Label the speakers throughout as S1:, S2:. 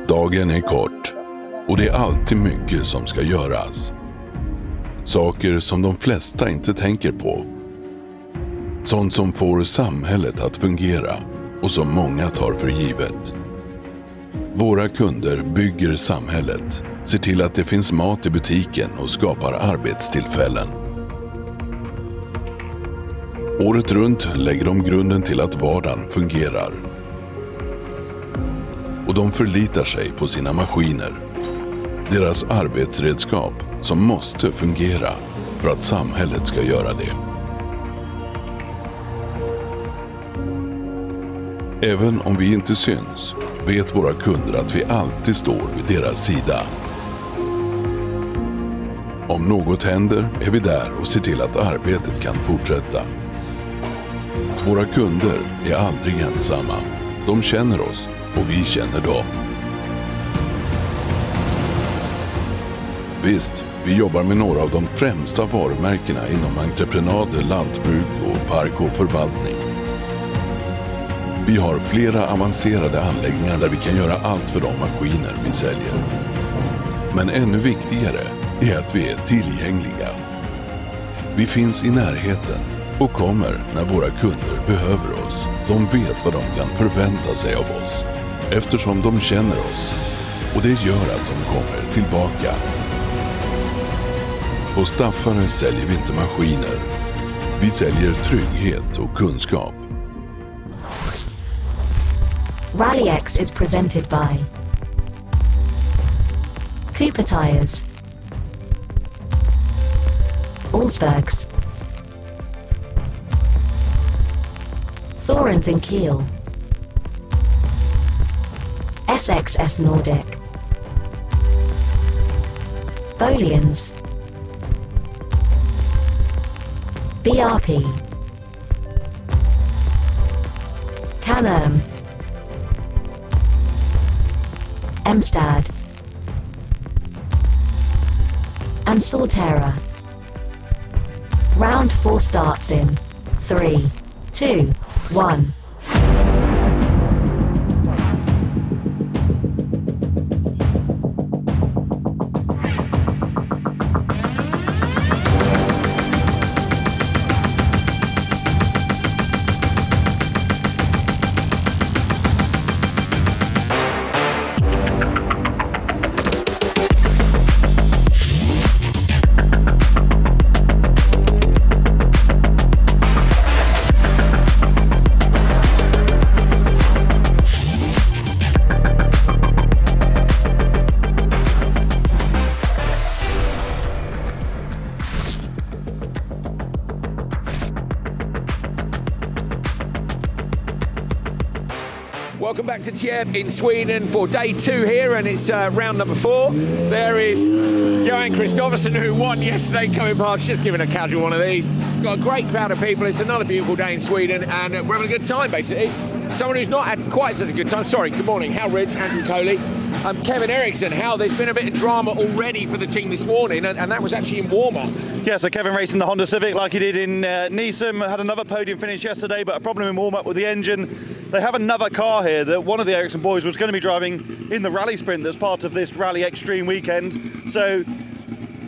S1: Dagen är kort och det är alltid mycket som ska göras. Saker som de flesta inte tänker på. Sånt som får samhället att fungera och som många tar för givet. Våra kunder bygger samhället, ser till att det finns mat i butiken och skapar arbetstillfällen. Året runt lägger de grunden till att vardagen fungerar. Och de förlitar sig på sina maskiner. Deras arbetsredskap som måste fungera för att samhället ska göra det. Även om vi inte syns vet våra kunder att vi alltid står vid deras sida. Om något händer är vi där och ser till att arbetet kan fortsätta. Våra kunder är aldrig ensamma. De känner oss och vi känner dem. Visst, vi jobbar med några av de främsta varumärkena inom entreprenad, lantbruk och park och förvaltning. Vi har flera avancerade anläggningar där vi kan göra allt för de maskiner vi säljer. Men ännu viktigare är att vi är tillgängliga. Vi finns i närheten och kommer när våra kunder behöver oss. De vet vad de kan förvänta sig av oss eftersom de känner oss och det gör att de kommer tillbaka. På Staffare säljer vi inte maskiner. Vi säljer trygghet och kunskap.
S2: Rallyx is presented by Commentators, Allsbergs, Thorens and Kiel, SXS Nordic, Bolians, BRP, Canam, Emstad, and Sortera. Round 4 starts in 3, 2, 1.
S3: Welcome back to Tierp in Sweden for day 2 here, and it's round number 4. There is Johan Kristoffersson, who won yesterday, coming past, just giving a casual one of these. Got a great crowd of people. It's another beautiful day in Sweden, and we're having a good time, basically. Someone who's not had quite such a good time. Sorry, good morning. Hal Ridge, Andrew Coley. Kevin Eriksson, Hal, there's been a bit of drama already for the team this morning, and that was actually in warm-up.
S4: Yeah, so Kevin racing the Honda Civic like he did in Nice, had another podium finish yesterday, but a problem in warm-up with the engine. They have another car here that one of the Eriksson boys was going to be driving in the rally sprint that's part of this Rally Extreme weekend. So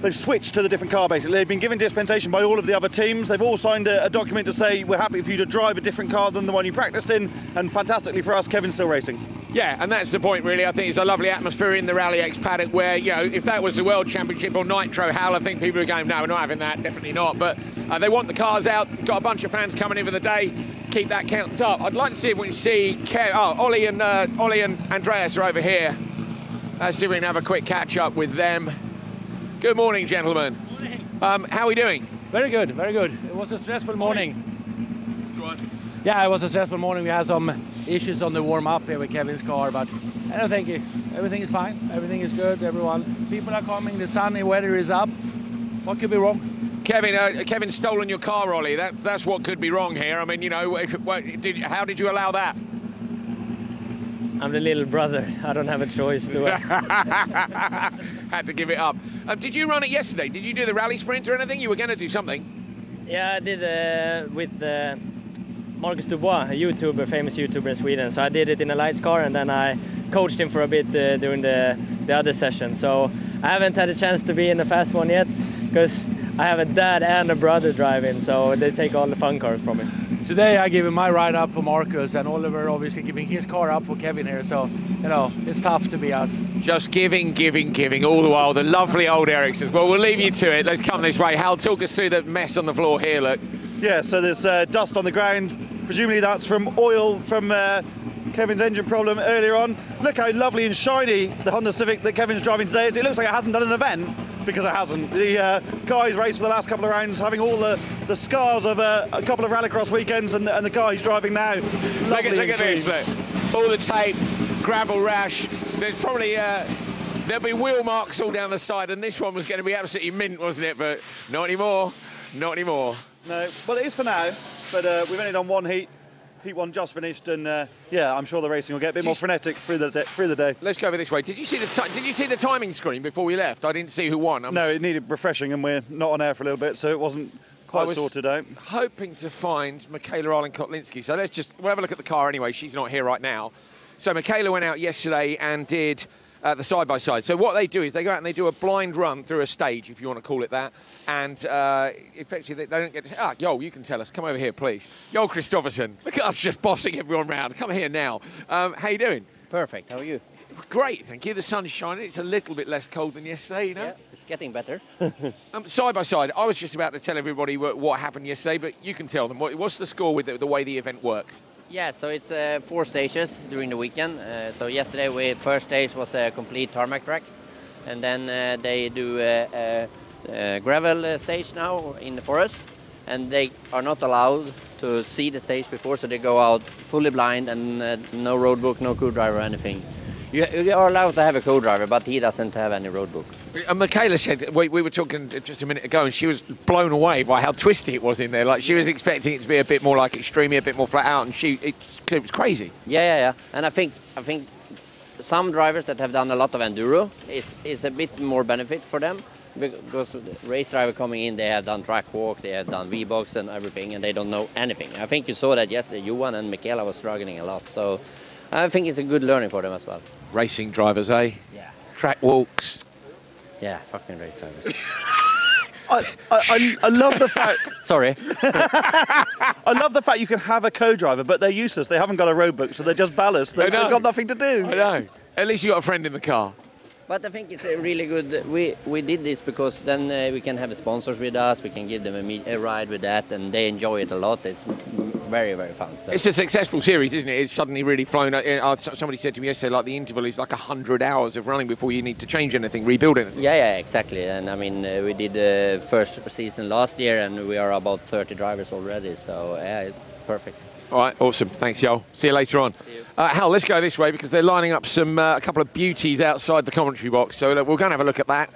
S4: they've switched to the different car, basically. They've been given dispensation by all of the other teams. They've all signed a document to say we're happy for you to drive a different car than the one you practiced in, and fantastically for us, Kevin's still racing.
S3: Yeah, and that's the point, really. I think it's a lovely atmosphere in the Rallyx paddock where, you know, if that was the World Championship or Nitro, Hal, I think people are going, no, we're not having that, definitely not. But they want the cars out, got a bunch of fans coming in for the day, keep that count up. I'd like to see if we can see Ollie and Andreas are over here. Let's see if we can have a quick catch-up with them. Good morning, gentlemen. Morning. How are we doing?
S5: Very good, very good. It was a stressful morning.
S3: Go on.
S5: Yeah, it was a stressful morning. We had some issues on the warm-up here with Kevin's car, but I don't think everything is fine. Everything is good, people are coming, the sunny weather is up. What could be wrong?
S3: Kevin, Kevin's stolen your car, Ollie. That's what could be wrong here. I mean, you know, how did you allow that?
S6: I'm the little brother. I don't have a choice, do I?
S3: Had to give it up. Did you run it yesterday? Did you do the rally sprint or anything? You were going to do something.
S6: Yeah, I did with Marcus Dubois, a YouTuber, famous YouTuber in Sweden. So I did it in a lights car, and then I coached him for a bit during the other session. So I haven't had a chance to be in the fast one yet, because I have a dad and a brother driving, so they take all the fun cars from me.
S5: Today I give him my ride up for Marcus, and Oliver obviously giving his car up for Kevin here. So, you know, it's tough to be us.
S3: Just giving all the while. The lovely old Ericssons. Well, we'll leave you to it. Let's come this way. Hal, talk us through the mess on the floor here, look.
S4: Yeah, so there's dust on the ground. Presumably that's from oil from Kevin's engine problem earlier on. Look how lovely and shiny the Honda Civic that Kevin's driving today is. It looks like it hasn't done an event, because it hasn't. The guy's raced for the last couple of rounds, having all the scars of a couple of rallycross weekends, and the car he's driving now.
S3: Look at this, look. All the tape, gravel rash. There's probably, there'll be wheel marks all down the side, and this one was going to be absolutely mint, wasn't it? But not anymore, not anymore.
S4: No, well, it is for now, but we've only done one heat. Heat one just finished, and yeah, I'm sure the racing will get a bit more frenetic through the day.
S3: Let's go over this way. Did you see the timing screen before we left? I didn't see who won.
S4: No, it needed refreshing, and we're not on air for a little bit, so it wasn't quite sorted out.
S3: Hoping to find Michaela Arlen-Kotlinski. So we'll have a look at the car anyway. She's not here right now. So Michaela went out yesterday and did the side-by-side. So what they do is they go out and they do a blind run through a stage, if you want to call it that, and effectively they don't get to... Joel, you can tell us. Come over here, please. Joel Kristoffersson. Look at us just bossing everyone round. Come here now. How you doing?
S7: Perfect. How are you?
S3: Great, thank you. The sun's shining. It's a little bit less cold than yesterday, you know?
S7: Yeah, it's getting better.
S3: Side-by-side, I was just about to tell everybody what happened yesterday, but you can tell them. What's the score with the way the event works?
S7: Yeah, so it's 4 stages during the weekend. So yesterday, first stage was a complete tarmac track, and then they do a gravel stage now in the forest, and they are not allowed to see the stage before, so they go out fully blind and no road book, no co-driver or anything. You are allowed to have a co-driver, but he doesn't have any road book.
S3: And Michaela said, we were talking just a minute ago, and she was blown away by how twisty it was in there. Like, she was expecting it to be a bit more like Extreme, a bit more flat out, and it was crazy.
S7: Yeah. And I think some drivers that have done a lot of enduro is a bit more benefit for them, because the race driver coming in, they have done track walk, they have done V-box and everything, and they don't know anything. I think you saw that yesterday. Johan and Michaela was struggling a lot, so I think it's a good learning for them as well.
S3: Racing drivers, eh?
S7: Yeah.
S3: Track walks.
S7: Yeah, fucking race drivers.
S4: I love the fact...
S7: Sorry.
S4: I love the fact you can have a co-driver, but they're useless. They haven't got a road book, so they're just ballast. They've got nothing to do.
S3: I know. At least you got a friend in the car.
S7: But I think it's a really good... We did this because then we can have sponsors with us, we can give them a ride with that, and they enjoy it a lot. It's very, very fun. So.
S3: It's a successful series, isn't it? It's suddenly really flown. Somebody said to me yesterday, like, the interval is like 100 hours of running before you need to change anything, rebuild anything.
S7: Yeah, exactly. And I mean, we did the first season last year, and we are about 30 drivers already. So yeah, it's perfect.
S3: All right, awesome. Thanks, Joel. See you later on. Hal, let's go this way because they're lining up a couple of beauties outside the commentary box. So we're going to have a look at that.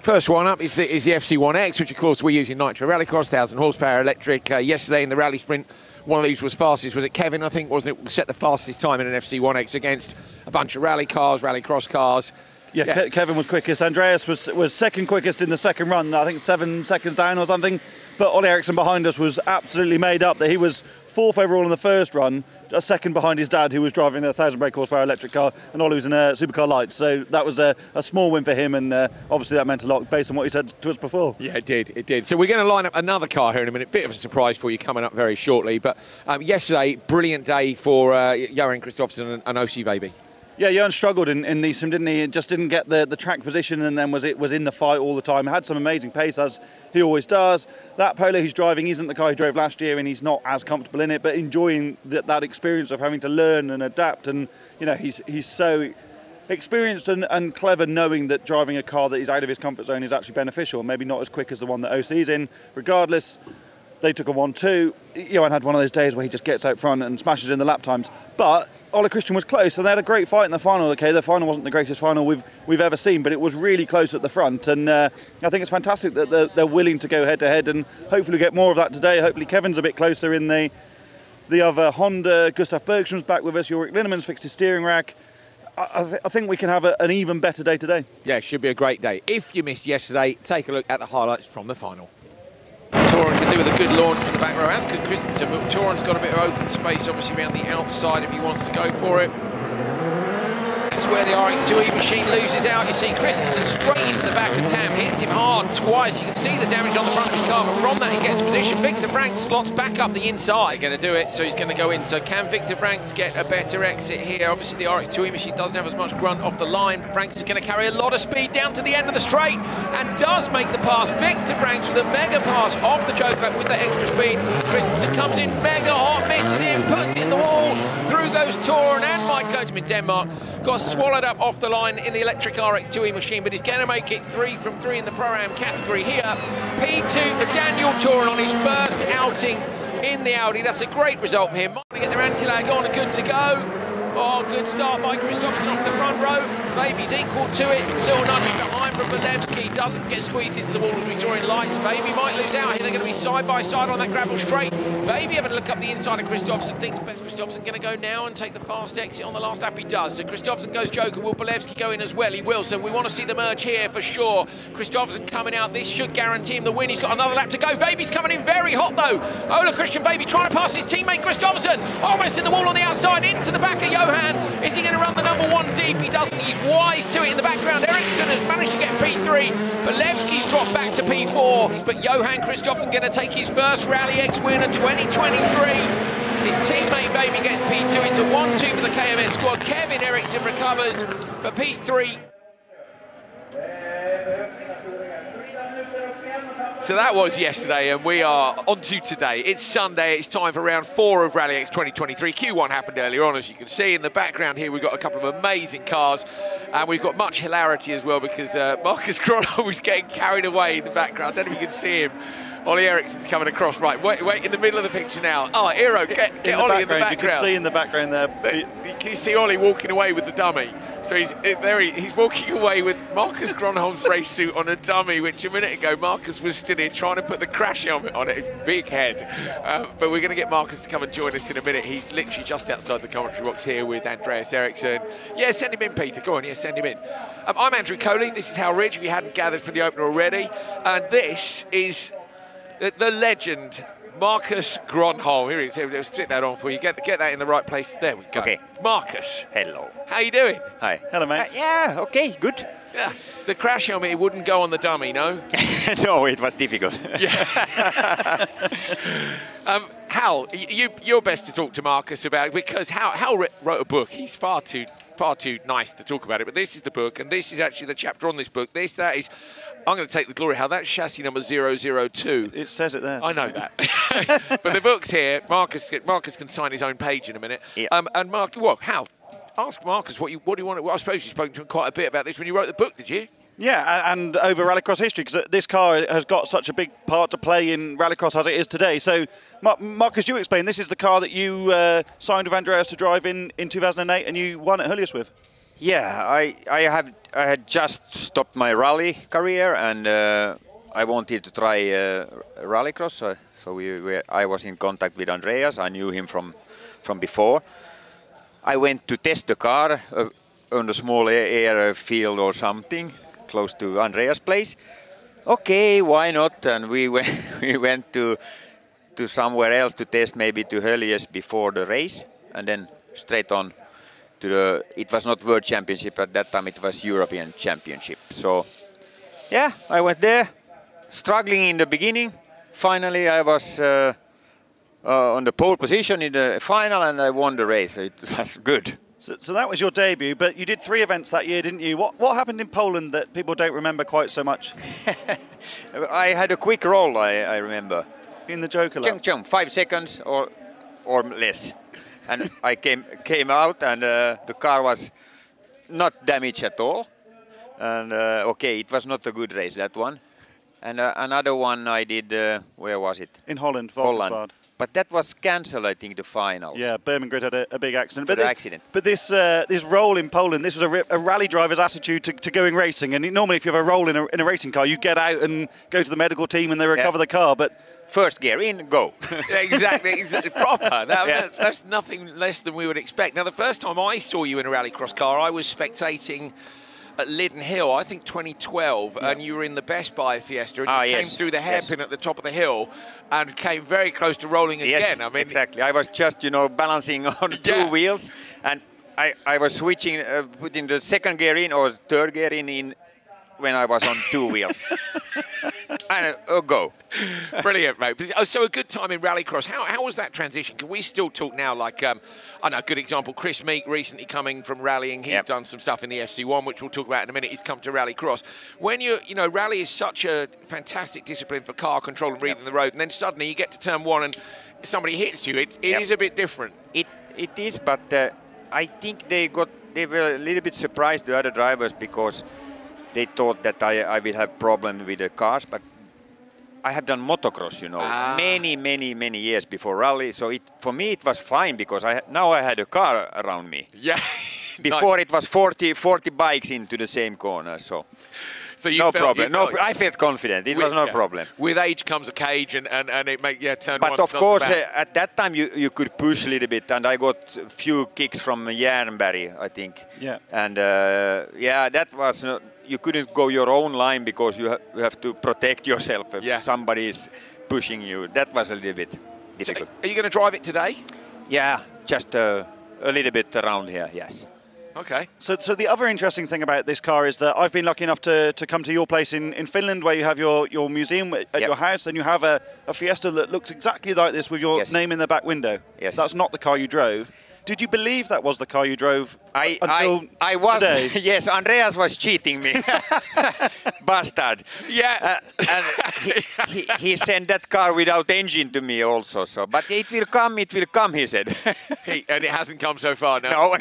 S3: First one up is the FC1X, which of course we use in Nitro Rallycross, 1,000 horsepower electric. Yesterday in the rally sprint, one of these was fastest. Was it Kevin, I think, wasn't it? Set the fastest time in an FC1X against a bunch of rally cars, rallycross cars.
S4: Yeah. Kevin was quickest. Andreas was second quickest in the second run, I think 7 seconds down or something. But Ollie Eriksson behind us was absolutely made up that he was 4th overall in the first run, a second behind his dad, who was driving the 1,000 brake horsepower electric car, and Ollie was in a supercar light. So that was a small win for him, and obviously that meant a lot based on what he said to us before. Yeah, it did. So we're going to line up another car here in a minute. Bit of a surprise for you coming up very shortly. But yesterday, brilliant day for Johan Kristoffersson and OC Baby. Yeah, Johan struggled in Neeson, didn't he? Just didn't get the track position, and then was in the fight all the time. Had some amazing pace, as he always does. That Polo he's driving isn't the car he drove last year, and he's not as comfortable in it, but enjoying that experience of having to learn and adapt. And you know, he's so experienced and clever, knowing that driving a car that is out of his comfort zone is actually beneficial. Maybe not as quick as the one that OC's in. Regardless, they took a 1-2. Johan had one of those days where he just gets out front and smashes in the lap times, but Ole Christian was close, and they had a great fight in the final. Okay, the final wasn't the greatest final we've ever seen, but it was really close at the front, and I think it's fantastic that they're willing to go head-to-head, and hopefully get more of that today. Hopefully Kevin's a bit closer in the other Honda. Gustav Bergstrom's back with us. Ulrich Linnemann's fixed his steering rack. I think we can have an even better day today. Yeah, it should be a great day. If you missed yesterday, take a look at the highlights from the final.
S3: Toren can do with a good launch from the back row, as could Christensen, but Toren's got a bit of open space, obviously, around the outside if he wants to go for it. That's where the RX2E machine loses out. You see Christensen straight into the back of Tam, hits him hard twice. You can see the damage on the front of his car, but from that he gets position. Victor Franks slots back up the inside, going to do it, so he's going to go in. So can Victor Franks get a better exit here? Obviously the RX2E machine doesn't have as much grunt off the line, but Franks is going to carry a lot of speed down to the end of the straight, and does make the pass. Victor Franks with a mega pass off the Joker with that extra speed. Christensen comes in mega hot, misses him, puts it in the wall. Through goes Toren, and Mike Coates in Denmark got swallowed up off the line in the electric RX2E machine, but he's going to make it 3 from 3 in the Pro-Am category here. P2 for Daniel Toren on his first outing in the Audi. That's a great result for him. Might get their anti-lag on and good to go. Oh, good start by Kristoffersson off the front row. Baby's equal to it. Little nudging behind from Bolevsky. Doesn't get squeezed into the wall as we saw in lights. Baby might lose out here. They're going to be side by side on that gravel straight. Baby having a look up the inside of Kristoffersson. Thinks Kristoffersson going to go now and take the fast exit on the last lap. He does. So Kristoffersson goes Joker. Will Bolevsky go in as well? He will. So we want to see the merge here for sure. Kristoffersson coming out. This should guarantee him the win. He's got another lap to go. Baby's coming in very hot though. Ola Christian Baby trying to pass his teammate Kristoffersson. Almost in the wall on the outside. Into the back of Johan. Is he going to run the number 1 deep? He doesn't. He's wise to it in the background. Eriksson has managed to get P3. Bolevsky's dropped back to P4. But Johan Kristoffersson going to take his first Rallyx win of 2023. His teammate Baby gets P2. It's a 1-2 for the KMS squad. Kevin Eriksson recovers for P3. So that was yesterday, and we are on to today. It's Sunday, it's time for round 4 of Rallyx 2023. Q1 happened earlier on, as you can see. In the background here, we've got a couple of amazing cars, and we've got much hilarity as well, because Marcus Gronholm was getting carried away in the background. I don't know if you can see him. Ollie Eriksson's coming across. Right, wait, in the middle of the picture now. Oh, Hero, get Ollie in the background.
S4: You can see in the background there.
S3: Can you see Ollie walking away with the dummy? So he's walking away with Marcus Gronholm's race suit on a dummy, which a minute ago Marcus was still in trying to put the crash helmet on it. Big head. But we're going to get Marcus to come and join us in a minute. He's literally just outside the commentary box here with Andreas Eriksson. Yeah, send him in, Peter. Go on, yeah, send him in. I'm Andrew Coley. This is Hal Ridge, if you hadn't gathered from the opener already. And this is the legend, Marcus Gronholm. Here he is. Let's stick that on for you. Get that in the right place. There we go.
S8: Okay.
S3: Marcus.
S8: Hello.
S3: How you doing?
S8: Hi.
S4: Hello, mate.
S8: Yeah, okay, good.
S3: Yeah. The crash helmet, it wouldn't go on the dummy, no?
S8: No, it was difficult.
S3: Yeah. Hal, you're best to talk to Marcus about it, because Hal wrote a book. He's far too nice to talk about it, but this is the book, and this is actually the chapter on this book. That is, I'm going to take the glory, Hal. That's chassis number 002.
S4: It says it there.
S3: I know that. But the book's here. Marcus can sign his own page in a minute.
S8: Yeah.
S3: And Mark, well, Hal, ask Marcus what do you want. Well, I suppose you spoke to him quite a bit about this when you wrote the book, did you?
S4: Yeah, and over Rallycross history, because this car has got such a big part to play in Rallycross as it is today. So, Marcus, you explain, this is the car that you signed with Andreas to drive in 2008 and you won at Hüljes with.
S8: Yeah, I had just stopped my rally career, and I wanted to try Rallycross. So I was in contact with Andreas. I knew him from before. I went to test the car on a small airfield or something close to Andreas' place. Okay, why not? And we went to somewhere else to test, maybe to Hüljes before the race, and then straight on to the. It was not World Championship at that time; it was European Championship. So, yeah, I went there, struggling in the beginning. Finally, I was on the pole position in the final, and I won the race. It was good.
S4: So that was your debut, but you did 3 events that year, didn't you? What happened in Poland that people don't remember quite so much?
S8: I had a quick roll, I remember.
S4: In the Joker lap?
S8: 5 seconds or less. And I came out, and the car was not damaged at all. And okay, it was not a good race, that one. And another one I did, where was it?
S4: In Holland,
S8: Holland. But that was cancelled, I think, the final.
S4: Yeah, Berman Grid had a big accident. But this role in Poland, this was a rally driver's attitude to going racing. And normally, if you have a role in a racing car, you get out and go to the medical team and they recover the car. But
S8: first gear in, go.
S3: Yeah, exactly proper. That's nothing less than we would expect. Now, the first time I saw you in a rallycross car, I was spectating at Lydden Hill, I think 2012, and you were in the Best Buy Fiesta, and you came through the hairpin at the top of the hill and came very close to rolling again. I mean,
S8: exactly. I was just, you know, balancing on two wheels, and I was switching, putting the second gear in or third gear in when I was on two wheels. And go.
S3: Brilliant, mate. So a good time in Rallycross. How was that transition? Can we still talk now, like, I know, a good example, Chris Meek recently coming from rallying. He's done some stuff in the FC1, which we'll talk about in a minute. He's come to Rallycross. When you know, rally is such a fantastic discipline for car control and reading the road, and then suddenly you get to turn one and somebody hits you. It is a bit different.
S8: It is, but I think they were a little bit surprised, the other drivers, because they thought that I will have problem with the cars, but I have done motocross, you know, many years before rally. So for me it was fine because now I had a car around me.
S3: Yeah.
S8: Before it was 40 bikes into the same corner. So no problem. I felt confident. It was no problem.
S3: With age comes a cage, and it turn.
S8: But of course, at that time you could push a little bit, and I got a few kicks from Järnberg, I think.
S4: Yeah.
S8: And that was. You couldn't go your own line because you have to protect yourself if somebody is pushing you. That was a little bit difficult.
S3: So are you going to drive it today?
S8: Yeah, just a little bit around here, yes.
S3: Okay.
S4: So the other interesting thing about this car is that I've been lucky enough to come to your place in Finland, where you have your museum at your house, and you have a Fiesta that looks exactly like this with your name in the back window.
S8: Yes.
S4: That's not the car you drove. Did you believe that was the car you drove until
S8: I was
S4: today?
S8: Yes, Andreas was cheating me. Bastard.
S3: Yeah.
S8: And he sent that car without engine to me also. So, but it will come, he said.
S3: And it hasn't come so far.
S8: No.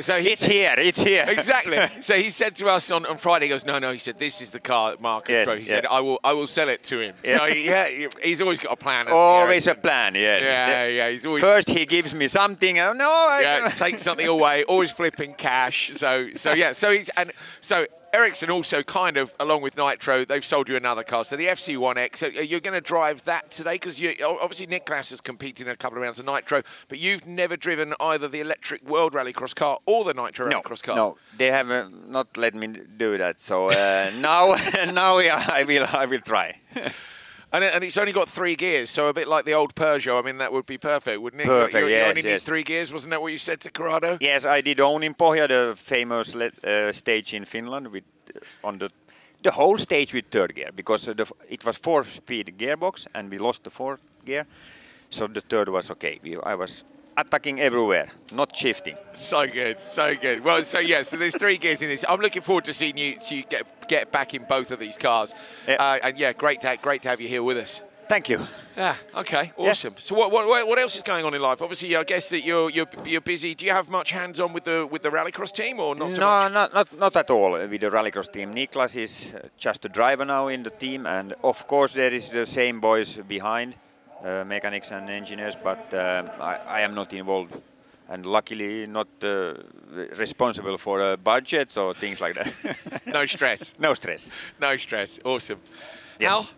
S8: So it's here.
S3: Exactly. So he said to us on Friday, he goes, no, he said, this is the car that Mark has drove. He said, I will sell it to him. Yeah. So, he's always got a plan.
S8: Always a plan, yes.
S3: Yeah. He's always...
S8: First he gives me something.
S3: Take something away. Always flipping cash. So Ericsson also kind of, along with Nitro, they've sold you another car. So the FC1X. So you're going to drive that today, because obviously Niklas has competed in a couple of rounds of Nitro, but you've never driven either the electric World Rallycross car or the Nitro Rallycross car.
S8: No, they have not let me do that. So now I will try.
S3: And it's only got 3 gears, so a bit like the old Peugeot. I mean, that would be perfect, wouldn't it?
S8: Perfect,
S3: you only need 3 gears, wasn't that what you said to Corrado?
S8: Yes, I did own in Pohja, the famous stage in Finland, with on the whole stage with 3rd gear, because it was 4-speed gearbox, and we lost the 4th gear, so the 3rd was okay. I was attacking everywhere, not shifting.
S3: So good. Well, so there's 3 gears in this. I'm looking forward to seeing you get back in both of these cars. And great to have you here with us.
S8: Thank you.
S3: Yeah. Okay. Awesome. So what else is going on in life? Obviously, I guess that you're busy. Do you have much hands-on with the Rallycross team, or not so much?
S8: No, not at all with the Rallycross team. Niklas is just a driver now in the team, and of course there is the same boys behind. Mechanics and engineers, but I am not involved, and luckily not responsible for budgets or things like that.
S3: No stress.
S8: No stress.
S3: No stress. Awesome.
S8: Yes.
S3: Al?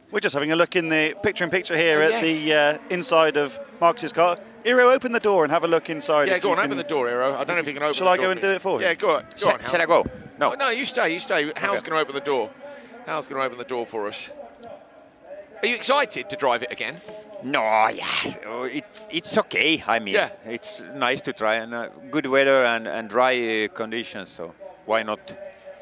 S4: We're just having a look in the picture-in-picture here at the inside of Marcus's car. Eero, open the door and have a look inside.
S3: Yeah, go on, open the door, Eero. I don't know if you can open the door.
S4: Shall I go and do it for you?
S3: Yeah, go on.
S8: Shall I go? No.
S3: No, you stay. Hal's going to open the door. Hal's going to open the door for us. Are you excited to drive it again?
S8: No, yes, it's okay. I mean, it's nice to try, and good weather and dry conditions, so why not?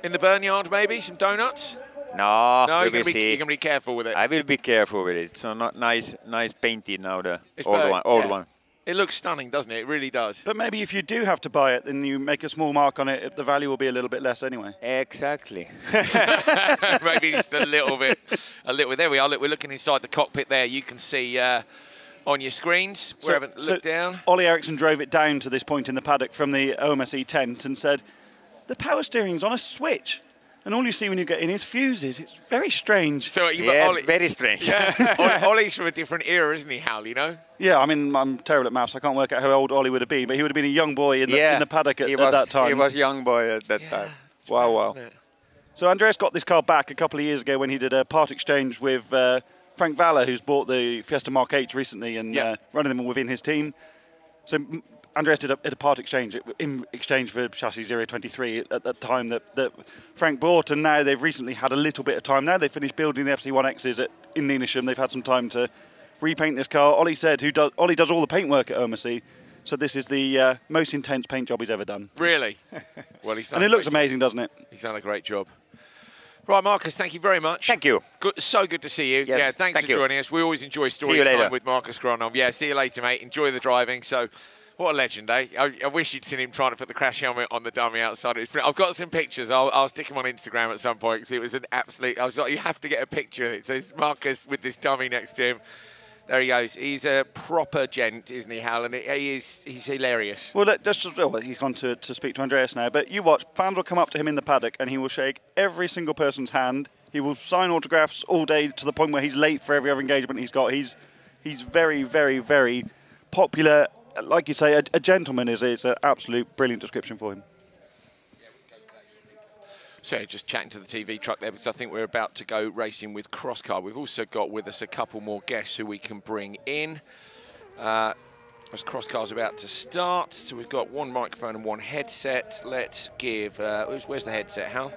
S3: In the Burnyard, maybe? Some donuts?
S8: No,
S3: you're going to be careful with it.
S8: I will be careful with it. So not nice painted now, the old one.
S3: It looks stunning, doesn't it? It really does.
S4: But maybe if you do have to buy it, then you make a small mark on it, the value will be a little bit less anyway.
S8: Exactly.
S3: Maybe just a little bit. There we are. Look, we're looking inside the cockpit there. You can see on your screens. Look down.
S4: Ollie Ericsson drove it down to this point in the paddock from the OMSE tent and said, the power steering's on a switch. And all you see when you get in is fuses. It's very strange.
S3: So
S8: yes, very strange.
S3: Yeah. Ollie's from a different era, isn't he, Hal, you know?
S4: Yeah, I mean, I'm terrible at maths. I can't work out how old Ollie would have been, but he would have been a young boy in the paddock at that time.
S8: He was a young boy at that time. Wow.
S4: So Andreas got this car back a couple of years ago when he did a part exchange with Frank Valler, who's bought the Fiesta Mark 8 recently and running them within his team. So Andreas did a part exchange in exchange for chassis 023 at the time that Frank bought, and now they've recently had a little bit of time. Now they've finished building the FC1Xs in Nynäshamn. They've had some time to repaint this car. Ollie said, Ollie does all the paintwork at Omercy, so this is the most intense paint job he's ever done.
S3: Really? Well, he's done
S4: and it looks amazing, doesn't it?
S3: He's done a great job. Right, Marcus, thank you very much.
S8: Thank you.
S3: Good, so good to see you.
S8: Yes,
S3: yeah, thanks for joining us. We always enjoy story time with Marcus Gronholm. Yeah, see you later, mate. Enjoy the driving. So, what a legend, eh? I wish you'd seen him trying to put the crash helmet on the dummy outside. I've got some pictures. I'll stick them on Instagram at some point because it was an absolute... I was like, you have to get a picture of it. So it's Marcus with this dummy next to him. There he goes. He's a proper gent, isn't he, Hal? And he's hilarious.
S4: Well, he's gone to speak to Andreas now, but you watch, fans will come up to him in the paddock and he will shake every single person's hand. He will sign autographs all day to the point where he's late for every other engagement he's got. He's very, very, very popular. Like you say, a gentleman is an absolute brilliant description for him.
S3: So just chatting to the TV truck there because I think we're about to go racing with Crosscar. We've also got with us a couple more guests who we can bring in. As Crosscar's about to start, so we've got one microphone and one headset. Let's give, where's the headset, Hal?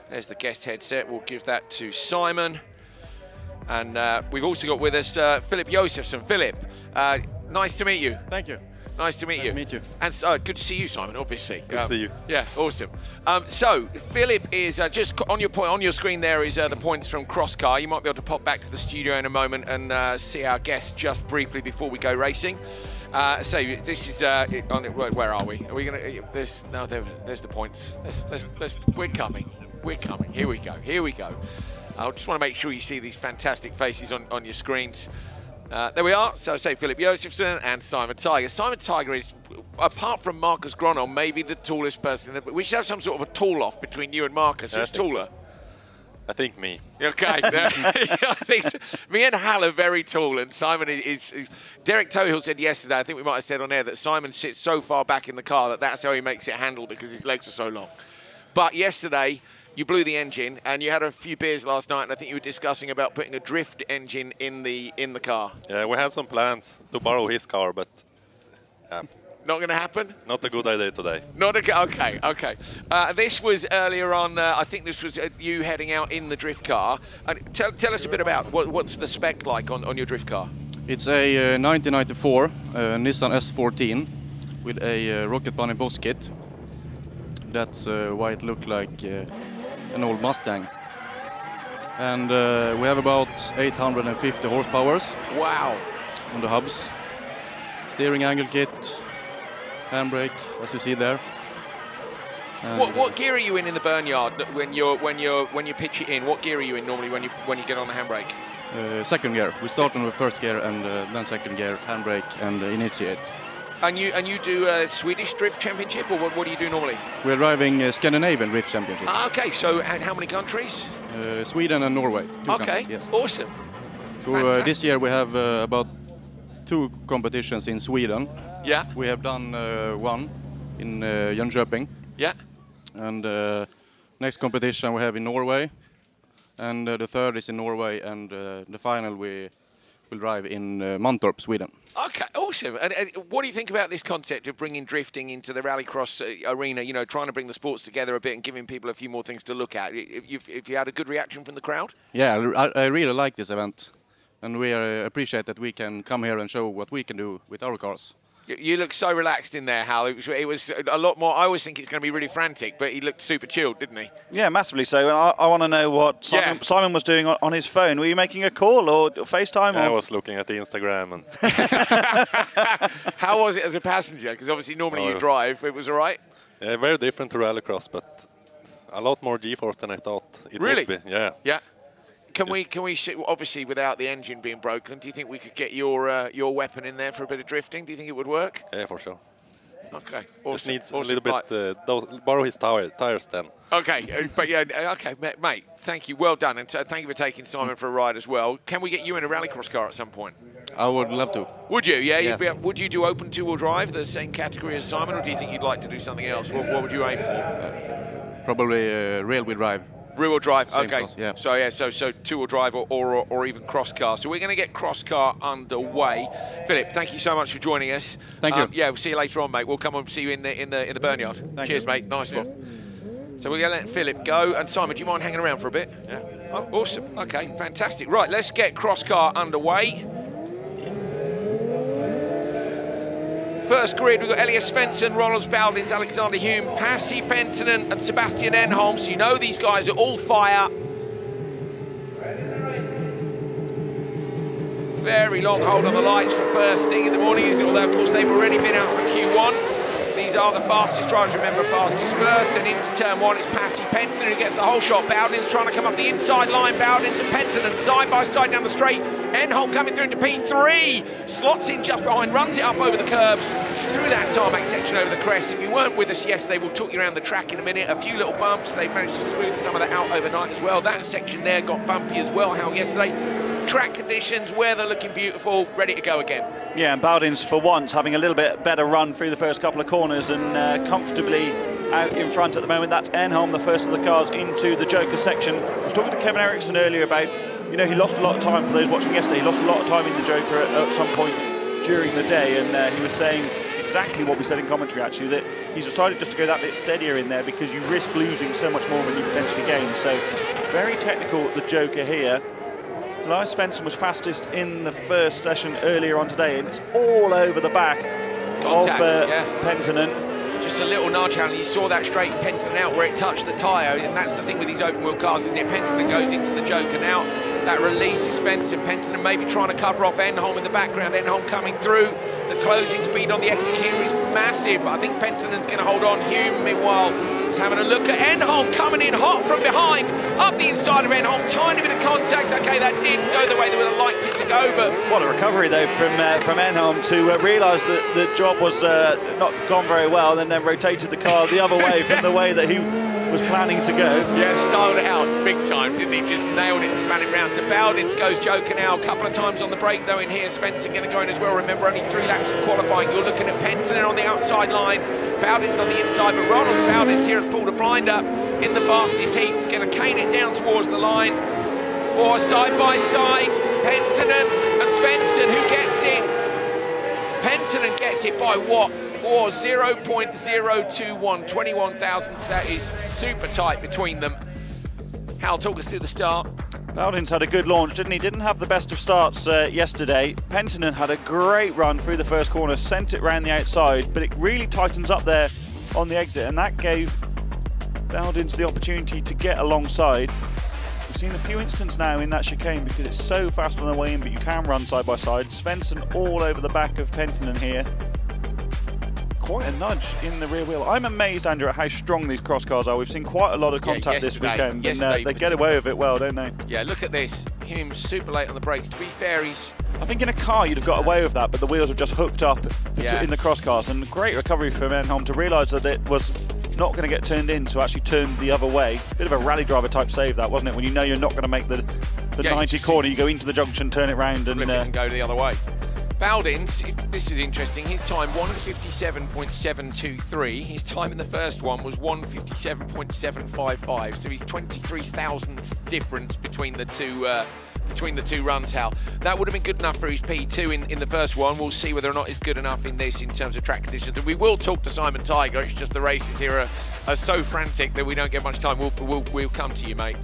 S3: There's the guest headset. We'll give that to Simon. And we've also got with us Philip Josefsson. Philip, nice to meet you.
S9: Thank you.
S3: Nice to meet you.
S9: Nice to meet you.
S3: And good to see you, Simon, obviously.
S9: Good to see you.
S3: Yeah, awesome. So, Philip is, just on your screen there is the points from Crosscar. You might be able to pop back to the studio in a moment and see our guests just briefly before we go racing. So, this is, where are we? Are we going to, there's the points. We're coming. We're coming. Here we go. Here we go. I just want to make sure you see these fantastic faces on your screens. There we are. So say Philip Josefsson and Simon Tiger. Simon Tiger is, apart from Marcus Gronholm, maybe the tallest person. We should have some sort of a tall-off between you and Marcus. Who's taller?
S9: So. I think me.
S3: Okay. I think me and Hal are very tall, and Simon is Derek Tohill said yesterday, I think we might have said on air, that Simon sits so far back in the car that's how he makes it handle because his legs are so long. But yesterday, you blew the engine, and you had a few beers last night, and I think you were discussing about putting a drift engine in the car.
S9: Yeah, we had some plans to borrow his car, but
S3: not going to happen.
S9: Not a good idea today.
S3: Okay. This was earlier on. I think this was you heading out in the drift car. And tell us a bit about what's the spec like on your drift car.
S10: It's a 1994 Nissan S14 with a Rocket Bunny boss kit. That's why it looked like an old Mustang. And we have about 850 horsepower.
S3: Wow.
S10: On the hubs. Steering angle kit, handbrake, as you see there.
S3: What gear are you in the burnyard when you pitch it in? What gear are you in normally when you get on the handbrake?
S10: Second gear. We start on the first gear and then second gear, handbrake and initiate.
S3: And you do a Swedish Drift Championship, or what do you do normally?
S10: We're driving Scandinavian Drift Championship.
S3: Okay, so and how many countries?
S10: Sweden and Norway.
S3: Okay, yes. Awesome.
S10: So this year we have about 2 competitions in Sweden.
S3: Yeah.
S10: We have done one in Jönköping.
S3: Yeah.
S10: And next competition we have in Norway. And the third is in Norway, and the final we will drive in Mantorp, Sweden.
S3: Okay, awesome. And what do you think about this concept of bringing drifting into the rallycross arena, you know, trying to bring the sports together a bit and giving people a few more things to look at? If you had a good reaction from the crowd?
S10: Yeah, I really like this event. And we appreciate that we can come here and show what we can do with our cars.
S3: You look so relaxed in there, Hal. It was a lot more. I always think it's going to be really frantic, but he looked super chilled, didn't he?
S4: Yeah, massively so. And I want to know what Simon was doing on his phone. Were you making a call or FaceTime?
S9: Yeah, I was looking at the Instagram. And
S3: how was it as a passenger? Because obviously normally you drive. It was all right?
S9: Yeah, very different to rallycross, but a lot more G-force than I thought it
S3: really?
S9: would be. Yeah.
S3: Yeah. Can we obviously without the engine being broken, do you think we could get your weapon in there for a bit of drifting? Do you think it would work?
S9: Yeah, for sure.
S3: Okay, awesome.
S9: Just needs a little bit, borrow his tires then.
S3: Okay, but yeah, okay, mate, thank you, well done, and thank you for taking Simon for a ride as well. Can we get you in a rallycross car at some point?
S10: I would love to.
S3: Would you? Yeah. Would you do open two-wheel drive, the same category as Simon, or do you think you'd like to do something else? What would you aim for?
S10: Probably rear-wheel drive.
S3: Rear-wheel drive,
S10: Same
S3: okay.
S10: class, yeah.
S3: So yeah, so two-wheel drive or even cross car. So we're going to get cross car underway. Philip, thank you so much for joining us.
S10: Thank you.
S3: Yeah, we'll see you later on, mate. We'll come and see you in the barnyard. Cheers, mate. Nice one. So we're going to let Philip go. And Simon, do you mind hanging around for a bit? Yeah. Oh, awesome. Okay, fantastic. Right, let's get cross car underway. First grid, we've got Elias Svensson, Ronald Baldins, Alexander Hume, Pasi Penttinen and Sebastian Enholm. So you know these guys are all fire. Very long hold on the lights for first thing in the morning, isn't it? Although, of course, they've already been out for Q1. These are the fastest drivers, remember, fastest first. And into turn one, it's Pasi Penttinen who gets the whole shot. Baldins trying to come up the inside line. Baldins and Penttinen side by side down the straight. Enholm coming through into P3. Slots in just behind, runs it up over the curbs, through that tarmac section over the crest. If you weren't with us yesterday, we'll talk you around the track in a minute. A few little bumps. They've managed to smooth some of that out overnight as well. That section there got bumpy as well, how yesterday. Track conditions, weather looking beautiful, ready to go again.
S4: Yeah, and Baldins for once having a little bit better run through the first couple of corners and comfortably out in front at the moment. That's Enholm, the first of the cars into the Joker section. I was talking to Kevin Eriksson earlier about, you know, he lost a lot of time, for those watching yesterday, he lost a lot of time in the Joker at some point during the day, and he was saying exactly what we said in commentary actually, that he's decided just to go that bit steadier in there because you risk losing so much more than you potentially gain. So very technical, the Joker here. Elias Svensson was fastest in the first session earlier on today, and it's all over the back
S3: Contact,
S4: of
S3: yeah.
S4: Penttinen.
S3: Just a little nudge, Alan. You saw that straight Penttinen out where it touched the tyre, and that's the thing with these open wheel cars, isn't it? Penttinen goes into the Joker now. That releases Svensson. Penttinen maybe trying to cover off Enholm in the background. Enholm coming through. The closing speed on the exit here is massive. I think Penttinen's going to hold on. Hume, meanwhile, is having a look at Enholm coming in hot from behind. Up the inside of Enholm, tiny bit of contact. Okay, that didn't go the way they would have liked it to go, but...
S4: What a recovery, though, from Enholm to realise that the job was not gone very well, and then rotated the car the other way from the way that he was planning to go.
S3: Yeah, styled it out big time, didn't he? Just nailed it and span it round. So Baldins goes Joker now, a couple of times on the brake though in here. Svensson going to go in as well. Remember, only 3 laps of qualifying. You're looking at Penttinen on the outside line, Baldins on the inside, but Ronald Baldins here has pulled a blind up in the fastest heat. He's going to cane it down towards the line. Or side by side, Penttinen and Svensson, who gets it? Penttinen gets it by what? Or 0.021, 21 thousandths. That is super tight between them. Hal, talk us through the start.
S4: Baldins had a good launch, didn't he? Didn't have the best of starts yesterday. Penttinen had a great run through the first corner, sent it round the outside, but it really tightens up there on the exit, and that gave Baldins the opportunity to get alongside. We've seen a few instances now in that chicane because it's so fast on the way in, but you can run side by side. Svensson all over the back of Penttinen here. Quite a nudge in the rear wheel. I'm amazed, Andrew, at how strong these cross cars are. We've seen quite a lot of contact this weekend, and they get away with it well, don't they?
S3: Yeah, look at this. Hume's super late on the brakes. To be fair, he's...
S4: I think in a car you'd have got away with that, but the wheels have just hooked up in the cross cars, and great recovery from Enholm to realise that it was not going to get turned in, to actually turn the other way. Bit of a rally driver type save that, wasn't it? When you know you're not going to make the 90 corner, you go into the junction, turn it round, and
S3: go the other way. Baldins, this is interesting, his time 1:57.723. His time in the first one was 1:57.755, so he's 23 thousandths difference between the two runs, Hal. That would have been good enough for his P2 in the first one. We'll see whether or not it's good enough in this in terms of track conditions. And we will talk to Simon Tiger. It's just the races here are so frantic that we don't get much time. We'll come to you, mate.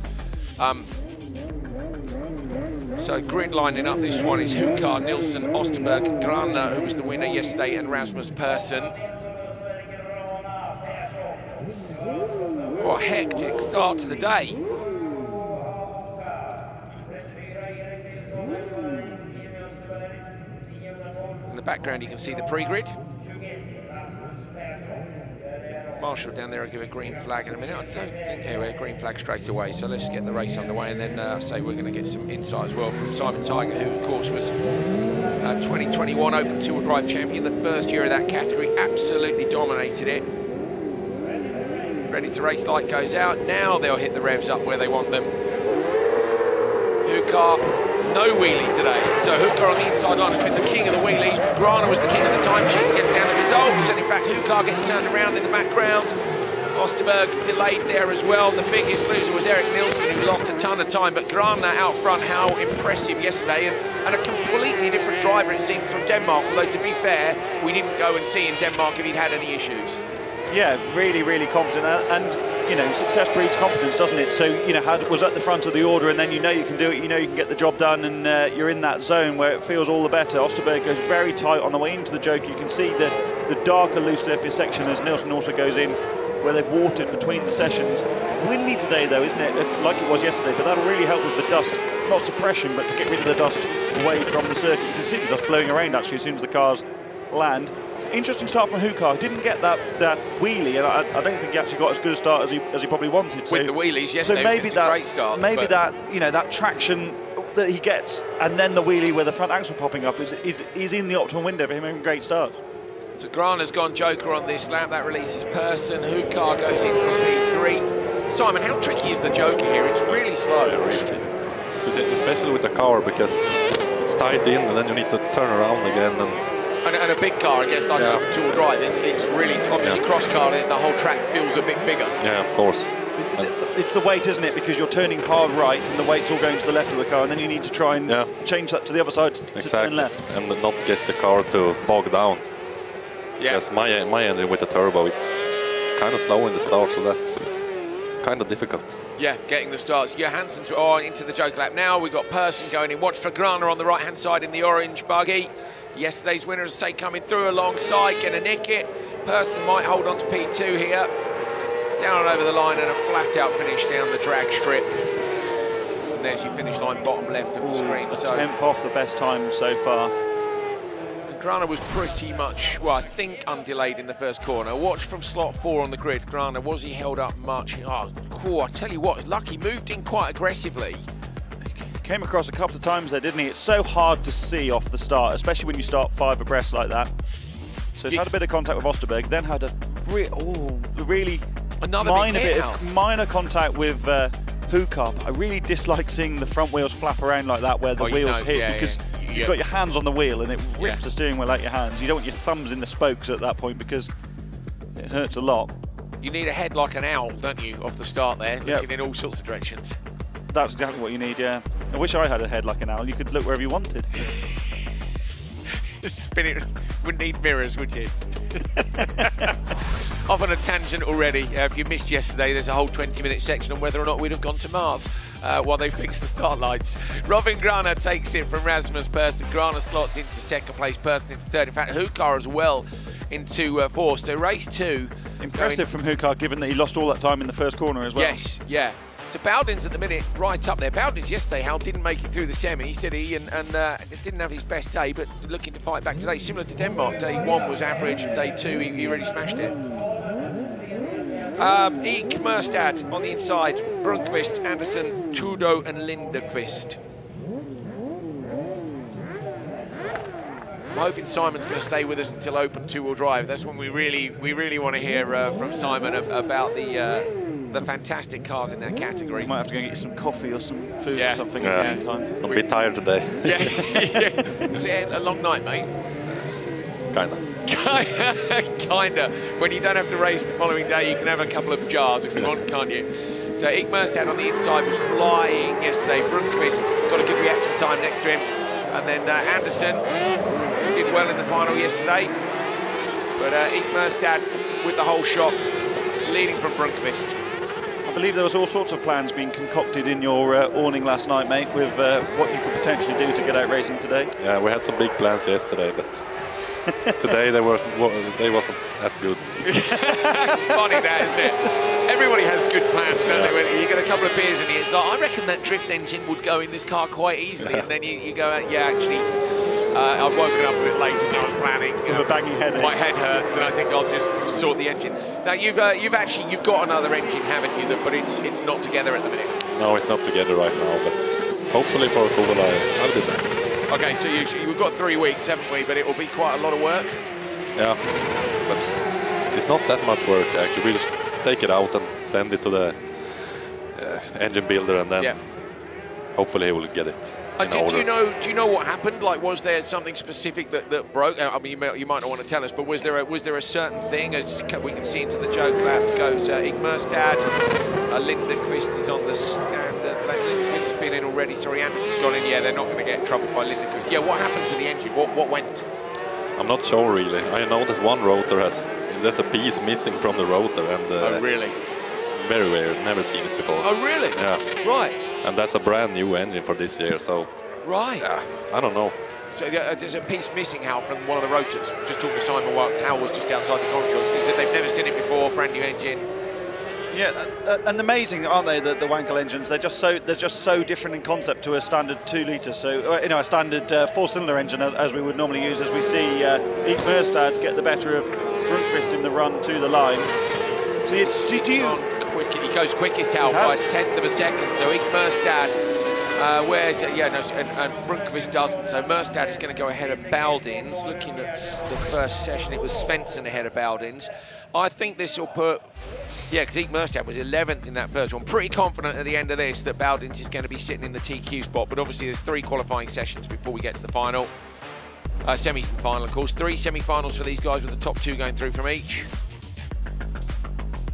S3: So grid lining up, this one is Hukar, Nilsson, Osterberg, Grana, who was the winner yesterday, and Rasmus Persson. What a hectic start to the day. In the background you can see the pre-grid. Marshall down there will give a green flag in a minute. I don't think a green flag straight away, so let's get the race underway, and then say we're going to get some insight as well from Simon Tiger, who of course was 2021 Open Two-Wheel Drive champion, the first year of that category, absolutely dominated it. Ready to race, light goes out, now they'll hit the revs up where they want them. Hukar, no wheelie today, so Hukar on the inside line has been the king of the wheelies, but Grana was the king of the timesheets, gets down the results, and in fact Hukar gets turned around in the background. Osterberg delayed there as well. The biggest loser was Eric Nielsen, who lost a ton of time, but Grana out front, how impressive yesterday, and a completely different driver it seems from Denmark, although to be fair, we didn't go and see in Denmark if he'd had any issues.
S4: Yeah, really, really confident, and you know, success breeds confidence, doesn't it? So, you know, was at the front of the order, and then you know you can do it, you know you can get the job done, and you're in that zone where it feels all the better. Osterberg goes very tight on the way into the joke. You can see the darker loose surface section as Nielsen also goes in, where they've watered between the sessions. Windy today though, isn't it? Like it was yesterday, but that'll really help with the dust, not suppression, but to get rid of the dust away from the circuit. You can see the dust blowing around actually as soon as the cars land. Interesting start from Hukar. Didn't get that wheelie, and I don't think he actually got as good a start as he probably wanted.
S3: With the wheelies, yesterday,
S4: so maybe
S3: it's a great start.
S4: Maybe that, you know, that traction that he gets, and then the wheelie where the front axle popping up is in the optimal window for him having a great start.
S3: So Grana's gone joker on this lap. That releases Persson. Hukar goes in from P3. Simon, how tricky is the joker here? It's really slow.
S9: Yeah, really. Especially with the car, because it's tied in, and then you need to turn around again.
S3: And a big car, I guess, like a two-wheel drive, it's really, obviously cross car, the whole track feels a bit bigger.
S9: Yeah, of course.
S4: It's the weight, isn't it? Because you're turning hard right and the weight's all going to the left of the car, and then you need to try and change that to the other side to turn left.
S9: And not get the car to bog down.
S3: Yeah.
S9: Because my engine with the turbo, it's kind of slow in the start, so that's kind of difficult.
S3: Yeah, getting the starts. Johansson into the joker lap now. We've got Persson going in. Watch for Grana on the right-hand side in the orange buggy. Yesterday's winner, as I say, coming through alongside, going to nick it. Persson might hold on to P2 here. Down and over the line, and a flat-out finish down the drag strip. And there's your finish line, bottom left of the screen.
S4: A tenth off the best time so far.
S3: And Grana was pretty much, well, I think undelayed in the first corner. Watch from slot 4 on the grid. Grana, was he held up much? Oh, cool, I tell you what, Lucky moved in quite aggressively.
S4: Came across a couple of times there, didn't he? It's so hard to see off the start, especially when you start 5 abreast like that. So he's had a bit of contact with Osterberg, then had a really minor contact with Hukar. I really dislike seeing the front wheels flap around like that where the wheels hit, because you've got your hands on the wheel and it rips the steering wheel out your hands. You don't want your thumbs in the spokes at that point because it hurts a lot.
S3: You need a head like an owl, don't you, off the start there, looking in all sorts of directions.
S4: That's exactly what you need, yeah. I wish I had a head like an owl. You could look wherever you wanted.
S3: Wouldn't need mirrors, would you? Off on a tangent already. If you missed yesterday, there's a whole 20-minute section on whether or not we'd have gone to Mars while they fixed the start lights. Robin Grana takes it from Rasmus Persson. Grana slots into second place, Persson into third. In fact, Hukar as well into fourth. So race 2.
S4: Impressive from Hukar, given that he lost all that time in the first corner as well.
S3: Yes, yeah. So Bowden's at the minute right up there. Bowden's yesterday, Hal, didn't make it through the semis, did he? And didn't have his best day, but looking to fight back today. Similar to Denmark, day 1 was average, and day 2 he really smashed it. Eek Merstad on the inside, Brunqvist, Anderson, Trudeau and Lindeqvist. I'm hoping Simon's going to stay with us until open 2-wheel drive. That's when we really want to hear from Simon about the fantastic cars in that category.
S4: You might have to go and get you some coffee or some food or something in the meantime.
S9: I'm a bit tired today.
S3: Was it a long night, mate?
S9: Kinda.
S3: Kinda. When you don't have to race the following day, you can have a couple of jars if you want, can't you? So Eek Merstad on the inside was flying yesterday. Brunqvist got a good reaction time next to him. And then Anderson did well in the final yesterday. But Eek Merstad with the whole shot, leading from Brunqvist.
S4: I believe there was all sorts of plans being concocted in your awning last night, mate, with what you could potentially do to get out racing today.
S9: Yeah, we had some big plans yesterday, but today they wasn't as good.
S3: It's funny that, isn't it? Everybody has good plans, don't they? You get a couple of beers in the it's like, I reckon that drift engine would go in this car quite easily, and then you go out, actually, I've woken up a bit late and I was planning.
S4: With a banging headache.
S3: My head hurts, and I think I'll just sort the engine. Now you've got another engine, haven't you? But it's not together at the minute.
S9: No, it's not together right now. But hopefully for Coley, I'll be back.
S3: Okay, so we've got 3 weeks, haven't we? But it will be quite a lot of work.
S9: Yeah, but it's not that much work actually. We just take it out and send it to the engine builder, and then hopefully he will get it.
S3: Do you know what happened? Like, was there something specific that broke? I mean, you might not want to tell us, but was there a certain thing? As we can see into the joke lap goes Ingmerstad. Lindqvist is on the stand. Lindqvist has been in already. Sorry, Anderson's gone in. Yeah, they're not going to get in trouble by Lindqvist. Yeah, what happened to the engine? What went?
S9: I'm not sure really. I know that one rotor there's a piece missing from the rotor, and
S3: oh really?
S9: It's very weird. Never seen it before.
S3: Oh really?
S9: Yeah.
S3: Right.
S9: And that's a brand new engine for this year, so.
S3: Right.
S9: I don't know.
S3: So there's a piece missing, Hal, from one of the rotors. Just talking to Simon whilst Hal was just outside the consoles. He said they've never seen it before. Brand new engine.
S4: Yeah, and amazing, aren't they? The Wankel engines. They're just so different in concept to a standard 2-litre. So a standard 4-cylinder engine as we would normally use. As we see Ingmerstad get the better of Brunkvist in the run to the line. So
S3: he goes quickest, Hal, by 1/10 of a second. So Ingmerstad, and Brunkvist doesn't. So Merstad is going to go ahead of Baldins. Looking at the first session, it was Svensson ahead of Baldins. I think this will put. Yeah, because Ingmerstad was 11th in that first one. Pretty confident at the end of this that Baldins is going to be sitting in the TQ spot, but obviously there's 3 qualifying sessions before we get to the final. Semis and final, of course. 3 semi-finals for these guys with the top 2 going through from each.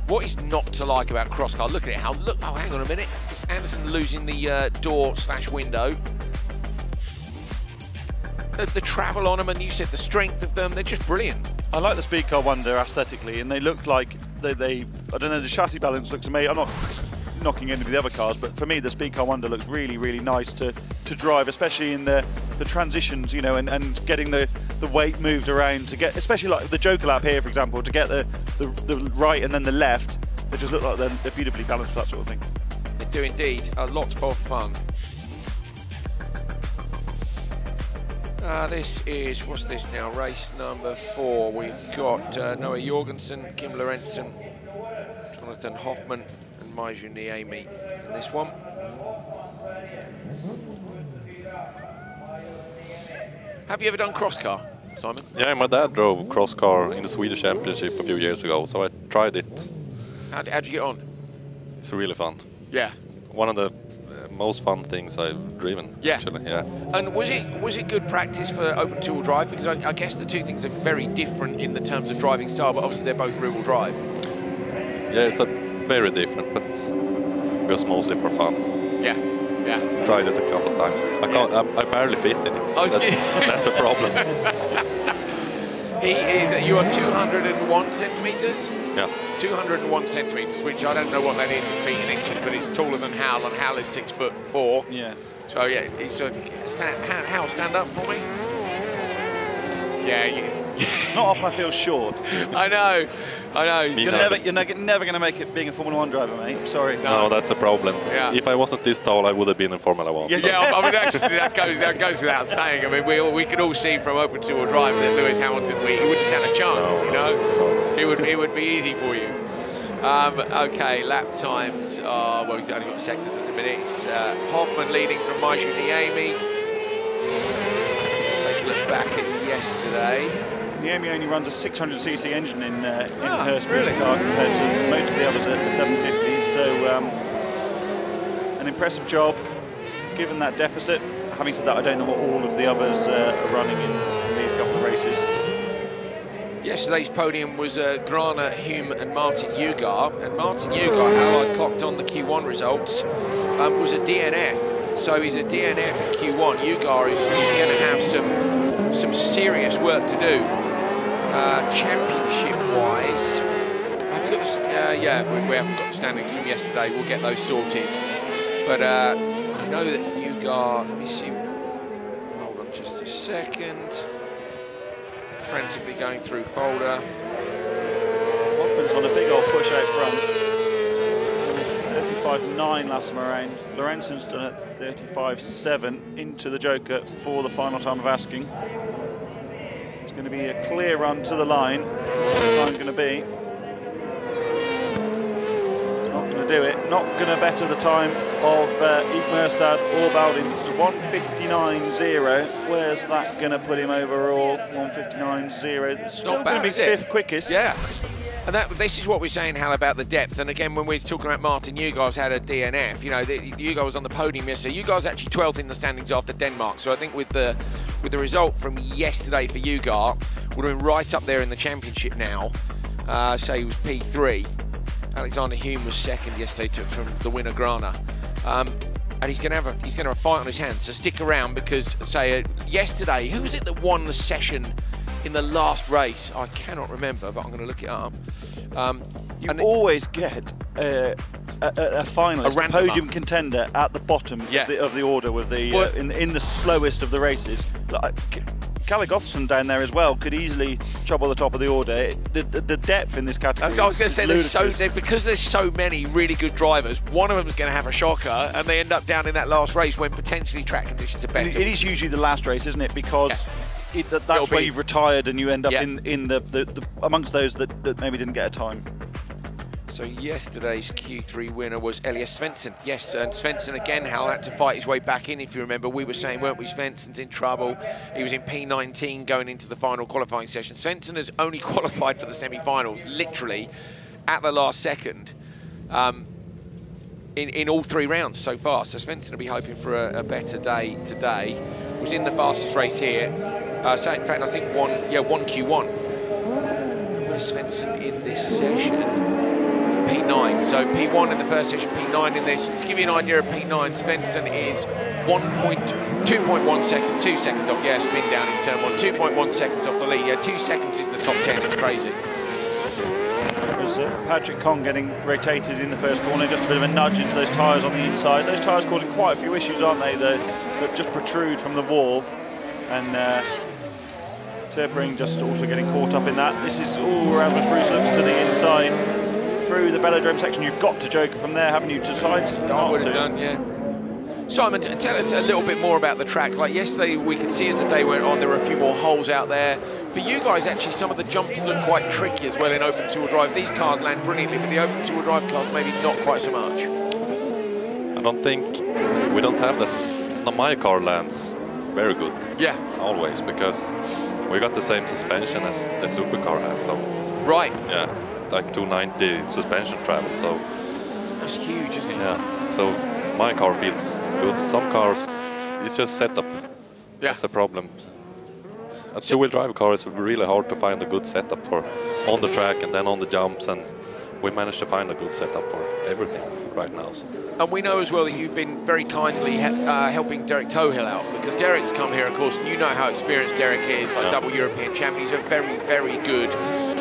S3: What is not to like about crosscar? Look at it, Hal. Look, oh, hang on a minute. It's Anderson losing the door/window. The travel on them, and you said the strength of them, they're just brilliant.
S4: I like the Speed Car Wonder aesthetically, and they look like I don't know, the chassis balance looks amazing. I'm not knocking any of the other cars, but for me the Speed Car Wonder looks really, really nice to drive, especially in the transitions, and getting the weight moved around to get, especially like the Joker lap here, for example, to get the right and then the left. They just look like they're beautifully balanced for that sort of thing.
S3: They do indeed. Lots of fun. This is, what's this now, race number 4. We've got Noah Jorgensen, Kim Lorentzen, Jonathan Hoffman and Maiju Niemi in this one. Have you ever done cross car, Simon?
S9: Yeah, my dad drove cross car in the Swedish Championship a few years ago, so I tried it.
S3: How'd you get on?
S9: It's really fun.
S3: Yeah.
S9: One of the most fun things I've driven, actually, yeah.
S3: And was it good practice for open two-wheel drive? Because I guess the two things are very different in the terms of driving style, but obviously they're both rear-wheel drive.
S9: Yeah, it's very different, but it was mostly for fun.
S3: Yeah, yeah.
S9: Just tried it a couple of times. I barely fit in it. That's the problem.
S3: You are 201 centimetres?
S9: Yeah.
S3: 201 centimetres, which I don't know what that is in feet and inches, but it's taller than Hal, and Hal is 6'4".
S4: Yeah.
S3: So yeah, Hal, stand up for me. Yeah,
S4: it's not often I feel short.
S3: I know.
S4: You're never going to make it being a Formula 1 driver, mate. Sorry.
S9: No, that's a problem.
S3: Yeah.
S9: If I wasn't this tall, I would have been in Formula 1.
S3: Yeah,
S9: so.
S3: yeah. I mean, that goes without saying. I mean, we could all see from open two-wheel drive that Lewis Hamilton, he wouldn't stand a chance. No. It would be easy for you. Okay, lap times. Well, he's only got sectors at the minute. It's Hoffman leading from Maiju Niemi. Take a look back at yesterday.
S4: Niemi only runs a 600cc engine in her speed
S3: really?
S4: car compared to most of the others at the 750s. So an impressive job given that deficit. Having said that, I don't know what all of the others are running in these couple of races.
S3: Yesterday's podium was Grana, Hume and Martin Ugar. And Martin Ugar, how I clocked on the Q1 results, was a DNF. So he's a DNF in Q1. Ugar is going to have some serious work to do. Championship-wise, have you got the, yeah, we haven't got the standings from yesterday. We'll get those sorted. But I know that Ugar, let me see, hold on just a second. Frantically going through folder.
S4: Hoffman's on a big old push out front. 35.9 last time around. Lorenzon's done at 35.7 into the Joker for the final time of asking. It's going to be a clear run to the line. What's the time going to be? Not going to do it. Not going to better the time of Ingmerstad or Baldin. It's 1:59.0. Where's that going to put him overall? 1:59.0. Still going to be fifth quickest.
S3: Yeah. And this is what we're saying, Hal, about the depth. And again, when we're talking about Martin Ugar's had a DNF, you know, Ugar was on the podium yesterday. Ugar's actually 12th in the standings after Denmark. So I think with the result from yesterday for Ugar, would have been right up there in the championship now. Say he was P3. Alexander Hume was second yesterday, took from the winner Grana. And he's going to have a fight on his hands. So stick around because, say, yesterday, who was it that won the session in the last race? I cannot remember, but I'm going to look it up.
S4: You always get a finalist, a podium contender at the bottom of the order with the in the slowest of the races. Kalle Gothson down there as well could easily trouble the top of the order. The depth in this category.
S3: I was going to say, because there's so many really good drivers, one of them is going to have a shocker, and they end up down in that last race when potentially track conditions are better.
S4: It is usually the last race, isn't it? Because that's where you've retired and you end up in the amongst those that maybe didn't get a time.
S3: So yesterday's Q3 winner was Elias Svensson. Yes, and Svensson again, Hal, had to fight his way back in. If you remember, we were saying, weren't we, Svensson's in trouble. He was in P19 going into the final qualifying session. Svensson has only qualified for the semi-finals, literally, at the last second, in all 3 rounds so far. So Svensson will be hoping for a better day today. Was in the fastest race here. So in fact, I think won Q1. Where's Svensson in this session? P9, so P1 in the first session, P9 in this. To give you an idea of P9, Svensson is 2.1 seconds, 2 seconds off, spin down in turn 1, 2.1 seconds off the lead. 2 seconds is the top 10, it's crazy.
S4: It was Patrick Kong getting rotated in the first corner, just a bit of a nudge into those tyres on the inside. Those tyres causing quite a few issues, aren't they? That just protrude from the wall. And Tierp just also getting caught up in that. This is all Rasmus Bruce looks to the inside. Through the velodrome section, you've got to joker from there, haven't you? To sides.
S3: I would have done, yeah. Simon, tell us a little bit more about the track. Like yesterday, we could see as the day went on, there were a few more holes out there. For you guys, actually, some of the jumps look quite tricky as well in open two-wheel drive. These cars land brilliantly, but the open two-wheel drive cars maybe not quite so much.
S9: I don't think we don't have that. My car lands very good.
S3: Yeah.
S9: Always, because we got the same suspension as the supercar has. So.
S3: Right.
S9: Yeah. Like 290 suspension travel, so
S3: that's huge, isn't it?
S9: Yeah. So my car feels good. Some cars, it's just setup. Yeah. That's the problem. A two-wheel drive car is really hard to find a good setup for on the track and then on the jumps, and we managed to find a good setup for everything right now. So.
S3: And we know as well that you've been very kindly helping Derek Tohill out, because Derek's come here, of course, and you know how experienced Derek is, like double European champion. He's a very, very good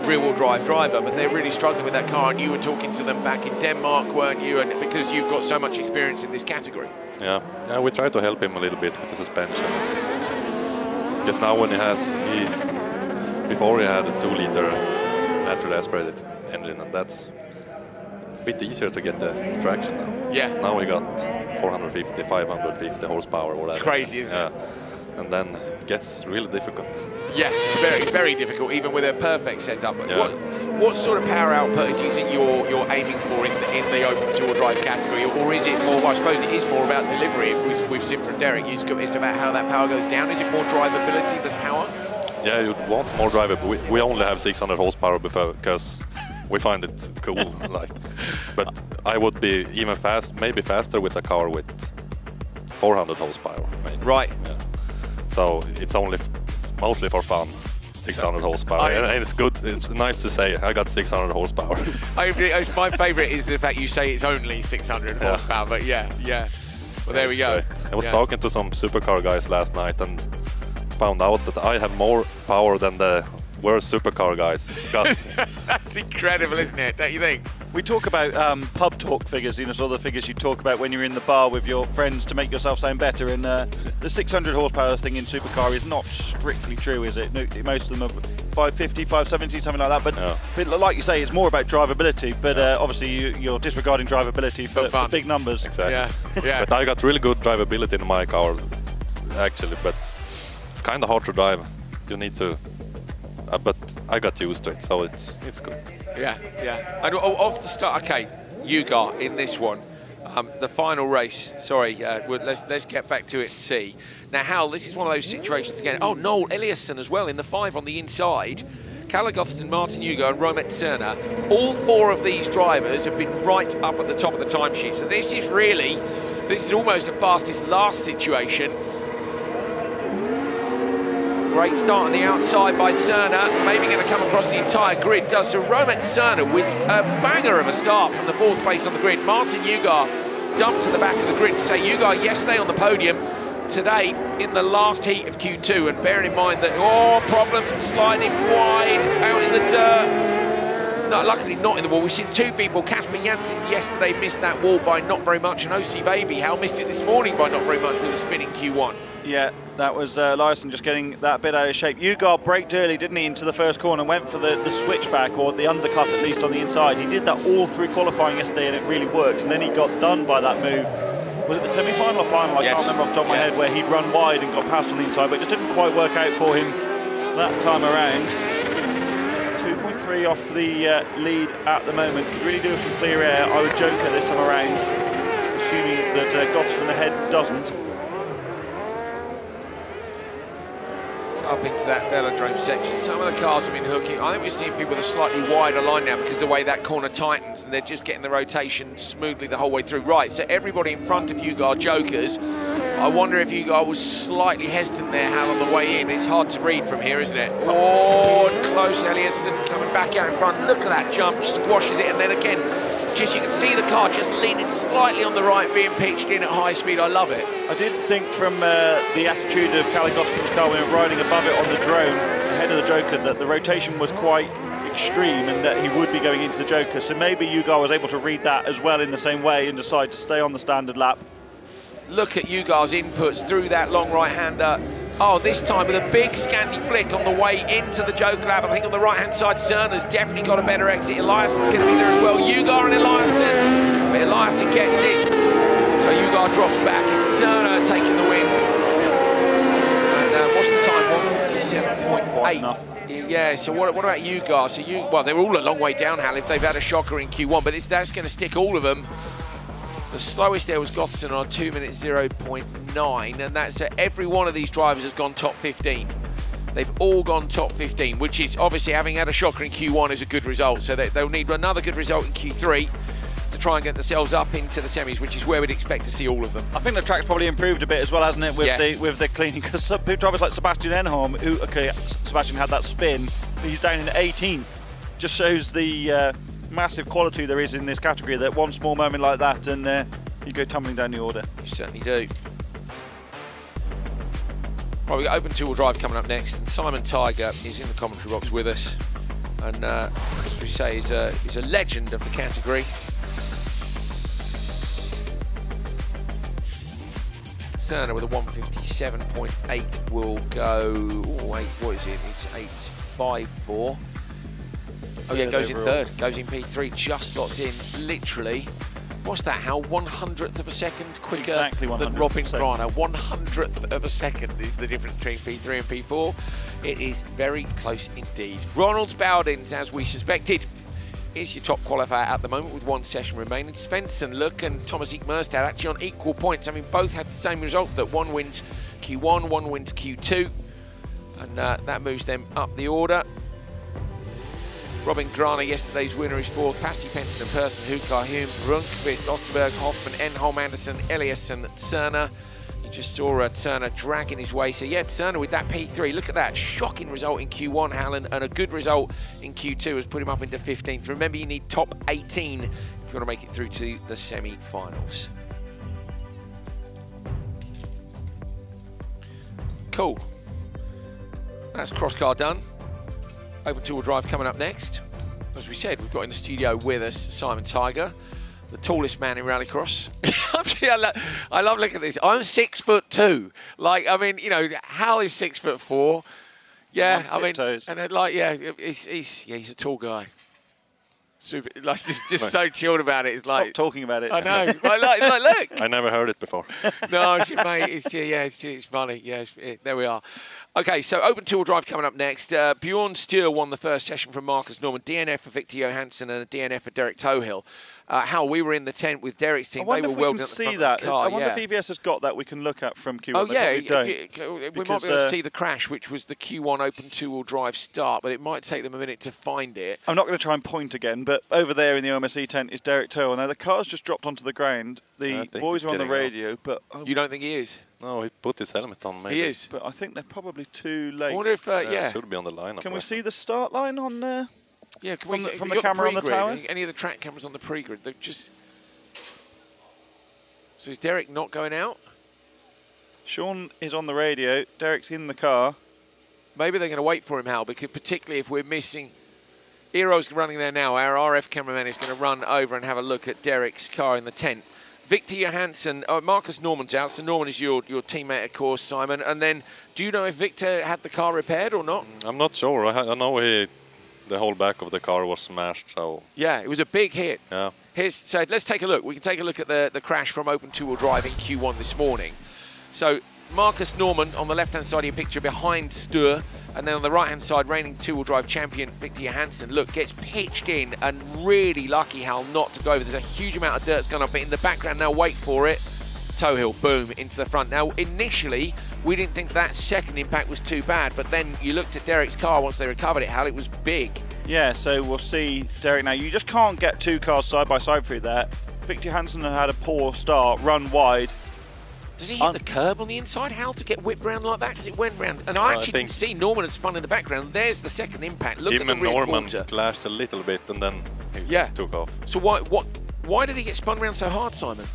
S3: rear-wheel drive driver, but they're really struggling with that car, and you were talking to them back in Denmark, weren't you? And because you've got so much experience in this category. Yeah,
S9: we try to help him a little bit with the suspension. Because now when before he had a 2-liter naturally aspirated engine, and that's a bit easier to get the traction now.
S3: Yeah.
S9: Now we got 450, 550 horsepower, whatever.
S3: It's crazy, isn't it?
S9: And then it gets really difficult.
S3: Yeah, it's very, very difficult, even with a perfect setup.
S9: Yeah.
S3: What sort of power output do you think you're aiming for in the open two-wheel drive category, or is it more? Well, I suppose it is more about delivery. If we've seen from Derek, it's about how that power goes down. Is it more drivability than power?
S9: Yeah, you'd want more drivability. We only have 600 horsepower because we find it cool. But I would be even maybe faster with a car with 400 horsepower. Maybe.
S3: Right.
S9: Yeah. So it's only mostly for fun. 600 horsepower, and it's good. It's nice to say I got 600 horsepower.
S3: My favourite is the fact you say it's only 600 horsepower. But yeah. Well, there we go.
S9: Great. I was talking to some supercar guys last night and found out that I have more power than the worst supercar guys got.
S3: That's incredible, isn't it? Don't you think?
S4: We talk about pub talk figures, sort of the figures you talk about when you're in the bar with your friends to make yourself sound better. And the 600 horsepower thing in supercar is not strictly true, is it? Most of them are 550, 570, something like that. But like you say, it's more about drivability. But obviously, you're disregarding drivability for big numbers.
S9: Exactly. Yeah. But I got really good drivability in my car, actually. But it's kind of hard to drive. You need to. But I got used to it, so it's good.
S3: Yeah. And off the start, okay, Ugar in this one, the final race. Sorry, let's get back to it and see. Now, Hal, this is one of those situations again. Oh, Noel Eliasson as well in the 5 on the inside. Kalle Gustafsson, Martin Hugo and Romet Cerna, all 4 of these drivers have been right up at the top of the timesheet. So this is almost a fastest last situation. Great start on the outside by Cerna, maybe going to come across the entire grid. Does so Romet Cerna with a banger of a start from the 4th place on the grid. Martin Hugo dumped to the back of the grid. So Hugo yesterday on the podium, today in the last heat of Q2, and bearing in mind that, problems and sliding wide out in the dirt. No, luckily not in the wall. We've seen 2 people. Kasper Jansen yesterday missed that wall by not very much, and OC Vaby missed it this morning by not very much with a spinning Q1.
S4: Yeah, that was Larson just getting that bit out of shape. Hugo braked early, didn't he, into the first corner, went for the switchback, or the undercut at least on the inside. He did that all through qualifying yesterday and it really worked, and then he got done by that move. Was it the semi-final or final? I can't remember off the top of my head, where he'd run wide and got past on the inside, but it just didn't quite work out for him that time around. 2.3 off the lead at the moment. Could really do with some clear air. I would Joker this time around, assuming that Gustafsson ahead doesn't.
S3: Up into that velodrome section. Some of the cars have been hooking. I think we're seeing people with a slightly wider line now because of the way that corner tightens, and they're just getting the rotation smoothly the whole way through. Right, so everybody in front of Hugo are jokers. I wonder if Hugo was slightly hesitant there, Hal, on the way in. It's hard to read from here, isn't it? Oh, close. Eliasson coming back out in front. Look at that jump, squashes it, and then again, just you can see the car just leaning slightly on the right, being pitched in at high speed. I love it.
S4: I did think from the attitude of Kalle Gustafsson's car when riding above it on the drone ahead of the Joker that the rotation was quite extreme and that he would be going into the Joker. So maybe Hugo was able to read that as well in the same way and decide to stay on the standard lap.
S3: Look at Hugo's inputs through that long right-hander. Oh, this time with a big Scandi flick on the way into the Joker lap. I think on the right-hand side, Cerna's definitely got a better exit. Eliasson's going to be there as well. Hugo and Eliasson. But Eliasson gets it. So Hugo drops back and Cerna taking the win. And what's the time? 157.8. Yeah, so what about Hugo? So well, they're all a long way down, Hal, if they've had a shocker in Q1, but that's going to stick all of them. The slowest there was Gustafsson on 2 minutes 0.9, and that's every one of these drivers has gone top 15. They've all gone top 15, which is obviously, having had a shocker in Q1 is a good result. So they'll need another good result in Q3 to try and get themselves up into the semis, which is where we'd expect to see all of them.
S4: I think the track's probably improved a bit as well, hasn't it, with the cleaning? Because some drivers like Sebastian Enholm, who, okay, Sebastian had that spin, he's down in 18th. Just shows the massive quality there is in this category, that one small moment like that and you go tumbling down the order.
S3: You certainly do. Right, we've got open two-wheel drive coming up next, and Simon Tiger is in the commentary box with us, and as we say, he's a legend of the category. Cerna with a 157.8 will go, oh wait, what is it? It's 8.54. Oh yeah, goes in third, goes in P3, just slots in, literally. What's that, Hal? 100th of a second quicker than Robin Grana. 100th of a second is the difference between P3 and P4. It is very close indeed. Ronald Bowdens, as we suspected, is your top qualifier at the moment with one session remaining. Svensson, Luck and Thomas Merstad actually on equal points. I mean, both had the same result, that one wins Q1, one wins Q2. And that moves them up the order. Robin Grana, yesterday's winner, is fourth. Pasti, Penton and Persson, Hukar, Hume, Brunkvist, Osterberg, Hoffman, Enholm, Anderson, Eliasson, Cerna. You just saw Cerna dragging his way. So yeah, Cerna with that P3. Look at that shocking result in Q1, Hallen, and a good result in Q2 has put him up into 15th. Remember, you need top 18 if you want to make it through to the semi-finals. Cool. That's cross car done. Open two-wheel drive coming up next. As we said, we've got in the studio with us Simon Tiger, the tallest man in rallycross. I love looking at this. I'm 6'2". Like, I mean, you know, Hal is 6'4". Yeah, I mean, and like, yeah, he's a tall guy. Super, like just so chilled about it. It's like
S4: Stop talking about it.
S3: I know. like, look.
S9: I never heard it before.
S3: No, mate, it's funny. Yeah, there we are. Okay, so Open Two-Wheel Drive coming up next. Bjorn Stür won the first session from Marcus Norman. DNF for Victor Johansson and a DNF for Derek Tohill. Hal, we were in the tent with Derek's team.
S4: I wonder if we can see that.
S3: Car,
S4: I wonder if EVS has got that we can look at from Q1.
S3: Oh, yeah.
S4: We
S3: might be able to see the crash, which was the Q1 Open Two-Wheel Drive start, but it might take them a minute to find it.
S4: I'm not going to try and point again, but over there in the OMSE tent is Derek Tohill. Now, the car's just dropped onto the ground. The boys are on the radio, but...
S3: You don't think he is?
S9: No, he put his helmet on, maybe.
S3: He is.
S4: But I think they're probably too late.
S3: I wonder if, yeah.
S9: Should be on the line.
S4: Can we see the start line on there?
S3: Yeah,
S4: from the camera on the tower?
S3: Any of the track cameras on the pre-grid? They've just... So is Derek not going out?
S4: Sean is on the radio. Derek's in the car.
S3: Maybe they're going to wait for him, Hal, because particularly if we're missing... Eero's running there now. Our RF cameraman is going to run over and have a look at Derek's car in the tent. Victor Johansson, Marcus Norman's out, so Norman is your teammate, of course, Simon. And then, do you know if Victor had the car repaired or not?
S9: I'm not sure. I know the whole back of the car was smashed, so...
S3: Yeah, it was a big hit.
S9: Yeah.
S3: So let's take a look. We can take a look at the crash from Open Two-Wheel Drive in Q1 this morning. So Marcus Norman on the left-hand side of your picture behind Stür, and then on the right-hand side, reigning two-wheel drive champion Victor Johansson, look, gets pitched in and really lucky, Hal, not to go over. There's a huge amount of dirt's gone up, but in the background now, wait for it, Tohill, boom, into the front. Now, initially, we didn't think that second impact was too bad, but then you looked at Derek's car once they recovered it, Hal, it was big. Yeah, so we'll see Derek now. You just can't get two cars side by side through there. Victor Johansson had a poor start, run wide. Does he hit the curb on the inside, Hal, to get whipped round like that? Because it went round. And I actually didn't see Norman had spun in the background. There's the second impact. Look at the rear
S9: Norman
S3: quarter.
S9: clashed a little bit and then he took off.
S3: So why did he get spun round so hard, Simon?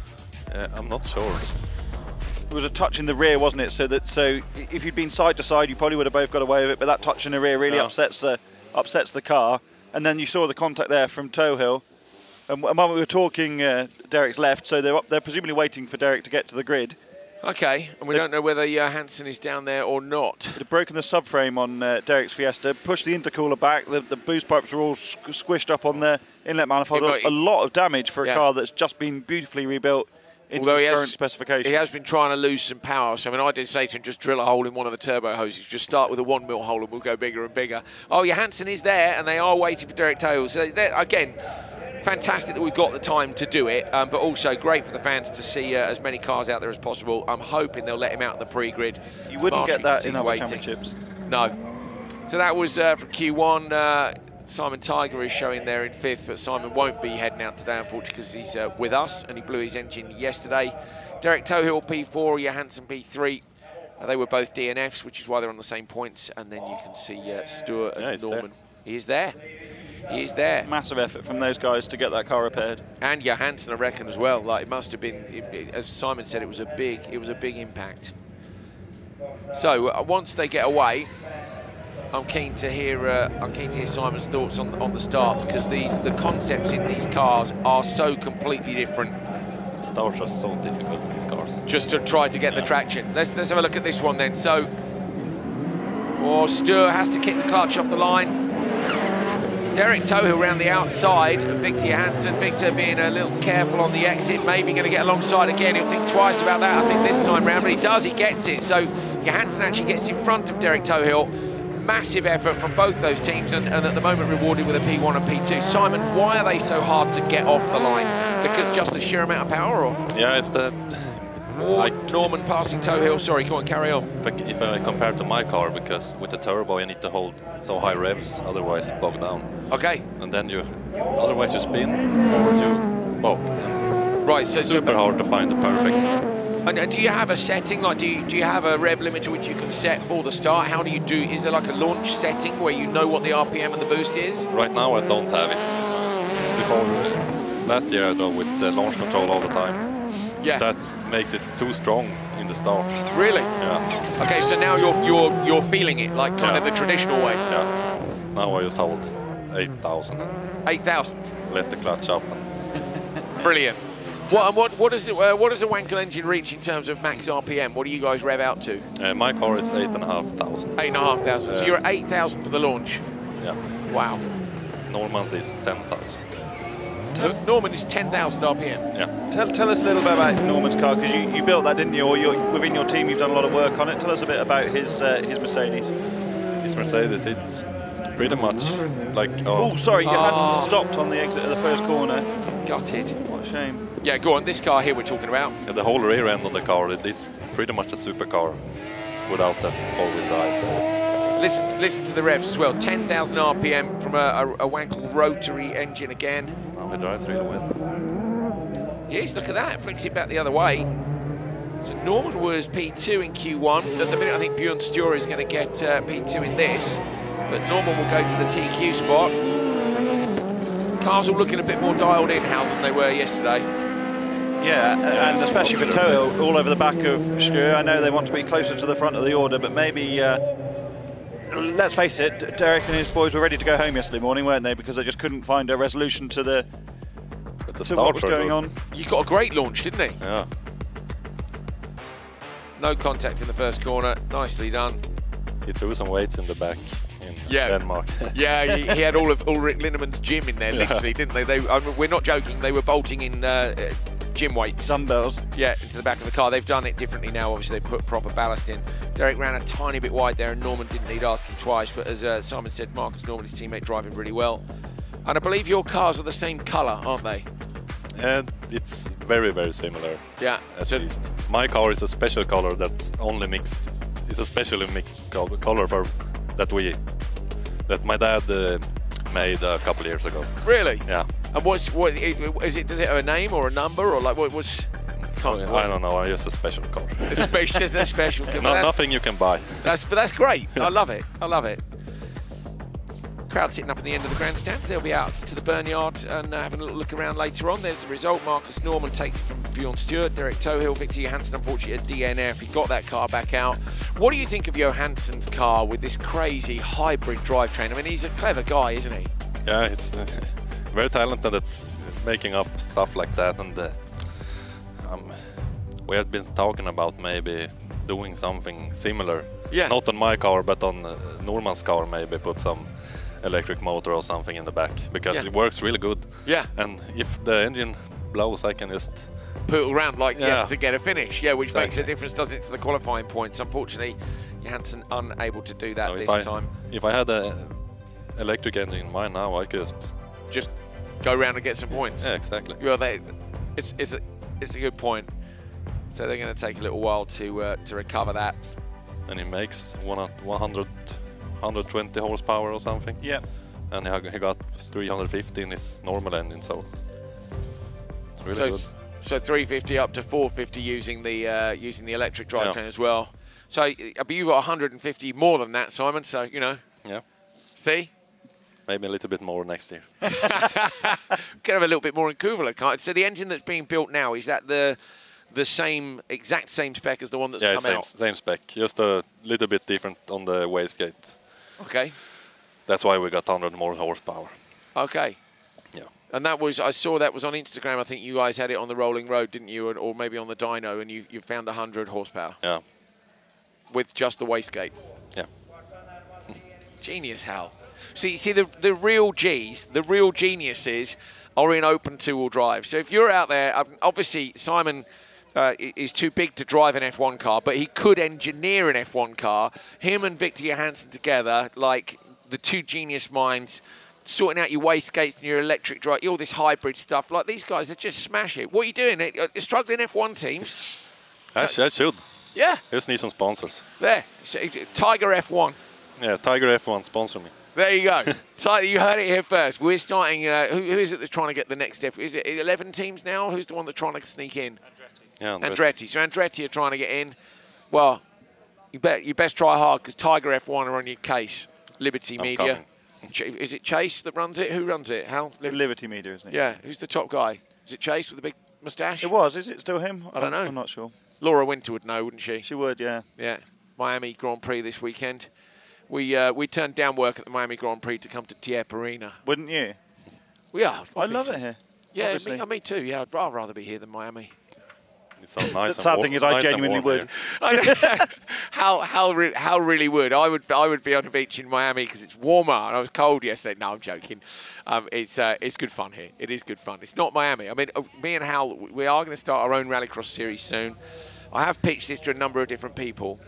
S9: I'm not sure.
S4: It was a touch in the rear, wasn't it? So if you'd been side to side, you probably would have both got away with it. But that touch in the rear really upsets the car. And then you saw the contact there from Tohill. And when we were talking, Derek's left, so they're presumably waiting for Derek to get to the grid. Okay, and we don't know whether Johansson is down there or not. They've broken the subframe on Derek's Fiesta, pushed the intercooler back, the boost pipes are all squished up on the inlet manifold. A lot of damage for a car that's just been beautifully rebuilt into its current specification. He has been trying to lose some power, so I mean, I did say to him, just drill a hole in one of the turbo hoses, just start with a 1 mil hole and we'll go bigger and bigger. Oh, Johansson is there, and they are waiting for Derek Tohill. So again, fantastic that we've got the time to do it, but also great for the fans to see as many cars out there as possible. I'm hoping they'll let him out of the pre-grid. You wouldn't get that in other championships. No. So that was from Q1. Simon Tiger is showing there in 5th, but Simon won't be heading out today, unfortunately, because he's with us, and he blew his engine yesterday. Derek Tohill, P4, Johansson, P3. They were both DNFs, which is why they're on the same points, and then you can see Stür and Norman. He is there. He is there. Massive effort from those guys to get that car repaired. And Johansson, I reckon, as well. Like, it must have been, as Simon said, it was a big impact. So once they get away, I'm keen to hear Simon's thoughts on the start, because the concepts in these cars are so completely different.
S9: The starts are so difficult in these cars.
S3: Just to try to get the traction. Let's have a look at this one then. So, Stür has to kick the clutch off the line. Derek Tohill around the outside of Victor Johansson. Victor being a little careful on the exit, maybe going to get alongside again. He'll think twice about that, I think, this time round, but he does, he gets it. So Johansson actually gets in front of Derek Tohill. Massive effort from both those teams, and at the moment rewarded with a P1 and P2. Simon, why are they so hard to get off the line? Because just the sheer amount of power, or?
S9: Yeah, it's the...
S3: Or Norman passing Tohill. Sorry, go on, carry on.
S9: If I compare to my car, because with the turbo you need to hold so high revs, otherwise it bogs down.
S3: Okay.
S9: And then otherwise you spin, or you bog.
S3: Right, so
S9: super hard to find the perfect.
S3: And do you have a setting, like do you have a rev limiter which you can set for the start? How do you do, is there like a launch setting where you know what the RPM and the boost is?
S9: Right now I don't have it. Before, last year I drove with launch control all the time.
S3: Yeah.
S9: That makes it too strong in the start.
S3: Really?
S9: Yeah.
S3: Okay, so now you're feeling it like kind of the traditional way.
S9: Yeah. Now I just hold 8,000.
S3: 8,000.
S9: Let the clutch up.
S3: Brilliant. What does the Wankel engine reach in terms of max RPM? What do you guys rev out to?
S9: My car is 8,500.
S3: 8,500. So you're at 8,000 for the launch.
S9: Yeah.
S3: Wow.
S9: Norman's is 10,000.
S3: Norman is 10,000 RPM.
S9: Yeah.
S4: Tell us a little bit about Norman's car, because you built that, didn't you? Or within your team, you've done a lot of work on it. Tell us a bit about his Mercedes.
S9: His Mercedes, it's pretty much like...
S4: Oh, sorry, you had stopped on the exit of the first corner.
S3: Gutted.
S4: What a shame.
S3: Yeah, go on. This car here we're talking about.
S9: Yeah, the whole rear end on the car, it's pretty much a supercar without the four-wheel drive.
S3: Listen to the revs as well. 10,000 RPM from a Wankel rotary engine again.
S9: Oh, it drives really well.
S3: Yes, look at that. Flicks it back the other way. So Norman was P2 in Q1. At the minute, I think Bjorn Sture is going to get P2 in this. But Norman will go to the TQ spot. Cars all looking a bit more dialed in, Hal, than they were yesterday.
S4: Yeah, and especially for Tohill, all over the back of Sture. I know they want to be closer to the front of the order, but maybe... let's face it, Derek and his boys were ready to go home yesterday morning, weren't they? Because they just couldn't find a resolution to what was going on.
S3: You got a great launch, didn't he?
S9: Yeah.
S3: No contact in the first corner. Nicely done.
S9: He threw some weights in the back in Denmark.
S3: Yeah, he had all of Ulrich Linnemann's gym in there, literally, didn't they? I mean, we're not joking. They were bolting in gym weights.
S4: Dumbbells.
S3: Yeah, into the back of the car. They've done it differently now. Obviously, they put proper ballast in. Derek ran a tiny bit wide there, and Norman didn't need asking twice. But as Simon said, Marcus Norman, his teammate, driving really well. And I believe your cars are the same colour, aren't they?
S9: And it's very, very similar.
S3: Yeah.
S9: At least. My car is a special color that's only mixed. It's a specially mixed color for that my dad made a couple of years ago.
S3: Really?
S9: Yeah.
S3: And what is it? Does it have a name or a number or like what's?
S9: I don't know. Just a special car.
S3: It's a special car.
S9: Nothing you can buy.
S3: But that's great. I love it. I love it. Crowd sitting up at the end of the grandstand. They'll be out to the Burnyard and having a little look around later on. There's the result. Marcus Norman takes it from Bjorn Stewart. Derek Tohill, Victor Johansson, unfortunately, a DNF. He got that car back out. What do you think of Johansson's car with this crazy hybrid drivetrain? I mean, he's a clever guy, isn't he?
S9: Yeah, it's very talented at making up stuff like that. And we had been talking about maybe doing something similar.
S3: Yeah.
S9: Not on my car, but on Norman's car, maybe put some electric motor or something in the back, because it works really good.
S3: Yeah.
S9: And if the engine blows, I can just
S3: put around to get a finish. Yeah, which makes a difference, doesn't it, to the qualifying points? Unfortunately, Johansson unable to do that this time.
S9: If I had an electric engine in mine now, I could
S3: just go around and get some points.
S9: Yeah, exactly.
S3: Well, it's a good point. So they're going to take a little while to recover that.
S9: And he makes 120 horsepower or something.
S4: Yeah.
S9: And he got 350 in his normal engine, so it's really good.
S3: So 350 up to 450 using the electric drivetrain as well. So you've got 150 more than that, Simon. So
S9: Yeah.
S3: See.
S9: Maybe a little bit more next year.
S3: Could have a little bit more in Kuvula, can't it? So the engine that's being built now, is that the exact same spec as the one that's come out?
S9: Yeah, same spec. Just a little bit different on the wastegate.
S3: Okay.
S9: That's why we got 100 more horsepower.
S3: Okay.
S9: Yeah.
S3: And I saw that was on Instagram. I think you guys had it on the rolling road, didn't you? Or maybe on the dyno, and you found 100 horsepower.
S9: Yeah.
S3: With just the wastegate.
S9: Yeah.
S3: Genius, Hal. See, the real G's, the real geniuses are in open two-wheel drive. So if you're out there, obviously Simon is too big to drive an F1 car, but he could engineer an F1 car. Him and Victor Johansson together, like the two genius minds, sorting out your wastegates and your electric drive, all this hybrid stuff. Like these guys, they just smash it. What are you doing? Struggling F1 teams?
S9: I should.
S3: Yeah.
S9: Just need some sponsors.
S3: There. Tiger F1.
S9: Yeah, Tiger F1 sponsor me.
S3: There you go. You heard it here first. We're starting. Who is it that's trying to get the next F? Is it 11 teams now? Who's the one that's trying to sneak in?
S9: Andretti. Yeah,
S3: Andretti. So Andretti are trying to get in. Well, you best try hard, because Tiger F1 are on your case. Liberty Media. Is it Chase that runs it? Who runs it? Hal?
S4: Liberty Media, isn't it?
S3: Yeah. Who's the top guy? Is it Chase with the big moustache?
S4: It was. Is it still him?
S3: I don't know.
S4: I'm not sure.
S3: Laura Winter would know, wouldn't she?
S4: She would, yeah.
S3: Yeah. Miami Grand Prix this weekend. We turned down work at the Miami Grand Prix to come to Tierp Arena.
S4: Wouldn't you?
S3: Yeah.
S4: I love it here.
S3: Yeah, me too. Yeah, I'd rather be here than Miami.
S9: It's so nice.
S4: The sad thing is, I genuinely would.
S3: How really would? I would be on the beach in Miami because it's warmer and I was cold yesterday. No, I'm joking. It's good fun here. It is good fun. It's not Miami. I mean, me and Hal, we are going to start our own Rallycross series soon. I have pitched this to a number of different people.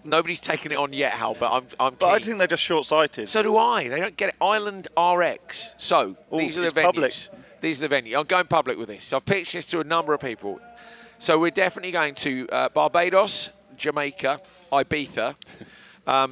S3: Nobody's taken it on yet, Hal, but I'm keen.
S4: But I think they're just short-sighted.
S3: So do I. They don't get it. Island RX. So these are the venues.
S4: Public.
S3: These are the venues. I'm going public with this. I've pitched this to a number of people. So we're definitely going to Barbados, Jamaica, Ibiza. I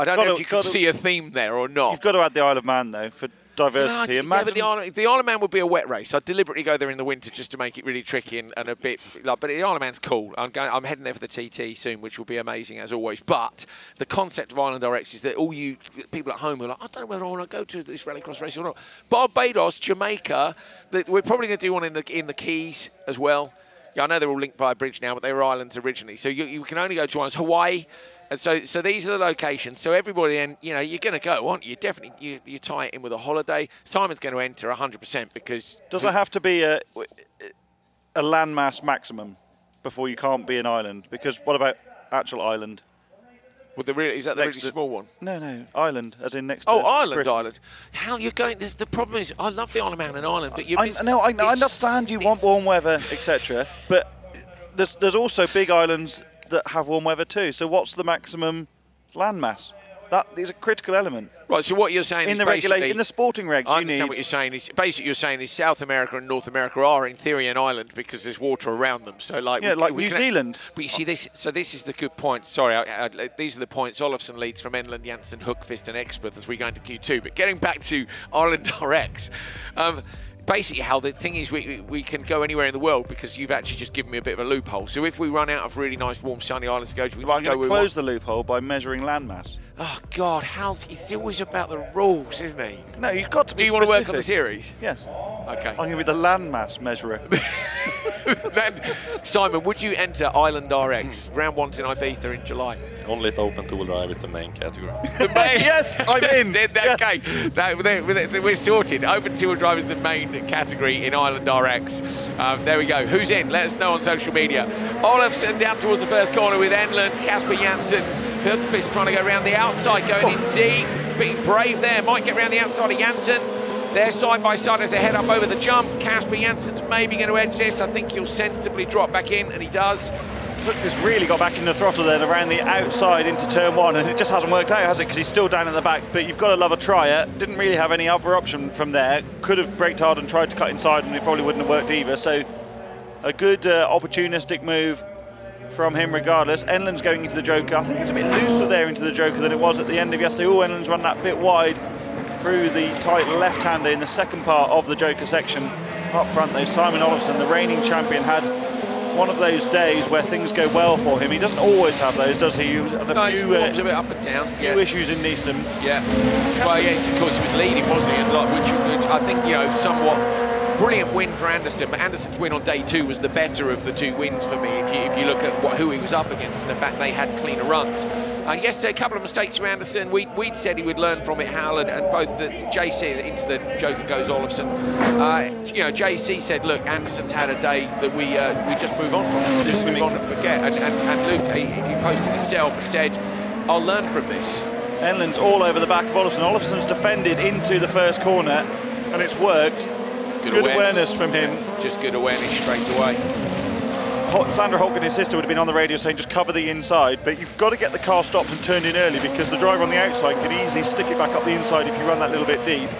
S3: don't know if you can see a theme there or not.
S4: You've got to add the Isle of Man, though, for diversity.
S3: Yeah, but the Isle of Man would be a wet race. I'd deliberately go there in the winter just to make it really tricky and a bit. But the Isle of Man's cool. I'm heading there for the TT soon, which will be amazing as always. But the concept of Island RX is that all you people at home are like, I don't know whether I want to go to this Rallycross race or not. Barbados, Jamaica. We're probably going to do one in the Keys as well. Yeah, I know they're all linked by a bridge now, but they were islands originally. So you can only go to islands. Hawaii. And so these are the locations. So everybody then, you're going to go, aren't you? Definitely, you tie it in with a holiday. Simon's going to enter 100% because...
S4: Does there have to be a landmass maximum before you can't be an island? Because what about actual island?
S3: Well, is that the really small one?
S4: No, island, as in next to
S3: island,
S4: Britain.
S3: island. How you're going... The problem is, I love the Isle of Man and Island, but
S4: I understand you want warm weather, etc. But there's also big islands that have warm weather too. So what's the maximum landmass? That is a critical element.
S3: Right. So what you're saying
S4: in the sporting regs,
S3: I understand what you're saying. Basically, you're saying is South America and North America are in theory an island because there's water around them. So like
S4: New Zealand.
S3: But you see this. So this is the good point. Sorry, these are the points Olofsson leads from Enland, Janssen, Hookfist, and Expert as we go into Q2. But getting back to Island RX. Basically, how the thing is, we can go anywhere in the world because you've actually just given me a bit of a loophole. So if we run out of really nice, warm, sunny islands to go to, we can go.
S4: Close the loophole by measuring landmass.
S3: Oh God, it's always about the rules, isn't he?
S4: No, you've got to be.
S3: Do you want to work on the series?
S4: Yes.
S3: Okay.
S4: I'm going to be the landmass measurer.
S3: Then, Simon, would you enter Island RX round 1 in Ibiza in July?
S9: Only if open two-wheel drive is the main category.
S3: The main,
S4: yes, I'm in.
S3: Okay, we're sorted. Open two-wheel drive is the main category in Island RX. There we go. Who's in? Let us know on social media. Olofsson down towards the first corner with Enland, Casper Janssen, Hookfist trying to go around the outside, going in deep, being brave there. Might get around the outside of Janssen. They're side by side as they head up over the jump. Casper Janssen's maybe going to edge this. I think he'll sensibly drop back in, and he does.
S4: Hookfist really got back in the throttle then around the outside into turn 1, and it just hasn't worked out, has it? Because he's still down at the back, but you've got to love a tryer. Didn't really have any other option from there. Could have braked hard and tried to cut inside, and it probably wouldn't have worked either. So a good opportunistic move from him regardless. Enland's going into the Joker. I think it's a bit looser there into the Joker than it was at the end of yesterday. Oh, Enland's run that bit wide through the tight left-hander in the second part of the Joker section. Up front though, Simon Olofsson, the reigning champion, had one of those days where things go well for him. He doesn't always have those, does he?
S3: He's a bit up and down.
S4: Few issues in Neeson.
S3: Yeah. Well, yeah, of course he was leading, wasn't he? And which I think, somewhat brilliant win for Anderson, but Anderson's win on day 2 was the better of the 2 wins for me. If you look at who he was up against and the fact they had cleaner runs. And yesterday, a couple of mistakes from Anderson. We'd said he would learn from it, Hal, and both the JC into the Joker goes Olofsson. JC said, look, Anderson's had a day that we just move on from. Just move on and forget. And Luke, he posted himself and said, I'll learn from this.
S4: Enland's all over the back of Olofsson. Olofsson's defended into the first corner, and it's worked. Good awareness from him.
S3: Just good awareness straight away.
S4: Sandra Holk and his sister would have been on the radio saying just cover the inside, but you've got to get the car stopped and turned in early because the driver on the outside could easily stick it back up the inside if you run that little bit deep.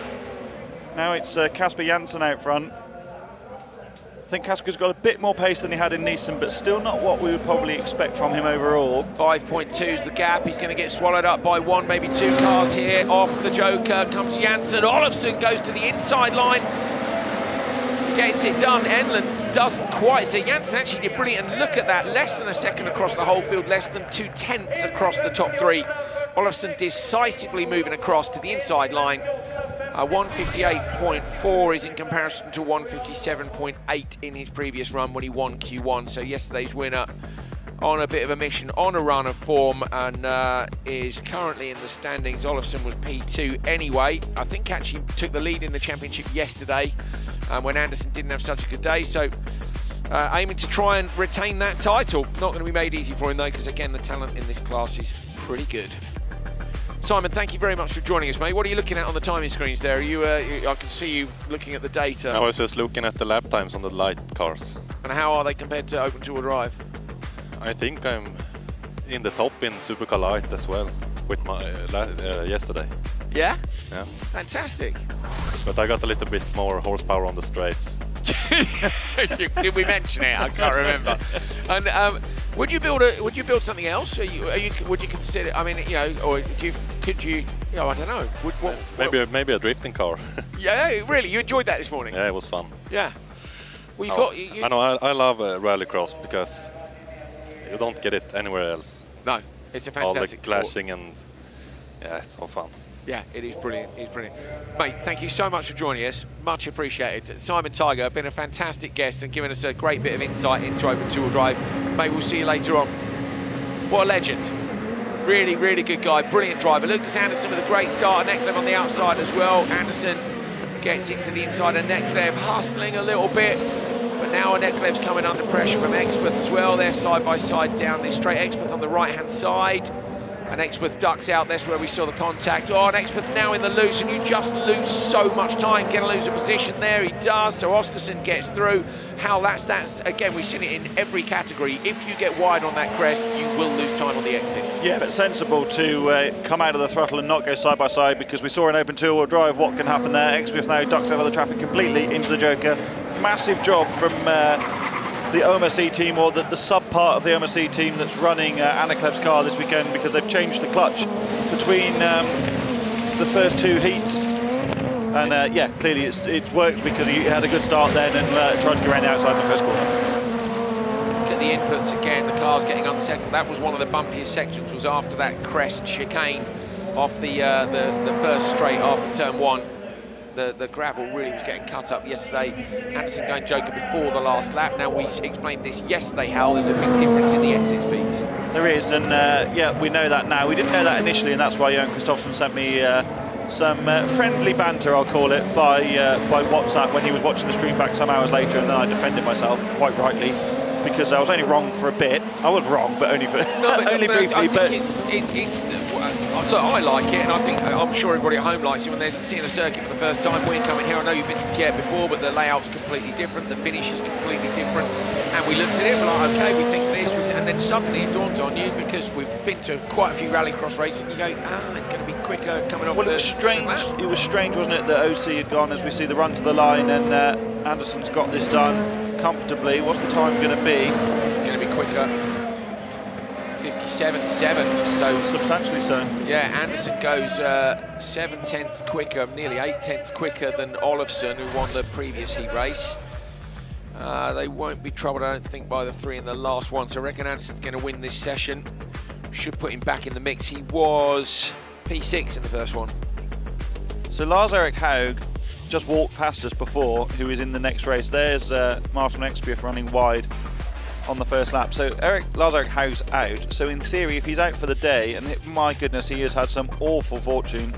S4: Now it's Casper Janssen out front. I think Casper's got a bit more pace than he had in Neeson, but still not what we would probably expect from him overall.
S3: 5.2 is the gap. He's going to get swallowed up by 1, maybe 2 cars here. Off the Joker comes Janssen. Olofsson goes to the inside line. Gets it done. Enland doesn't quite. So Janssen actually did brilliant. And look at that, less than a second across the whole field, less than 2/10 across the top 3. Olofsson decisively moving across to the inside line. 158.4 is in comparison to 157.8 in his previous run when he won Q1. So yesterday's winner on a bit of a mission, on a run of form, and is currently in the standings. Olofsson was P2 anyway. I think actually took the lead in the championship yesterday when Anderson didn't have such a good day. So aiming to try and retain that title. Not going to be made easy for him though, because again, the talent in this class is pretty good. Simon, thank you very much for joining us, mate. What are you looking at on the timing screens there? I can see you looking at the data.
S9: I was just looking at the lap times on the light cars.
S3: And how are they compared to open two-wheel drive?
S9: I think I'm in the top in Supercar Light as well with my yesterday.
S3: Yeah?
S9: Yeah.
S3: Fantastic.
S9: But I got a little bit more horsepower on the straights.
S3: Did we mention it? I can't remember. And would you build something else? Would you consider? I mean, you know, or could you? You know, I don't know.
S9: Maybe a drifting car.
S3: Yeah, really. You enjoyed that this morning?
S9: Yeah, it was fun.
S3: Yeah. Well,
S9: I know. I love rallycross because you don't get it anywhere else.
S3: No, it's a fantastic.
S9: All the clashing and yeah, it's so fun.
S3: Yeah, it is brilliant. It's brilliant. Mate, thank you so much for joining us. Much appreciated. Simon Tiger, been a fantastic guest and given us a great bit of insight into open two-wheel drive. Mate, we'll see you later on. What a legend. Really, really good guy. Brilliant driver. Lucas Anderson with a great start. Neklev on the outside as well. Anderson gets into the inside of Neklev, hustling a little bit. But now Neklev's coming under pressure from Expert as well. They're side by side down this straight. Expert on the right-hand side. And Expert ducks out, that's where we saw the contact. Oh, and Expert now in the loose, and you just lose so much time. Gonna lose a position there, he does. So Oscarson gets through. How that's again, we've seen it in every category. If you get wide on that crest, you will lose time on the exit. Yeah,
S4: but sensible to come out of the throttle and not go side by side, because we saw an open two-wheel drive, what can happen there. Expert now ducks out of the traffic completely into the Joker. Massive job from the OMSE team, or the sub-part of the OMSE team that's running Neklev's car this weekend, because they've changed the clutch between the first two heats. And yeah, clearly it's worked, because he had a good start then and tried to go around the outside in the first corner.
S3: Look at the inputs again, the car's getting unsettled. That was one of the bumpiest sections, was after that crest chicane off the first straight after turn one. The gravel really was getting cut up yesterday. Anderson going Joker before the last lap. Now, we explained this yesterday, Hal, there's a big difference in the exit speeds.
S4: There is, and yeah, we know that now. We didn't know that initially, and that's why Jan Kristoffersson sent me some friendly banter, I'll call it, by WhatsApp when he was watching the stream back some hours later, and then I defended myself, quite rightly, because I was only wrong for a bit. I was wrong, but only for only briefly.
S3: I think look, I like it, and I'm sure everybody at home likes it when they're seeing a circuit for the first time. We're coming here. I know you've been to Tierp before, but the layout's completely different, the finish is completely different. And we looked at it, we're like, okay, we think this, and then suddenly it dawns on you, because we've been to quite a few rallycross races, and you go, it's going to be quicker coming off.
S4: Well, it was strange. It was strange, wasn't it, that OC had gone as we see the run to the line, and Anderson's got this done comfortably. What's the time going to be?
S3: It's going to be quicker. 57.7, so
S4: substantially so.
S3: Yeah, Anderson goes 7/10 quicker, nearly 8/10 quicker than Olofsson, who won the previous heat race. They won't be troubled, I don't think, by the three in the last one. So I reckon Anderson's going to win this session. Should put him back in the mix. He was P6 in the first one.
S4: So Lars-Erik Haug just walked past us before, who is in the next race. There's Martin Expief running wide on the first lap. So Lars-Erik Haug's out. So in theory, if he's out for the day, and my goodness, he has had some awful fortune.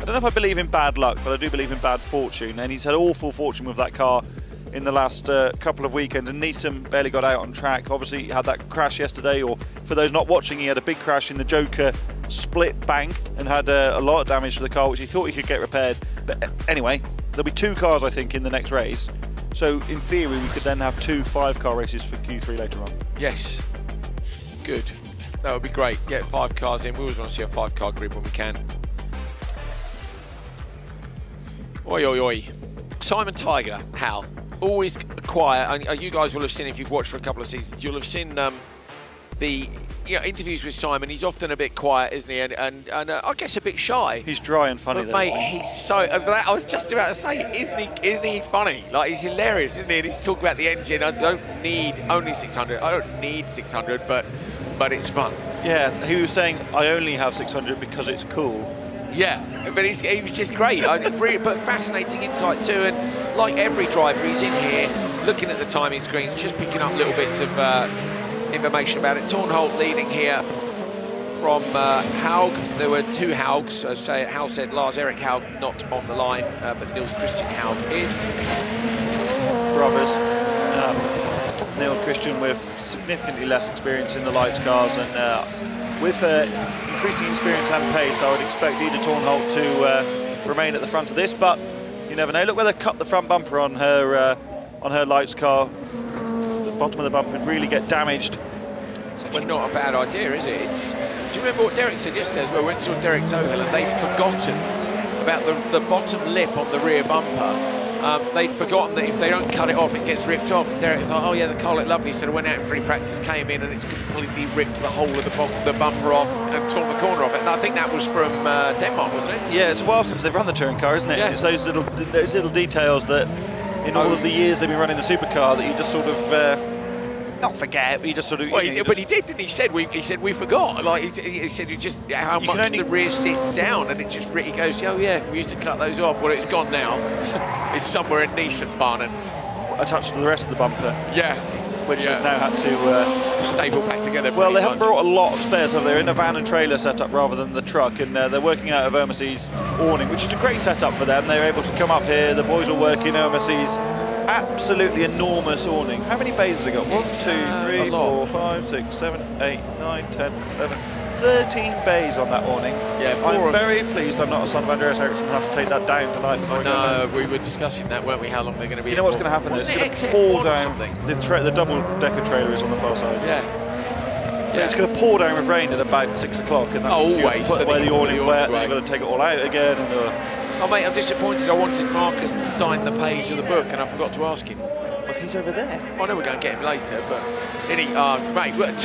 S4: I don't know if I believe in bad luck, but I do believe in bad fortune. And he's had awful fortune with that car in the last couple of weekends. And Neeson barely got out on track. Obviously, he had that crash yesterday, or for those not watching, he had a big crash in the Joker split bank and had a lot of damage to the car, which he thought he could get repaired. But anyway, there'll be two cars, I think, in the next race. So in theory, we could then have 2 5-car races for Q3 later on.
S3: Yes. Good. That would be great. Get 5 cars in. We always want to see a 5-car grid when we can. Oi, oi, oi. Simon Tiger, Hal. Always quiet. And you guys will have seen, if you've watched for a couple of seasons, you'll have seen the interviews with Simon. He's often a bit quiet, isn't he? And I guess a bit shy.
S4: He's dry and funny,
S3: but
S4: though.
S3: Mate, he's so... I was just about to say, isn't he funny? Like, he's hilarious, isn't he? And he's talking about the engine. I don't need only 600. I don't need 600, but it's fun.
S4: Yeah, he was saying, I only have 600 because it's cool.
S3: Yeah, but he was just great. But fascinating insight too. And like every driver, he's in here looking at the timing screens, just picking up little bits of information about it. Tornholt leading here from Haug. There were 2 Haugs. Hal said Lars-Erik Haug not on the line, but Nils Christian Haug is.
S4: Brothers. Niels Christian with significantly less experience in the lights cars, and with increasing experience and pace, I would expect Ida Tornholt to remain at the front of this, but you never know. Look where they cut the front bumper on her lights car. The bottom of the bumper would really get damaged.
S3: It's actually not a bad idea, is it? Do you remember what Derek said yesterday as well? We went to Derek Tohill and they'd forgotten about the bottom lip on the rear bumper. They'd forgotten that if they don't cut it off, it gets ripped off. And Derek's like, oh yeah, the car looked lovely. So they went out in free practice, came in, and it's completely ripped the whole of the bumper off and torn the corner off it. And I think that was from Denmark, wasn't it?
S4: Yeah, it's a while since they've run the touring car, isn't it?
S3: Yeah.
S4: It's those little details that, in all of the years they've been running the supercar, that you just sort of not forget, but you just sort of.
S3: Well, but he did, didn't he? He said we forgot. Like he said, just how much the rear sits down, and it just he goes, oh yeah, we used to cut those off. Well, it's gone now. It's somewhere in Nissan Barnet.
S4: Attached to the rest of the bumper.
S3: Yeah.
S4: Which they've now had to
S3: staple back together.
S4: Well, they haven't brought a lot of spares, so they're in a van and trailer setup rather than the truck, and they're working out of Irmacy's awning, which is a great setup for them. They're able to come up here. The boys will work in Irmacy's absolutely enormous awning. How many bays has it got? 1, 2, 3, 4, 5, 6, 7, 8, 9, 10, 11, 13 bays on that awning.
S3: Yeah,
S4: I'm very pleased I'm not a son of Andreas Eriksson and have to take that down tonight.
S3: I know, we were discussing that, weren't we? How long they're going to be.
S4: You know what's going to happen? It's going to pour down. The double-decker trailer is on the far side.
S3: Yeah.
S4: It's going to pour down with rain at about 6 o'clock, and
S3: always
S4: put away the awning wet, and you've got to take it all out again. And,
S3: oh mate, I'm disappointed. I wanted Marcus to sign the page of the book, and I forgot to ask him.
S4: Well, he's over there.
S3: I know we're going to get him later, but mate,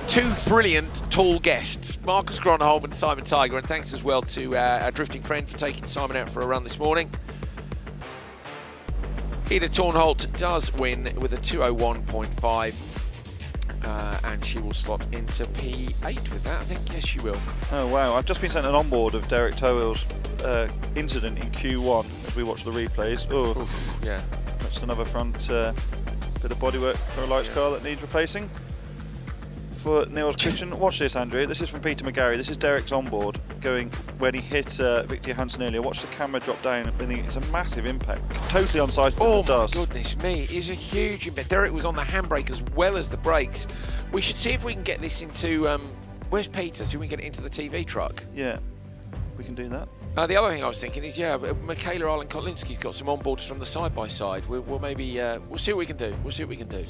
S3: two brilliant tall guests, Marcus Gronholm and Simon Tiger, and thanks as well to our drifting friend for taking Simon out for a run this morning. Ida Tornholt does win with a 2:01.5. And she will slot into P8 with that, I think. Yes, she will.
S4: Oh, wow. I've just been sent an onboard of Derek Tohill's incident in Q1 as we watch the replays. Oh,
S3: oof, yeah.
S4: That's another front bit of bodywork for a lights car that needs replacing. For Niels Christian, watch this, Andrew. This is from Peter McGarry. This is Derek's onboard going when he hit Victor Hansen earlier. Watch the camera drop down. It's a massive impact. Totally unsizeable in the dust.
S3: Oh, my goodness me. It's a huge impact. Derek was on the handbrake as well as the brakes. We should see if we can get this into... where's Peter? See if we can get it into the TV truck.
S4: Yeah, we can do that.
S3: The other thing I was thinking is, Michaela Arlen-Kotlinski's got some onboards from the side-by-side. We'll maybe... we'll see what we can do. We'll see what we can do.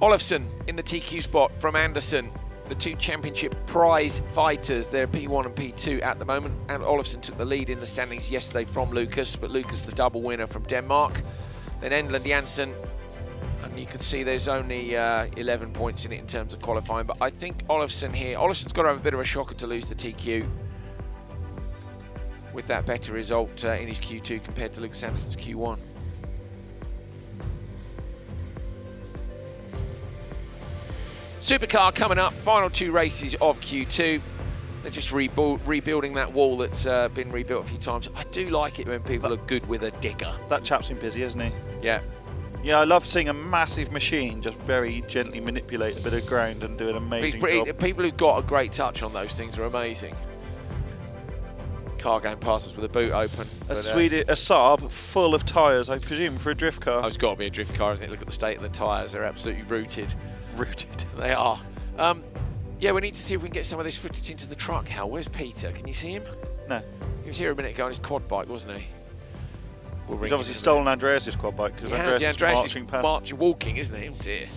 S3: Olofsson in the TQ spot from Anderson, the two championship prize fighters. They're P1 and P2 at the moment, and Olofsson took the lead in the standings yesterday from Lucas, but Lucas the double winner from Denmark. Then Endland Janssen, and you can see there's only 11 points in it in terms of qualifying, but I think Olofsson here, Olofsson's got to have a bit of a shocker to lose the TQ with that better result in his Q2 compared to Lucas Andersson's Q1. Supercar coming up, final two races of Q2. They're just rebuilding that wall that's been rebuilt a few times. I do like it when people are good with a digger.
S4: That chap's been busy, hasn't he?
S3: Yeah.
S4: Yeah, I love seeing a massive machine just very gently manipulate a bit of ground and do an amazing job.
S3: People who've got a great touch on those things are amazing. Car going past us with the boot open.
S4: A Saab full of tyres, I presume, for a drift car.
S3: Oh, it's got to be a drift car, isn't it? Look at the state of the tyres. They're absolutely rooted. They are. Yeah, we need to see if we can get some of this footage into the truck. Hal, where's Peter? Can you see him?
S4: No.
S3: He was here a minute ago on his quad bike, wasn't he?
S4: He's obviously stolen Andreas' quad bike because Andreas is marching
S3: walking, isn't he? Oh dear.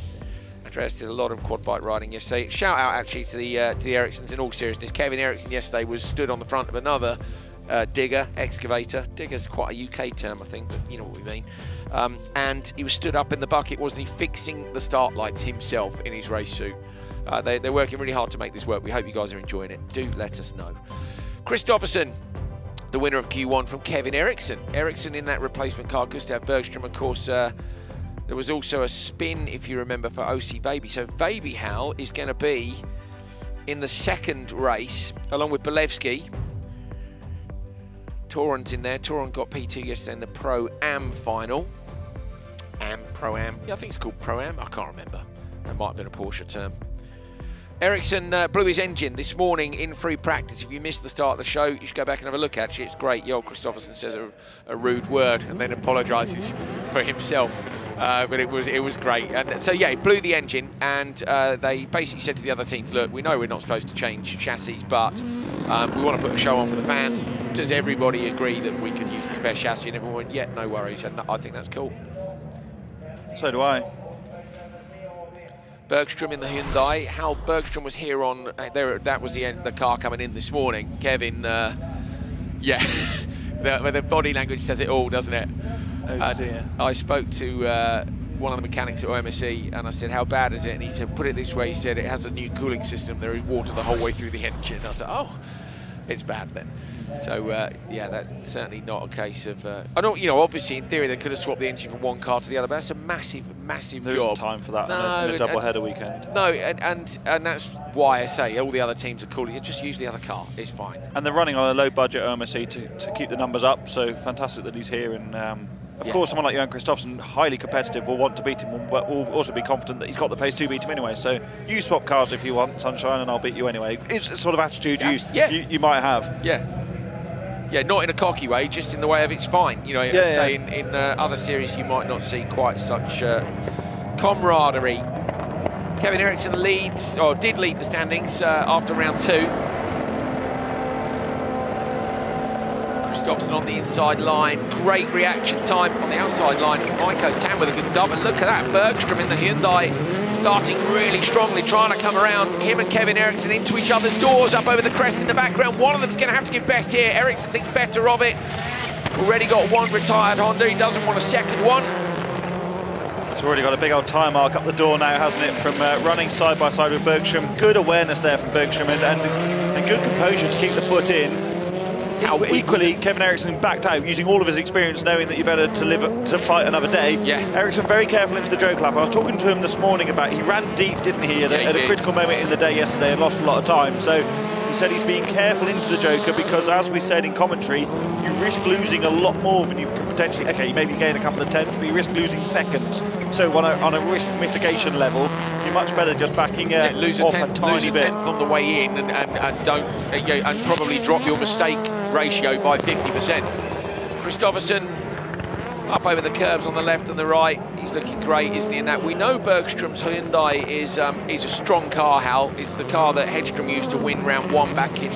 S3: Andreas did a lot of quad bike riding yesterday. Shout out actually to the Ericssons in all seriousness. Kevin Eriksson yesterday was stood on the front of another digger, excavator. Digger's quite a UK term, I think, but you know what we mean. And he was stood up in the bucket, wasn't he, fixing the start lights himself in his race suit. They're working really hard to make this work. We hope you guys are enjoying it. Do let us know. Christopherson, the winner of Q1 from Kevin Eriksson. Eriksson in that replacement car, Gustav Bergström, of course. There was also a spin, if you remember, for OC Baby. So Baby Hal is going to be in the second race, along with Bolevsky. Toron's in there. Toron got P2 yesterday in the Pro-Am final. Pro-Am. Yeah, I think it's called Pro-Am. I can't remember. That might have been a Porsche term. Ericsson blew his engine this morning in free practice. If you missed the start of the show, you should go back and have a look. Actually, it's great. Joel Kristoffersen says a rude word and then apologises for himself. But it was great. And so yeah, it blew the engine, and they basically said to the other teams, look, we know we're not supposed to change chassis, but we want to put a show on for the fans. Does everybody agree that we could use the spare chassis? And everyone went, yeah, no worries. And I think that's cool.
S4: So do I.
S3: Bergstrom in the Hyundai. Hal Bergstrom was here on there. That was the car coming in this morning. Kevin, yeah, the body language says it all, doesn't it?
S4: Oh dear.
S3: I spoke to one of the mechanics at OMSE, and I said, "How bad is it?" And he said, "Put it this way." He said, "It has a new cooling system. There is water the whole way through the engine." I said, "Oh, it's bad then." So yeah, that's certainly not a case of. I don't, you know, obviously in theory they could have swapped the engine from one car to the other, but that's a massive job.
S4: There isn't time for that in a double-header weekend.
S3: No, and that's why I say all the other teams are cool. You just use the other car; it's fine.
S4: And they're running on a low-budget OMSE to keep the numbers up. So fantastic that he's here. And of course, someone like Johan Kristoffersen, highly competitive, will want to beat him, but will also be confident that he's got the pace to beat him anyway. So you swap cars if you want, Sunshine, and I'll beat you anyway. It's a sort of attitude you might have.
S3: Yeah. Yeah, not in a cocky way, just in the way of it's fine. You know, say in other series you might not see quite such camaraderie. Kevin Eriksson leads, or did lead the standings after round 2. Kristoffersen on the inside line, great reaction time on the outside line. Maiko Tam with a good start, but look at that, Bergstrom in the Hyundai starting really strongly, trying to come around. Him and Kevin Eriksson into each other's doors, up over the crest in the background. One of them's going to have to give best here. Eriksson thinks better of it. Already got one retired Honda. He doesn't want a second one.
S4: It's already got a big old tyre mark up the door now, hasn't it, from running side by side with Bergstrom. Good awareness there from Bergstrom and good composure to keep the foot in. Equally, Kevin Eriksson backed out, using all of his experience, knowing that you're better to fight another day.
S3: Yeah.
S4: Eriksson very careful into the Joe Clap. I was talking to him this morning about, he ran deep, didn't he, at a critical moment in the day yesterday and lost a lot of time. So he said he's being careful into the Joker because, as we said in commentary, you risk losing a lot more than you can potentially. Okay, you maybe gain a couple of tenths, but you risk losing seconds. So on a risk mitigation level, you're much better just backing
S3: lose
S4: off
S3: a
S4: tiny bit.
S3: tenth on the way in, and don't and probably drop your mistake ratio by 50%. Kristoffersen up over the curbs on the left and the right. He's looking great, isn't he? In that, we know Bergstrom's Hyundai is a strong car, Hal. It's the car that Hedstrom used to win round 1 back in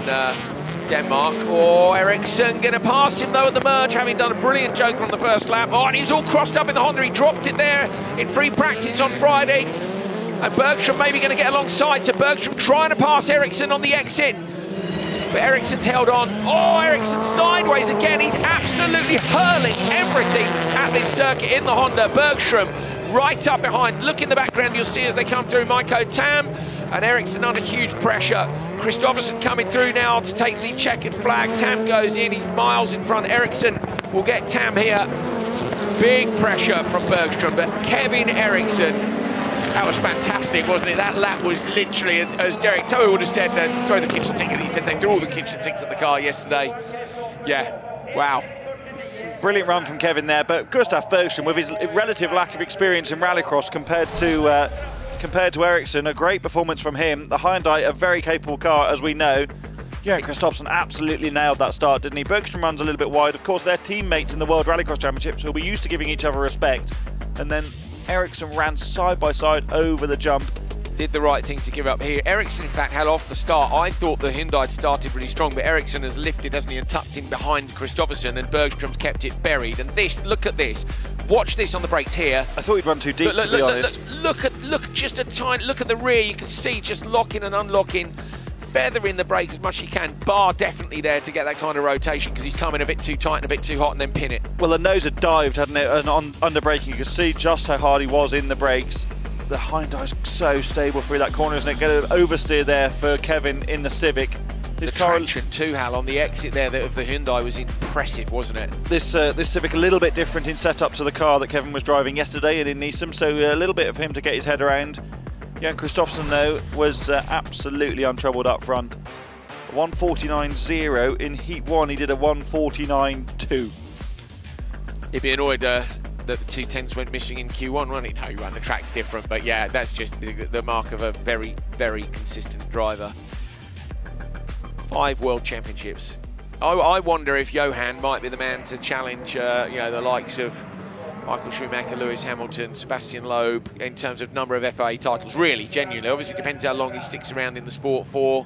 S3: Denmark. Oh, Eriksson going to pass him though at the merge, having done a brilliant joker on the first lap. Oh, and he's all crossed up in the Honda. He dropped it there in free practice on Friday. And Bergstrom maybe going to get alongside. So Bergstrom trying to pass Eriksson on the exit. But Eriksson's held on. Oh, Eriksson sideways again. He's absolutely hurling everything at this circuit in the Honda. Bergstrom right up behind. Look in the background, you'll see as they come through. Maiko Tam and Eriksson under huge pressure. Kristoffersen coming through now to take the checkered flag. Tam goes in, he's miles in front. Eriksson will get Tam here. Big pressure from Bergstrom, but Kevin Eriksson, that was fantastic, wasn't it? That lap was literally, as Derek Towie would have said, throw the kitchen sink, and he said they threw all the kitchen sinks at the car yesterday. Yeah, wow.
S4: Brilliant run from Kevin there, but Gustav Bergstrom, with his relative lack of experience in rallycross compared to Eriksson, a great performance from him. The Hyundai, a very capable car, as we know. Yeah, Kristoffersen absolutely nailed that start, didn't he? Bergstrom runs a little bit wide. Of course, they're teammates in the World Rallycross Championships, who'll be used to giving each other respect. And then Eriksson ran side by side over the jump.
S3: Did the right thing to give up here. Eriksson, in fact, held off the start. I thought the Hyundai had started really strong, but Eriksson has lifted, hasn't he, and tucked in behind Kristoffersen, and Bergstrom's kept it buried. And this, look at this. Watch this on the brakes here.
S4: I thought he'd run too deep, to be honest.
S3: Look, just a tiny, look at the rear. You can see just locking and unlocking. Feathering the brake as much as he can. Bar definitely there to get that kind of rotation because he's coming a bit too tight and a bit too hot and then pin it.
S4: Well, the nose had dived, hadn't it? And on under braking, you could see just how hard he was in the brakes. The Hyundai's so stable through that corner, isn't it? Get an oversteer there for Kevin in the Civic.
S3: The traction too, Hal, on the exit there of the Hyundai was impressive, wasn't it?
S4: This Civic a little bit different in setup to the car that Kevin was driving yesterday and in Nissan, so a little bit of him to get his head around. Johan Kristoffersen, though, was absolutely untroubled up front. 149.0 in Heat 1, he did a 149.2.
S3: He'd be annoyed the 210s went missing in Q1, wasn't it? No, you won. The track's different, but yeah, that's just the mark of a very, very consistent driver. 5 World Championships. I wonder if Johan might be the man to challenge, you know, the likes of Michael Schumacher, Lewis Hamilton, Sebastian Loeb in terms of number of FIA titles. Really, genuinely. Obviously, it depends how long he sticks around in the sport for.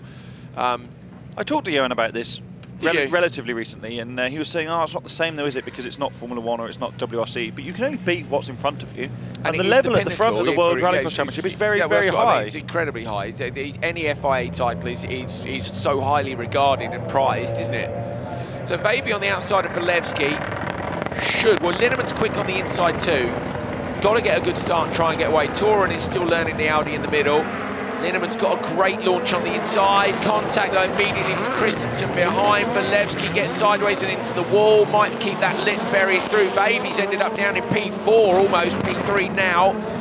S4: I talked to Johan about this relatively recently, and he was saying, oh, it's not the same though, is it? Because it's not Formula 1 or it's not WRC, but you can only beat what's in front of you. And the level at the front of the World Rallycross Championship is very, very high.
S3: I mean, it's incredibly high. Any FIA title is so highly regarded and prized, isn't it? So Baby on the outside of Bolevsky should. Well, Linnemann's quick on the inside too. Got to get a good start and try and get away. Toren is still learning the Audi in the middle. Linnemann's got a great launch on the inside. Contact though immediately from Christensen behind. Bolevsky gets sideways and into the wall. Might keep that lit and bury it through. Baby's ended up down in P4, almost P3 now.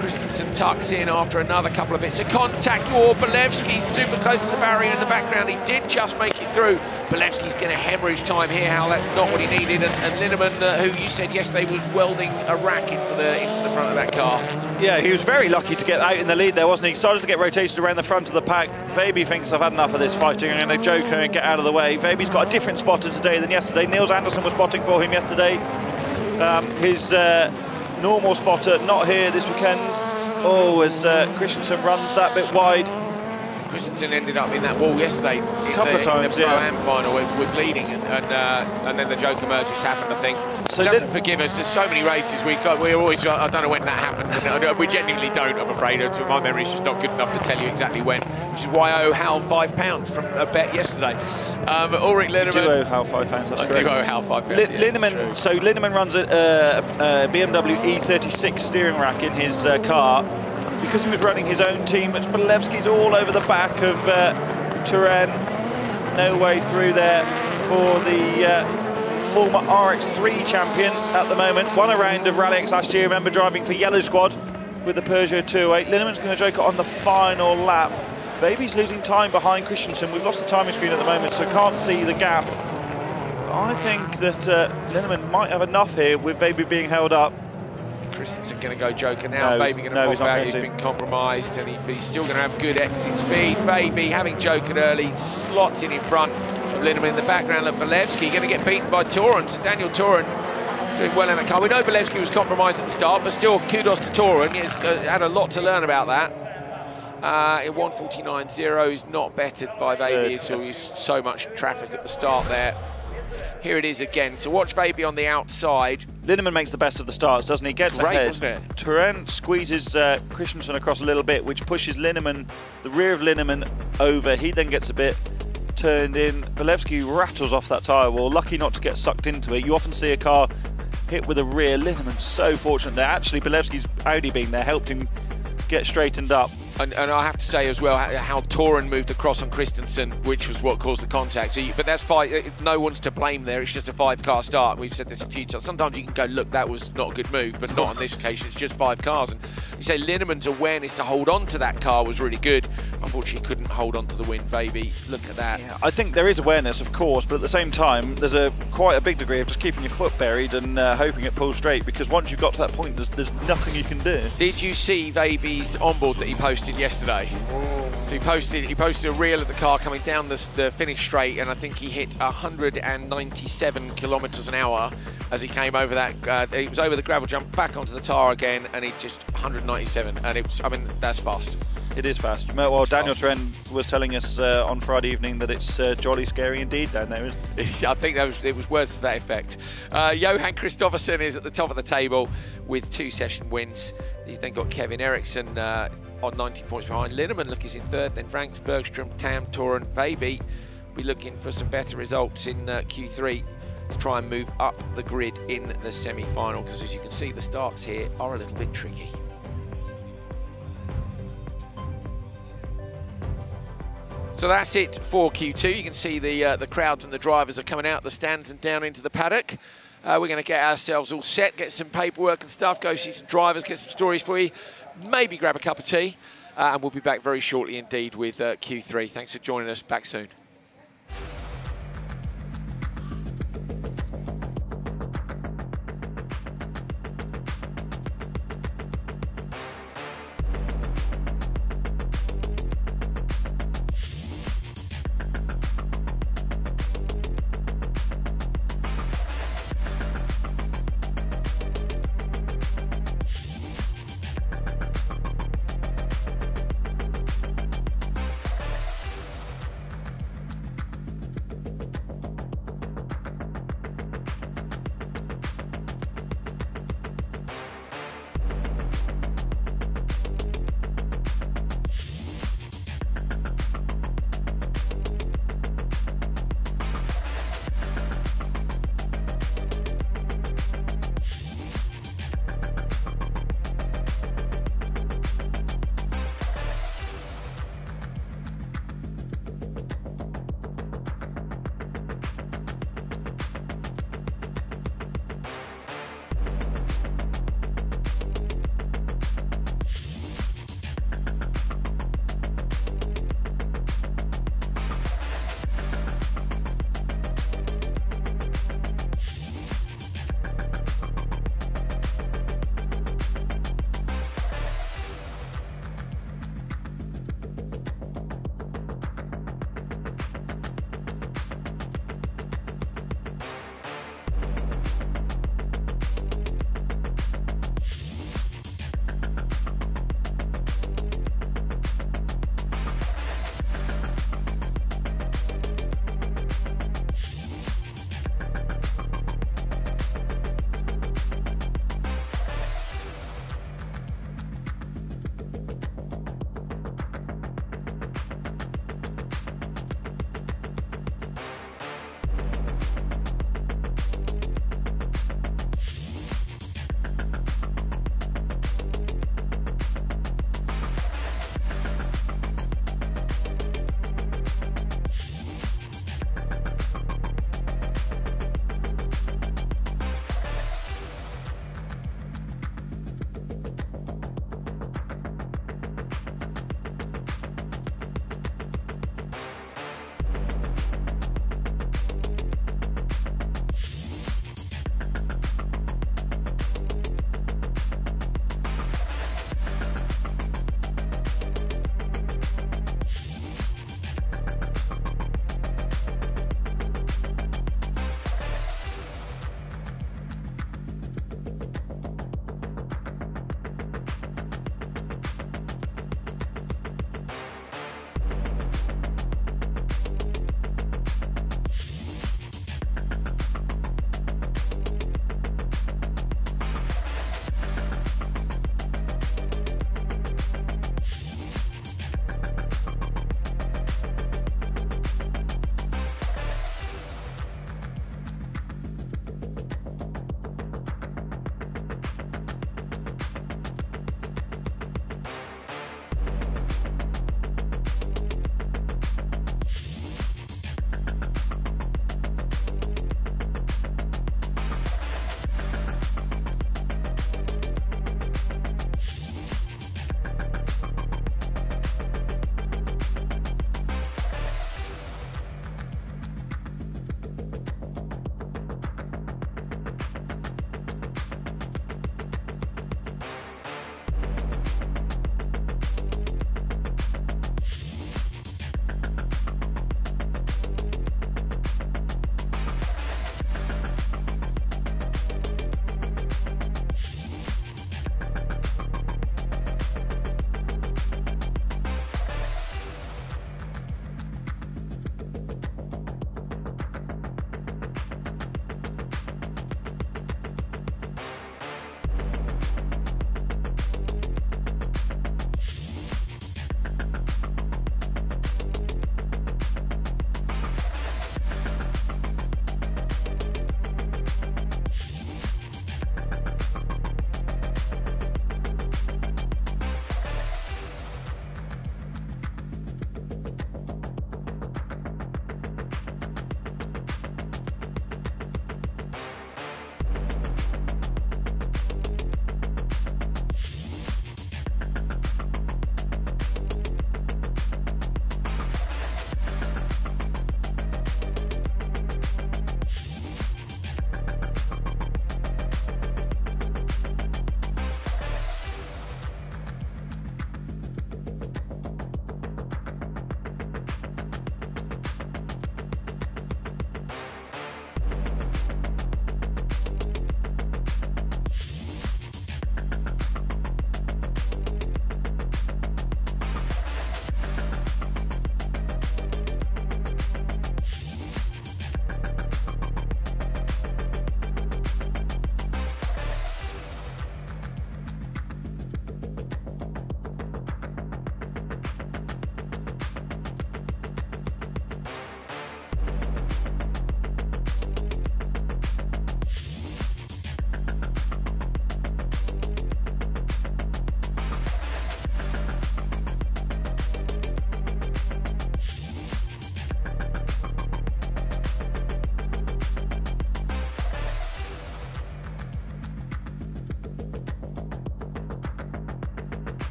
S3: Christensen tucks in after another couple of bits of contact. Oh, Bolevsky's super close to the barrier in the background. He did just make it through. Bolevsky's going to hemorrhage time here, Hal. That's not what he needed. And Linnemann, who you said yesterday was welding a rack into the front of that car.
S4: Yeah, he was very lucky to get out in the lead there, wasn't he? He started to get rotated around the front of the pack. Vaby thinks, I've had enough of this fighting. I'm going to joker and get out of the way. Vaby's got a different spotter today than yesterday. Niels Anderson was spotting for him yesterday. His normal spotter not here this weekend. Oh, as Christensen runs that bit wide.
S3: Christensen ended up in that wall yesterday in the Pro-Am final with leading, and then the joker merge just happened, I think. So you have to forgive us, there's so many races we always, I don't know when that happened. We genuinely don't, I'm afraid. My memory's just not good enough to tell you exactly when, which is why I owe Hal £5 from a bet yesterday. Ulrich Linnemann.
S4: Do owe Hal £5, that's correct.
S3: I do owe Hal £5.
S4: Linnemann, so Linnemann runs a BMW E36 steering rack in his car. Because he was running his own team, but Bolevsky's all over the back of Turenne. No way through there for the former RX3 champion at the moment. Won a round of Rallyx last year, remember driving for Yellow Squad with the Peugeot 208. Linnemann's going to joke it on the final lap. Vaby's losing time behind Christensen. We've lost the timing screen at the moment, so can't see the gap. I think that Linnemann might have enough here with Vaby being held up.
S3: Christensen going to go joker now. Baby going to pop out. He's been compromised, and he's still going to have good exit speed. Baby, having jokered early, slots in front of Linnemann in the background of Bolevsky. Going to get beaten by Toren. So Daniel Toren doing well in that car. We know Bolevsky was compromised at the start, but still kudos to Toren. He's had a lot to learn about that. In 1:49.0 is not bettered by Baby. So he's so much traffic at the start there. Here it is again. So watch Baby on the outside.
S4: Linnemann makes the best of the starts, doesn't he? Gets ahead. Wasn't it? Turenne squeezes Christensen across a little bit, which pushes Linnemann, the rear of Linnemann, over. He then gets a bit turned in. Bolevsky rattles off that tyre wall, lucky not to get sucked into it. You often see a car hit with a rear. Linnemann's so fortunate there. Actually, Bolevsky's Audi being there helped him get straightened up.
S3: And I have to say as well how Toren moved across on Christensen, which was what caused the contact. So but that's fine. No one's to blame there. It's just a 5-car start. We've said this a few times. Sometimes you can go, look, that was not a good move, but not on this occasion. It's just 5 cars. And you say Linnemann's awareness to hold on to that car was really good. Unfortunately, couldn't hold on to the win, Baby. Look at that.
S4: Yeah, I think there is awareness, of course, but at the same time, there's quite a big degree of just keeping your foot buried and hoping it pulls straight, because once you've got to that point, there's nothing you can do.
S3: Did you see Baby's onboard that he posted yesterday? So he posted a reel of the car coming down the finish straight, and I think he hit 197 kilometres an hour as he came over that. He was over the gravel jump, back onto the tar again, and he just 197. And it was, I mean, that's fast.
S4: It is fast. Well, Daniel Turenne was telling us on Friday evening that it's jolly scary indeed down there, isn't it?
S3: I think it was words to that effect. Johan Kristoffersen is at the top of the table with 2 session wins. You've then got Kevin Eriksson on 19 points behind. Linnemann looking in 3rd, then Franks, Bergstrom, Tam, Toren, Vaby. Be looking for some better results in Q3 to try and move up the grid in the semi-final, because as you can see, the starts here are a little bit tricky. So that's it for Q2. You can see the crowds and the drivers are coming out the stands and down into the paddock. We're going to get ourselves all set, get some paperwork and stuff, go see some drivers, get some stories for you, maybe grab a cup of tea, and we'll be back very shortly indeed with Q3. Thanks for joining us. Back soon.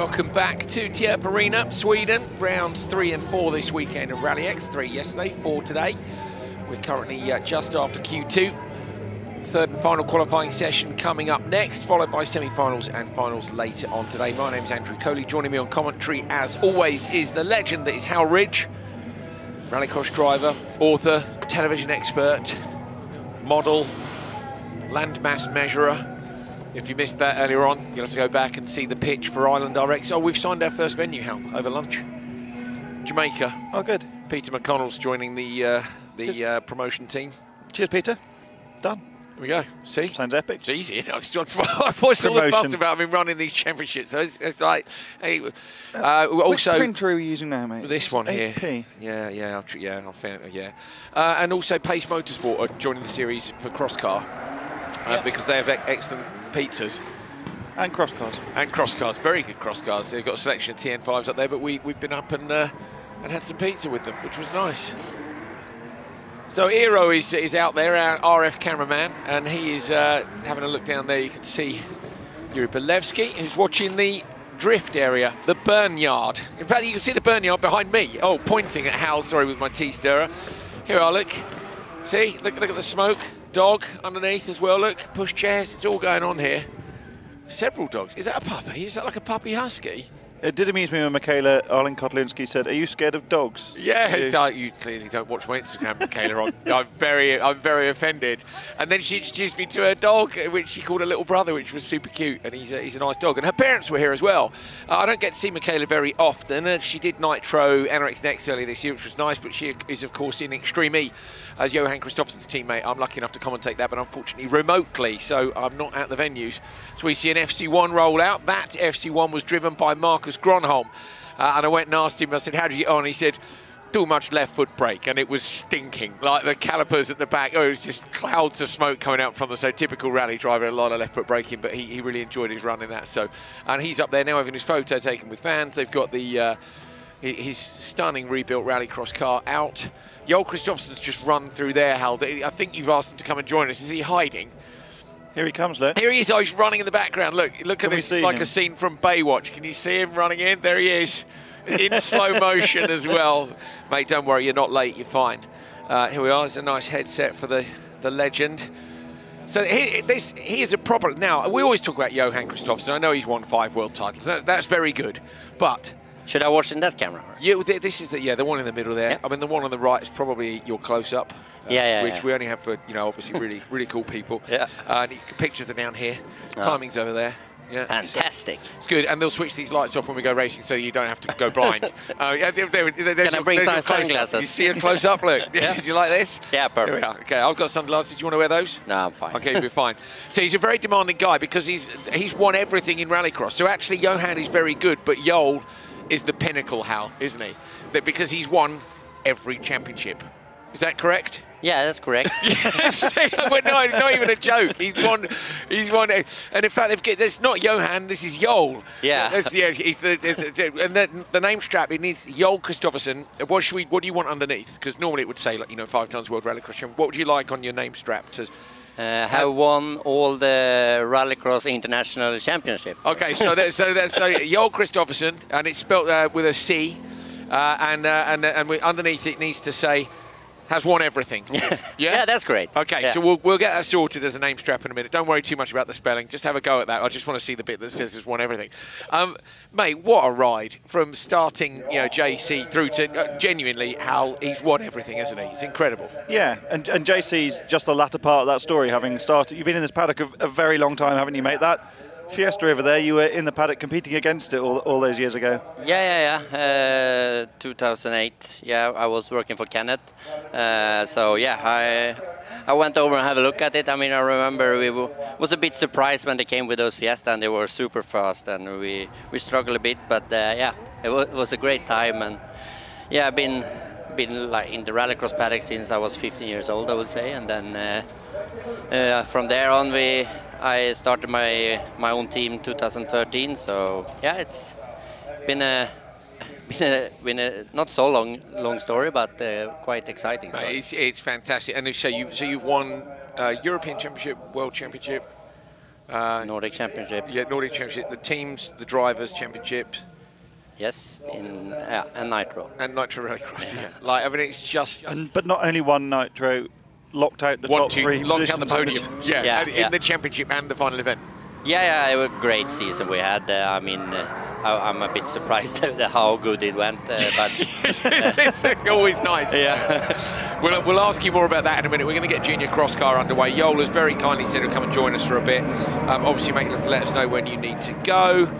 S3: Welcome back to Tierp Arena, Sweden. Rounds 3 and 4 this weekend of Rallyx. 3 yesterday, 4 today. We're currently just after Q2. Third and final qualifying session coming up next, followed by semi-finals and finals later on today. My name's Andrew Coley. Joining me on commentary, as always, is the legend that is Hal Ridge. Rallycross driver, author, television expert, model, landmass measurer. If you missed that earlier on, you'll have to go back and see the pitch for Island RX. Oh, we've signed our first venue, Hal, over lunch. Jamaica.
S4: Oh, good.
S3: Peter McConnell's joining the promotion team.
S4: Cheers, Peter. Done.
S3: There we go. See?
S4: Sounds epic.
S3: It's easy. I voiced all the fuss about him running these championships. So it's like, hey, also.
S4: Which printer are we using now, mate?
S3: This one here.
S4: AP.
S3: Yeah. And also Pace Motorsport are joining the series for cross car because they have excellent pizzas.
S4: And cross cars.
S3: And cross cars. Very good cross cars. They've got a selection of TN5s up there, but we've been up and had some pizza with them, which was nice. So Eero is out there, our RF cameraman, and he is having a look down there. You can see Yuri Belevsky, who's watching the drift area, the burn yard. In fact, you can see the burn yard behind me. Oh, pointing at Hal, sorry, with my tea stirrer. Here I look. See, look at the smoke. Dog underneath as well, look. Push chairs, it's all going on here. Several dogs. Is that a puppy? Is that like a puppy husky?
S4: It did amuse me when Michaela Arlen-Kotlinski said, "Are you scared of dogs?"
S3: Yeah, you clearly don't watch my Instagram, Michaela. I'm very offended. And then she introduced me to her dog, which she called her little brother, which was super cute. And he's a nice dog. And her parents were here as well. I don't get to see Michaela very often. She did Nitro NRX Next earlier this year, which was nice. But she is, of course, in Extreme E as Johan Kristoffersen's teammate. I'm lucky enough to commentate that, but unfortunately remotely, so I'm not at the venues. So we see an FC1 rollout. That FC1 was driven by Marcus Gronholm. And I went and asked him, I said, how do you get on? He said, too much left foot brake, and it was stinking. Like the calipers at the back, it was just clouds of smoke coming out from the, so typical rally driver, a lot of left foot braking, but he really enjoyed his run in that. So, and he's up there now having his photo taken with fans. They've got the his stunning rebuilt rallycross car out. Joel Kristoffersen's just run through there, Hal. I think you've asked him to come and join us. Is he hiding?
S4: Here he comes, look.
S3: Here he is. Oh, he's running in the background. Look at this. It's like a scene from Baywatch. Can you see him running in? There he is, in slow motion as well. Mate, don't worry. You're not late. You're fine. Here we are. There's a nice headset for the legend. So here's a proper. Now, we always talk about Johan Kristoffersen. I know he's won 5 world titles. That's very good. But
S7: should I watch in that camera?
S3: This is the one in the middle there. Yep. I mean, the one on the right is probably your close-up. Which we only have for, obviously really cool people. Yeah. Pictures are down here. Oh. Timing's over there. Yeah.
S7: Fantastic.
S3: So it's good, and they'll switch these lights off when we go racing, so you don't have to go blind.
S7: Can I bring some sunglasses?
S3: You see a close-up look. Yeah. Do you like this?
S7: Yeah, perfect.
S3: Here we are. Okay, I've got sunglasses. Do you want to wear those?
S7: No, I'm fine.
S3: Okay, you'll be fine. So he's a very demanding guy because he's won everything in Rallycross. So actually, Johan is very good, but Joel is the pinnacle, Hal, isn't he? Because he's won every championship. Is that correct?
S7: Yeah, that's correct.
S3: Yes, no, not even a joke. He's won, and in fact, it's not Johan. This is Joel.
S7: Yeah.
S3: And the name strap, it needs Joel Kristoffersen. What do you want underneath? Because normally it would say 5 times World Rallycross champion. What would you like on your name strap to?
S7: Have won all the Rallycross International Championship.
S3: Okay, so Joel Kristoffersen, and it's spelled with a C, and underneath it needs to say has won everything.
S7: Yeah, that's great.
S3: Okay,
S7: yeah.
S3: So we'll get that sorted as a name strap in a minute. Don't worry too much about the spelling. Just have a go at that. I just want to see the bit that says has won everything. Mate, what a ride from starting, JC through to genuinely how he's won everything, hasn't he? It's incredible.
S4: Yeah, and JC's just the latter part of that story, having started. You've been in this paddock a very long time, haven't you, mate? That Fiesta over there, you were in the paddock competing against it all those years ago.
S7: Yeah. 2008. Yeah, I was working for Kenneth. So yeah, I went over and had a look at it. I mean, I remember we was a bit surprised when they came with those Fiesta, and they were super fast, and we struggled a bit. But yeah, it was a great time, and yeah, I've been like in the Rallycross paddock since I was 15 years old, I would say, and then from there on I started my own team 2013. So yeah, it's been a not so long story, but quite exciting.
S3: It's fantastic. And so you've won European Championship, World Championship,
S7: Nordic Championship.
S3: Yeah, Nordic Championship. The teams, the drivers' championship.
S7: Yes, and Nitro.
S3: And Nitro Rallycross, yeah. Like, I mean, it's just...
S4: But not only one Nitro, locked out the top three.
S3: Locked out the podium, yeah, in the championship and the final event.
S7: Yeah, it was a great season we had. I mean, I'm a bit surprised at how good it went, but...
S3: it's always nice.
S7: Yeah.
S3: We'll ask you more about that in a minute. We're going to get Junior Cross Car underway. Joel has very kindly said he'll come and join us for a bit. Obviously, make to let us know when you need to go.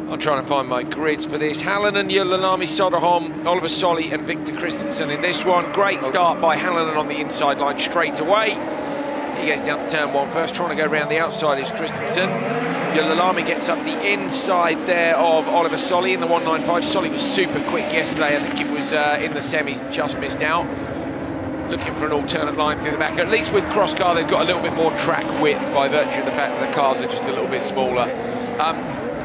S3: I'm trying to find my grids for this. Hallinan, Julalami, Soderholm, Oliver Solly and Victor Christensen in this one. Great start by Hallinan on the inside line straight away. He gets down to turn 1 first, trying to go around the outside is Christensen. Julalami gets up the inside there of Oliver Solly in the 195. Solly was super quick yesterday. I think it was in the semis, just missed out. Looking for an alternate line through the back. At least with Cross Car, they've got a little bit more track width by virtue of the fact that the cars are just a little bit smaller.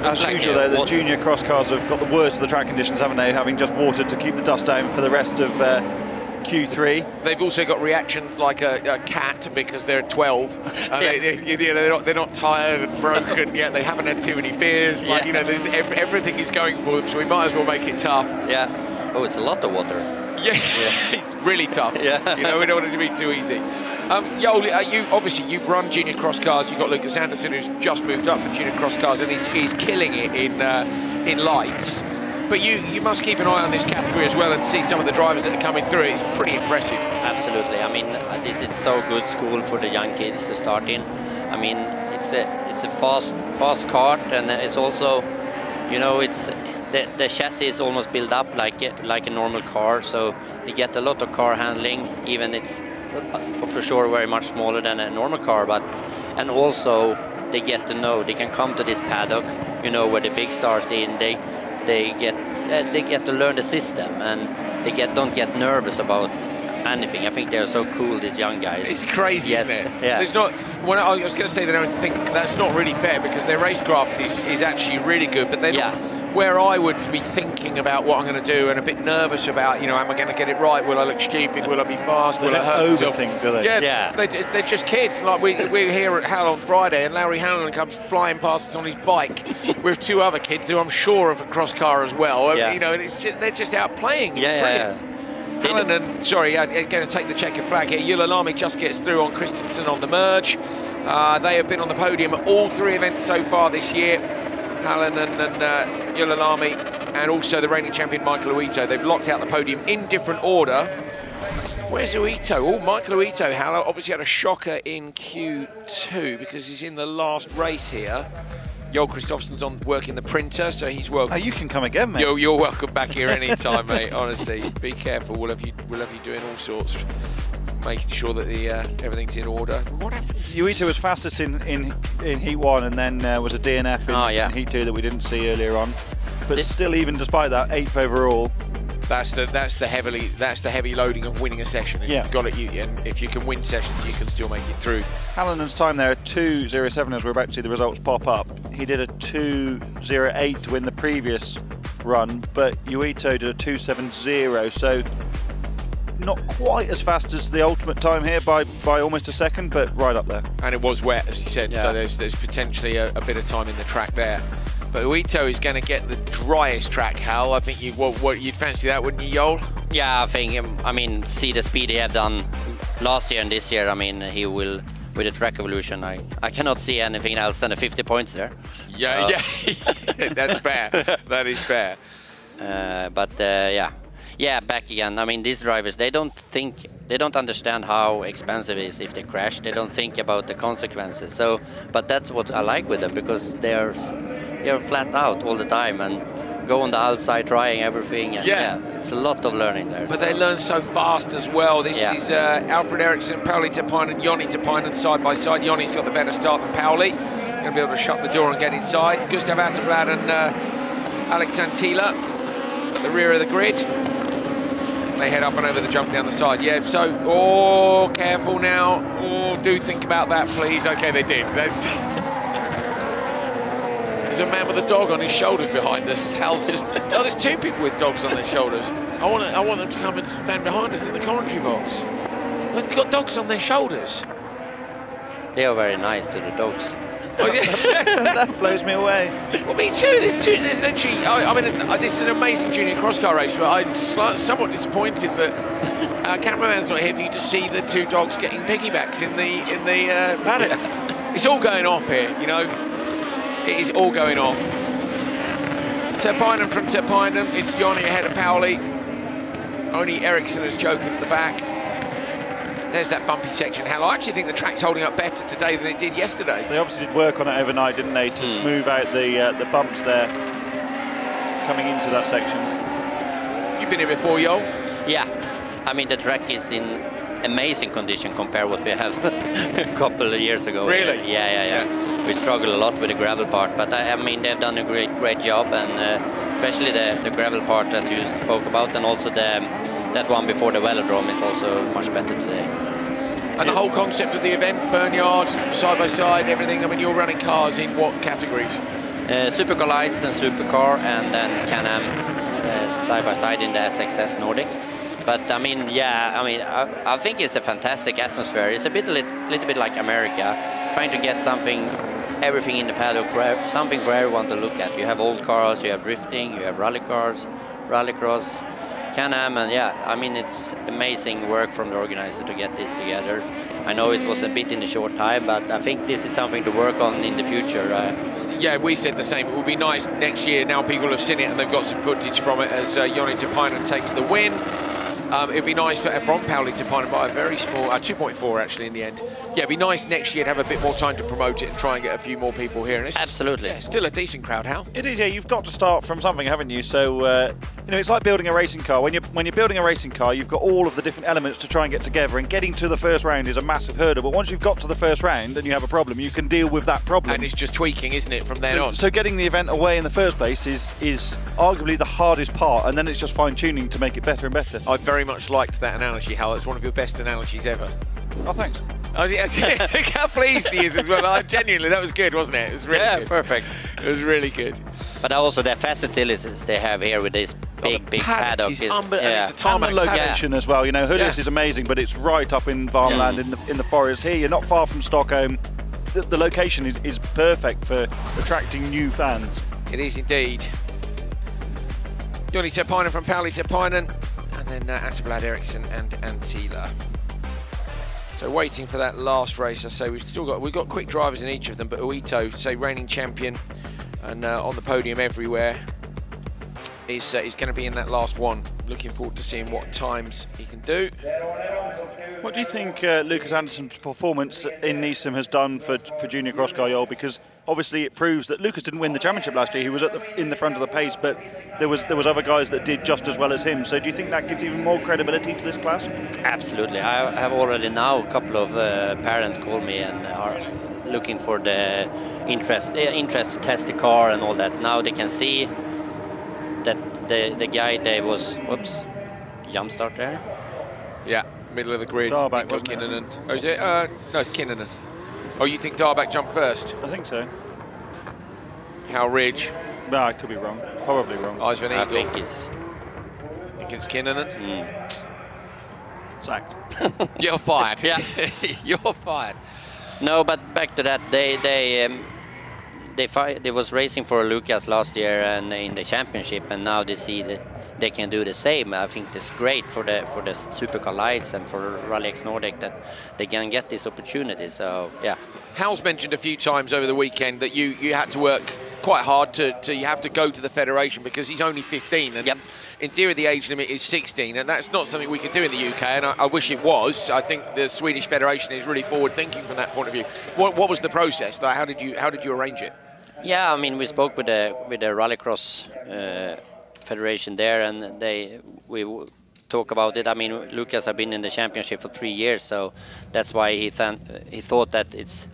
S4: As usual, though, the junior cross cars have got the worst of the track conditions, haven't they? Having just watered to keep the dust down for the rest of Q3.
S3: They've also got reactions like a cat because they're 12. They're not tired and broken yet. They haven't had too many beers. Like, you know, there's everything is going for them, so we might as well make it tough.
S7: Yeah. Oh, it's a lot of water.
S3: Yeah, it's really tough.
S7: Yeah.
S3: You know, we don't want it to be too easy. Joel, you've run junior cross cars. You've got Lucas Anderson, who's just moved up for junior cross cars, and he's killing it in lights. But you must keep an eye on this category as well and see some of the drivers that are coming through. It's pretty impressive.
S7: Absolutely. I mean, this is so good school for the young kids to start in. I mean, it's a fast kart, and it's also, you know, it's the chassis is almost built up like a normal car, so they get a lot of car handling. Even it's for sure very much smaller than a normal car, and also they get to know, they can come to this paddock, you know, where the big stars in, they get to learn the system, and they don't get nervous about anything. I think they're so cool, these young guys.
S3: It's crazy, isn't it?
S7: Yeah.
S3: There's not. When I was going to say they don't think, that's not really fair, because their racecraft is actually really good, but they're not where I would be thinking about what I'm going to do and a bit nervous about, you know, am I going to get it right? Will I look stupid? Will I be fast? Will I hurt myself?
S4: Overthink, do they?
S3: Yeah. They're just kids. Like we're here at Hal on Friday, and Larry Hanlon comes flying past us on his bike with 2 other kids who I'm sure have a cross car as well. You know, and they're just out playing. It's brilliant. Hallinan, sorry, going to take the checkered flag here. Julalami just gets through on Christensen on the merge. They have been on the podium at all 3 events so far this year. Hallinan and Julalami, and also the reigning champion Michael Uito. They've locked out the podium in different order. Where's Uito? Oh, Michael Uito, Halla, obviously had a shocker in Q2 because he's in the last race here. Joel Kristoffersen's on working the printer, so he's welcome.
S4: Oh, you can come again, mate.
S3: You're welcome back here anytime, mate. Honestly, be careful. We'll have you doing all sorts, making sure that everything's in order. What happened?
S4: Uito was fastest in Heat 1, and then was a DNF in Heat 2 that we didn't see earlier on. But still, even despite that, 8th overall.
S3: That's the heavy loading of winning a session. If you've got it, and if you can win sessions, you can still make it through.
S4: Hallinan's time there, 2:07, as we're about to see the results pop up. He did a 2:08 to win the previous run, but Uito did a 2:70, so not quite as fast as the ultimate time here by almost a second, but right up there.
S3: And it was wet, as you said, so there's potentially a bit of time in the track there. But Uito is going to get the driest track, Hal. I think you'd fancy that, wouldn't you, Joel?
S7: Yeah, I think, I mean, see the speed he have done last year and this year. I mean, he will, with the track evolution, I cannot see anything else than the 50 points there.
S3: Yeah, that's fair. That is fair.
S7: Yeah, back again. I mean, these drivers, they don't understand how expensive it is if they crash. They don't think about the consequences. So, but that's what I like with them, because they're flat out all the time and go on the outside trying everything. And it's a lot of learning there.
S3: But they learn so fast as well. This is Alfred Eriksson, Pauli Tapainen, Joni Tapainen side by side. Joni's got the better start than Pauli. Going to be able to shut the door and get inside. Gustav Atterblad and Alex Antila at the rear of the grid. They head up and over the jump down the side. Yeah, so, careful now. Do think about that, please. Okay, they did. There's a man with a dog on his shoulders behind us. Hal's just... Oh, there's 2 people with dogs on their shoulders. I want them to come and stand behind us in the commentary box. They've got dogs on their shoulders.
S7: They are very nice to the dogs.
S4: That blows me away.
S3: Well, me too. There's literally. I mean, this is an amazing junior cross car race, but I'm somewhat disappointed that cameraman's not here for you to see the two dogs getting piggybacks in the paddock. It's all going off here, you know. It is all going off. Terpainen from Terpainen. It's Joni ahead of Pauli. Only Ericsson has choken at the back. There's that bumpy section. Hell, I actually think the track's holding up better today than it did yesterday.
S4: They obviously did work on it overnight, didn't they, to smooth out the bumps there coming into that section.
S3: You've been here before, Yo?
S7: Yeah. I mean, the track is in amazing condition compared to what we have a couple of years ago.
S3: Really?
S7: Yeah. We struggle a lot with the gravel part, but I mean, they've done a great job, and especially the gravel part, as you spoke about, and also that one before the velodrome is also much better today.
S3: And the whole concept of the event, Burnyard, side by side, everything. I mean, you're running cars in what categories?
S7: Supercar Lights and Supercar, and then Can-Am side by side in the SXS Nordic. But I mean, yeah, I think it's a fantastic atmosphere. It's a little bit like America, trying to get everything in the paddock, something for everyone to look at. You have old cars, you have drifting, you have rally cars, rallycross, Can-Am, and yeah, I mean, it's amazing work from the organizer to get this together. I know it was a bit in a short time, but I think this is something to work on in the future.
S3: Yeah, we said the same. It would be nice next year. Now people have seen it and they've got some footage from it as Joni Terpainen takes the win. It'd be nice from Pauli Terpainen by a very small, 2.4 actually in the end. Yeah, it'd be nice next year to have a bit more time to promote it and try and get a few more people here. And it's
S7: absolutely.
S3: Yeah, still a decent crowd, Hal.
S4: It is, yeah. You've got to start from something, haven't you? So, you know, it's like building a racing car. When you're building a racing car, you've got all of the different elements to try and get together, and getting to the first round is a massive hurdle. But once you've got to the first round and you have a problem, you can deal with that problem.
S3: And it's just tweaking, isn't it, from then on?
S4: So getting the event away in the first place is arguably the hardest part, and then it's just fine-tuning to make it better and better.
S3: I very much liked that analogy, Hal. It's one of your best analogies ever.
S4: Oh, thanks.
S3: Oh, yeah, look how pleased he is as well. Genuinely, that was good, wasn't it? It was really good.
S7: Perfect.
S3: It was really good.
S7: But also the facilities they have here with this big paddock
S3: is and it's a tarmac
S4: location as well. You know, Hullis is amazing, but it's right up in Värmland in the forest. Here, you're not far from Stockholm. The location is perfect for attracting new fans.
S3: It is indeed. Joni Terpainen from Pauli Terpainen, and then Anteblad Ericsson and Antila. So waiting for that last race. I say we've got quick drivers in each of them, but Uito, say reigning champion and on the podium everywhere, is going to be in that last one. Looking forward to seeing what times he can do.
S4: What do you think Lucas Andersson's performance in Neeson has done for Junior Cross Car Yol? Because obviously it proves that Lucas didn't win the championship last year. He was in the front of the pace, but there was other guys that did just as well as him. So do you think that gives even more credibility to this class?
S7: Absolutely. I have already now a couple of parents call me and are looking for the interest to test the car and all that. Now they can see that the guy there was, whoops, jump start there.
S3: Yeah, middle of the grid.
S4: Darback, wasn't
S3: Kinnunen. Oh, is it? No, it's Kinnunen. Oh, you think Darback jumped first?
S4: I think so.
S3: Hal Ridge.
S4: No, I could be wrong. Probably wrong.
S3: Eyes of an
S7: I
S3: Eagle.
S7: think it's
S3: Kinnunen.
S4: Sacked.
S3: You're fired.
S7: Yeah.
S3: You're fired.
S7: No, but back to that, they was racing for Lucas last year and in the championship, and now they see that they can do the same. I think it's great for the Supercar Lights and for Rallyx Nordic that they can get this opportunity. So yeah.
S3: Hal's mentioned a few times over the weekend that you had to work quite hard you have to go to the federation because he's only 15 and in theory the age limit is 16, and that's not something we could do in the UK, and I wish it was. I think the Swedish Federation is really forward thinking from that point of view. What was the process? How did you arrange it?
S7: Yeah, I mean, we spoke with the Rallycross Federation there, and we talk about it. I mean, Lucas has been in the championship for 3 years, so that's why he thought that it's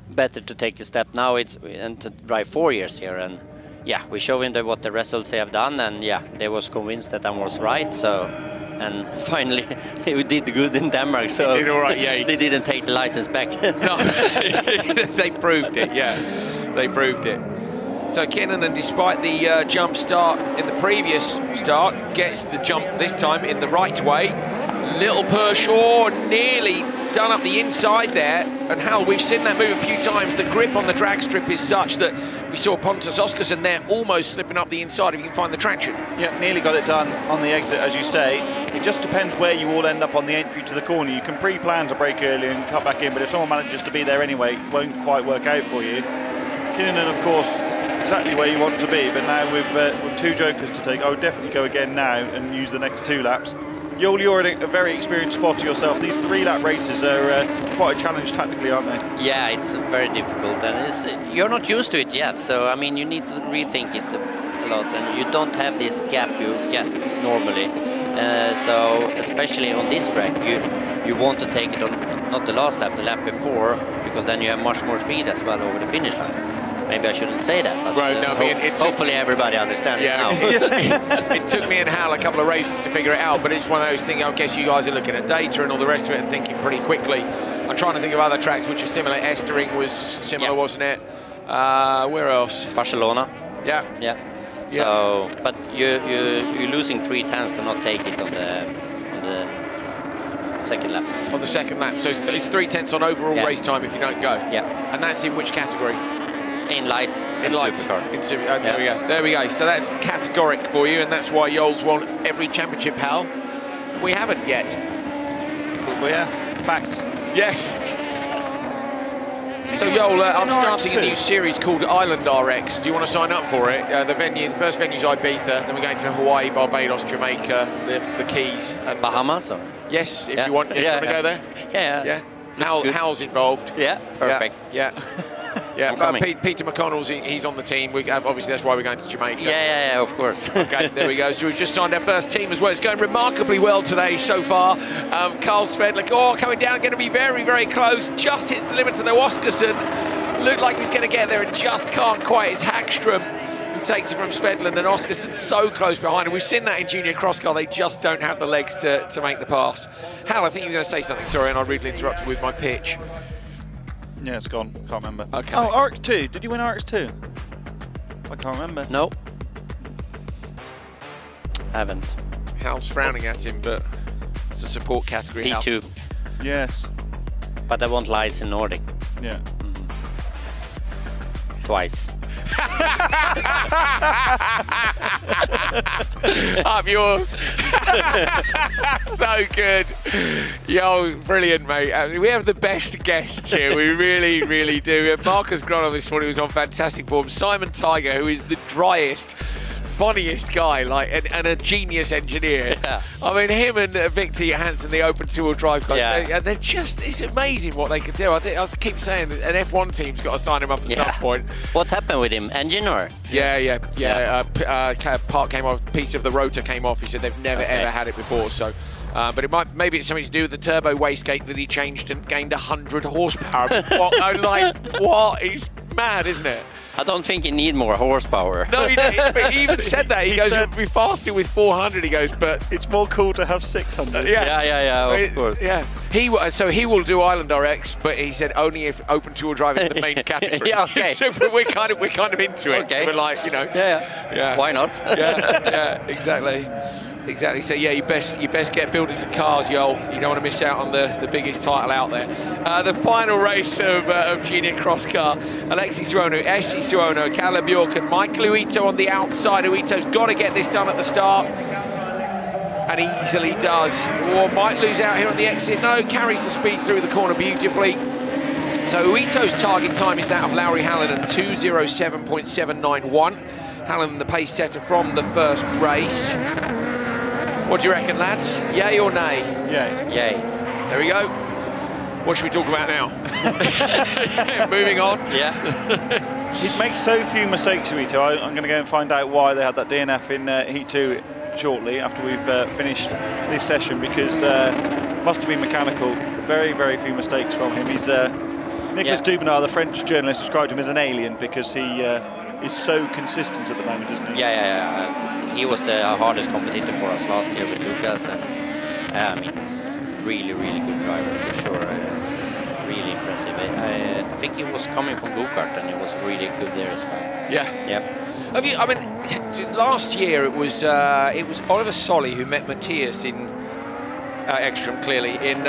S7: better to take the step now and to drive 4 years here. And yeah, we show him what the results they have done, and yeah, they was convinced that I was right. So, and finally, we did good in Denmark. So
S3: did all right, yeah.
S7: They didn't take the license back.
S3: No, they proved it. Yeah, they proved it. So Kinnunen, despite the jump start in the previous start, gets the jump this time in the right way. Little Pershaw nearly done up the inside there, and Hal, we've seen that move a few times. The grip on the drag strip is such that we saw Pontus Oskarsson there almost slipping up the inside if you can find the traction.
S4: Yeah, nearly got it done on the exit, as you say. It just depends where you all end up on the entry to the corner. You can pre-plan to brake early and cut back in, but if someone manages to be there anyway, it won't quite work out for you. Kinnunen, of course, exactly where you want to be, but now with 2 jokers to take, I would definitely go again now and use the next 2 laps. Joel, you're a very experienced spotter yourself. These 3-lap races are quite a challenge tactically, aren't they?
S7: Yeah, it's very difficult, and you're not used to it yet. So I mean, you need to rethink it a lot, and you don't have this gap you get normally. So especially on this track, you want to take it on not the last lap, the lap before, because then you have much more speed as well over the finish line. Maybe I shouldn't say that, but
S3: right, no,
S7: hopefully everybody understands it now.
S3: It took me and Hal a couple of races to figure it out, but it's one of those things. I guess you guys are looking at data and all the rest of it and thinking pretty quickly. I'm trying to think of other tracks which are similar. Estering was similar, wasn't it? Where else?
S7: Barcelona.
S3: Yeah.
S7: Yeah. So, but you're losing 3/10 to not take it on the second lap.
S3: On the second lap, so it's 3/10 on overall race time if you don't go.
S7: Yeah.
S3: And that's in which category?
S7: In lights.
S3: In lights. There we go. There we go. So that's categoric for you, and that's why Joel's won every championship, Hal. We haven't yet.
S4: Well, yeah, facts.
S3: Yes. So Joel, I'm starting a new series called Island RX. Do you want to sign up for it? The first venue's Ibiza, then we're going to Hawaii, Barbados, Jamaica, the Keys, and
S7: Bahamas. Or?
S3: Yes, if you want. If you want to go there.
S7: Yeah.
S3: Hal's involved.
S7: Yeah. Perfect.
S3: Yeah. Yeah, Peter McConnell's he's on the team. Obviously, that's why we're going to Jamaica.
S7: Yeah, of course.
S3: Okay, there we go. So we've just signed our first team as well. It's going remarkably well today so far. Carl Svedlik, coming down, going to be very, very close. Just hits the limit to the Oskarsson. Looked like he's going to get there and just can't quite. It's Hackstrom who takes it from Svedlund, and Oskarsson so close behind. And we've seen that in junior cross car. They just don't have the legs to make the pass. Hal, I think you were going to say something. Sorry, and I rudely interrupted with my pitch.
S4: Yeah, it's gone. Can't remember.
S3: Okay.
S4: Oh, RX2. Did you win RX2? I can't remember.
S7: No. Haven't.
S3: Hal's frowning at him, but it's a support category.
S7: P2.
S4: Yes.
S7: But I want lights in Nordic.
S4: Yeah.
S7: Twice.
S3: Up yours. So good. Yo, brilliant, mate. We have the best guests here. We really, really do. Marcus Gronov this morning was on fantastic form. Simon Tiger, who is the driest, funniest guy, and a genius engineer.
S7: Yeah.
S3: I mean, him and Victor Johansson, the open two-wheel drive guys,
S7: yeah.
S3: they're just, it's amazing what they can do. I keep saying that an F1 team's got to sign him up at some point.
S7: What happened with him? Engine or?
S3: Yeah. Part came off, piece of the rotor came off. He said they've never ever had it before. So, but maybe it's something to do with the turbo wastegate that he changed and gained 100 horsepower. What? He's mad, isn't it?
S7: I don't think he need more horsepower.
S3: No, but he even said that. He goes, it'd be faster with 400. He goes, but
S4: it's more cool to have 600.
S7: Yeah, of course.
S3: Yeah, he will do Island RX, but he said only if open two-wheel drive is the main category.
S7: Yeah, okay.
S3: So we're kind of into it.
S7: Okay.
S3: So we're like,
S7: Yeah. Why not?
S3: yeah, exactly. So yeah, you best get building some cars, Joel. You don't want to miss out on the biggest title out there. The final race of junior cross car: Alexi Suono, Essi Suono, Kalle Bjork, and Michael Uito on the outside. Uito's got to get this done at the start, and he easily does. Or might lose out here on the exit. No, carries the speed through the corner beautifully. So Uito's target time is that of Lauri Hallinan, 2:07.791. Hallinan, the pace setter from the first race. What do you reckon, lads? Yay or nay?
S4: Yay.
S3: There we go. What should we talk about now? Moving on.
S7: Yeah.
S4: He makes so few mistakes, Uito. I'm going to go and find out why they had that DNF in Heat 2 shortly after we've finished this session, because must have been mechanical. Very, very few mistakes from him. He's Nicolas Dubenard, the French journalist, described him as an alien because he is so consistent at the moment, isn't he?
S7: Yeah. He was the hardest competitor for us last year with Lucas, and I mean, he's really, really good driver for sure. It's really impressive. I think he was coming from go-kart, and he was really good there as well.
S3: Yeah. Last year it was Oliver Solly who met Matthias in Ekstrom, clearly, in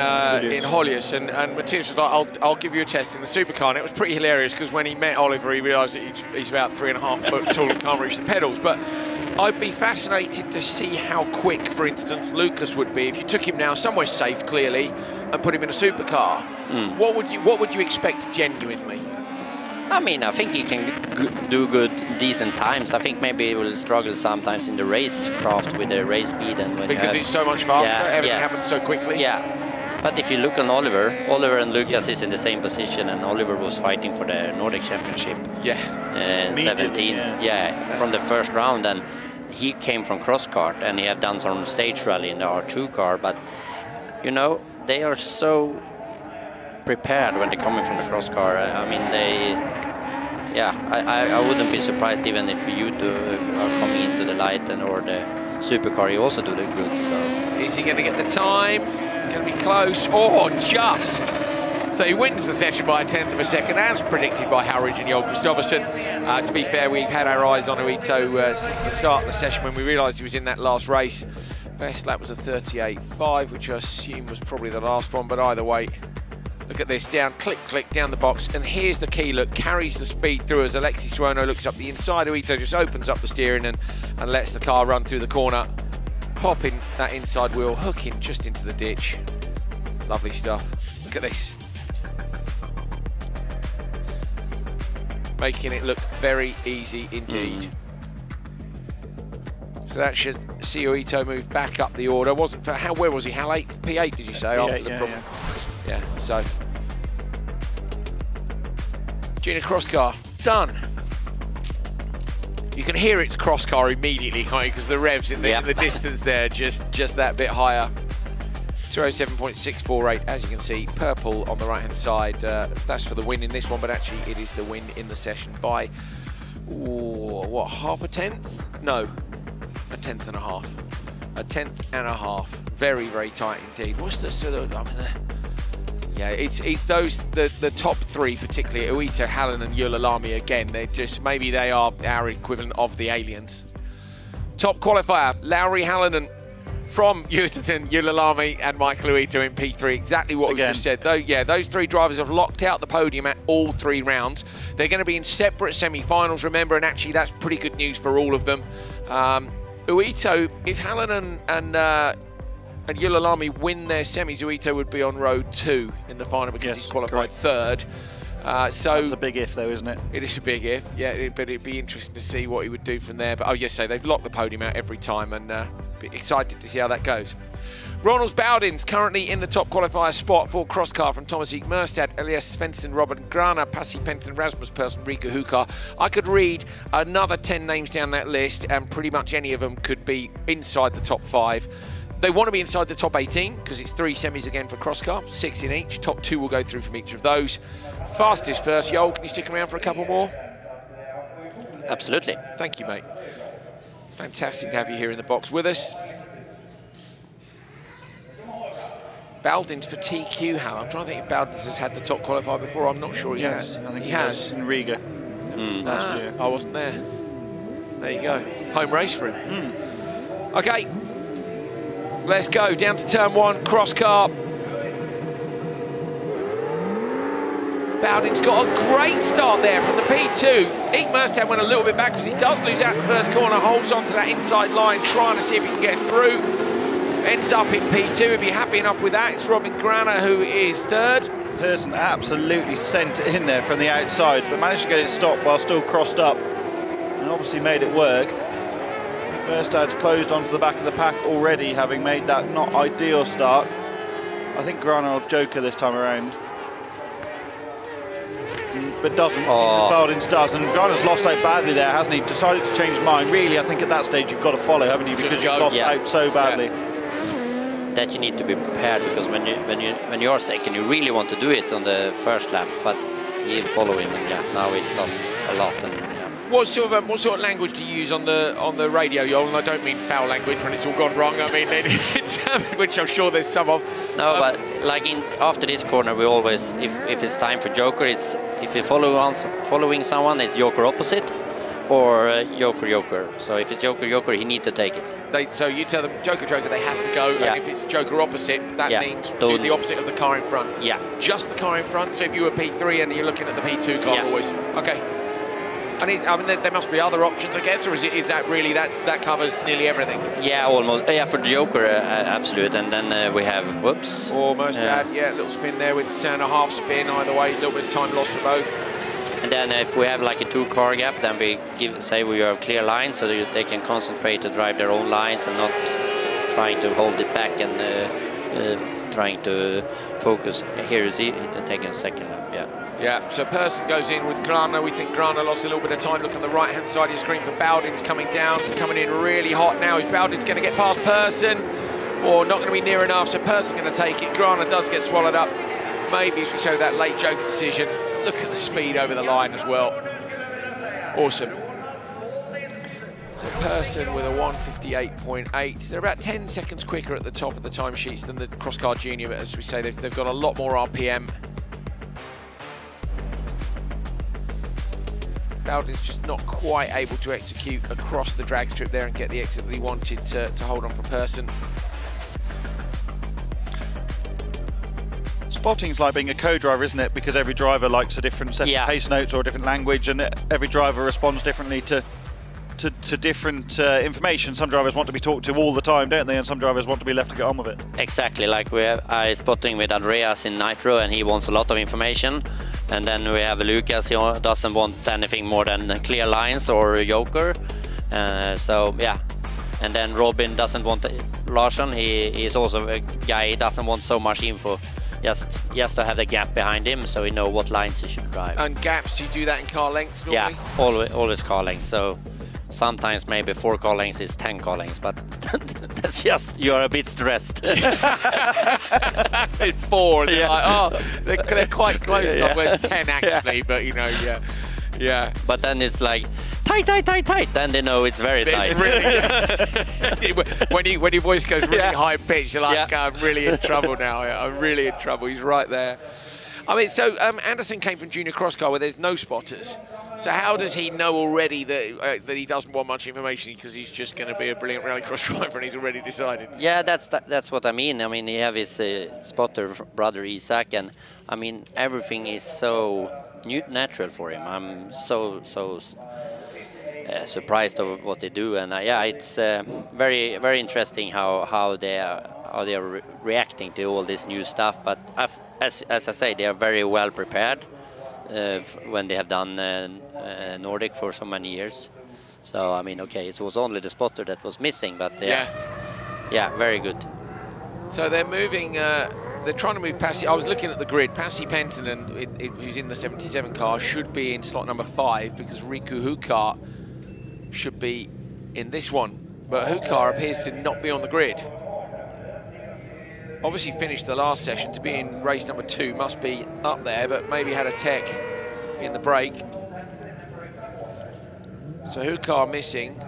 S3: Hollius, and Matthias was like, I'll give you a test in the supercar, and it was pretty hilarious because when he met Oliver, he realised that he's about 3.5 foot tall and can't reach the pedals. But I'd be fascinated to see how quick, for instance, Lucas would be if you took him now somewhere safe, clearly, and put him in a supercar. What would you expect genuinely?
S7: I mean, I think he can do good, decent times. I think maybe he will struggle sometimes in the racecraft with the race speed. And when
S3: because it's so much faster, everything happens so quickly.
S7: Yeah, but if you look on Oliver and Lucas is in the same position, and Oliver was fighting for the Nordic Championship. In 17, from the first round, and he came from cross kart, and he had done some stage rally in the R2 car. But you know, they are so prepared when they're coming from the cross car. I mean, I wouldn't be surprised even if you two are coming into the light or the supercar, you also do the good. So
S3: is he going to get the time? It's going to be close. Oh, just. So he wins the session by 1/10 of a second, as predicted by Halridge and Joel Kristoffersson. To be fair, we've had our eyes on Uito since the start of the session when we realised he was in that last race. Best lap was a 38.5, which I assume was probably the last one, but either way, look at this, down, click, click, down the box, and here's the key, look, carries the speed through as Alexis Suono looks up the inside. Uito just opens up the steering and lets the car run through the corner, popping that inside wheel, hooking just into the ditch. Lovely stuff. Look at this. Making it look very easy indeed. So that should see Uito move back up the order. Wasn't for where was he? Hal 8, P8 did you say?
S4: P8,
S3: after the problem. Yeah, so junior cross car done. You can hear it's cross car immediately, can't you? Because the revs in the distance there, just that bit higher. 207.648, as you can see, purple on the right hand side. That's for the win in this one, but actually it is the win in the session by what, half a tenth? No, a tenth and a half. A tenth and a half. Very, very tight indeed. What's the sort of, I mean, yeah, it's those the top three, particularly Uito, Hallen and Yulalami again. They're just, maybe they are our equivalent of the aliens. Top qualifier, Lowry Hallinan from Uiterton, Yulalami and Michael Uito in P3. Exactly what we just said. Though, yeah, those three drivers have locked out the podium at all 3 rounds. They're going to be in separate semi-finals, remember, and actually that's pretty good news for all of them. Uito, if Hallinan and Yulalami win their semis, Uito would be on road 2 in the final because he's qualified 3rd. So
S4: that's a big if, though, isn't it? It
S3: is a big if, yeah. But it'd be interesting to see what he would do from there. But they've locked the podium out every time, and be excited to see how that goes. Ronald Bowdin's currently in the top qualifier spot for cross car from Thomas Eek Merstad, Elias Svensson, Robert Grana, Pasi Penton, Rasmus Persson, Rika Hukar. I could read another 10 names down that list, and pretty much any of them could be inside the top 5. They want to be inside the top 18 because it's 3 semis again for cross car, 6 in each. Top 2 will go through from each of those. Fastest first. Joel, can you stick around for a couple more?
S7: Absolutely.
S3: Thank you, mate. Fantastic to have you here in the box with us. Baldin's for TQ, Hal. I'm trying to think if Baldin's has had the top qualifier before. I'm not sure he has.
S4: I think he has. In Riga last year.
S3: I wasn't there. There you go. Home race for him. Okay. Let's go down to turn 1, cross car. Bowdin's got a great start there from the P2. Eek Merstad went a little bit backwards. He does lose out the first corner, holds on to that inside line, trying to see if he can get through. Ends up in P2. He'll be happy enough with that. It's Robin Grana who is 3rd.
S4: Persson absolutely sent it in there from the outside, but managed to get it stopped while still crossed up, and obviously made it work. Merstad's closed onto the back of the pack already, having made that not ideal start. I think Grana will joker this time around. But doesn't, Baldins does, and Grana's lost out badly there, hasn't he? Decided to change his mind. Really, I think at that stage you've got to follow, haven't you? Because you've lost out so badly.
S7: That you need to be prepared, because when you're second, you really want to do it on the first lap, but he'll follow him, and now he's lost a lot. And,
S3: What sort of language do you use on the radio, Joel? And I don't mean foul language when it's all gone wrong. I mean, which I'm sure there's some of.
S7: No, but like after this corner, we always, if it's time for joker, it's if you're following someone, it's joker opposite. or Joker. So if it's Joker, he need to take it.
S3: So you tell them Joker, they have to go, and if it's Joker opposite, that means do the opposite of the car in front.
S7: Yeah.
S3: Just the car in front. So if you were P3 and you're looking at the P2 car always. Okay. I mean, there must be other options, I guess, or is that really that covers nearly everything?
S7: Yeah, almost. Yeah, for the Joker, absolute. And then we have whoops.
S3: Almost a little spin there with and a half spin either way. A little bit of time lost for both.
S7: And then if we have like a 2-car gap, then we say we have clear lines so that they can concentrate to drive their own lines and not trying to hold it back and trying to focus. Here is he taking a second lap.
S3: Yeah, so Persson goes in with Grana. We think Grana lost a little bit of time. Look at the right-hand side of your screen for Bowden's coming down, coming in really hot now. Is Bowden's going to get past Persson or not going to be near enough? So Persson going to take it. Grana does get swallowed up. Maybe as we show that late Joker decision. Look at the speed over the line as well. Awesome. So Persson with a 158.8. They're about 10 seconds quicker at the top of the timesheets than the Cross Car Junior, but as we say, they've got a lot more RPM. Bowden's just not quite able to execute across the drag strip there and get the exit that he wanted to hold on for Persson.
S4: Spotting's like being a co-driver, isn't it? Because every driver likes a different set of pace notes or a different language, and every driver responds differently to different information. Some drivers want to be talked to all the time, don't they? And some drivers want to be left to get on with it.
S7: Exactly, like I spotting with Andreas in Nitro, and he wants a lot of information. And then we have Lucas, he doesn't want anything more than clear lines or Joker. So yeah. And then Robin doesn't want Larsson, he is also a guy, he doesn't want so much info. Just to have the gap behind him so he know what lines he should drive.
S3: And gaps, do you do that in car lengths normally?
S7: Yeah, always car lengths. So sometimes maybe 4 car lengths is 10 car lengths, but that's just, you're a bit stressed.
S3: It's 4, and they're like, oh, they're quite close. Yeah. Where's 10 actually, but you know, yeah.
S7: But then it's like, tight, then they know it's very tight.
S3: Really, when your voice goes really high pitched, you're like, I'm really in trouble now. I'm really in trouble. He's right there. I mean, so Anderson came from Junior Cross Car where there's no spotters. So how does he know already that he doesn't want much information because he's just going to be a brilliant rallycross driver and he's already decided?
S7: Yeah, that's what I mean. I mean, he have his spotter brother Isaac, and I mean everything is so natural for him. I'm so surprised of what they do, and yeah, it's very interesting how they are reacting to all this new stuff. But as I say, they are very well prepared when they have done Nordic for so many years. So I mean, okay, it was only the spotter that was missing, but yeah, very good.
S3: So they're moving. They're trying to move Pasi. I was looking at the grid. Pasi Penttinen, who's in the 77 car, should be in slot number 5 because Riku Hukar should be in this one. But Hukar appears to not be on the grid. Obviously finished the last session. To be in race number 2 must be up there, but maybe had a tech in the brake. So Hukar missing.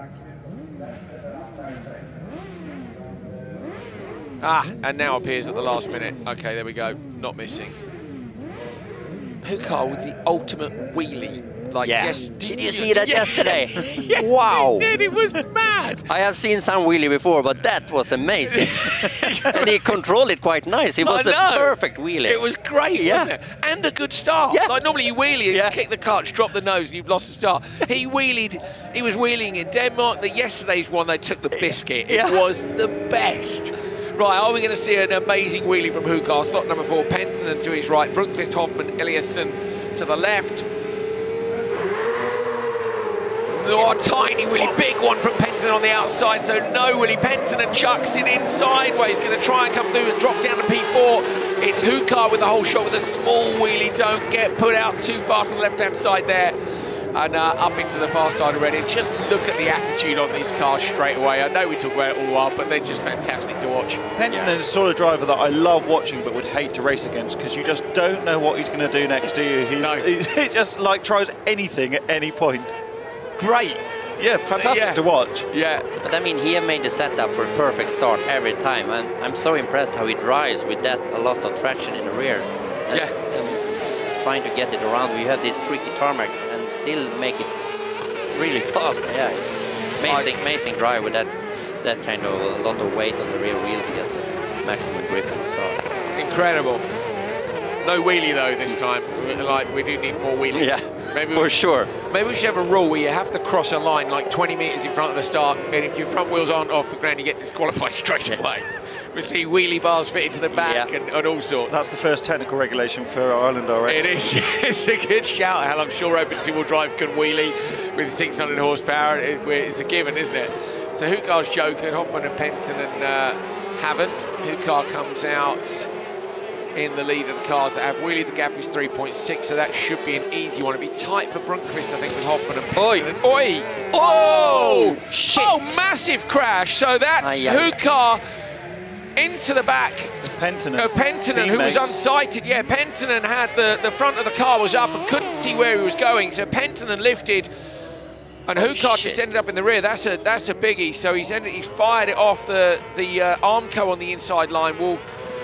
S3: And now appears at the last minute. Okay, there we go. Not missing. Hukar with the ultimate wheelie. Like, yes.
S7: Did you see that yesterday?
S3: Yes,
S7: wow.
S3: He did. It was mad.
S7: I have seen some wheelie before, but that was amazing. And he controlled it quite nice. It was a perfect wheelie.
S3: It was great, wasn't it? And a good start. Yeah. Like normally you wheelie, you kick the clutch, drop the nose, and you've lost the start. He was wheeling in Denmark. Yesterday's one, they took the biscuit. It was the best. Right, are we going to see an amazing wheelie from Hukar? Slot number 4, Penttinen to his right, Brunkvist, Hoffman, Eliasson to the left. Oh, a tiny wheelie, big one from Penttinen on the outside, so no wheelie. Penttinen chucks it in sideways, going to try and come through and drop down to P4. It's Hukar with the whole shot with a small wheelie. Don't get put out too far to the left-hand side there. And up into the far side already. Just look at the attitude on these cars straight away. I know we talk about it all a while, but they're just fantastic to watch.
S4: Penttinen is the sort of driver that I love watching but would hate to race against because you just don't know what he's going to do next, do you? He just like tries anything at any point.
S3: Great.
S4: Yeah, fantastic to watch.
S3: Yeah.
S7: But I mean, he made the setup for a perfect start every time. And I'm so impressed how he drives with that a lot of traction in the rear. And trying to get it around. We have this tricky tarmac and still make it really fast. Yeah, it's amazing drive with that kind of a lot of weight on the rear wheel to get the maximum grip on the start.
S3: Incredible. No wheelie though this time. Like, we do need more wheelie.
S7: Yeah, maybe for sure.
S3: Maybe we should have a rule where you have to cross a line like 20 meters in front of the start, and if your front wheels aren't off the ground, you get disqualified straight away. We see wheelie bars fitted to the back and all sorts.
S4: That's the first technical regulation for Ireland, I reckon.
S3: It is. It's a good shout. Hell, I'm sure open two-wheel drive can wheelie with 600 horsepower. It's a given, isn't it? So Hukar's joker, Hoffman and Penton and haven't. Hukar comes out in the lead of the cars that have wheelie. The gap is 3.6, so that should be an easy one. It'll be tight for Brunkvist, I think, with Hoffman and Penton. Oi! Oh! Shit! Oh, massive crash. So that's Hukar into the back. Pentonen, who was unsighted. Yeah, Pentonen had the front of the car was up and couldn't see where he was going. So Pentonen lifted, and Hukar just ended up in the rear. That's a biggie. So he's fired it off the Armco on the inside line.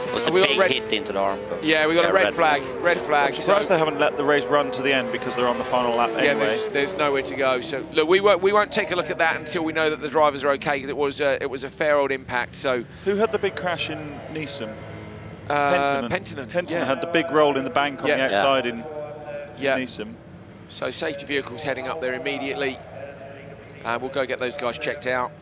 S7: It was a big hit into the Armco.
S3: Yeah, we got a red flag. Red flag.
S4: I'm surprised they haven't let the race run to the end because they're on the final lap anyway.
S3: Yeah, there's nowhere to go. So look, we won't take a look at that until we know that the drivers are okay, because it was a fair old impact. So
S4: who had the big crash in Neeson?
S3: Pentonen.
S4: Pentonen had the big roll in the bank on the outside in Neeson.
S3: So safety vehicles heading up there immediately. We'll go get those guys checked out.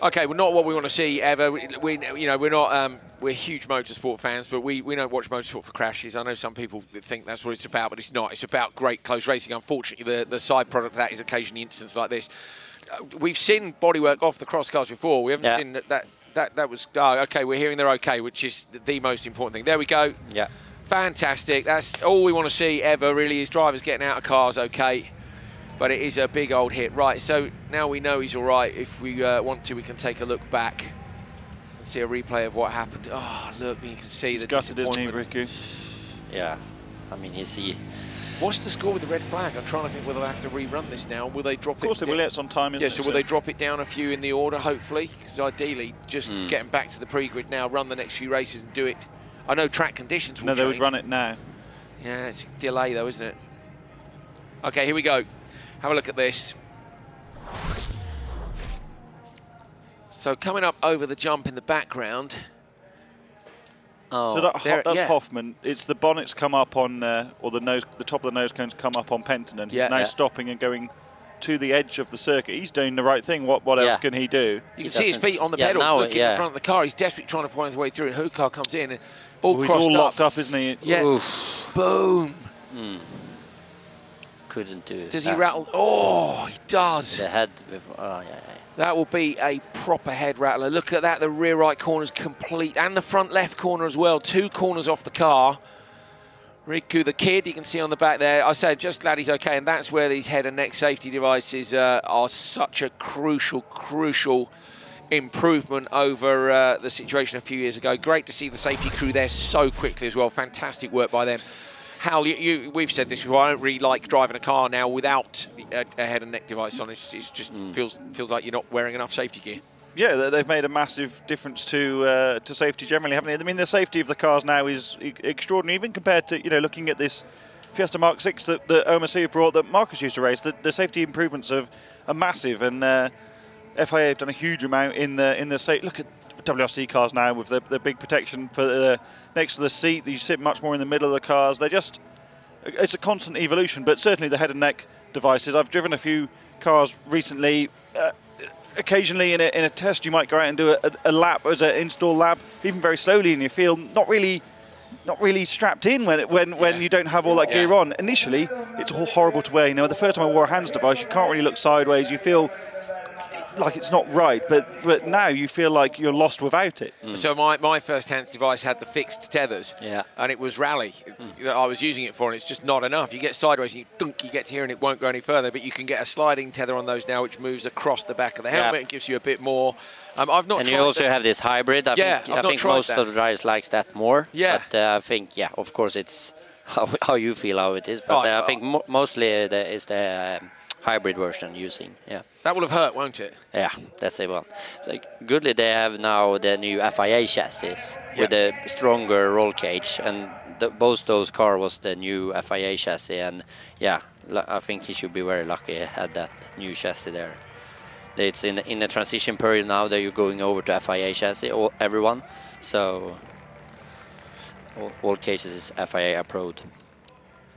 S3: Okay, well, not what we want to see ever. We're not we're huge motorsport fans, but we don't watch motorsport for crashes. I know some people think that's what it's about, but it's not. It's about great close racing. Unfortunately, the side product of that is occasionally incidents like this. We've seen bodywork off the cross cars before. We haven't seen that was okay. We're hearing they're okay, which is the most important thing. There we go.
S7: Yeah,
S3: fantastic. That's all we want to see ever. Really, is drivers getting out of cars okay. But it is a big old hit. Right, so now we know he's all right. If we want to, we can take a look back and see a replay of what happened. Oh, look, you can see the disappointment.
S4: Ricky?
S7: Yeah, I mean, you see.
S3: What's the score with the red flag? I'm trying to think whether they have to rerun this now. Will they drop it?
S4: Of course they will. It's on time, isn't it?
S3: Yeah, so will they drop it down a few in the order, hopefully? Because ideally, just getting back to the pre-grid now, run the next few races and do it. I know track conditions will change.
S4: No, they would run it now.
S3: Yeah, it's a delay though, isn't it? Okay, here we go. Have a look at this. So coming up over the jump in the background.
S4: Oh, so that's Hoffman. It's the bonnets come up on, or the top of the nose cones come up on Pentonen. He's now stopping and going to the edge of the circuit. He's doing the right thing. What else can he do?
S3: You can see his feet on the pedals, looking in front of the car. He's desperately trying to find his way through, and Hukar comes in and
S4: he's all locked up, isn't he?
S3: Yeah. Oof. Boom.
S7: Couldn't do it.
S3: Does he rattle? Oh, he does.
S7: The head before. Oh, yeah.
S3: That will be a proper head rattler. Look at that. The rear right corner's complete, and the front left corner as well. 2 corners off the car. Riku, the kid, you can see on the back there. I said, just glad he's okay, and that's where these head and neck safety devices are such a crucial improvement over the situation a few years ago. Great to see the safety crew there so quickly as well. Fantastic work by them. Hal, we've said this before, I don't really like driving a car now without a head and neck device on. It just feels like you're not wearing enough safety gear.
S4: Yeah, they've made a massive difference to safety generally, haven't they? I mean, the safety of the cars now is extraordinary, even compared to, looking at this Fiesta Mark 6 that OMC have brought that Marcus used to race. The safety improvements are massive, and FIA have done a huge amount in the safety. Look at WRC cars now with the big protection for next to the seat. You sit much more in the middle of the cars. It's a constant evolution, but certainly the head and neck devices. I've driven a few cars recently. Occasionally in a test, you might go out and do a lap as an install lap, even very slowly, and you feel not really strapped in when you don't have all that gear on. Initially, it's all horrible to wear. The first time I wore a hands device, you can't really look sideways. You feel like it's not right, but now you feel like you're lost without it.
S3: So my first hands device had the fixed tethers, and it was Rally. I was using it for, and it's just not enough. You get sideways and you get to here and it won't go any further, but you can get a sliding tether on those now, which moves across the back of the helmet and gives you a bit more. I've not tried.
S7: And you also have this hybrid. I think most of the drivers likes that more.
S3: Yeah.
S7: But I think, of course, it's how you feel how it is. But I think mostly it's the hybrid version using. Yeah.
S3: That will have hurt, won't it?
S7: Yeah, that's the one. So goodly, they have now the new FIA chassis with a stronger roll cage, and both those cars was the new FIA chassis, and yeah, I think he should be very lucky he had that new chassis there. It's in a transition period now that you're going over to FIA chassis, everyone. So all cases is FIA approved.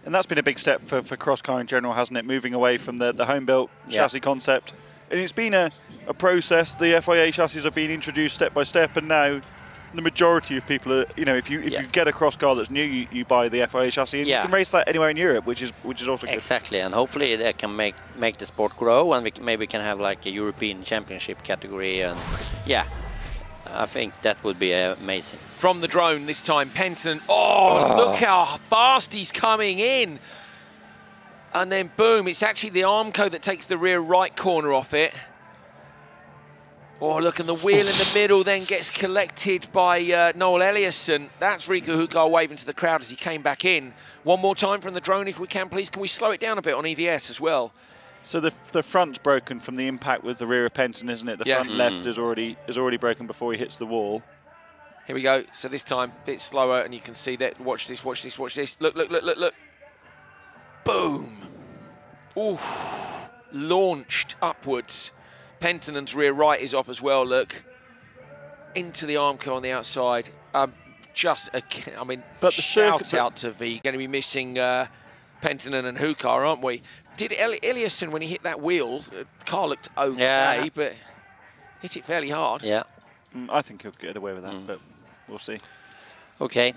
S4: And that's been a big step for cross car in general, hasn't it? Moving away from the home-built chassis concept. And it's been a process. The FIA chassis have been introduced step by step, and now the majority of people are, you know, if you get a cross car that's new, you buy the FIA chassis, and you can race that anywhere in Europe, which is also good.
S7: Exactly, and hopefully they can make the sport grow, and maybe can have like a European Championship category, and yeah, I think that would be amazing.
S3: From the drone this time, Penton. Oh, look how fast he's coming in. And then boom, it's actually the Armco that takes the rear right corner off it. Oh, look, and the wheel in the middle then gets collected by Noel Eliasson. That's Rico Hukar waving to the crowd as he came back in. One more time from the drone, if we can, please. Can we slow it down a bit on EVS as well?
S4: So the front's broken from the impact with the rear of Penton, isn't it? The front left is already broken before he hits the wall.
S3: Here we go. So this time, a bit slower, and you can see that. Watch this, watch this, watch this. Look, look, look, look, look. Boom. Ooh. Launched upwards. Pentonen's rear right is off as well, look. Into the Armco on the outside. I mean, but shout out to V. Going to be missing Pentonen and Hukar, aren't we? Did Eliasson, when he hit that wheel, the car looked okay, but hit it fairly hard.
S7: Yeah.
S4: I think he'll get away with that, but we'll see.
S7: Okay.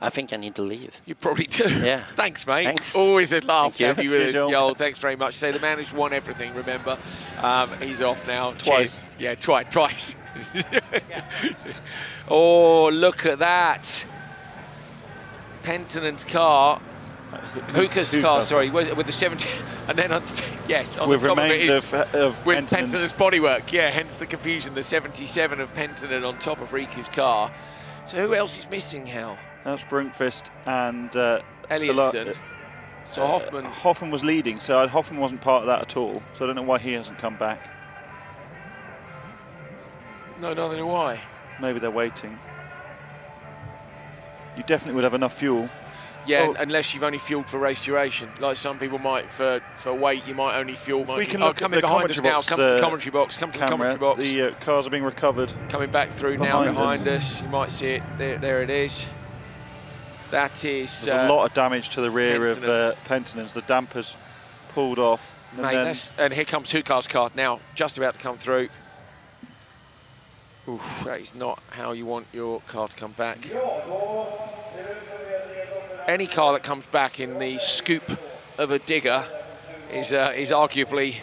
S7: I think I need to leave.
S3: You probably do.
S7: Yeah.
S3: Thanks, mate.
S7: Thanks.
S3: Always a laugh to have you with us.
S4: Joel.
S3: Yo, thanks very much. Say the man who's won everything, remember. He's off now.
S4: Twice.
S3: Cheers. Yeah, twice. Oh, look at that. Pentonen's car. Hukar's car, sorry, with the 70, and then on the top of it is with Pentonen's bodywork. Yeah, hence the confusion. The 77 of Pentonen on top of Riku's car. So who else is missing, Hal?
S4: That's Brunkvist and
S3: Eliasson. So
S4: Hoffman was leading, so Hoffman wasn't part of that at all. So I don't know why he hasn't come back.
S3: No, neither do I.
S4: Maybe they're waiting. You definitely would have enough fuel.
S3: Yeah, unless you've only fueled for race duration. Like some people might, for weight, you might only fuel.
S4: We can look
S3: coming
S4: at the
S3: behind us now. Come to the commentary box. Come to the commentary box.
S4: The cars are being recovered.
S3: Coming back through now behind us. You might see it. There it is. That is.
S4: There's a lot of damage to the rear of Pentonen's. The dampers pulled off.
S3: And here comes Hukar's car now, just about to come through. Oof, that is not how you want your car to come back. Any car that comes back in the scoop of a digger is arguably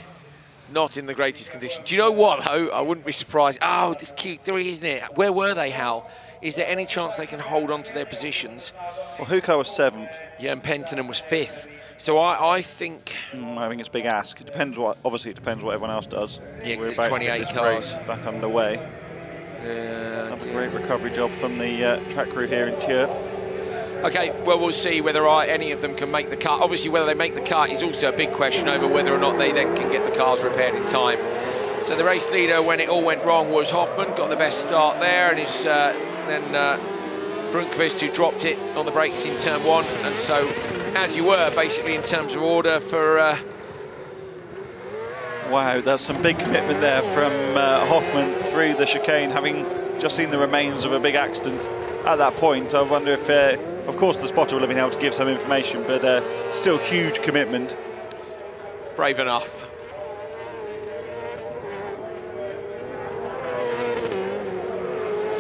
S3: not in the greatest condition. Do you know what, though? I wouldn't be surprised. Oh, this Q3, isn't it? Where were they, Hal? Is there any chance they can hold on to their positions?
S4: Well, Hukar was 7th.
S3: Yeah, and Pentonen was 5th. So I think...
S4: I think it's a big ask. It depends obviously it depends what everyone else does.
S3: Yeah, because it's 28 cars.
S4: Back underway. Another great recovery job from the track crew here in Tierp.
S3: Okay, well, we'll see whether any of them can make the cut. Obviously, whether they make the cut is also a big question over whether or not they then can get the cars repaired in time. So the race leader, when it all went wrong, was Hoffman. Got the best start there, and it's then Brunkvist, who dropped it on the brakes in turn 1. And so, as you were, basically, in terms of order for...
S4: Wow, that's some big commitment there from Hoffman through the chicane, having just seen the remains of a big accident at that point. I wonder if, of course, the spotter will have been able to give some information, but still huge commitment.
S3: Brave enough.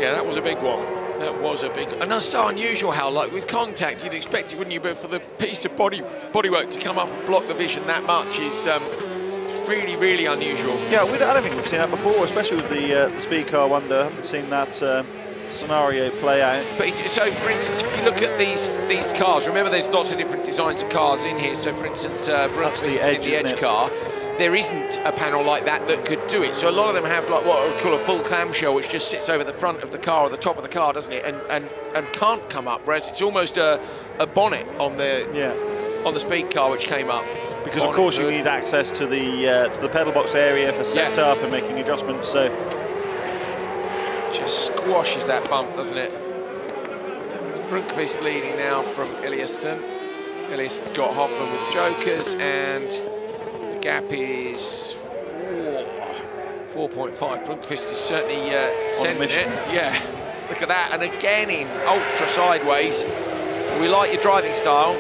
S3: Yeah, that was a big one. That was a big one. And that's so unusual how, like, with contact, you'd expect it, wouldn't you? But for the piece of bodywork to come up and block the vision that much is... really, really unusual.
S4: Yeah, I don't think we've seen that before, especially with the speed car wonder. I haven't seen that scenario play out.
S3: But so, for instance, if you look at these cars, remember there's lots of different designs of cars in here. So, for instance, Brooks is in the Edge car. There isn't a panel like that could do it. So a lot of them have like what I would call a full clamshell, which just sits over the front of the car or the top of the car, doesn't it? And can't come up. Whereas it's almost a bonnet on the speed car which came up.
S4: Because of course you need access to the pedal box area for setup and making adjustments. So
S3: just squashes that bump, doesn't it? Brunkvist leading now from Eliasson. Eliasson's got Hoffman with jokers, and the gap is 4.5. Brunkvist is certainly sending it. Yeah, look at that. And again in ultra sideways. We like your driving style.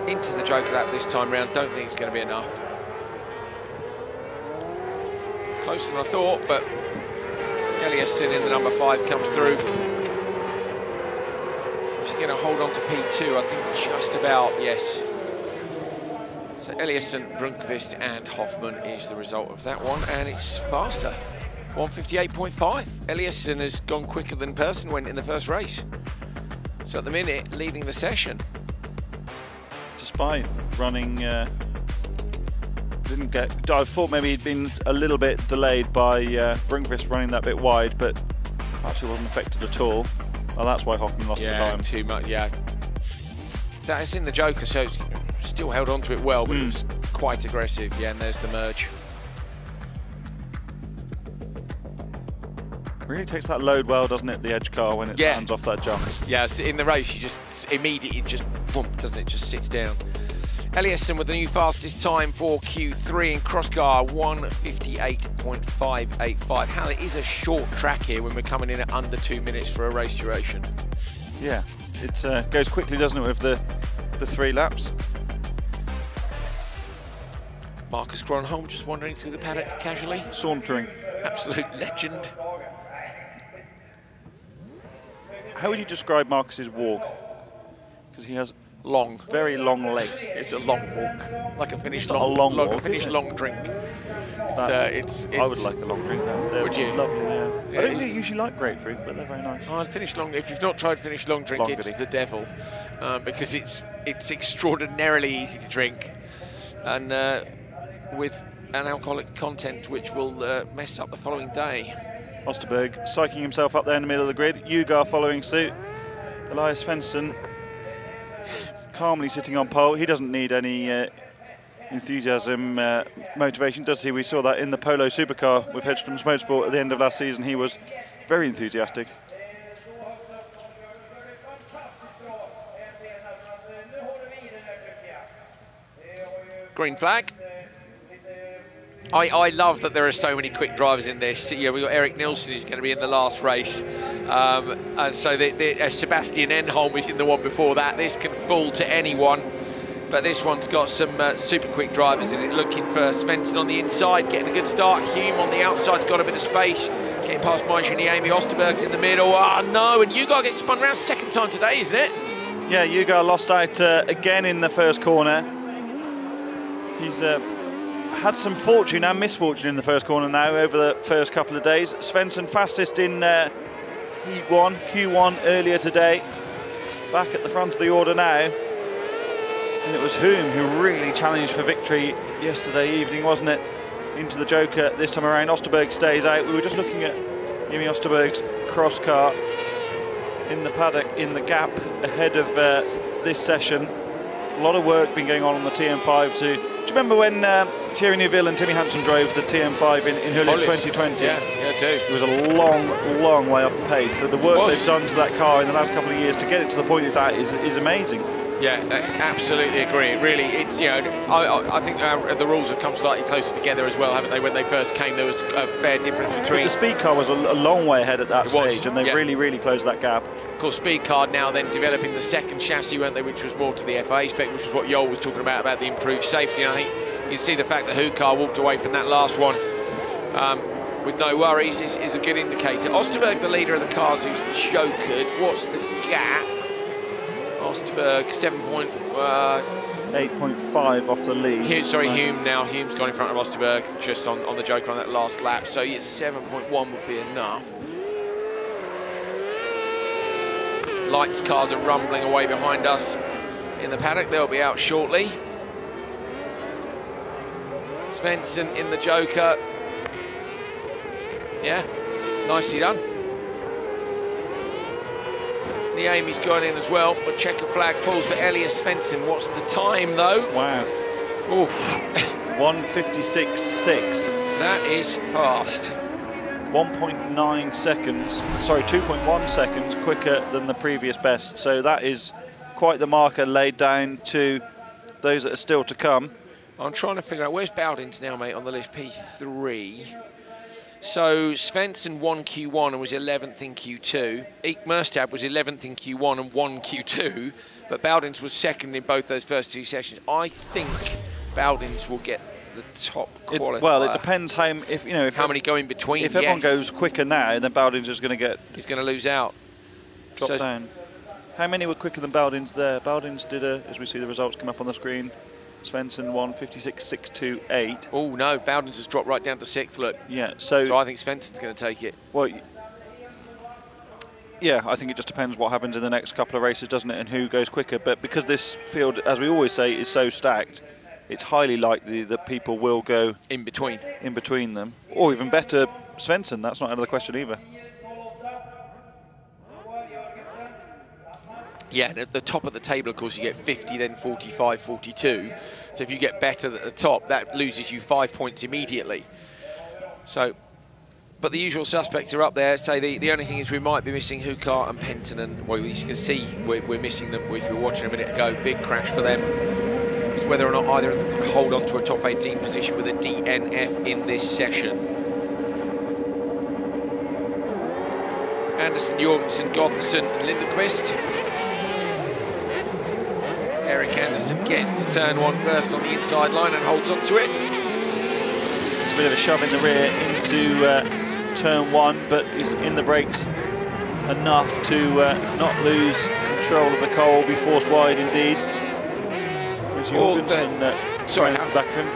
S3: Into the joker lap this time round. Don't think it's going to be enough. Closer than I thought, but Eliasson in the number 5 comes through. He's going to hold on to P2, I think just about, yes. So Eliasson, Brunkvist and Hoffman is the result of that one, and it's faster. 1:58.5. Eliasson has gone quicker than Persson went in the first race. So at the minute, leading the session.
S4: Despite running, I thought maybe he'd been a little bit delayed by Brunkvist running that bit wide, but actually wasn't affected at all. Well, that's why Hoffman lost the time.
S3: Too much, yeah. That is in the joker, so still held on to it well, but it was quite aggressive. Yeah, and there's the merge.
S4: Really takes that load well, doesn't it, the Edge car, when it lands off that jump?
S3: Yeah, so in the race, you just immediately boom, doesn't it? Just sits down. Eliasson with the new fastest time for Q3 in crosscar, 1:58.585. Hal, it is a short track here when we're coming in at under 2 minutes for a race duration.
S4: Yeah, it goes quickly, doesn't it, with the 3 laps?
S3: Marcus Gronholm just wandering through the paddock casually.
S4: Sauntering.
S3: Absolute legend.
S4: How would you describe Marcus's walk? Because he has very long legs.
S3: It's a long walk, like a finished long drink. I
S4: would like a long drink.
S3: Would you?
S4: Lovely, yeah. I don't usually like grapefruit, but they're very nice.
S3: Oh, finished long. If you've not tried finished long drink, it's the devil, because it's extraordinarily easy to drink, and with an alcoholic content which will mess up the following day.
S4: Osterberg psyching himself up there in the middle of the grid. Ugar following suit. Elias Svensson calmly sitting on pole. He doesn't need any enthusiasm, motivation, does he? We saw that in the Polo Supercar with Hedstrom's Motorsport at the end of last season. He was very enthusiastic.
S3: Green flag. I love that there are so many quick drivers in this. Yeah, we've got Eric Nilsson who's going to be in the last race. And so Sebastian Enholm is in the one before that. This can fall to anyone. But this one's got some super quick drivers in it. Looking for Svensson on the inside, getting a good start. Hume on the outside's got a bit of space. Getting past Maijuni, Amy Osterberg's in the middle. Oh no, and Ugar gets spun around second time today, isn't it?
S4: Yeah, Ugar lost out again in the first corner. He's had some fortune and misfortune in the first corner now over the first couple of days. Svensson fastest in Heat 1, Q1 earlier today. Back at the front of the order now. And it was Hume who really challenged for victory yesterday evening, wasn't it? Into the joker this time around. Osterberg stays out. We were just looking at Jimmy Osterberg's cross car in the paddock, in the gap ahead of this session. A lot of work been going on the TM5 too. Do you remember when Thierry Neuville and Timmy Hampson drove the TM5 in Hullis 2020?
S3: Yeah, I do.
S4: It was a long, long way off the pace. So the work they've done to that car in the last couple of years to get it to the point it's at is amazing.
S3: Yeah, absolutely agree. Really, it's, you know, I think the rules have come slightly closer together as well, haven't they? When they first came, there was a fair difference between.
S4: But the speed car was a long way ahead at that stage, and they've really closed that gap.
S3: Of course, speed car now then developing the second chassis, weren't they, which was more to the FA spec, which is what Joel was talking about the improved safety. And I think you see the fact that Hukar walked away from that last one with no worries is a good indicator. Osterberg, the leader of the cars, who's jokered. What's the gap? Osterberg,
S4: 8.5 off the lead.
S3: Hume now. Hume's gone in front of Osterberg just on the joker on that last lap. So yes, 7.1 would be enough. Lights cars are rumbling away behind us in the paddock. They'll be out shortly. Svensson in the joker. Yeah, nicely done. Niemi's gone in as well, but checker flag falls for Elias Svensson. What's the time though?
S4: Wow.
S3: Oof.
S4: 1:56.6.
S3: That is fast.
S4: 1.9 seconds, sorry, 2.1 seconds quicker than the previous best. So that is quite the marker laid down to those that are still to come.
S3: I'm trying to figure out, where's Bowdens now, mate, on the list, P3. So Svensson won Q1 and was 11th in Q2. Eek Merstad was 11th in Q1 and won Q2, but Bowdens was second in both those first 2 sessions. I think Bowdens will get the top qualifier.
S4: Well, it depends how
S3: how many go in between.
S4: If everyone goes quicker now, then Bowdens is going to get.
S3: He's going to lose out.
S4: Drop down. How many were quicker than Bowdens there? Bowdens did as we see the results come up on the screen. Svensson won 56.628.
S3: Oh no, Bowdens has dropped right down to 6th. Look.
S4: Yeah. So
S3: I think Svensson's going to take it.
S4: Well. Yeah, I think it just depends what happens in the next couple of races, doesn't it, and who goes quicker. But because this field, as we always say, is so stacked, it's highly likely that people will go
S3: in between
S4: them. Or even better, Svensson. That's not another question either.
S3: Yeah, at the top of the table, of course, you get 50, then 45, 42. So if you get better at the top, that loses you 5 points immediately. So, but the usual suspects are up there. So the only thing is we might be missing Hukar and Penttinen. Well, you can see we're missing them if you were watching a minute ago. Big crash for them. It's whether or not either of them can hold on to a top 18 position with a DNF in this session. Anderson, Jorgensen, Gotherson and Lindenqvist. Eric Anderson gets to turn 1 first on the inside line and holds on to it.
S4: It's a bit of a shove in the rear into turn 1, but is in the brakes enough to not lose control of the car, be forced wide indeed. There's Jorgensen sorry, to back of him.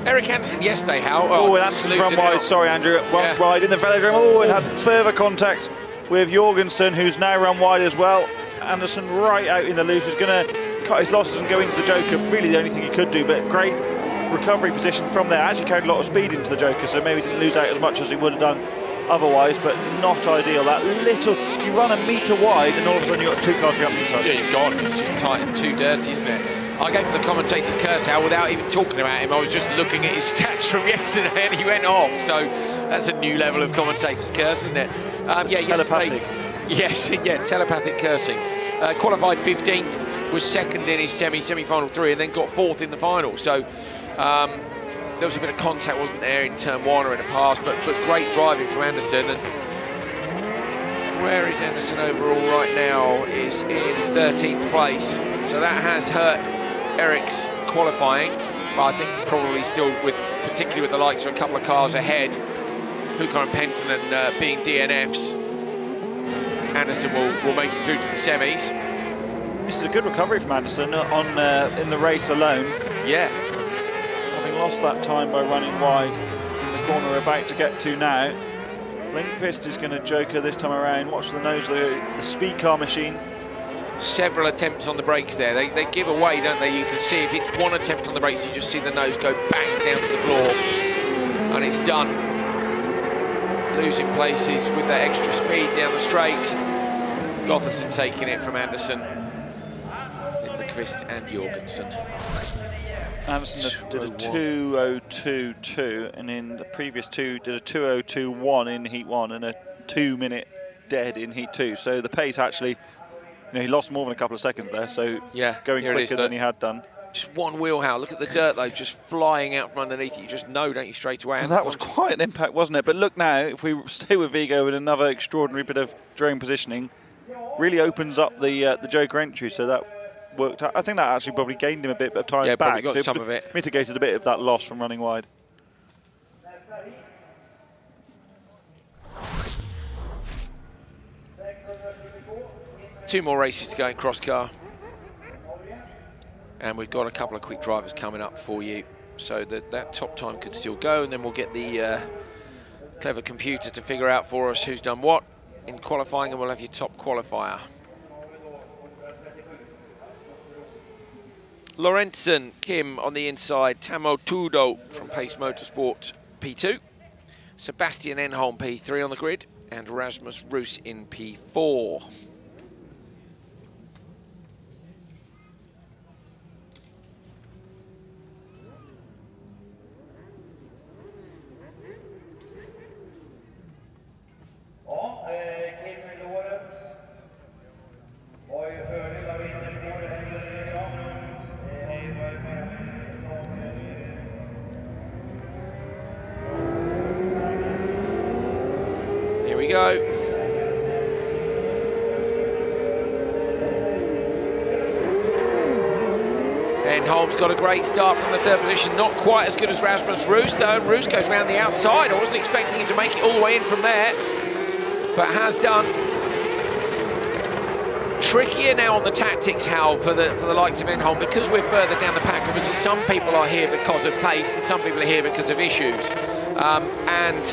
S3: Eric Anderson yesterday, Hal.
S4: Oh, and Anderson's run wide, sorry Andrew, run wide in the velodrome. Oh, and had further contact with Jorgensen, who's now run wide as well. Anderson right out in the loose, is going to cut his losses and go into the Joker. Really the only thing he could do, but great recovery position from there. Actually carried a lot of speed into the Joker, so maybe didn't lose out as much as he would have done otherwise, but not ideal. That little, you run a metre wide and all of a sudden you've got 2 cars going up the inside.
S3: Yeah, you've got it. It's just tight and too dirty, isn't it? I gave him the commentator's curse, Hal, without even talking about him. I was just looking at his stats from yesterday and he went off, so that's a new level of commentator's curse, isn't it? Yeah, yesterday. Yes, yeah, telepathic cursing. Qualified 15th, was second in his semi-final 3 and then got 4th in the final. So there was a bit of contact, wasn't there, in turn 1 or in a pass, but great driving from Anderson. And where is Anderson overall right now? Is in 13th place. So that has hurt Eric's qualifying, but I think probably still, particularly with the likes of a couple of cars ahead, Hukar and Penttinen being DNFs, Anderson will make it through to the semis.
S4: This is a good recovery from Anderson in the race alone.
S3: Yeah.
S4: Having lost that time by running wide in the corner we're about to get to now. Lindqvist is going to joker this time around. Watch the nose of the speed car machine.
S3: Several attempts on the brakes there. They give away, don't they? You can see if it's one attempt on the brakes, you just see the nose go bang down to the floor. And it's done. Losing places with that extra speed down the straight. Gotherson taking it from Anderson. Lindqvist and Jorgensen.
S4: Anderson did a 2:02.2, and in the previous 2 did a 2:02.1 in Heat 1 and a 2-minute dead in Heat 2. So the pace actually, he lost more than a couple of seconds there, so
S3: yeah,
S4: going quicker than he had done.
S3: Just one wheel, Hal. Look at the dirt load just flying out from underneath it. You just know, don't you, straight away.
S4: Well, that was quite an impact, wasn't it? But look now, if we stay with Vigo with another extraordinary bit of drone positioning, really opens up the Joker entry, so that worked out. I think that actually probably gained him a bit of time back.
S3: Got some of it.
S4: Mitigated a bit of that loss from running wide.
S3: Two more races to go in cross car. And we've got a couple of quick drivers coming up for you, so that top time could still go, and then we'll get the clever computer to figure out for us who's done what in qualifying, and we'll have your top qualifier. Lorentzen, Kim on the inside, Tamo Tudo from Pace Motorsport P2, Sebastian Enholm P3 on the grid, and Rasmus Roos in P4. we go. Enholm's got a great start from the third position, not quite as good as Rasmus Roos though, and Roos goes around the outside. I wasn't expecting him to make it all the way in from there, but has done. Trickier now on the tactics, Hal, for the likes of Enholm, because we're further down the pack. Obviously, some people are here because of pace, and some people are here because of issues. And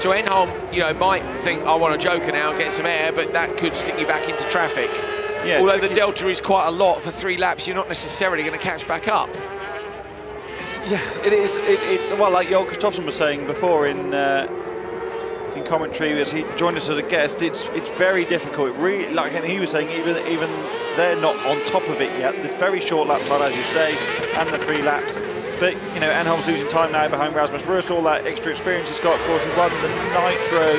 S3: so Enholm, you know, might think, I want a joker now, get some air, but that could stick you back into traffic. Yeah, although the delta is quite a lot for 3 laps, you're not necessarily going to catch back up.
S4: Yeah, it is. It's well, like Joel Kristoffersson was saying before in commentary as he joined us as a guest. It's very difficult. Really, like, and he was saying, even they're not on top of it yet. The very short lap time, as you say, and the 3 laps. But you know, Enholm's losing time now behind Rasmus Roos. All that extra experience he's got. Of course, he's won the Nitro.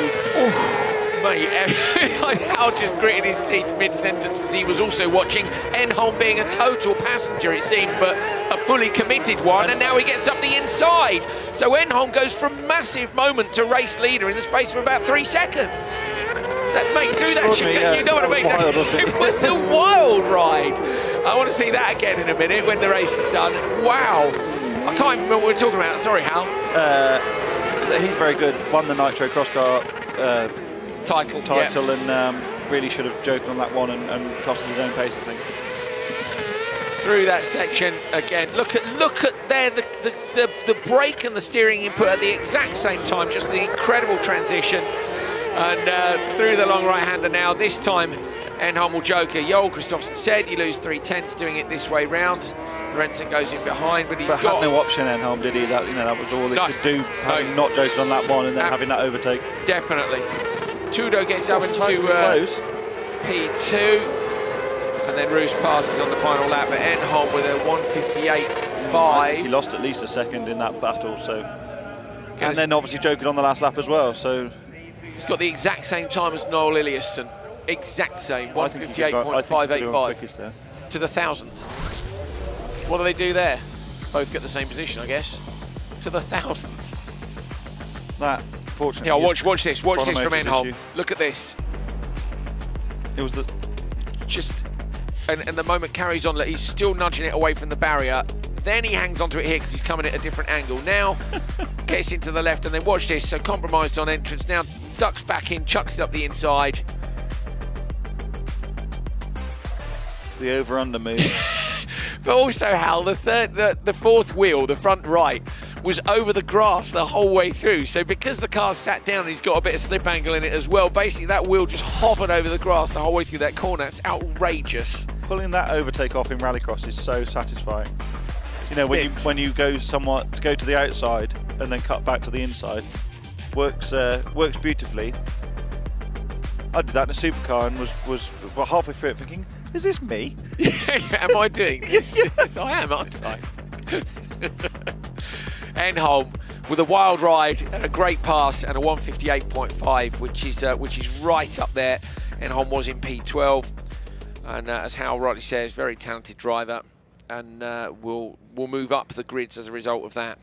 S3: Mate, Hal just gritted his teeth mid-sentence because he was also watching Enholm being a total passenger, it seemed, but a fully committed one, and now he gets up the inside. So Enholm goes from massive moment to race leader in the space of about 3 seconds. That mate, through that chicane, you know what I mean?
S4: Wild,
S3: it was a wild ride. I want to see that again in a minute when the race is done. Wow. I can't even remember what we're talking about. Sorry, Hal.
S4: He's very good. Won the Nitro Cross Car title,
S3: yeah.
S4: And really should have joked on that one and trusted his own pace, I think.
S3: Through that section again. Look at there the brake and the steering input at the exact same time. Just the incredible transition. And through the long right-hander now. This time, Enholm will joker. Joel Kristoffersson said you lose 3/10 doing it this way round. Renton goes in behind, but
S4: had no option. Enholm, did he? That, you know, that was all he could do, having not joking on that one and then having that overtake.
S3: Definitely. Tudo gets up into P2, and then Roos passes on the final lap, but Enholm with a 1:58.5.
S4: He lost at least a second in that battle, so. And then obviously joking on the last lap as well, so.
S3: He's got the exact same time as Noel Eliasson. Exact same, 1:58.585 to the 1,000th. What do they do there? Both get the same position, I guess. To the 1,000th.
S4: That, fortunately.
S3: Yeah, watch this from Enholm. Look at this.
S4: It was the...
S3: Just, and the moment carries on, he's still nudging it away from the barrier. Then he hangs onto it here because he's coming at a different angle. Now, gets into the left, and then watch this. So compromised on entrance. Now ducks back in, chucks it up the inside.
S4: The over-under move.
S3: But also, Hal, the fourth wheel, the front right, was over the grass the whole way through. So because the car's sat down and he's got a bit of slip angle in it as well, basically that wheel just hovered over the grass the whole way through that corner. It's outrageous.
S4: Pulling that overtake off in Rallycross is so satisfying. You know, when you go to the outside and then cut back to the inside, works beautifully. I did that in a supercar and was halfway through it thinking, is this me?
S3: Am I doing this? Yes, I am, aren't I? Enholm with a wild ride and a great pass and a 1:58.5, which is right up there. Enholm was in P12, and as Hal rightly says, very talented driver, and will move up the grids as a result of that.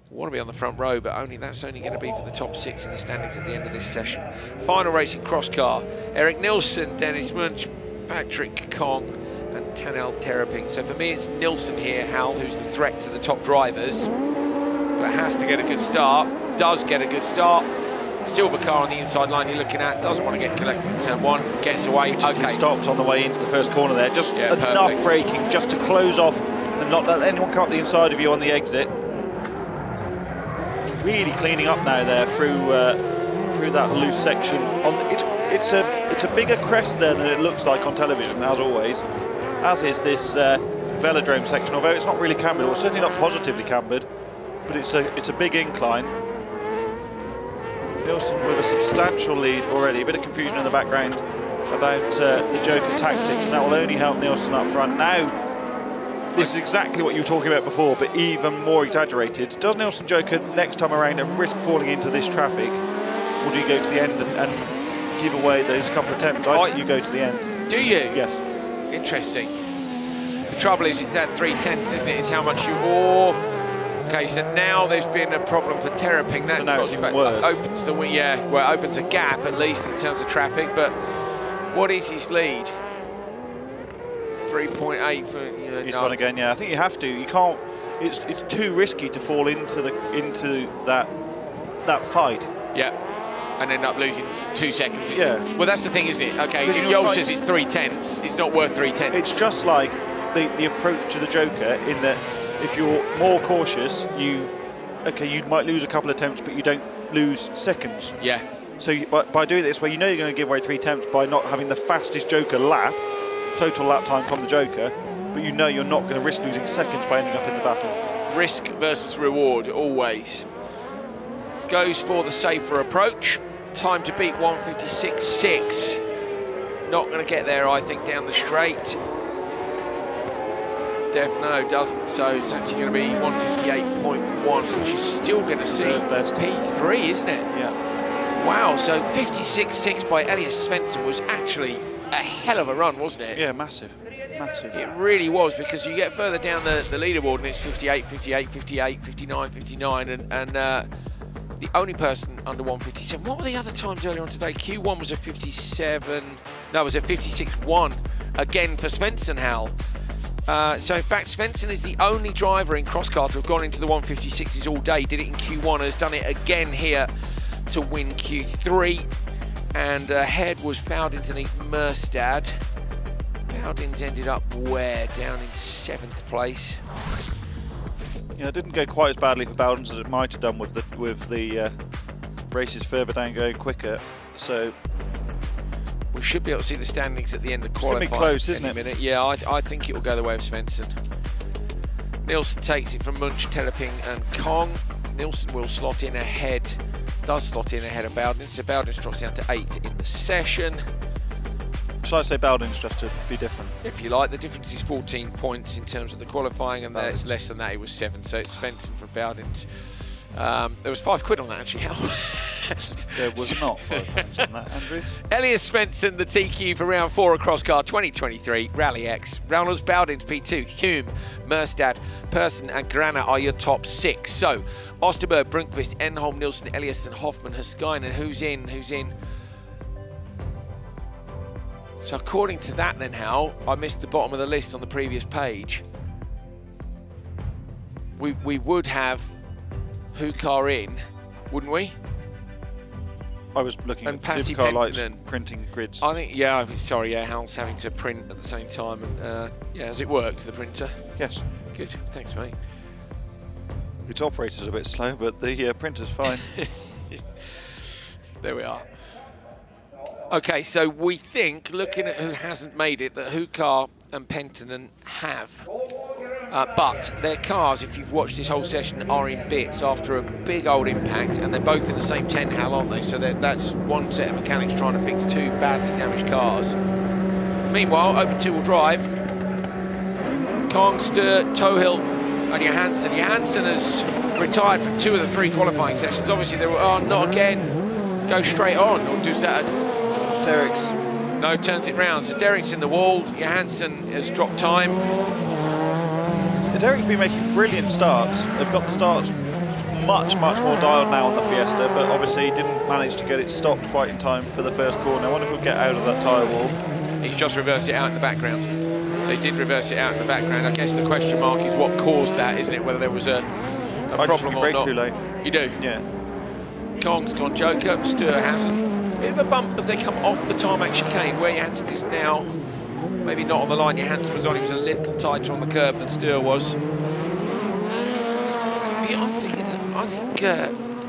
S3: We want to be on the front row, but that's only going to be for the top 6 in the standings at the end of this session. Final racing cross car: Eric Nilsson, Dennis Munch, Patrick Kong, and Tanel Terraping. So for me, it's Nilsson here, Hal, who's the threat to the top drivers, but has to get a good start. Does get a good start. Silver car on the inside line you're looking at, doesn't want to get collected in turn 1, gets away. Okay.
S4: Stopped on the way into the first corner there. Just enough braking just to close off and not let anyone come up the inside of you on the exit. It's really cleaning up now there through that loose section. It's a bigger crest there than it looks like on television, as always, as is this velodrome section, although it's not really cambered, or certainly not positively cambered, but it's a big incline. Nilsson with a substantial lead already, a bit of confusion in the background about the joker tactics, and that will only help Nilsson up front. Now, this is exactly what you were talking about before, but even more exaggerated. Does Nilsson joker next time around and risk falling into this traffic, or do you go to the end and give away those couple of attempts? I think you go to the end.
S3: Do you?
S4: Yes.
S3: Interesting. The trouble is, it's that 3/10, isn't it? It's how much you... Oh, Okay, so now there's been a problem for Tierp. That
S4: So now it's even worse.
S3: opens the well, it opens a gap at least in terms of traffic. But what is his lead? 3.8 for
S4: He's gone again. Yeah, I think you have to. You can't. It's too risky to fall into that fight.
S3: Yeah, and end up losing 2 seconds.
S4: Yeah.
S3: Well, that's the thing, isn't it? Okay,
S4: Because
S3: if Yol says it's 3/10, it's not worth 3/10.
S4: It's just like the approach to the Joker in that if you're more cautious, you might lose a couple of attempts, but you don't lose seconds.
S3: Yeah.
S4: So by doing it this way, you know you're going to give away 3 attempts by not having the fastest Joker lap, total lap time from the Joker, but you know you're not going to risk losing seconds by ending up in the battle.
S3: Risk versus reward, always. Goes for the safer approach. Time to beat 1:56.6. Not going to get there, I think, down the straight. No, doesn't. So it's actually going to be 1:58.1, which is still going to see P3, isn't it?
S4: Yeah.
S3: Wow, so 56.6 by Elias Svensson was actually a hell of a run, wasn't it?
S4: Yeah, massive. Massive.
S3: It really was, because you get further down the leaderboard and it's 58, 58, 58, 59, 59, and the only person under 1:57. What were the other times earlier on today? Q1 was a 57, no, it was a 56.1 again for Svensson, Hal. So in fact, Svensson is the only driver in cross-car to have gone into the 1:56s all day. Did it in Q1, has done it again here to win Q3. And ahead was Bowdens and Merstad. Bowdens ended up where? Down in 7th place.
S4: Yeah, it didn't go quite as badly for Bowdens as it might have done with the races further down going quicker. So
S3: we should be able to see the standings at the end of qualifying.
S4: It's going to be close, isn't it?
S3: Minute. Yeah, I think it will go the way of Svensson. Nielsen takes it from Munch, Telleping and Kong. Nielsen will slot in ahead, does slot in ahead of Bowdens. So Bowdens drops down to 8th in the session.
S4: Shall I say Bowdens just to be different?
S3: If you like, the difference is 14 points in terms of the qualifying, and it's less than that, it was 7, so it's Svensson from Bowdens. There was £5 on that, actually, Hal.
S4: There was not £5 on that, Andrew.
S3: Elias Svensson, the TQ for round 4 across car 2023, Rallyx. Reynolds, Bowdens, P2, Hume, Merstad, Persson and Grana are your top 6. So, Osterberg, Brunkvist, Enholm, Nielsen, Elias and Hoffman, Haskainen. Who's in? Who's in? So according to that then, Hal, I missed the bottom of the list on the previous page. We would have Hukar in, wouldn't we?
S4: I was looking
S3: and
S4: at
S3: Passy
S4: Supercar Lights
S3: Pentinen.
S4: printing grids.
S3: I think, yeah, sorry, yeah, Hal's having to print at the same time. And yeah, has it worked, the printer?
S4: Yes.
S3: Good, thanks, mate.
S4: Its operator's a bit slow, but the printer's fine.
S3: There we are. Okay, so we think, looking at who hasn't made it, that Hukar and Pentinen have. But their cars, if you've watched this whole session, are in bits after a big old impact, and they're both in the same 10, Hal, aren't they? So that's one set of mechanics trying to fix 2 badly damaged cars. Meanwhile, open 2-wheel drive. Kongster, Tohill and Johansson. Johansson has retired from 2 of the 3 qualifying sessions. Obviously, they were, oh, not again. Go straight on, or does that...
S4: Derek's.
S3: No, turns it round. So Derek's in the wall. Johansson has dropped time.
S4: Derek's been making brilliant starts. They've got the starts much more dialed now on the Fiesta, but obviously didn't manage to get it stopped quite in time for the first corner. I wonder if we'll get out of that tyre wall.
S3: He's just reversed it out in the background. So he did reverse it out in the background. I guess the question mark is what caused that, isn't it? Whether there was a problem or not.
S4: Too late.
S3: You do?
S4: Yeah.
S3: Kong's gone Joker, Stur hasn't. Bit of a bump as they come off the tarmac chicane, where Johansson is now. Maybe not on the line Johansson was on, he was a little tighter on the curb than Stur was. Yeah, I think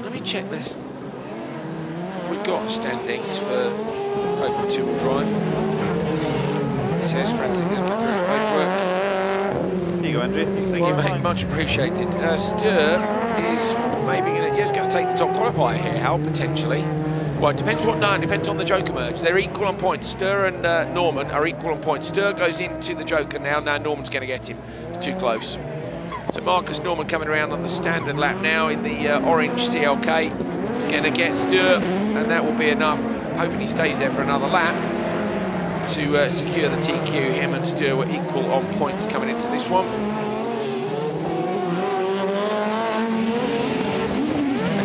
S3: let me check this. We've got standings for open 2-wheel drive. It says Francis is going through his paperwork.
S4: Here you go, Andrew.
S3: Thank you, mate, much appreciated. Stur is maybe going to take the top qualifier here, Hal, potentially. Well, it depends what. No, it depends on the Joker merge. They're equal on points. Stur and Norman are equal on points. Stur goes into the Joker now. Now Norman's going to get him. It's too close. So Marcus Norman coming around on the standard lap now in the orange CLK. He's going to get Stur, and that will be enough. Hoping he stays there for another lap to secure the TQ. Him and Stur were equal on points coming into this one.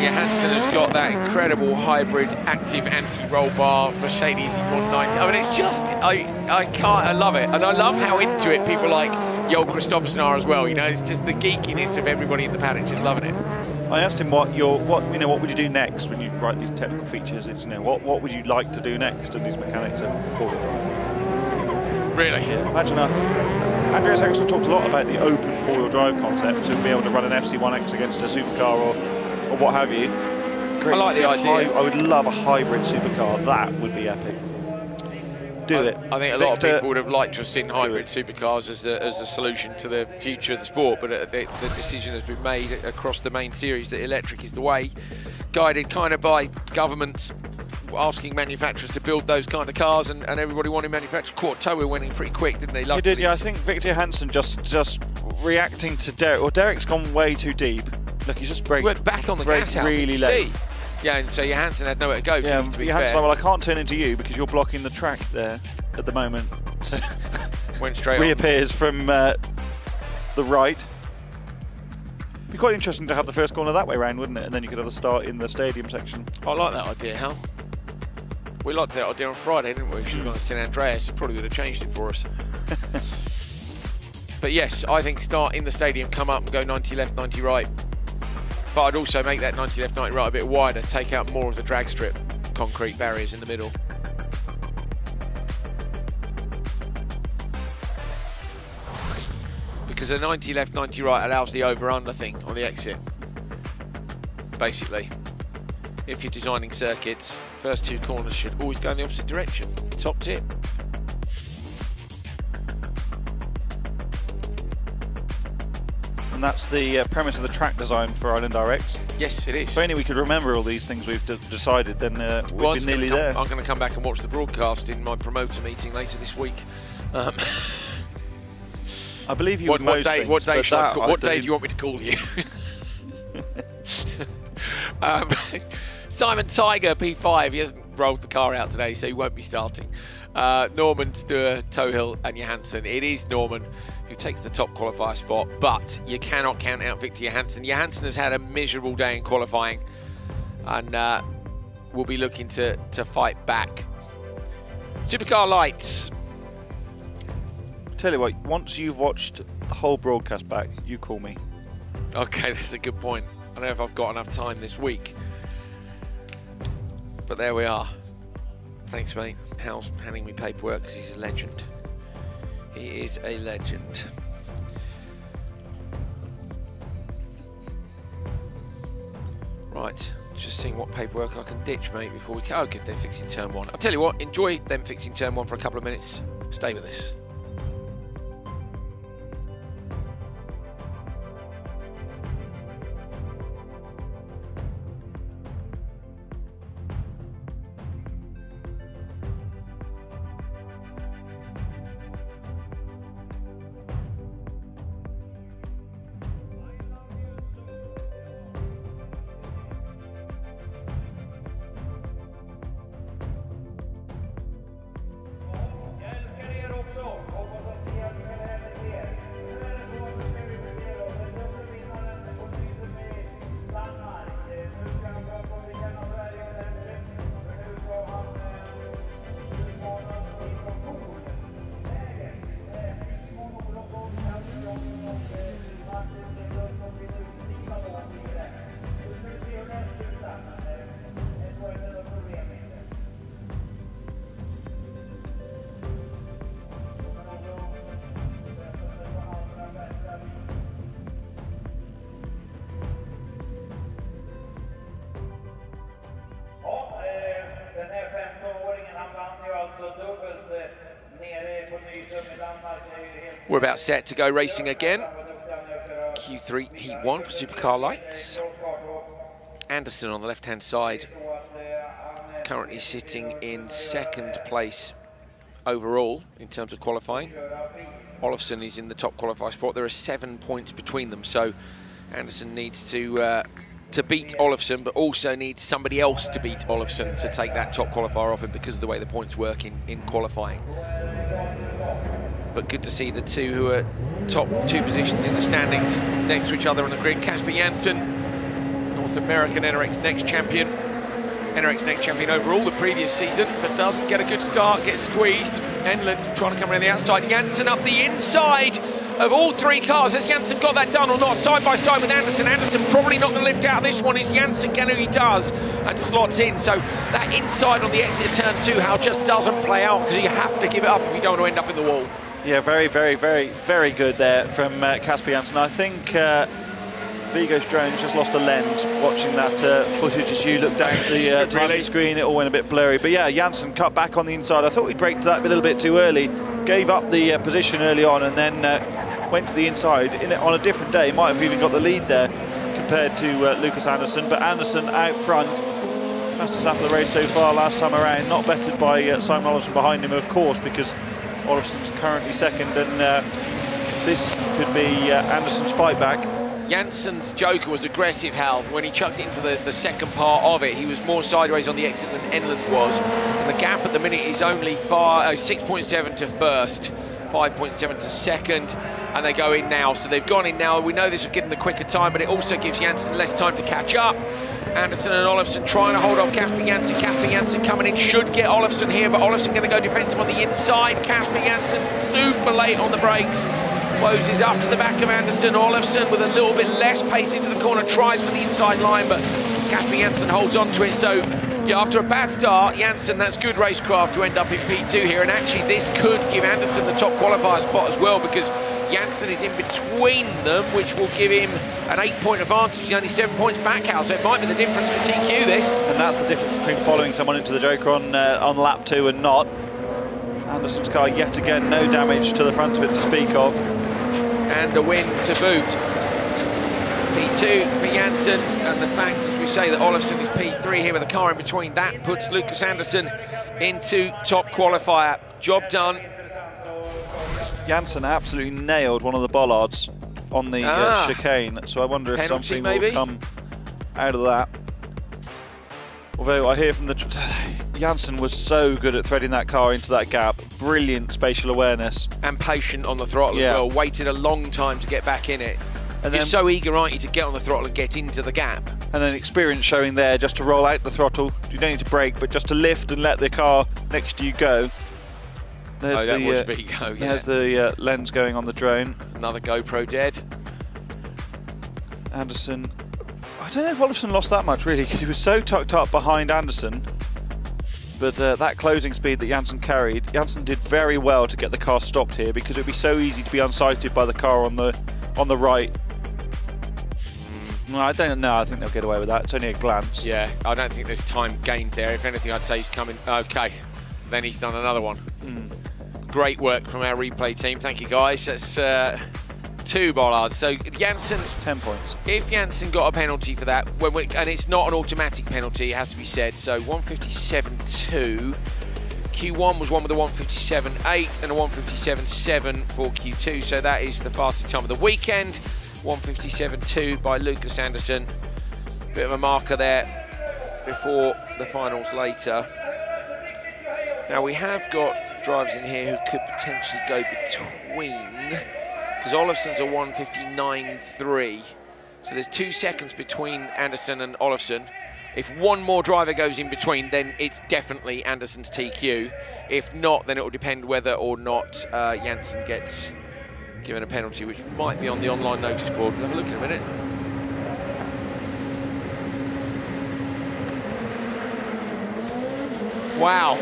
S3: Johansson has got that incredible hybrid active anti-roll bar Mercedes E190. I mean, it's just, I love it. And I love how into it people like Joel Kristoffersson are as well. You know, it's just the geekiness of everybody in the paddock just loving it.
S4: I asked him what would you do next when you write these technical features? It's, you know, what would you like to do next? And these mechanics are four-wheel drive.
S3: Really?
S4: Yeah, imagine Andreas Eriksson talked a lot about the open four-wheel drive concept, to be able to run an FC1X against a supercar or what have you. Great.
S3: I like the idea.
S4: I would love a hybrid supercar. That would be epic. Do it.
S3: I think a lot of people would have liked to have seen hybrid supercars as the solution to the future of the sport, but the decision has been made across the main series that electric is the way, guided kind of by governments asking manufacturers to build those kind of cars, and everybody wanted manufacturers. Tower winning pretty quick, didn't they?
S4: He did, yeah. I think Victor Johansson just reacting to Derek. Well, Derek's gone way too deep. Look, he's just
S3: went back on the gas
S4: really late.
S3: Yeah, and so Johansson had nowhere to go.
S4: Yeah, Johansson's like, well, I can't turn into you because you're blocking the track there at the moment. So
S3: went straight
S4: reappears from the right. Be quite interesting to have the first corner that way round, wouldn't it? And then you could have the start in the stadium section.
S3: I like that idea, Hal. We liked that idea on Friday, didn't we? We should have gone to St Andreas. It probably would have changed it for us. But yes, I think start in the stadium, come up and go 90 left, 90 right. But I'd also make that 90 left, 90 right a bit wider, take out more of the drag strip concrete barriers in the middle. Because a 90 left, 90 right allows the over-under thing on the exit, basically. If you're designing circuits, first two corners should always go in the opposite direction. Top tip.
S4: And that's the premise of the track design for Island RX.
S3: Yes, it is.
S4: If only we could remember all these things we've decided, then we'd be nearly there.
S3: I'm going to come back and watch the broadcast in my promoter meeting later this week.
S4: I believe you
S3: what day do you want me to call you? Simon Tiger, P5. He hasn't rolled the car out today, so he won't be starting. Norman, Stuart, Tohill and Johansson. It is Norman who takes the top qualifier spot, but you cannot count out Victor Johansson. Johansson has had a miserable day in qualifying and will be looking to fight back. Supercar lights.
S4: Tell you what, once you've watched the whole broadcast back, you call me.
S3: Okay, that's a good point. I don't know if I've got enough time this week, but there we are. Thanks, mate. Hal's handing me paperwork because he's a legend. He is a legend. Right, just seeing what paperwork I can ditch, mate, before we go. Oh, good, they're fixing turn one. I'll tell you what, enjoy them fixing turn one for a couple of minutes. Stay with us. We're about set to go racing again. Q3 Heat 1 for Supercar Lights. Anderson on the left-hand side, currently sitting in second place overall in terms of qualifying. Olofsson is in the top qualifier spot. There are 7 points between them, so Anderson needs to beat Olofsson, but also needs somebody else to beat Olofsson to take that top qualifier off him because of the way the points work in qualifying. But good to see the two who are top two positions in the standings next to each other on the grid. Kasper Janssen, North American NRX Next champion. NRX Next champion overall the previous season, but doesn't get a good start, gets squeezed. Enland trying to come around the outside. Janssen up the inside of all three cars. Has Janssen got that done or not? Side by side with Anderson. Anderson probably not going to lift out of this one. Is Janssen going to? He does, and slots in. So that inside on the exit of turn 2, how just doesn't play out, because you have to give it up if you don't want to end up in the wall. Yeah, very, very, very, very good there from Casper Janssen. I think Viggo's drone's just lost a lens watching that footage. As you look down at the time screen, it all went a bit blurry. But yeah, Janssen cut back on the inside. I thought he'd braked that a little bit too early, gave up the position early on, and then went to the inside. On a different day, might have even got the lead there compared to Lucas Anderson. But Anderson out front, fastest lap of the race so far last time around, not bettered by Simon Olofsson behind him, of course, because Olofsson's currently second, and this could be Anderson's fight back. Janssen's Joker was aggressive, Hal. When he chucked it into the second part of it, he was more sideways on the exit than Enland was. And the gap at the minute is only 6.7 to first, 5.7 to second, and they go in now. So they've gone in now. We know this will give them the quicker time, but it also gives Janssen less time to catch up. Anderson and Olofsson trying to hold off Casper Janssen. Casper Janssen coming in, should get Olofsson here, but Olofsson going to go defensive on the inside. Casper Janssen super late on the brakes. Closes up to the back of Anderson. Olofsson with a little bit less pace into the corner, tries for the inside line, but Casper Janssen holds on to it. So, yeah, after a bad start, Janssen, that's good racecraft to end up in P2 here. And actually, this could give Anderson the top qualifier spot as well, because Janssen is in between them, which will give him an 8-point advantage. He's only 7 points back out, so it might be the difference for TQ, this. And that's the difference between following someone into the Joker on lap 2 and not. Anderson's car, yet again, no damage to the front of it to speak of. And a win to boot. P2 for Janssen, and the fact, as we say, that Olofsson is P3 here with a car in between, that puts Lucas Anderson into top qualifier. Job done. Janssen absolutely nailed one of the bollards on the chicane, so I wonder if penalty something maybe will come out of that. Although I hear from the Janssen was so good at threading that car into that gap, brilliant spatial awareness. And patient on the throttle as well, waited a long time to get back in it. And you're so eager, aren't you, to get on the throttle and get into the gap. And then experience showing there, just to roll out the throttle. You don't need to brake, but just to lift and let the car next to you go. There's that was Vigo, There's the lens going on the drone. Another GoPro dead. Anderson, I don't know if Olofsson lost that much really, because he was so tucked up behind Anderson. But that closing speed that Janssen carried, Janssen did very well to get the car stopped here, because it would be so easy to be unsighted by the car on the right. No, I don't know. I think they'll get away with that. It's only a glance. Yeah, I don't think there's time gained there. If anything, I'd say he's coming. Okay, then he's done another one. Great work from our replay team. Thank you, guys. That's 2 bollards. So Janssen, 10 points. If Janssen got a penalty for that, and it's not an automatic penalty, it has to be said. So 157.2. Q1 was one with a 157.8 and a 157.7 for Q2. So that is the fastest time of the weekend. 157.2 by Lucas Anderson. Bit of a marker there before the finals later. Now we have got drivers in here who could potentially go between, because Olofsson's a 159.3. So there's 2 seconds between Anderson and Olofsson. If one more driver goes in between, then it's definitely Anderson's TQ. If not, then it will depend whether or not Janssen gets given a penalty, which might be on the online notice board. We'll have a look in a minute. Wow.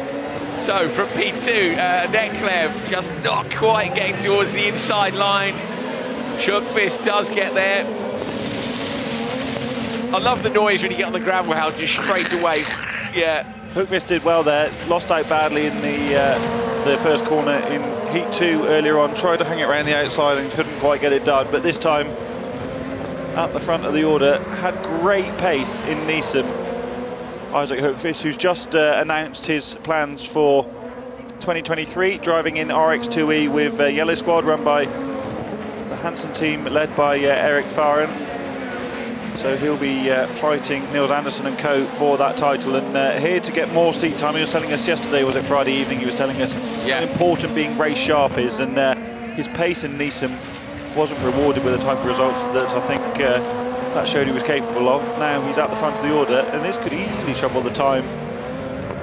S3: So from P2, Neklev just not quite getting towards the inside line. Sjökvist does get there. I love the noise when you get on the gravel, Hal, just straight away. Yeah. Sjökvist did well there. Lost out badly in the first corner in Heat 2 earlier on. Tried to hang it around the outside and couldn't quite get it done. But this time, at the front of the order, had great pace in Nissan. Isaac Sjökvist, who's just announced his plans for 2023, driving in RX2E with Yellow Squad, run by the Hansen team, led by Erik Faren. So he'll be fighting Niels Anderson and co for that title, and here to get more seat time. He was telling us yesterday, was it Friday evening, he was telling us how important being race sharp is, and his pace in Nissan wasn't rewarded with the type of results that I think
S4: that showed he was capable of. Now he's at the front of the order, and this could easily trouble the time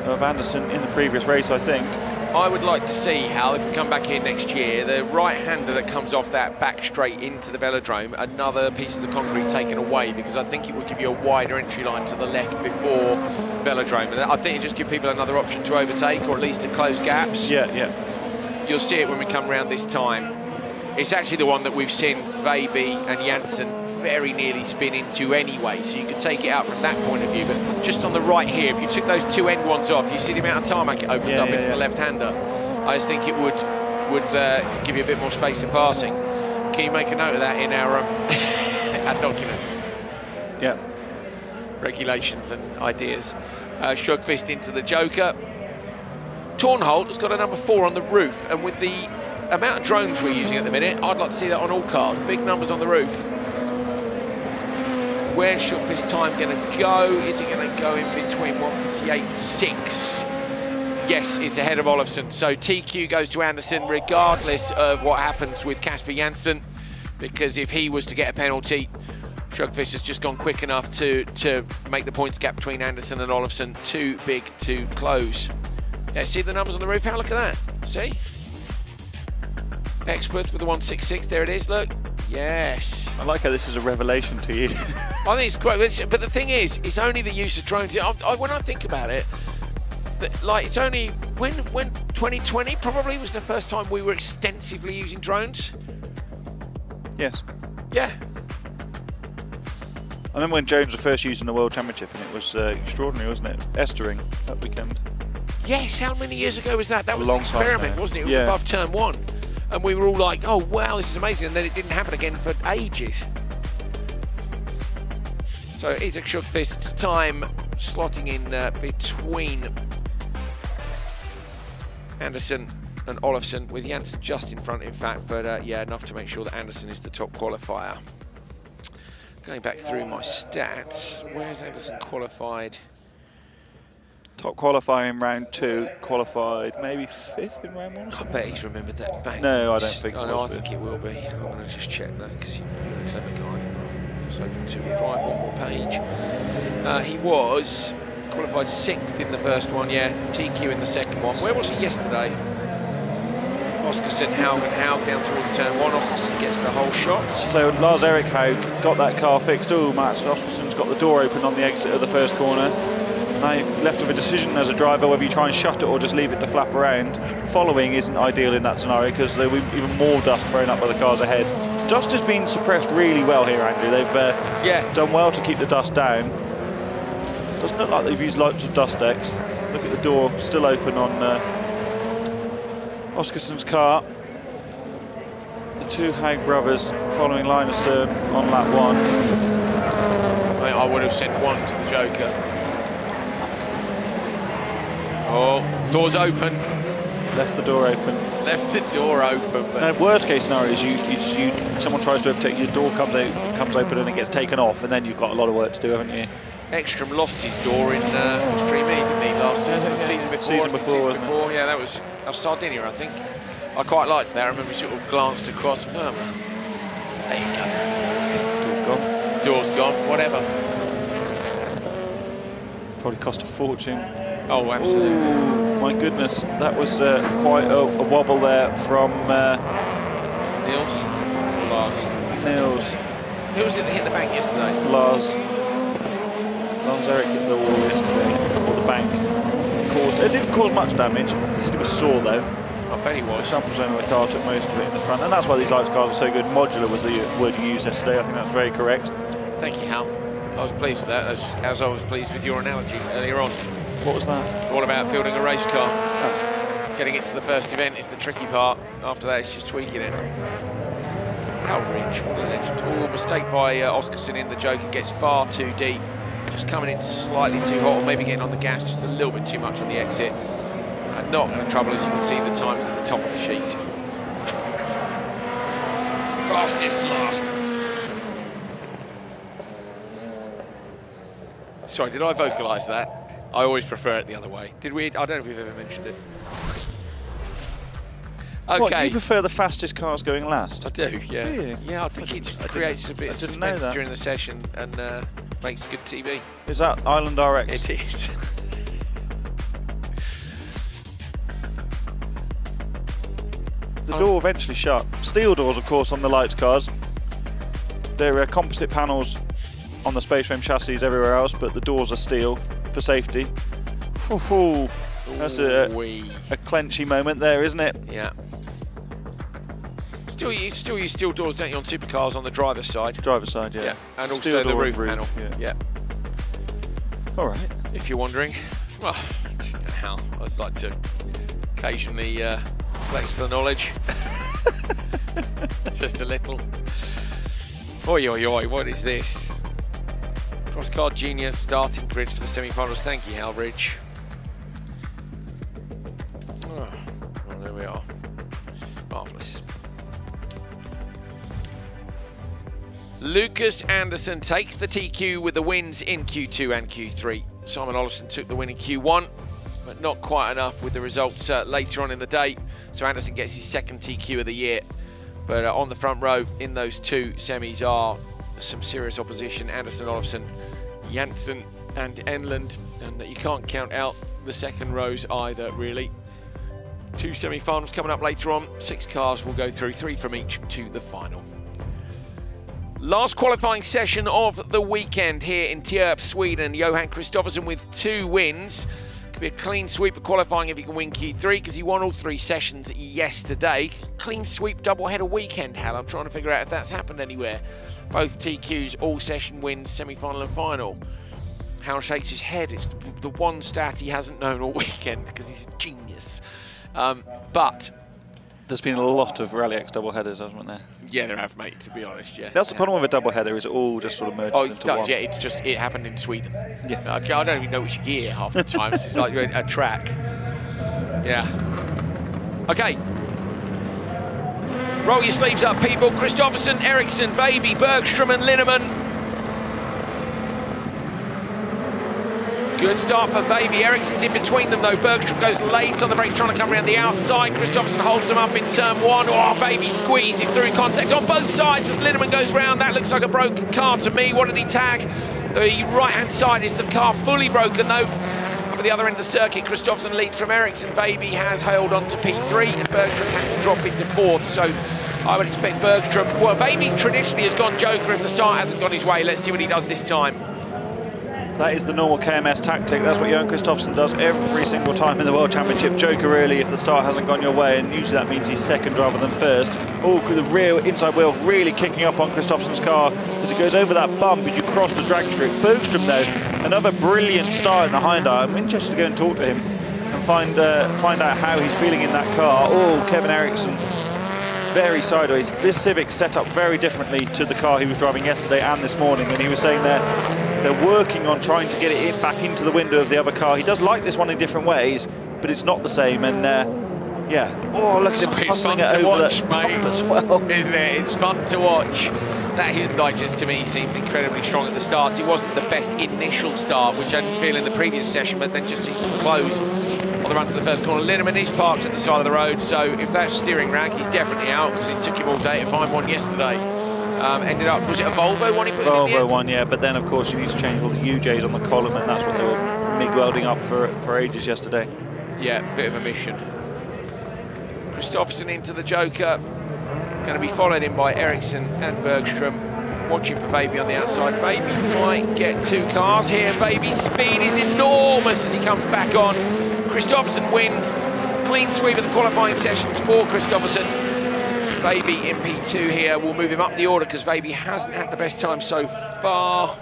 S4: of Anderson in the previous race, I think.
S3: I would like to see, Hal, if we come back here next year, the right-hander that comes off that back straight into the velodrome, another piece of the concrete taken away, because I think it would give you a wider entry line to the left before velodrome. And I think it just give people another option to overtake, or at least to close gaps.
S4: Yeah, yeah.
S3: You'll see it when we come round this time. It's actually the one that we've seen Veiby and Janssen very nearly spin into anyway, so you could take it out from that point of view. But just on the right here, if you took those two end ones off, you see the amount of tarmac it opens up into the left-hander. I just think it would give you a bit more space for passing. Can you make a note of that in our, our documents?
S4: Yeah.
S3: Regulations and ideas. Sjöqvist into the Joker. Tornholt has got a number 4 on the roof, and with the amount of drones we're using at the minute, I'd like to see that on all cars. Big numbers on the roof. Where's Sjöqvist's time going to go? Is it going to go in between 1:58.6? Yes, it's ahead of Olofsson. So TQ goes to Anderson regardless of what happens with Kasper Janssen, because if he was to get a penalty, Sjöqvist has just gone quick enough to make the points gap between Anderson and Olofsson too big to close. Yeah, see the numbers on the roof? How look at that. See? Experts with the 166, there it is, look. Yes.
S4: I like how this is a revelation to you.
S3: I think it's great, but the thing is, it's only the use of drones. When I think about it, like it's only, when 2020 probably was the first time we were extensively using drones?
S4: Yes.
S3: Yeah.
S4: I remember when Jones was first using the World Championship, and it was extraordinary, wasn't it? Estering that weekend.
S3: Yes, how many years ago was that? That was
S4: a
S3: an
S4: long
S3: experiment, wasn't it? It was above turn 1. And we were all like, oh wow, this is amazing, and then it didn't happen again for ages. So Isak Sjöqvist's time slotting in between Anderson and Olofsson, with Janssen just in front, in fact, but yeah, enough to make sure that Anderson is the top qualifier. Going back through my stats, where's Anderson qualified?
S4: Top qualifier in round 2, qualified maybe 5th in round 1.
S3: I bet he's remembered that bank.
S4: No, I don't think.
S3: Oh, no, I think it will be. I'm going to just check that because you're a clever guy. Let's open to drive one more page. He was qualified 6th in the first one, yeah. TQ in the second one. Where was he yesterday? Oskarsson, Haug and Haug down towards turn 1. Oskarsson gets the whole shot.
S4: So Lars-Erik Haug got that car fixed all match. Oskarsson's got the door open on the exit of the first corner. Now you're left with a decision as a driver whether you try and shut it or just leave it to flap around. Following isn't ideal in that scenario because there will be even more dust thrown up by the cars ahead. Dust has been suppressed really well here, Andrew. They've done well to keep the dust down. Doesn't look like they've used lots of dust decks. Look at the door still open on Oskarsson's car. The two Haug brothers following line astern on lap 1.
S3: I would have sent one to the Joker. Oh, door's open.
S4: Left the door open.
S3: Left the door open. But
S4: now, worst case scenario is someone tries to overtake you, the door comes open and it gets taken off, and then you've got a lot of work to do, haven't you?
S3: Ekstrom lost his door in Extreme E, didn't he, last season? Season before. Yeah, that was Sardinia, I think. I quite liked that. I remember sort of glanced across. There you go.
S4: Door's gone.
S3: Door's gone. Whatever.
S4: Probably cost a fortune.
S3: Oh, absolutely.
S4: Ooh, my goodness, that was quite a wobble there from
S3: Niels or Lars?
S4: Niels.
S3: Who was it that hit the bank yesterday?
S4: Lars-Erik hit the wall yesterday, or the bank. It didn't cause much damage. He said it was sore though.
S3: I bet he was.
S4: The sample zone of the car took most of it in the front, and that's why these lights cars are so good. Modular was the word you used yesterday. I think that's very correct.
S3: Thank you, Hal. I was pleased with that, as I was pleased with your analogy earlier on.
S4: What was that?
S3: All about building a race car. Oh. Getting it to the first event is the tricky part. After that, it's just tweaking it. How rich, what a legend. Oh, mistake by Oskarsson in the Joker, gets far too deep. Just coming in slightly too hot, or maybe getting on the gas just a little bit too much on the exit. And not going to trouble, as you can see, the times at the top of the sheet. Fastest last. Sorry, did I vocalise that? I always prefer it the other way. Did we? I don't know if we've ever mentioned it. Okay.
S4: What, you prefer the fastest cars going last?
S3: I do, yeah.
S4: Do you?
S3: Yeah, I think it creates a bit of suspense during the session and makes good TV.
S4: Is that Island RX?
S3: It is.
S4: The door eventually shut. Steel doors, of course, on the lights cars. There are composite panels on the space frame chassis everywhere else, but the doors are steel for safety. Ooh, that's a clenchy moment there, isn't it?
S3: Yeah. Still use steel doors, don't you, on supercars on the driver's side?
S4: Driver's side, yeah.
S3: Yeah, and
S4: Steel
S3: also the
S4: door
S3: roof
S4: and
S3: panel.
S4: Yeah. All right.
S3: If you're wondering, well, how I'd like to occasionally flex the knowledge. Just a little. Oi, oi, oi, what is this? Crosscar Junior starting grids for the semi-finals. Thank you, Hal Ridge. Oh, well, there we are. Marvellous. Lucas Anderson takes the TQ with the wins in Q2 and Q3. Simon Olafsson took the win in Q1, but not quite enough with the results later on in the day. So Anderson gets his second TQ of the year. But on the front row in those two semis are some serious opposition. Anderson, Olafsson, Janssen and Enland. And you can't count out the second rows either, really. Two semi-finals coming up later on. 6 cars will go through, 3 from each to the final. Last qualifying session of the weekend here in Tierp, Sweden. Johan Kristoffersson with 2 wins. Could be a clean sweep of qualifying if he can win Q3 because he won all 3 sessions yesterday. Clean sweep double-header weekend, Hal. I'm trying to figure out if that's happened anywhere. Both TQs, all session wins, semi-final and final. Hal shakes his head. It's the one stat he hasn't known all weekend because he's a genius. But
S4: there's been a lot of Rallyx double headers, hasn't there?
S3: Yeah, there have, mate, to be honest, yeah.
S4: That's the problem with a double header, is it all just sort of merges into one.
S3: Yeah, it's just, it happened in Sweden.
S4: Yeah.
S3: I don't even know which year half the time. It's just like a track. Yeah. Okay. Roll your sleeves up, people. Kristoffersson, Eriksson, Veiby, Bergström and Linnemann. Good start for Veiby. Eriksson's in between them though. Bergström goes late on the brakes, trying to come around the outside. Kristoffersson holds them up in turn 1. Oh, Veiby squeezes through in contact on both sides as Linnemann goes round. That looks like a broken car to me. What did he tag? The right-hand side is the car fully broken though. Up at the other end of the circuit, Kristoffersson leads from Eriksson. Veiby has held on to P3 and Bergström had to drop into 4th. So I would expect Bergström. Well, Veiby traditionally has gone joker if the start hasn't gone his way. Let's see what he does this time.
S4: That is the normal KMS tactic. That's what Johan Kristoffersson does every single time in the World Championship. Joker really if the start hasn't gone your way, and usually that means he's second rather than first. Oh, the rear inside wheel really kicking up on Kristoffersson's car as it goes over that bump as you cross the drag strip. Bergström though, another brilliant start in the hind eye. I'm interested to go and talk to him and find out how he's feeling in that car. Oh, Kevin Eriksson, very sideways. This Civic's set up very differently to the car he was driving yesterday and this morning, and he was saying they're working on trying to get it back into the window of the other car. He does like this one in different ways, but it's not the same. And yeah, oh look at him
S3: It's fun to watch, mate, as well. Isn't it? It's fun to watch. That Hyundai just to me seems incredibly strong at the start. It wasn't the best initial start, which I didn't feel in the previous session, but then just seems to close on the run to the first corner. Linnemann is parked at the side of the road, so if that's steering rack, he's definitely out because it took him all day to find one yesterday. Ended up, was it a Volvo one he put in the end?
S4: Volvo one, yeah, but then of course you need to change all the UJs on the column, and that's what they were MIG welding up for ages yesterday.
S3: Yeah, bit of a mission. Kristoffersson into the Joker, going to be followed in by Eriksson and Bergström. Watching for Veiby on the outside. Veiby might get 2 cars here. Veiby's speed is enormous as he comes back on. Kristoffersson wins. Clean sweep of the qualifying sessions for Kristoffersson. Veiby in P2 here. We'll move him up the order because Veiby hasn't had the best time so far.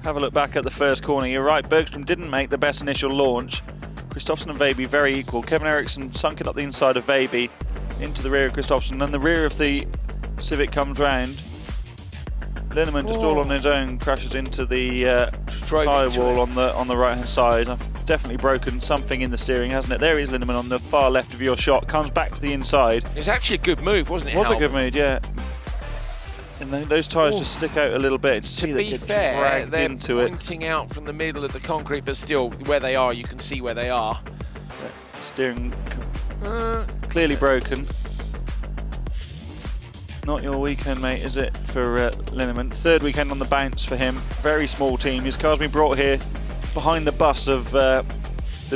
S4: Have a look back at the first corner. You're right, Bergström didn't make the best initial launch. Kristoffersson and Veiby very equal. Kevin Eriksson sunk it up the inside of Veiby into the rear of Kristoffersson. Then the rear of the Civic comes round. Linnemann just all on his own crashes into the tyre wall on the right hand side. I've definitely broken something in the steering, hasn't it? There is Linnemann on the far left of your shot. Comes back to the inside.
S3: It was actually a good move, wasn't it?
S4: It was a good move, yeah. And then those tyres just stick out a little bit.
S3: To be fair, they're pointing out from the middle of the concrete, but still, where they are, you can see where they are.
S4: Steering clearly broken. Not your weekend, mate, is it, for Linneman? Third weekend on the bounce for him. Very small team. His car's been brought here behind the bus of the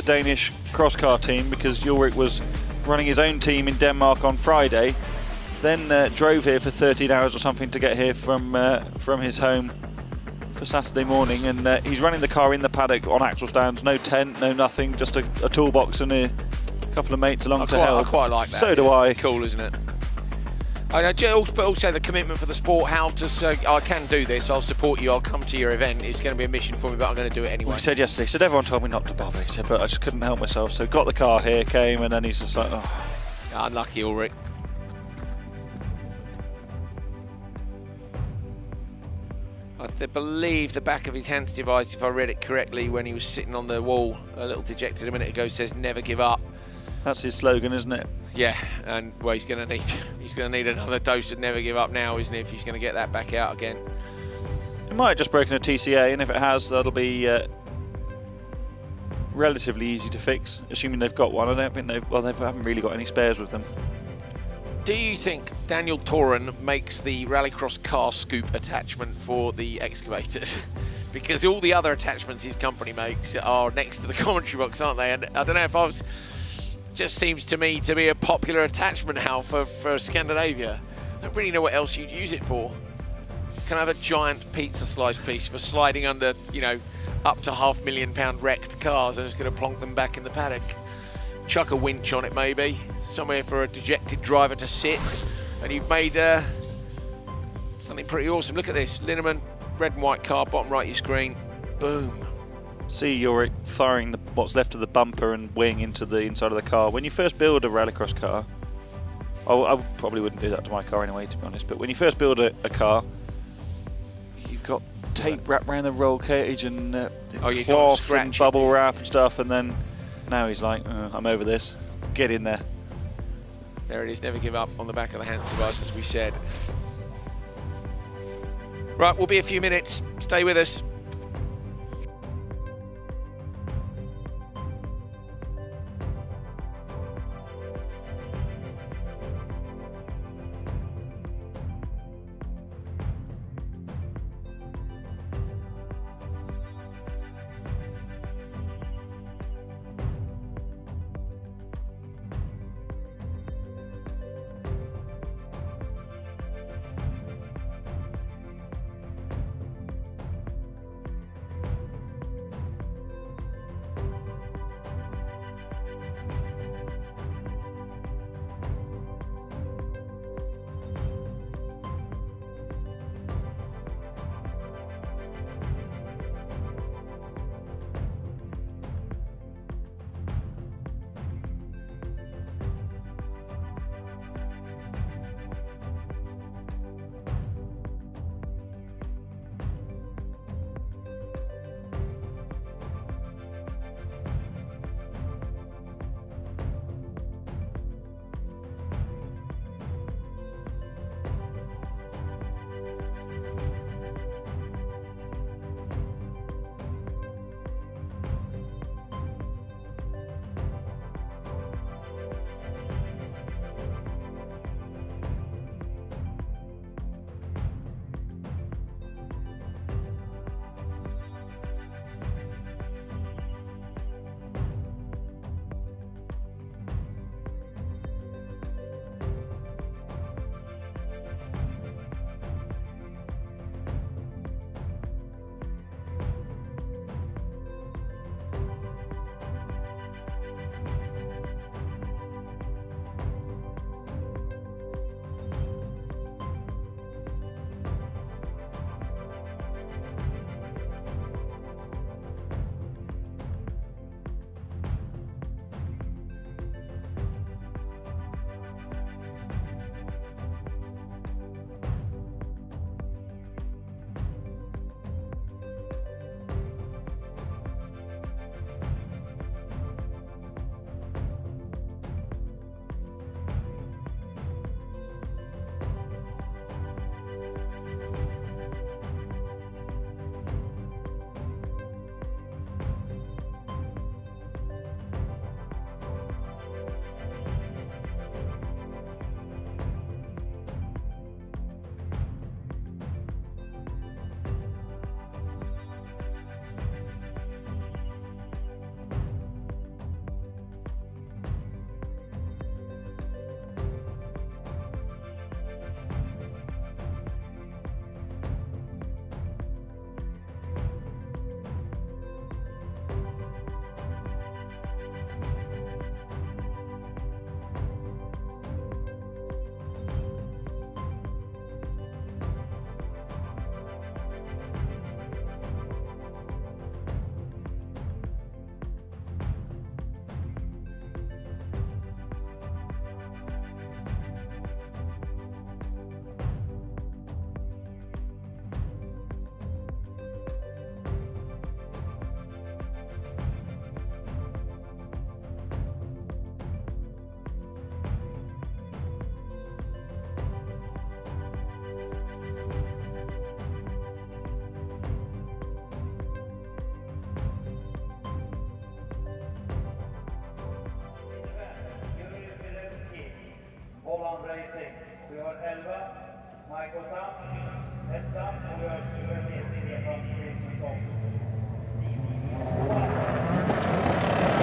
S4: Danish cross car team because Ulrich was running his own team in Denmark on Friday, then drove here for 13 hours or something to get here from his home for Saturday morning, and he's running the car in the paddock on axle stands, no tent, no nothing, just a toolbox and a couple of mates along to help.
S3: I quite like that.
S4: So do I.
S3: Cool, isn't it? But also the commitment for the sport, how to say, I can do this, I'll support you, I'll come to your event. It's going to be a mission for me, but I'm going to do it anyway.
S4: Well, he said yesterday, he said everyone told me not to bother, he said, but I just couldn't help myself. So got the car here, came, and then he's just like, oh.
S3: Unlucky Ulrich. I believe the back of his hands device, if I read it correctly, when he was sitting on the wall, a little dejected a minute ago, says never give up.
S4: That's his slogan, isn't it?
S3: Yeah, and well, he's going to need another dose of never give up now, isn't he, if he's going to get that back out again.
S4: It might have just broken a TCA, and if it has, that'll be relatively easy to fix, assuming they've got one. I don't think they haven't really got any spares with them.
S3: Do you think Daniel Toren makes the Rallycross car scoop attachment for the excavators? Because all the other attachments his company makes are next to the commentary box, aren't they? And I don't know if I was... Just seems to me to be a popular attachment now for Scandinavia. I don't really know what else you'd use it for. Can I have a giant pizza slice piece for sliding under, you know, up to £500,000 wrecked cars and just going to plonk them back in the paddock? Chuck a winch on it maybe, somewhere for a dejected driver to sit, and you've made something pretty awesome. Look at this, Linneman, red and white car, bottom right of your screen, boom.
S4: See you're firing what's left of the bumper and wing into the inside of the car. When you first build a rallycross car, I probably wouldn't do that to my car anyway, to be honest, but when you first build a car, you've got tape wrapped around the roll cage and cloth and bubble wrap and stuff, and then now he's like, I'm over this, get in there.
S3: There it is, never give up on the back of the hands device, as we said. Right, we'll be a few minutes, stay with us.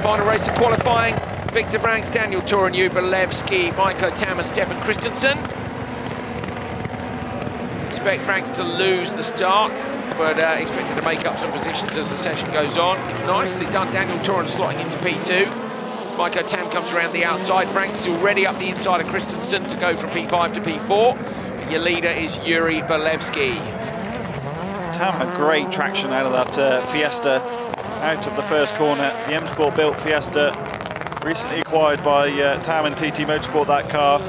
S3: Final race of qualifying. Victor Vranckx, Daniel Torenu, Belevsky, Maiko Tam and Stefan Christensen. Expect Vranckx to lose the start, but expected to make up some positions as the session goes on. Nicely done, Daniel Toren slotting into P2. Maiko Tam comes around the outside. Vranckx is already up the inside of Christensen to go from P5 to P4. But your leader is Yuri Belevsky.
S4: Tam had great traction out of that Fiesta, out of the first corner. The M Sport built Fiesta, recently acquired by Tam and TT Motorsport, that car.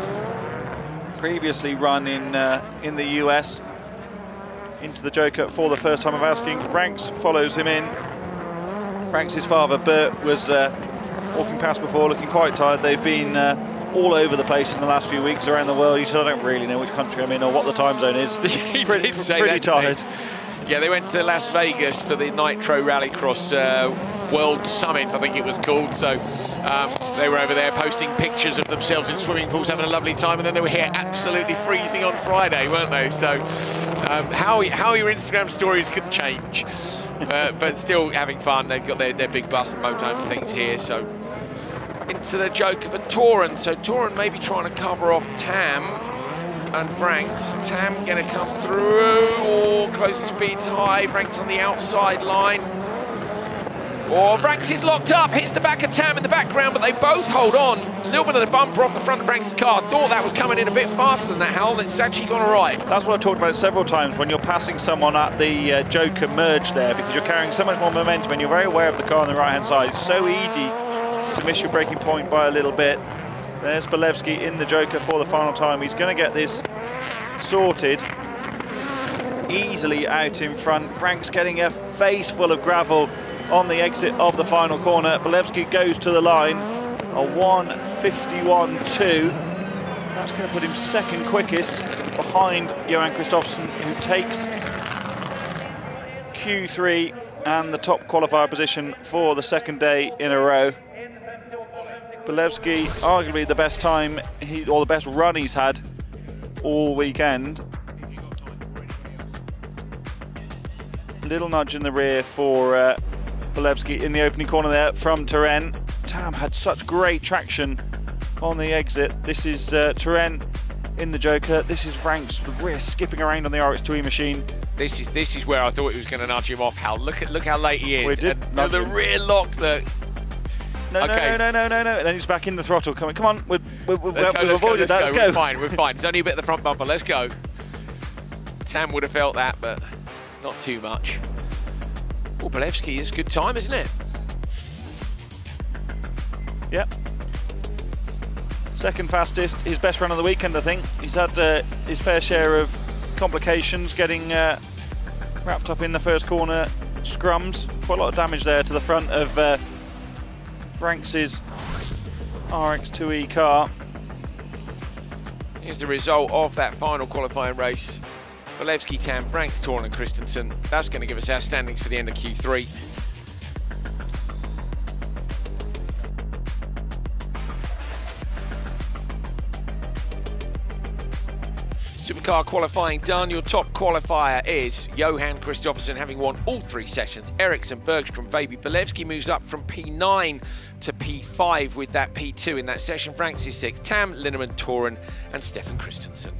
S4: Previously run in the US, into the Joker for the first time of asking. Vranckx follows him in. Vranckx's father, Bert, was walking past before, looking quite tired. They've been all over the place in the last few weeks around the world. He said, I don't really know which country I'm in or what the time zone is.
S3: He
S4: pretty
S3: did say
S4: pretty
S3: that,
S4: tired.
S3: Yeah, they went to Las Vegas for the Nitro Rallycross World Summit, I think it was called. So they were over there posting pictures of themselves in swimming pools, having a lovely time, and then they were here absolutely freezing on Friday, weren't they? So how your Instagram stories can change, but still having fun. They've got their big bus and motorhome things here. So into the Joker for Toren. So Toren maybe trying to cover off Tam and Vranckx. Tam going to come through. Oh, closing speeds high. Vranckx on the outside line. Oh, Vranckx is locked up. Hits the back of Tam in the background, but they both hold on. A little bit of the bumper off the front of Vranckx's car. Thought that was coming in a bit faster than that, Hal, and it's actually gone all right.
S4: That's what I've talked about several times when you're passing someone at the Joker merge there, because you're carrying so much more momentum and you're very aware of the car on the right-hand side. It's so easy to miss your braking point by a little bit. There's Belevsky in the Joker for the final time. He's going to get this sorted easily out in front. Vranckx getting a face full of gravel on the exit of the final corner. Belevsky goes to the line, a 1:51.2. That's going to put him second quickest behind Johan Kristoffersson, who takes Q3 and the top qualifier position for the second day in a row. Belevsky, arguably the best time, or the best run he's had all weekend. Little nudge in the rear for Belevsky in the opening corner there from Toren. Tam had such great traction on the exit. This is Toren in the Joker. This is Vranckx, the rear skipping around on the RX2E machine.
S3: This is where I thought he was going to nudge him off, Hal. Look how late he is.
S4: We did
S3: and the rear lock that.
S4: No,
S3: okay.
S4: no. Then he's back in the throttle. Come on, we've avoided that. Let's go.
S3: We're fine. It's only a bit of the front bumper. Let's go. Tam would have felt that, but not too much. Oh, Belevsky is good time, isn't it?
S4: Yep. Second fastest, his best run of the weekend, I think. He's had his fair share of complications, getting wrapped up in the first corner scrums. Quite a lot of damage there to the front of Vranckx's RX2E car.
S3: Here's the result of that final qualifying race. Belevsky, Tam, Vranckx, Toren and Christensen. That's going to give us our standings for the end of Q3. Supercar qualifying done. Your top qualifier is Johan Kristoffersson, having won all 3 sessions. Eriksson, Bergstrom, Veiby. Belevsky moves up from P9 to P5 with that P2 in that session. Vranckx is 6th. Tam, Linnemann, Toren and Stefan Christensen.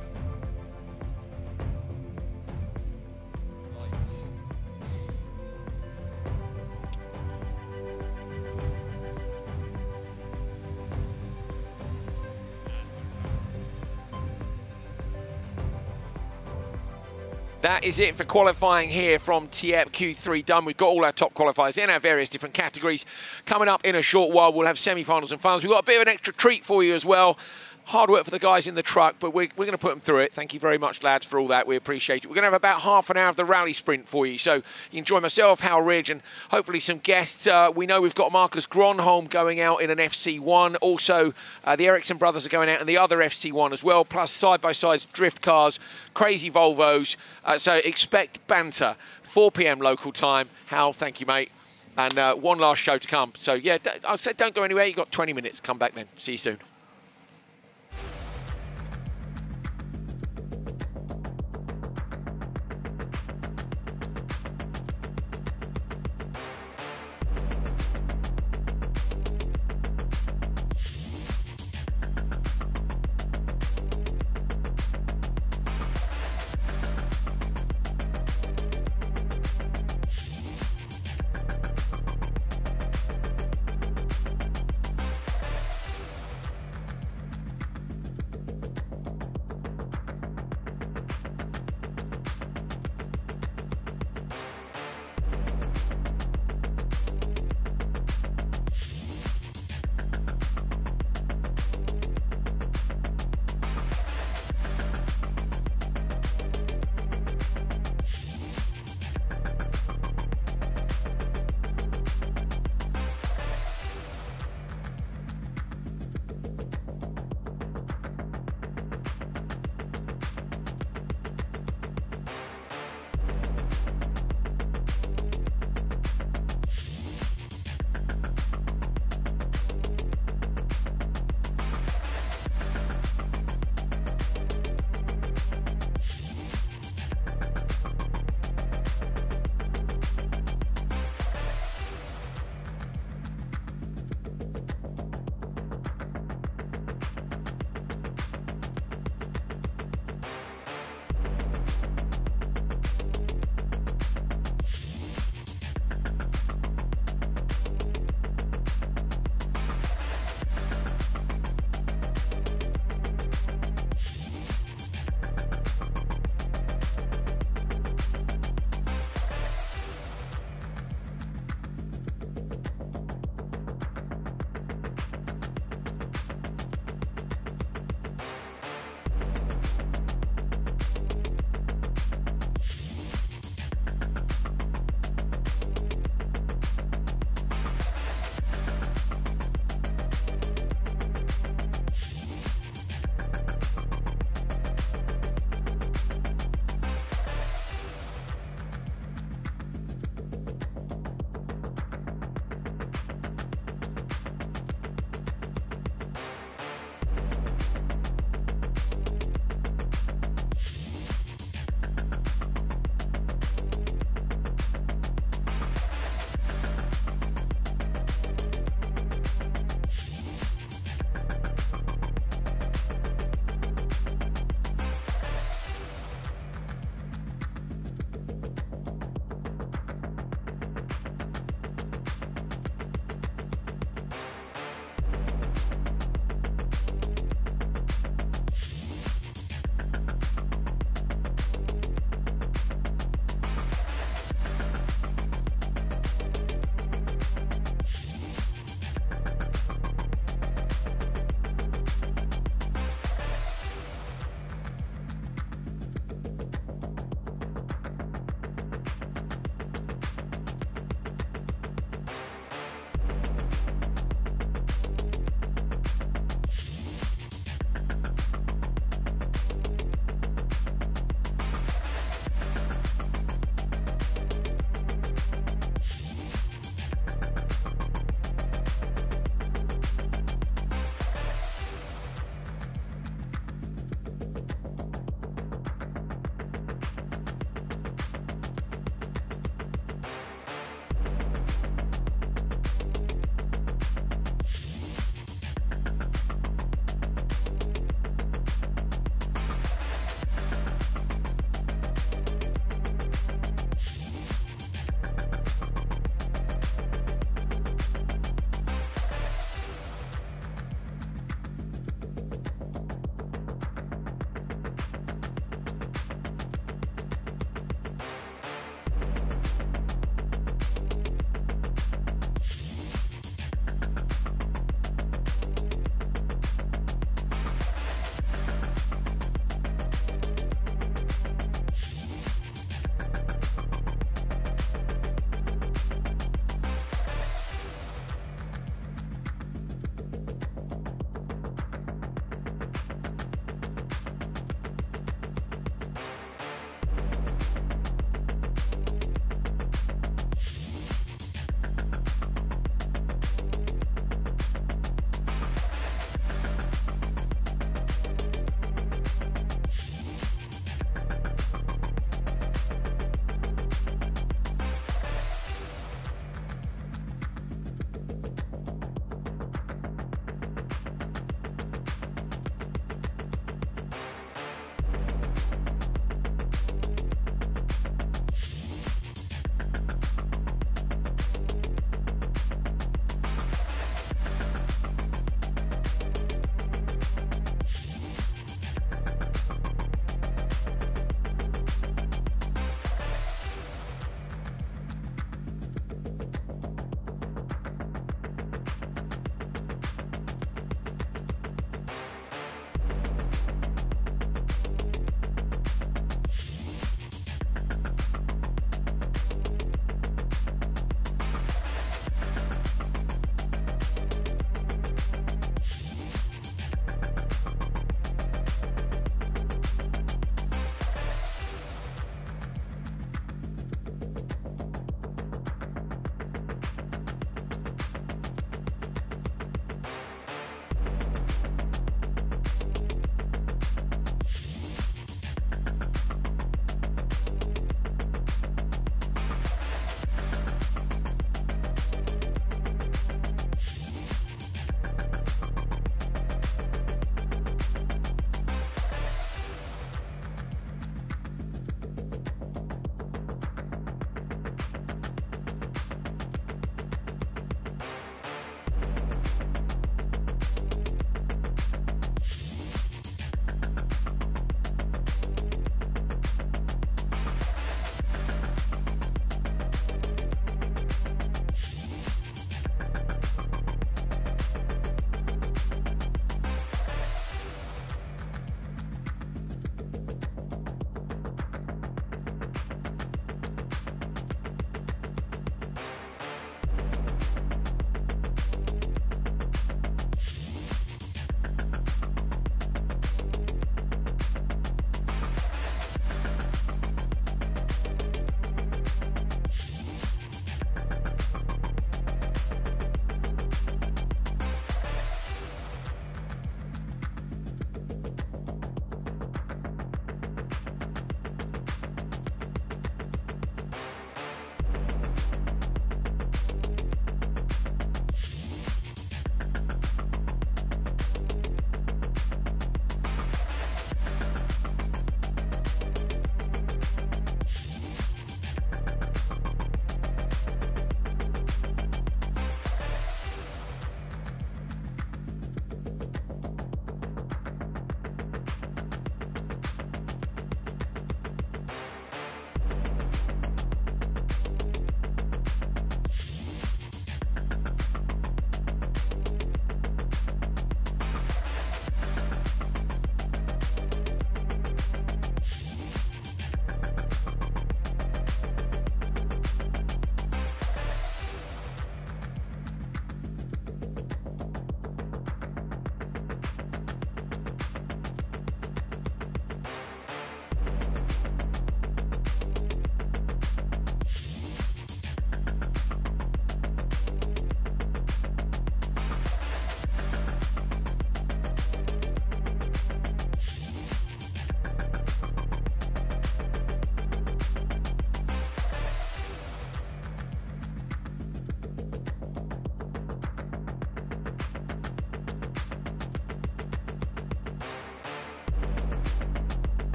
S3: That is it for qualifying here from Tierp. Q3 done. We've got all our top qualifiers in our various different categories. Coming up in a short while, we'll have semi-finals and finals. We've got a bit of an extra treat for you as well. Hard work for the guys in the truck, but we're going to put them through it. Thank you very much, lads, for all that. We appreciate it. We're going to have about half an hour of the rally sprint for you. So you enjoy myself, Hal Ridge, and hopefully some guests. We know we've got Marcus Gronholm going out in an FC1. Also, the Eriksson brothers are going out in the other FC1 as well, plus side-by-sides, drift cars, crazy Volvos. So expect banter. 4 p.m. local time. Hal, thank you, mate. And one last show to come. So, yeah, I said don't go anywhere. You've got 20 minutes. Come back then. See you soon.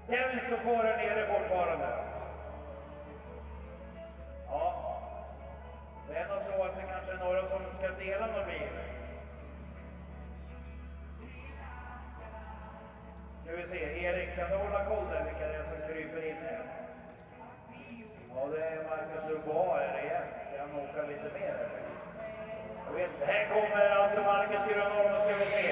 S11: Kevin står kvar här nere fortfarande. Ja. Det är nog så att det kanske är några som ska dela någon bil. Nu vi se, Erik, kan du hålla koll där vilka det är som kryper in här? Ja, det är Marcus Dubois här igen. Ska han åka lite mer eller? Jag vet inte. Här kommer alltså Marcus Grönholm, ska vi se.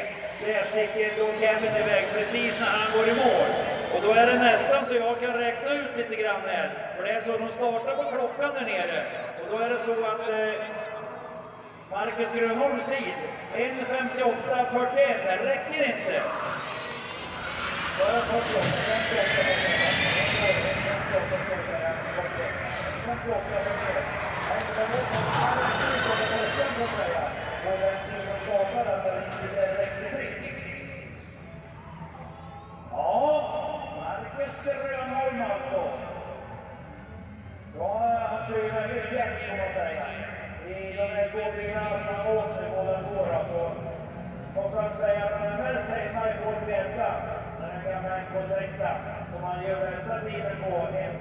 S11: Där sticker då Kevin iväg precis när han går i mål. Och då är det nästan så jag kan räkna ut lite grann här. För det är så de startar på klockan där nere. Och då är det så att Marcus Grönholms tid, 1.58.41, det räcker inte. Bara 48, Marcus Grönholm alltså. Ja, han kör ju väldigt lätt kan man säga. I de här två bilarna som han åt nu båda går alltså. Och så att säga att han är mest hejsare på ett resa. Den gamla NK6 som han gör bästa tiden på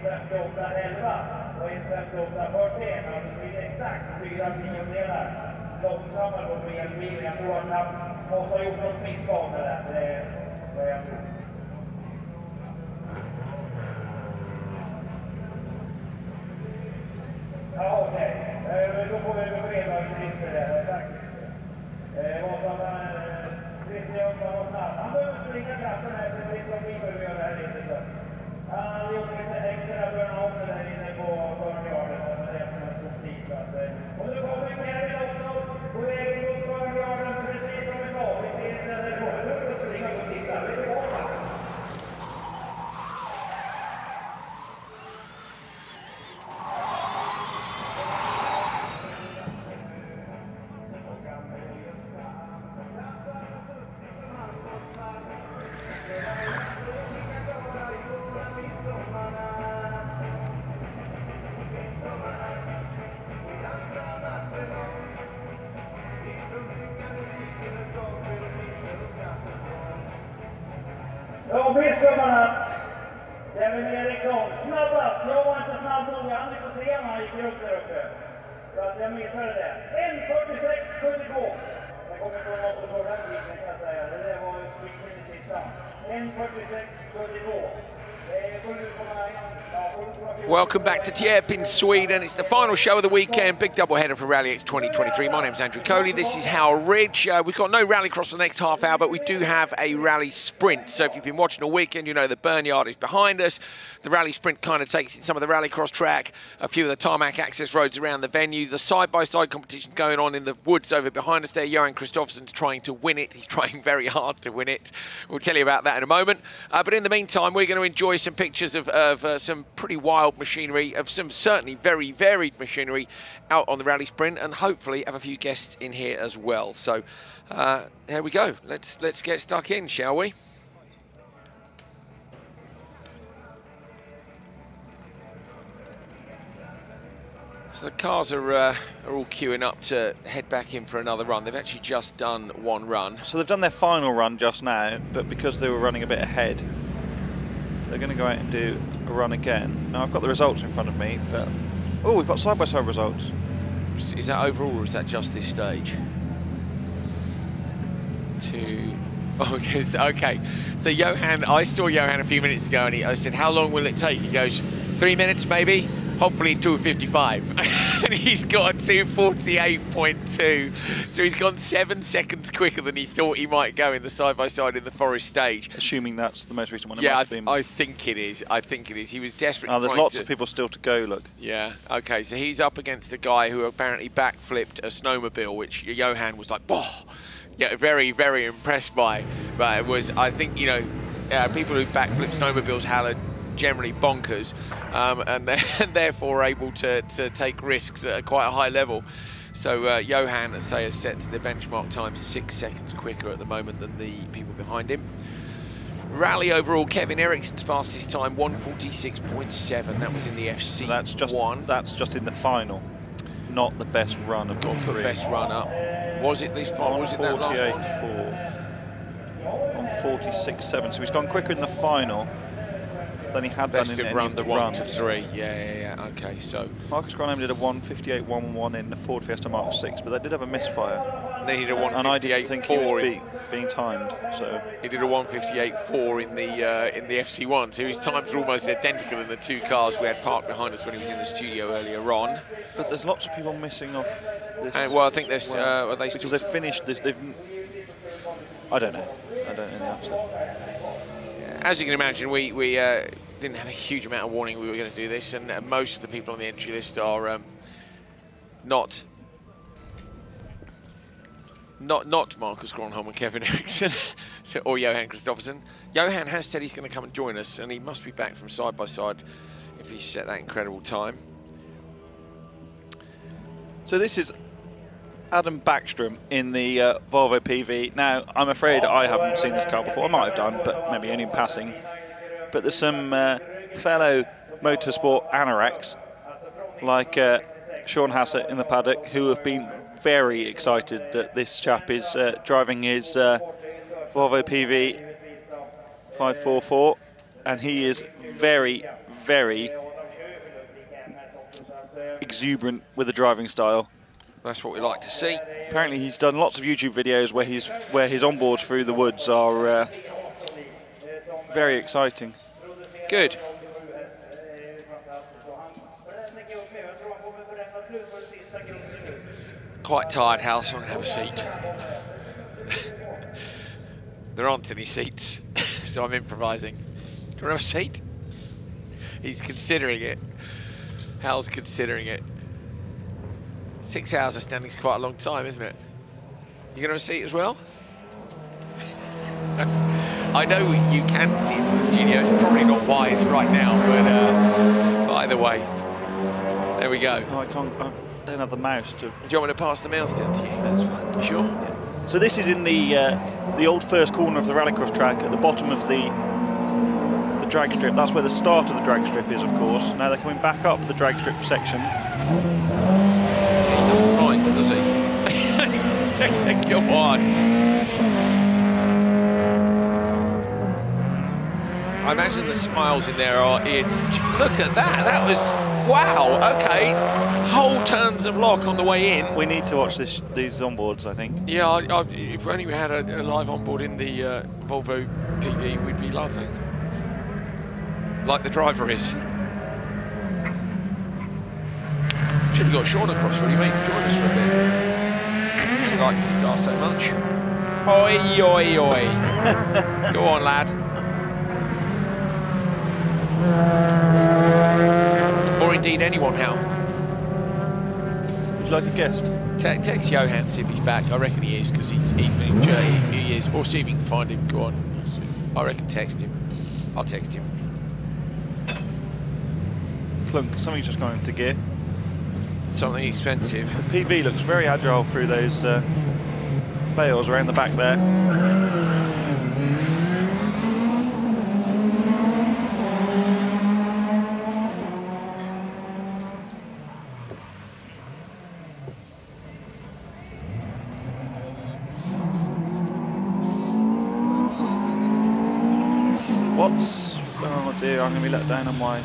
S11: 1.58.11 och 1.58.41. Alltså blir det exakt 4 tiondelar långsammare på elbilen. Jag tror att han måste ha gjort något misstag med det. Det är vad jag tror. Ja, okej. Då får vi besked av Christer där. Tack. Och så Christer Jönsson och snabb. Han behöver springa kraften här precis som vi behöver göra här inne. Så. Han hade gjort lite extra börna om det där inne på Börnjarden. Och det är som en stor tid. Och nu kommer Kevin också på vägen mot Börnjarden precis som vi sa. Vi ser inte den där på. Nu ska springa och titta. Vi är tillbaka. Ja, Brissomarna. Kevin Eriksson, snabbast. Jag var inte snabb nog. Jag hann inte se när han gick upp där uppe. Så att jag missade det. 1.46.72. Jag kommer inte ihåg vad förra tiden kan jag säga. Det där var ju springen i sista. 1.46.72.
S3: Welcome back to Tierp in Sweden. It's the final show of the weekend, big doubleheader for Rallyx 2023. My name's Andrew Coley, this is Howell Ridge. We've got no rallycross for the next half hour, but we do have a rally sprint. So if you've been watching all weekend, you know the Burnyard is behind us. The rally sprint kind of takes some of the rallycross track, a few of the tarmac access roads around the venue. The side-by-side competition going on in the woods over behind us there. Johan Kristoffersen's trying to win it. He's trying very hard to win it. We'll tell you about that in a moment. But in the meantime, we're going to enjoy some pictures of some pretty wild machinery, of some certainly very varied machinery out on the rally sprint, and hopefully have a few guests in here as well. So here we go. Let's get stuck in, shall we? So the cars are all queuing up to head back in for another run. They've actually just done one run.
S4: So they've done their final run just now, but because they were running a bit ahead, they're going to go out and do a run again. Now I've got the results in front of me, but oh, we've got side-by-side results.
S3: Is that overall, or is that just this stage? Okay. So Johan, I saw Johan a few minutes ago, and I said, "How long will it take?" He goes, 3 minutes maybe. Hopefully 2:55, and he's got 2:48.2, so he's gone 7 seconds quicker than he thought he might go in the side-by-side in the Forest stage.
S4: Assuming that's the most recent one.
S3: Yeah, I think it is. I think it is. He was desperate.
S4: Oh, there's lots of people still to go, look.
S3: Yeah, okay, so he's up against a guy who apparently backflipped a snowmobile, which Johan was like, whoa, yeah, very, very impressed by. But it was, I think, you know, people who backflip snowmobiles, Hal, are generally bonkers, and they're therefore able to take risks at quite a high level. So Johan, let's say, has set the benchmark time 6 seconds quicker at the moment than the people behind him. Rally overall, Kevin Eriksson's fastest time 1:46.7. That was in the FC.
S4: So that's just one. That's just in the final, not the best run of the three.
S3: Best run up. Was it this final? Was it that last one?
S4: 1:48.4. 1:46.7. So he's gone quicker in the final. than he had
S3: best
S4: done in
S3: of
S4: any
S3: runs
S4: of the
S3: 1
S4: runs.
S3: to 3. Yeah. Okay, so
S4: Marcus Gronholm did a 1:58.111 in the Ford Fiesta Mark 6, but they did have a misfire.
S3: they did a 1:58.4.
S4: And I didn't think he was being timed. So
S3: he did a 1:58.4 in the FC1. So his times are almost identical in the two cars we had parked behind us when he was in the studio earlier on.
S4: But there's lots of people missing off this.
S3: And, well, I think there's are they
S4: because they've finished this. I don't know the answer.
S3: As you can imagine, we didn't have a huge amount of warning we were going to do this, and most of the people on the entry list are not Marcus Gronholm and Kevin Eriksson or Johan Kristoffersson. Johan has said he's going to come and join us, and he must be back from side by side if he set that incredible time.
S4: So this is Adam Backstrom in the Volvo PV. Now, I'm afraid I haven't seen this car before. I might have done, but maybe only in passing. But there's some fellow motorsport anoraks, like Sean Hassett in the paddock, who have been very excited that this chap is driving his Volvo PV 544, and he is very, very exuberant with the driving style.
S3: That's what we like to see.
S4: Apparently he's done lots of YouTube videos where his onboards through the woods are very exciting.
S3: Good. Quite tired, Hal, so I'm going to have a seat. There aren't any seats, so I'm improvising. Do you want to have a seat? He's considering it. Hal's considering it. 6 hours of standing is quite a long time, isn't it? You going to have a seat as well? I know you can see into the studio. It's probably not wise right now, but either way, there we go.
S4: No, I can't. I don't have the mouse to.
S3: Do you want me to pass the mouse down to you?
S4: That's fine.
S3: You sure?
S4: Yeah. So this is in the old first corner of the Rallycross track, at the bottom of the drag strip. That's where the start of the drag strip is, of course. Now they're coming back up the drag strip section.
S3: He doesn't mind, does he? Come on. I imagine the smiles in there are ear to... Look at that. That was... Wow. Okay. Whole turns of lock on the way in.
S4: We need to watch these onboards, I think.
S3: Yeah, if only we had a live onboard in the Volvo PV, we'd be laughing. Like the driver is. Should have got Sean across really, mate, to join us for a bit. Because he likes this car so much. Oi, oi, oi. Go on, lad. Or indeed anyone, Hal.
S4: Would you like a guest?
S3: Text Johan, see if he's back. I reckon he is, because he is. Or see if you can find him. Go on. I reckon text him. I'll text him.
S4: Clunk, something's just gone into gear.
S3: Something expensive.
S4: The PV looks very agile through those bales around the back there. Oh dear, I'm going to be let down on my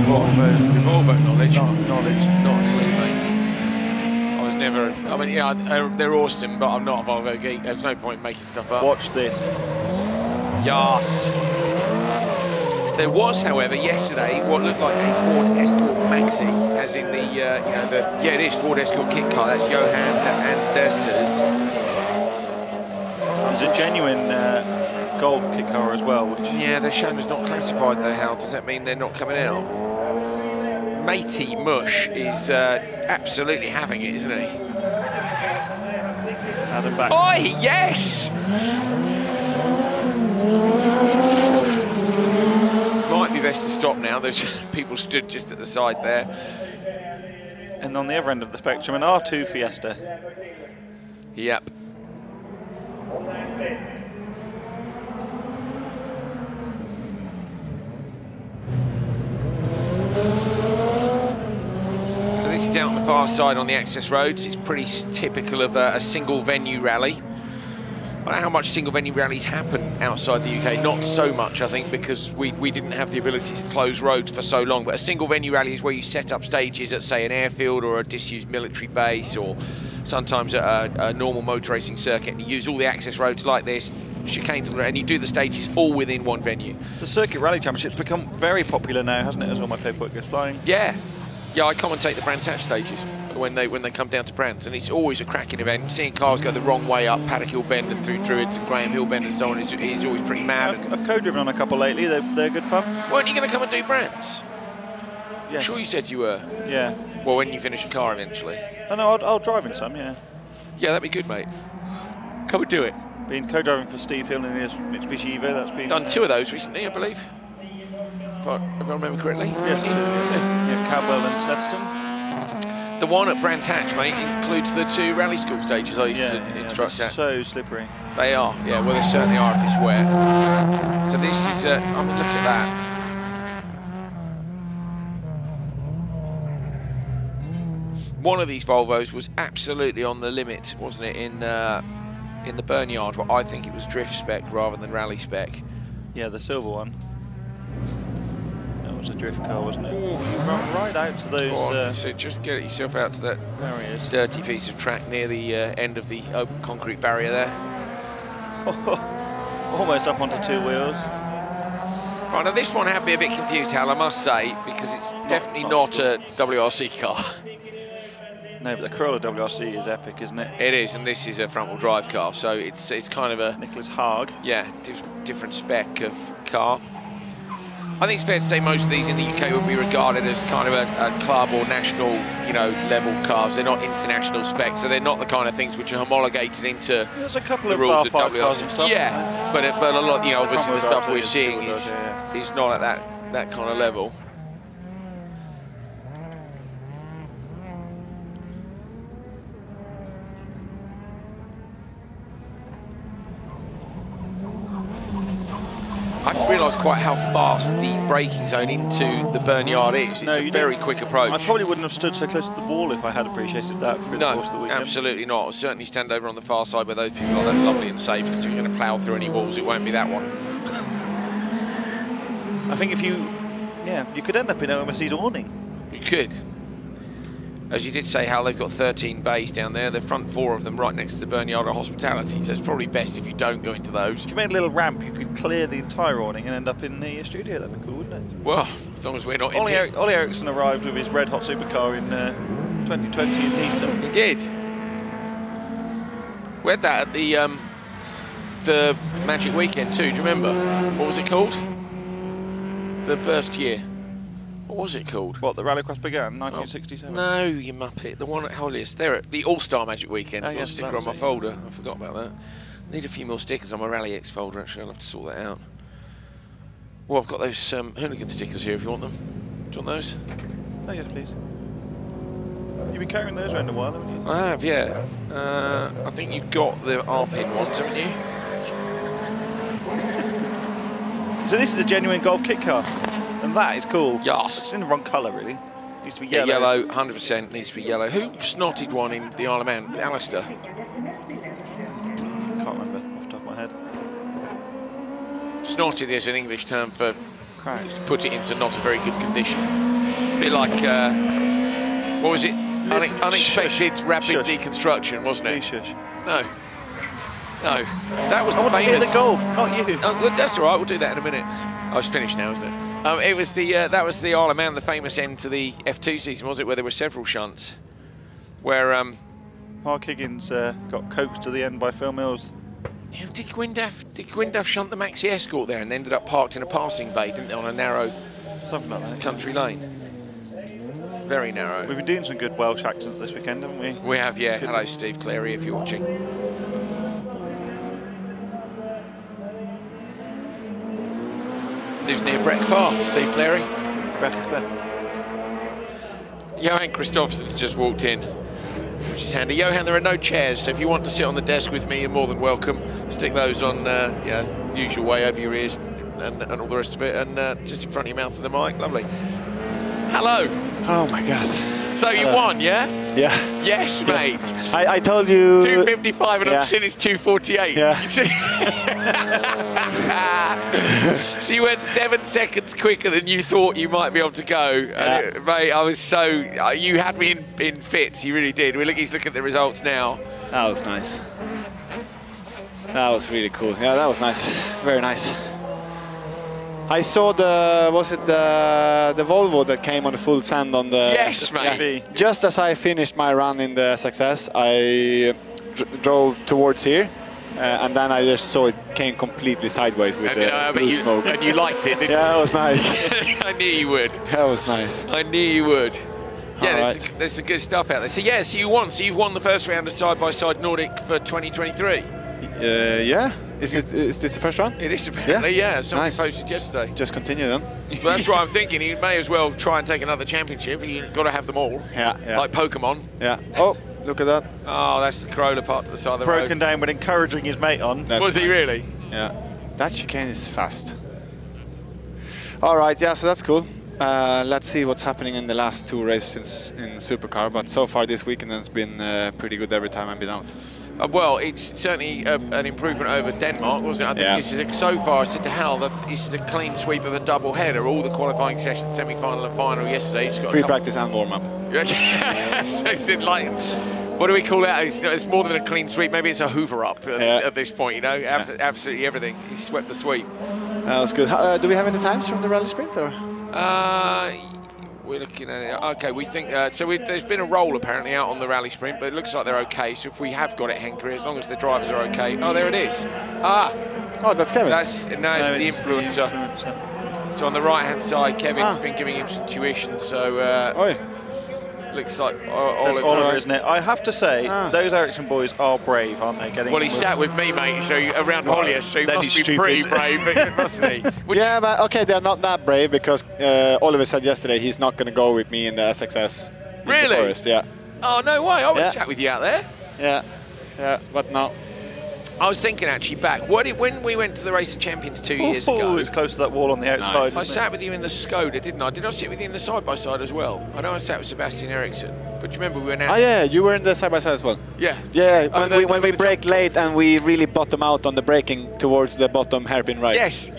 S3: Volvo knowledge.
S4: Not
S3: a clue, mate. I was never... I mean, yeah, they're awesome, but I'm not a Volvo geek. There's no point in making stuff up.
S4: Watch this.
S3: Yes. There was, however, yesterday what looked like a Ford Escort Maxi, as in the, yeah, it is Ford Escort kit car. That's Johan Anders's.
S4: There's a genuine Golf kit car as well. Which
S3: yeah, they're shown as not classified though. How does that mean they're not coming out? Matey Mush is absolutely having it, isn't he?
S4: Adam back.
S3: Oi, yes! Might be best to stop now. There's people stood just at the side there.
S4: And on the other end of the spectrum, an R2 Fiesta.
S3: Yep. So this is out on the far side on the access roads. It's pretty typical of a single venue rally. I don't know how much single venue rallies happen outside the UK. Not so much, I think, because we didn't have the ability to close roads for so long. But a single venue rally is where you set up stages at, say, an airfield or a disused military base, or sometimes at a normal motor racing circuit, and you use all the access roads like this, chicanes, and you do the stages all within one venue.
S4: The Circuit Rally Championship's become very popular now, hasn't it, as all my paperwork goes flying?
S3: Yeah. Yeah, I commentate the Brands Hatch stages when they come down to Brands, and it's always a cracking event. Seeing cars go the wrong way up Paddock Hill Bend and through Druids and Graham Hill Bend and so on is always pretty mad.
S4: I've co-driven on a couple lately. They're good fun.
S3: Weren't you going to come and do Brands?
S4: Yeah.
S3: I'm sure you said you were.
S4: Yeah.
S3: Well, when you finish a car eventually.
S4: Oh, no, I'll drive in some, yeah.
S3: Yeah, that'd be good, mate. Come and do it.
S4: Been co-driving for Steve Hill in his Mitsubishi Evo. That's been
S3: done 2 of those recently, I believe. If I remember correctly.
S4: Yes, 2. Yeah, Cowbell and Stetson.
S3: The one at Brands Hatch, mate, includes the 2 rally school stages I used to instruct at.
S4: So slippery.
S3: They are, yeah, well, they certainly are if it's wet. So this is, I mean, look at that. One of these Volvos was absolutely on the limit, wasn't it, in the burn yard, where I think it was drift spec rather than rally spec.
S4: Yeah, the silver one. That was a drift car, wasn't it? Ooh, you run right out to those...
S3: so just get yourself out to that
S4: barriers.
S3: Dirty piece of track near the end of the open concrete barrier there.
S4: Almost up onto 2 wheels.
S3: Right, now this one had me a bit confused, Hal, I must say, because it's definitely not a WRC car.
S4: No, but the Corolla WRC is epic, isn't it?
S3: It is, and this is a front-wheel drive car, so it's kind of a...
S4: Nicholas Haag.
S3: Yeah, different spec of car. I think it's fair to say most of these in the UK would be regarded as kind of a club or national, level cars. They're not international specs, so they're not the kind of things which are homologated into
S4: There's a couple
S3: the
S4: of
S3: rules of
S4: R5
S3: WRC.
S4: cars and stuff.
S3: Yeah, but a lot, obviously the stuff we're seeing is
S4: yeah.
S3: not at that kind of level. I didn't realise quite how fast the braking zone into the burn yard is. It's a very quick approach.
S4: I probably wouldn't have stood so close to the wall if I had appreciated that for the course of the weekend.
S3: Absolutely not. I'll certainly stand over on the far side where those people are. That's lovely and safe, because if you're going to plough through any walls, it won't be that one.
S4: I think if you could end up in OMS's awning.
S3: You could. As you did say, Hal, they've got 13 bays down there. The front 4 of them right next to the burn yard are hospitality, so it's probably best if you don't go into those.
S4: If you made a little ramp, you could clear the entire awning and end up in the studio. That'd be cool, wouldn't it?
S3: Well, as long as we're not in here.
S4: Ollie Eriksson arrived with his red hot supercar in 2020 in Nice.
S3: He did. We had that at the Magic Weekend too, do you remember? What was it called? The first year. What was it called?
S4: What, the Rallycross began, 1967?
S3: No, you muppet. The one at Holliest. There, at the All-Star Magic Weekend. I've got a sticker on my folder. I forgot about that. I need a few more stickers on my Rallyx folder, actually. I'll have to sort that out. Well, I've got those hooligan stickers here if you want them. Do you want those?
S4: Oh, yes, please. You've been carrying those around a while, haven't you?
S3: I have, yeah. I think you've got the R-pin ones, haven't you?
S4: So this is a genuine golf kit car. And that is cool.
S3: Yes.
S4: It's in the wrong colour, really. Needs to be yellow.
S3: Yeah, yellow, 100% needs to be yellow. Who snotted one in the Isle of Man? Alistair?
S4: Can't remember off the top of my head.
S3: Snotted is an English term for
S4: crashed.
S3: Put it into not a very good condition. A bit like, what was it? Unexpected rapid deconstruction, wasn't it?
S4: Shush.
S3: No. No. That was the famous...
S4: I want to hear the golf, not you.
S3: Oh, good, that's all right, we'll do that in a minute. Oh, it's finished now, isn't it? It was the that was the Isle of Man, the famous end to the F2 season, was it? Where there were several shunts, where
S4: Mark Higgins got coaxed to the end by Phil Mills.
S3: Yeah, did Gwyndaff shunt the Maxi Escort there and ended up parked in a passing bay, didn't they, on a narrow
S4: something like that,
S3: country lane? Very narrow.
S4: We've been doing some good Welsh accents this weekend, haven't we?
S3: We have, yeah. Hello, Steve Clary, if you're watching. Lives near Breck Farm, Steve Clary. Johan Kristoffersen's just walked in, which is handy. Johan, there are no chairs, so if you want to sit on the desk with me, you're more than welcome. Stick those on, usual way over your ears and all the rest of it, and just in front of your mouth of the mic. Lovely. Hello.
S12: Oh my God.
S3: So you won, yeah?
S12: Yeah.
S3: Yes, mate.
S12: I told you.
S3: 2:55 and I'm seeing it's 2:48.
S12: Yeah.
S3: So you went 7 seconds quicker than you thought you might be able to go.
S12: Yeah.
S3: Mate, I was so... you had me in fits, you really did. He's looking at the results now.
S12: That was nice. That was really cool. Yeah, that was nice. Very nice. I saw the Volvo that came on the full sand on the...
S3: Yes, mate.
S12: Just as I finished my run in the SXS, I drove towards here. And then I just saw it came completely sideways with the blue smoke.
S3: And you liked it, didn't you?
S12: Yeah, it was nice.
S3: I knew you would.
S12: That was nice.
S3: I knew you would. Yeah, there's some good stuff out there. So yeah, so you won. So you've won the first round of side-by-side Nordic for 2023.
S12: Yeah. Is this the first round?
S3: It is apparently, yeah. Somebody posted yesterday.
S12: Just continue then.
S3: Well, that's what I'm thinking. You may as well try and take another championship. You've got to have them all.
S12: Yeah.
S3: Like Pokemon.
S12: Yeah. Oh, look at that.
S3: Oh, that's the Corolla part to the side of the road.
S4: Broken down when encouraging his mate on.
S3: Was he really?
S12: Yeah. That chicane is fast. All right, yeah, so that's cool. Let's see what's happening in the last 2 races in Supercar, but so far this weekend it's been pretty good every time I've been out.
S3: Well, it's certainly an improvement over Denmark, wasn't it? I think this is so far, I said to Hal, that this is a clean sweep of a double header. All the qualifying sessions, semi-final and final yesterday. Just got
S12: pre-practice and warm-up.
S3: So it's like, what do we call that? It's more than a clean sweep. Maybe it's a hoover-up at this point, you know? Absolutely everything. He swept the sweep.
S12: That was good. Do we have any times from the rally sprint? Or?
S3: We're looking at it. Okay, we think there's been a roll apparently out on the rally sprint, but it looks like they're okay. So if we have got it, Henry, as long as the drivers are okay. Oh, there it is.
S12: Oh, that's Kevin.
S3: It's the influencer. So on the right-hand side, Kevin's been giving him some tuition. So looks like
S4: Oliver, isn't it? I have to say, those Ericsson boys are brave, aren't they?
S3: Well, he sat with me, mate, so around Hollier, so he must be pretty brave, mustn't he?
S12: Yeah, but okay, they're not that brave because Oliver said yesterday he's not going to go with me in the SXS.
S3: Really?
S12: In the forest, yeah.
S3: Oh, no way. I would chat with you out there.
S12: Yeah, but no.
S3: I was thinking actually back, when we went to the Race of Champions 2 years ago.
S4: It was close to that wall on the outside.
S3: I sat with you in the Skoda, didn't I? Did I sit with you in the side-by-side as well? I know I sat with Sebastian Eriksson, but do you remember we went out?
S12: Oh yeah, you were in the side-by-side as well.
S3: Yeah.
S12: Yeah, when we brake late and we really bottom out on the braking towards the bottom hairpin right.
S3: Yes.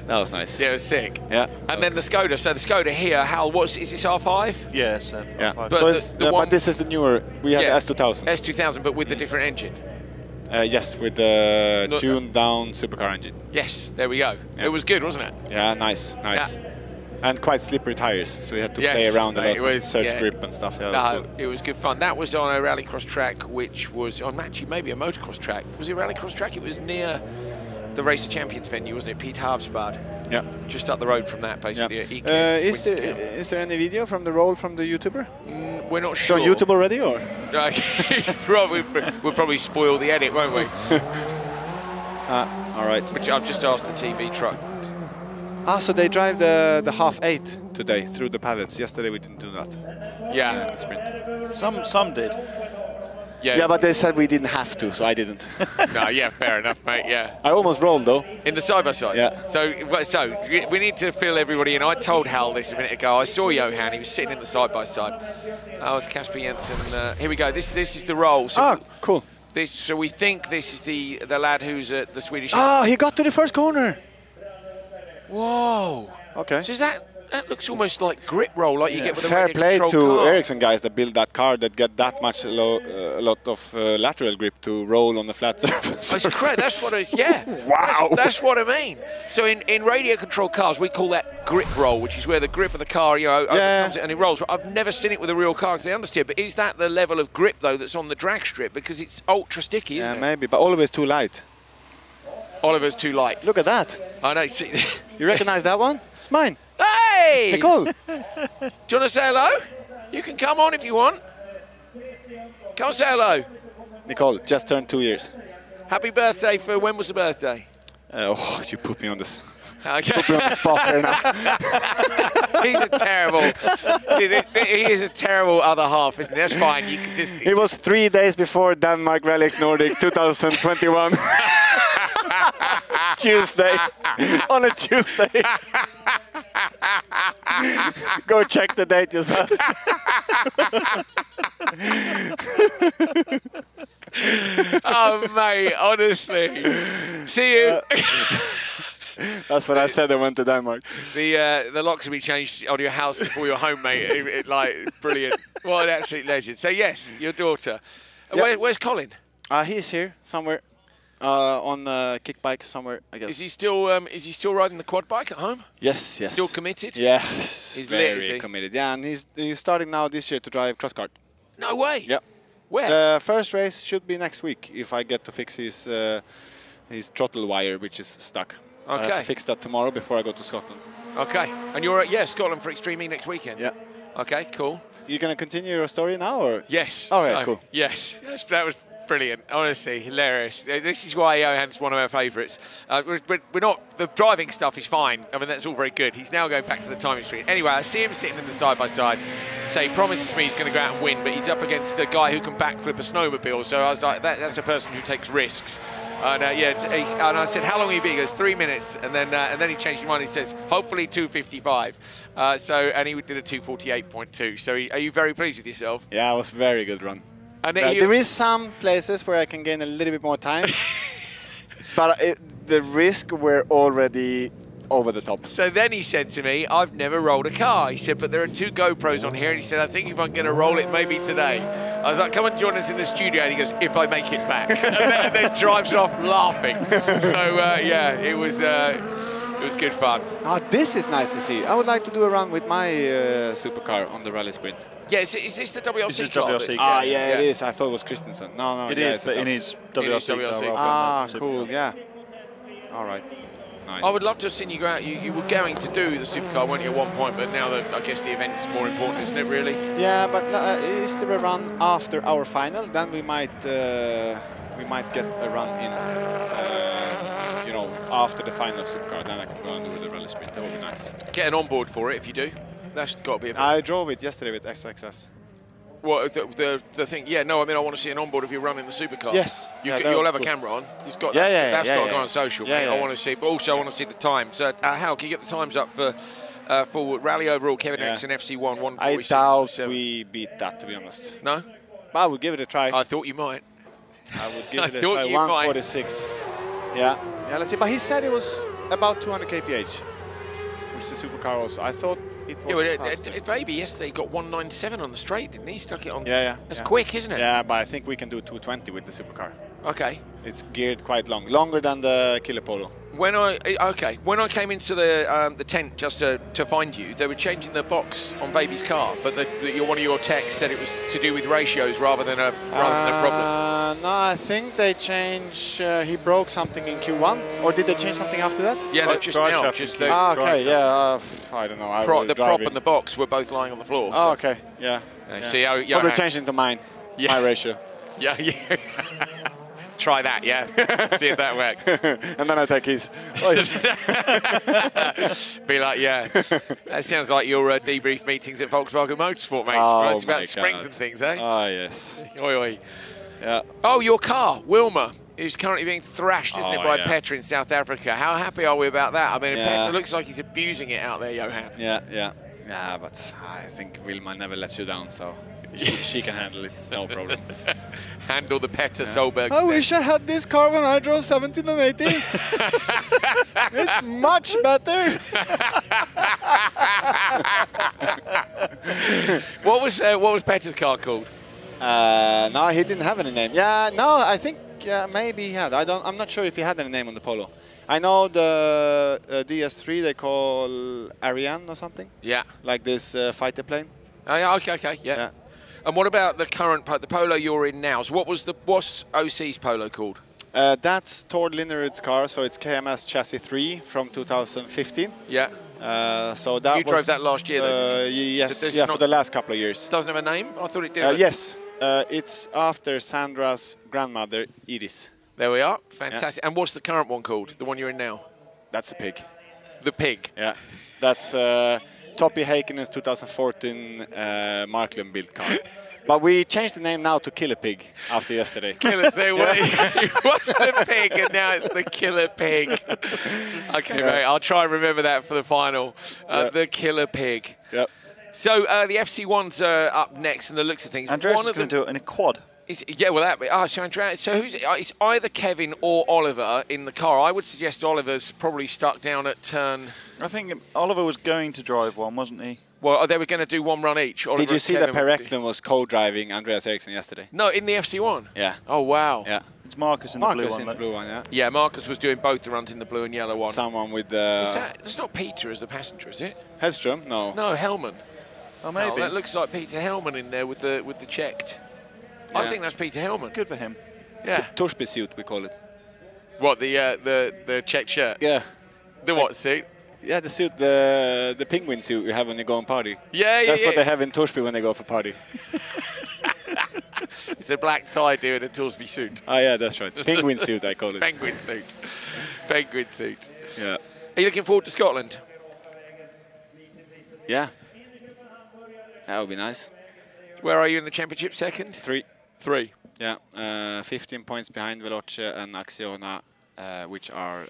S12: That was nice.
S3: Yeah, it was sick.
S12: Yeah.
S3: And then the Skoda, so the Skoda here, Hal, is this R5?
S4: Yeah, so
S12: R5.
S3: But,
S12: but this is the newer, we had S2000.
S3: S2000, but with the different engine.
S12: Yes, with the tuned down supercar engine.
S3: Yes, there we go. Yeah. It was good, wasn't it?
S12: Yeah, nice.
S3: Yeah.
S12: And quite slippery tires, so you had to play around a lot with surge grip and stuff. Yeah,
S3: it was good fun. That was on a rallycross track, which was on actually maybe a motocross track. Was it a rallycross track? It was near the Race of Champions venue, wasn't it? Piet Havsbad.
S12: Yeah.
S3: Just up the road from that, basically.
S12: Yeah. Is there any video from the roll from the YouTuber?
S3: We're not sure.
S12: So on YouTube already, or?
S3: We'll probably spoil the edit, won't we?
S12: All right.
S3: Which I've just asked the TV truck.
S12: So they drive the 1/8 today through the pallets. Yesterday we didn't do that.
S3: Yeah.
S12: The sprint.
S4: Some did.
S12: Yeah, but they said we didn't have to, so I didn't.
S3: No, yeah, fair enough, mate, yeah.
S12: I almost rolled, though.
S3: In the side-by-side?
S12: Yeah.
S3: So we need to fill everybody in. I told Hal this a minute ago. I saw Johan, he was sitting in the side-by-side. That was Kasper Jensen. Here we go, this is the roll. So
S12: cool.
S3: So we think this is the lad who's at the Swedish...
S12: Oh, he got to the first corner!
S3: Whoa.
S12: Okay.
S3: So is that looks almost like grip roll, like you get with a
S12: fair play to
S3: car.
S12: Ericsson guys that build that car that get that much a lot of lateral grip to roll on the flat surface.
S3: That's correct. That's what it is. Yeah.
S12: Wow.
S3: That's what I mean. So in radio control cars, we call that grip roll, which is where the grip of the car, comes and it rolls. I've never seen it with a real car because they understeer. But is that the level of grip though that's on the drag strip because it's ultra sticky, isn't it?
S12: Yeah, maybe. But Oliver's too light.
S3: Oliver's too light.
S12: Look at that.
S3: I know. See,
S12: you recognize that one? It's mine.
S3: Hey!
S12: Nicole.
S3: Do you want to say hello? You can come on if you want. Come say hello.
S12: Nicole just turned 2 years.
S3: Happy birthday for when was the birthday?
S12: Oh, you put me on this.
S3: Okay.
S12: Put me on the spot there now.
S3: He's a terrible. He is a terrible other half, isn't he? That's fine. You can just.
S12: It was 3 days before Denmark Rallyx Nordic 2021. Tuesday. On a Tuesday. Go check the date yourself.
S3: Oh, mate, honestly. See you.
S12: That's what I said. I went to Denmark.
S3: The locks will be changed on your house before you're home, mate. Like, brilliant. What an absolute legend. So, yes, your daughter.
S12: Yep.
S3: Where's Colin?
S12: He's here somewhere. On kick bike somewhere, I guess.
S3: Is he still riding the quad bike at home?
S12: Yes.
S3: Still committed?
S12: Yes.
S3: He's
S12: very committed. Yeah, and he's starting now this year to drive cross kart.
S3: No way.
S12: Yep.
S3: Where?
S12: The first race should be next week if I get to fix his throttle wire, which is stuck.
S3: Okay.
S12: I have to fix that tomorrow before I go to Scotland.
S3: Okay. And you're at Scotland for Extreme E next weekend?
S12: Yeah.
S3: Okay, cool.
S12: You gonna continue your story now, or?
S3: Yes.
S12: All right, cool.
S3: Yes, that was brilliant. Honestly, hilarious. This is why Johan's one of our favourites. We're not. The driving stuff is fine. I mean, that's all very good. He's now going back to the timing street. Anyway, I see him sitting in the side by side. So he promises me he's going to go out and win, but he's up against a guy who can backflip a snowmobile. So I was like, that's a person who takes risks. And and I said, how long will you be? He goes, 3 minutes. And then he changed his mind. He says, hopefully 2:55. And he did a 2:48.2. So are you very pleased with yourself?
S12: Yeah, it was a very good run.
S3: And
S12: there is some places where I can gain a little bit more time, but the risk were already over the top.
S3: So then he said to me, I've never rolled a car. He said, but there are 2 GoPros on here. And he said, I think if I'm going to roll it, maybe today. I was like, come and join us in the studio. And he goes, if I make it back. and then drives off laughing. So, yeah, it was good fun.
S12: Oh, this is nice to see. I would like to do a run with my supercar on the rally sprint.
S3: Yeah, is this the WLC car?
S12: Yeah, it is. I thought it was Christensen. No,
S4: it is, but it needs WLC.
S12: Ah, cool, yeah. All right. Nice.
S3: I would love to have seen you go out. You were going to do the supercar, weren't you, at one point, but now I guess the event's more important, isn't it, really?
S12: Yeah, but is there a run after our final? Then we might get a run in, after the final supercar. Then I can go and do the rally sprint. That would be nice.
S3: Get an onboard for it if you do. That's got to be.
S12: I drove it yesterday with XXS.
S3: What the thing? Yeah, no. I mean, I want to see an onboard if you're running the supercar.
S12: Yes.
S3: You'll have a camera on. It's got. That's got to go on social.
S12: Yeah,
S3: I want to see, but also I want to see the times. Hal, can you get the times up for rally overall? Kevin Eriksson FC1 146.
S12: I doubt we beat that, to be honest.
S3: No.
S12: But I would give it a try.
S3: I thought you might.
S12: I would give it a try. 146. Yeah. Let's see. But he said it was about 200 kph, which is a supercar also. I thought.
S3: Maybe yesterday he got 197 on the straight, didn't he? He stuck it on.
S12: Yeah.
S3: That's quick, isn't it?
S12: Yeah, but I think we can do 220 with the supercar.
S3: Okay.
S12: It's geared quite longer than the Killer Polo.
S3: When I came into the tent just to find you, they were changing the box on Baby's car, but one of your texts said it was to do with ratios rather than a problem.
S12: No, I think they changed. He broke something in Q1, or did they change something after that?
S3: Yeah, no, just now.
S12: Okay, yeah. I don't know.
S3: The prop and the box were both lying on the floor.
S12: So. Oh, okay, yeah.
S3: See how
S12: probably changed into mine. Yeah. My ratio.
S3: Yeah. Try that, yeah. See if that works.
S12: And then I take his.
S3: Be like, yeah. That sounds like your debrief meetings at Volkswagen Motorsport, mate.
S12: Oh,
S3: it's about springs and things, eh?
S12: Oh, yes.
S3: Oi.
S12: Yeah.
S3: Oh, your car, Wilma, is currently being thrashed, isn't it, by Petra in South Africa. How happy are we about that? I mean, Petra looks like he's abusing it out there, Johan.
S12: Yeah, but I think Wilma never lets you down, so she can handle it, no problem.
S3: Handle the Petra Solberg.
S12: I wish I had this car when I drove 17 and 18. It's much better.
S3: What was Petra's car called?
S12: No, he didn't have any name. Yeah, no, I think maybe he had. I'm not sure if he had any name on the Polo. I know the DS3 they call Ariane or something.
S3: Yeah.
S12: Like this fighter plane.
S3: Oh, yeah, okay, yeah. And what about the current the Polo you're in now? So what's OC's Polo called?
S12: That's Tord Linnerud's car, so it's KMS Chassis 3 from 2015.
S3: Yeah.
S12: So that
S3: you drove that last year, though?
S12: Yes, so for the last couple of years.
S3: Doesn't have a name? I thought it did.
S12: Yes, it's after Sandra's grandmother, Iris.
S3: There we are. Fantastic. Yeah. And what's the current one called? The one you're in now?
S12: That's the Pig.
S3: The Pig?
S12: Yeah. That's Topi Heikkinen's 2014 Marklund built car. But we changed the name now to Killer Pig after yesterday.
S3: Killer Pig. What's the Pig? And now it's the Killer Pig. Okay, mate. I'll try and remember that for the final. The Killer Pig.
S12: Yep.
S3: So the FC1's up next, and the looks of things.
S4: Andreas is going to do it in a quad.
S3: Yeah, well, so Andreas. So it's either Kevin or Oliver in the car. I would suggest Oliver's probably stuck down at turn.
S4: I think Oliver was going to drive one, wasn't he?
S3: Well, they were going to do one run each. Oliver
S12: Did you see
S3: Kevin
S12: that Per Eklund was co-driving Andreas Eriksson yesterday?
S3: No, in the FC1.
S12: Yeah.
S3: Oh wow.
S12: Yeah.
S4: It's Marcus in the blue one.
S12: Blue one, yeah.
S3: Yeah, Marcus was doing both the runs in the blue and yellow one.
S12: Someone with the.
S3: That's not Peter as the passenger, is it?
S12: Hedström? No.
S3: No, Hellman.
S4: Oh, maybe.
S3: Oh, that looks like Peter Hellman in there with the checked. Yeah. I think that's Peter Hellman.
S4: Good for him.
S3: Yeah.
S12: Torsby suit, we call it.
S3: What, the checked shirt?
S12: Yeah.
S3: The what suit?
S12: Yeah, the suit, the penguin suit you have when you go on party.
S3: Yeah, yeah,
S12: That's what they have in Torsby when they go for party.
S3: It's a black tie doing a Torsby suit.
S12: Oh yeah, that's right. Penguin suit, I call it.
S3: Penguin suit. Penguin suit.
S12: Yeah.
S3: Are you looking forward to Scotland?
S12: Yeah. That would be nice.
S3: Where are you in the championship? Second? Three.
S12: Yeah. 15 points behind Veloce and Acciona, which are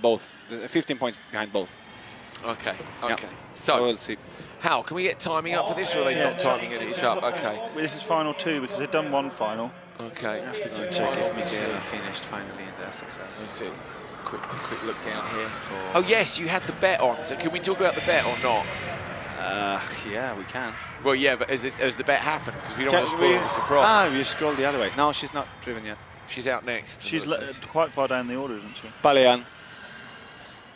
S12: both 15 points behind both.
S3: Okay.
S12: Yeah.
S3: So
S12: we'll see.
S3: How can we get timing up for this, or are they not timing it? It's up. Okay.
S4: Well, this is final 2 because they've done one final.
S3: Okay.
S12: I have to check if Michaela finished finally in their success.
S3: Let's see. Quick look down here. Oh yes, you had the bet on. So can we talk about the bet or not?
S12: Yeah, we can.
S3: Well, yeah, but has the bet happened? Because we don't want to spoil the surprise.
S12: We scroll the other way. No, she's not driven yet.
S3: She's out next.
S4: She's quite far down the order, isn't she?
S12: Palian.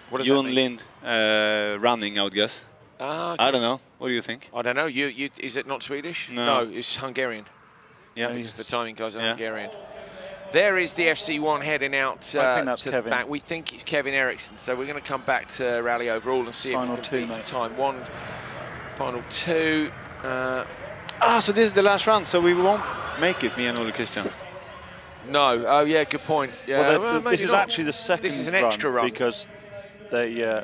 S3: What does
S12: Jon
S3: that mean?
S12: Lind running, I would guess. I don't know. What do you think?
S3: I don't know. You is it not Swedish?
S12: No,
S3: it's Hungarian.
S12: Yeah,
S3: because the timing guys are Hungarian. There is the FC1 heading out to the back. We think it's Kevin Eriksson, so we're going to come back to rally overall and see if we can beat time one. Final 2.
S12: So this is the last run, so we won't make it, me and Ole Christian.
S3: No. Oh yeah, good point. Yeah.
S4: Well, this is actually the second.
S3: This is an extra run
S4: because they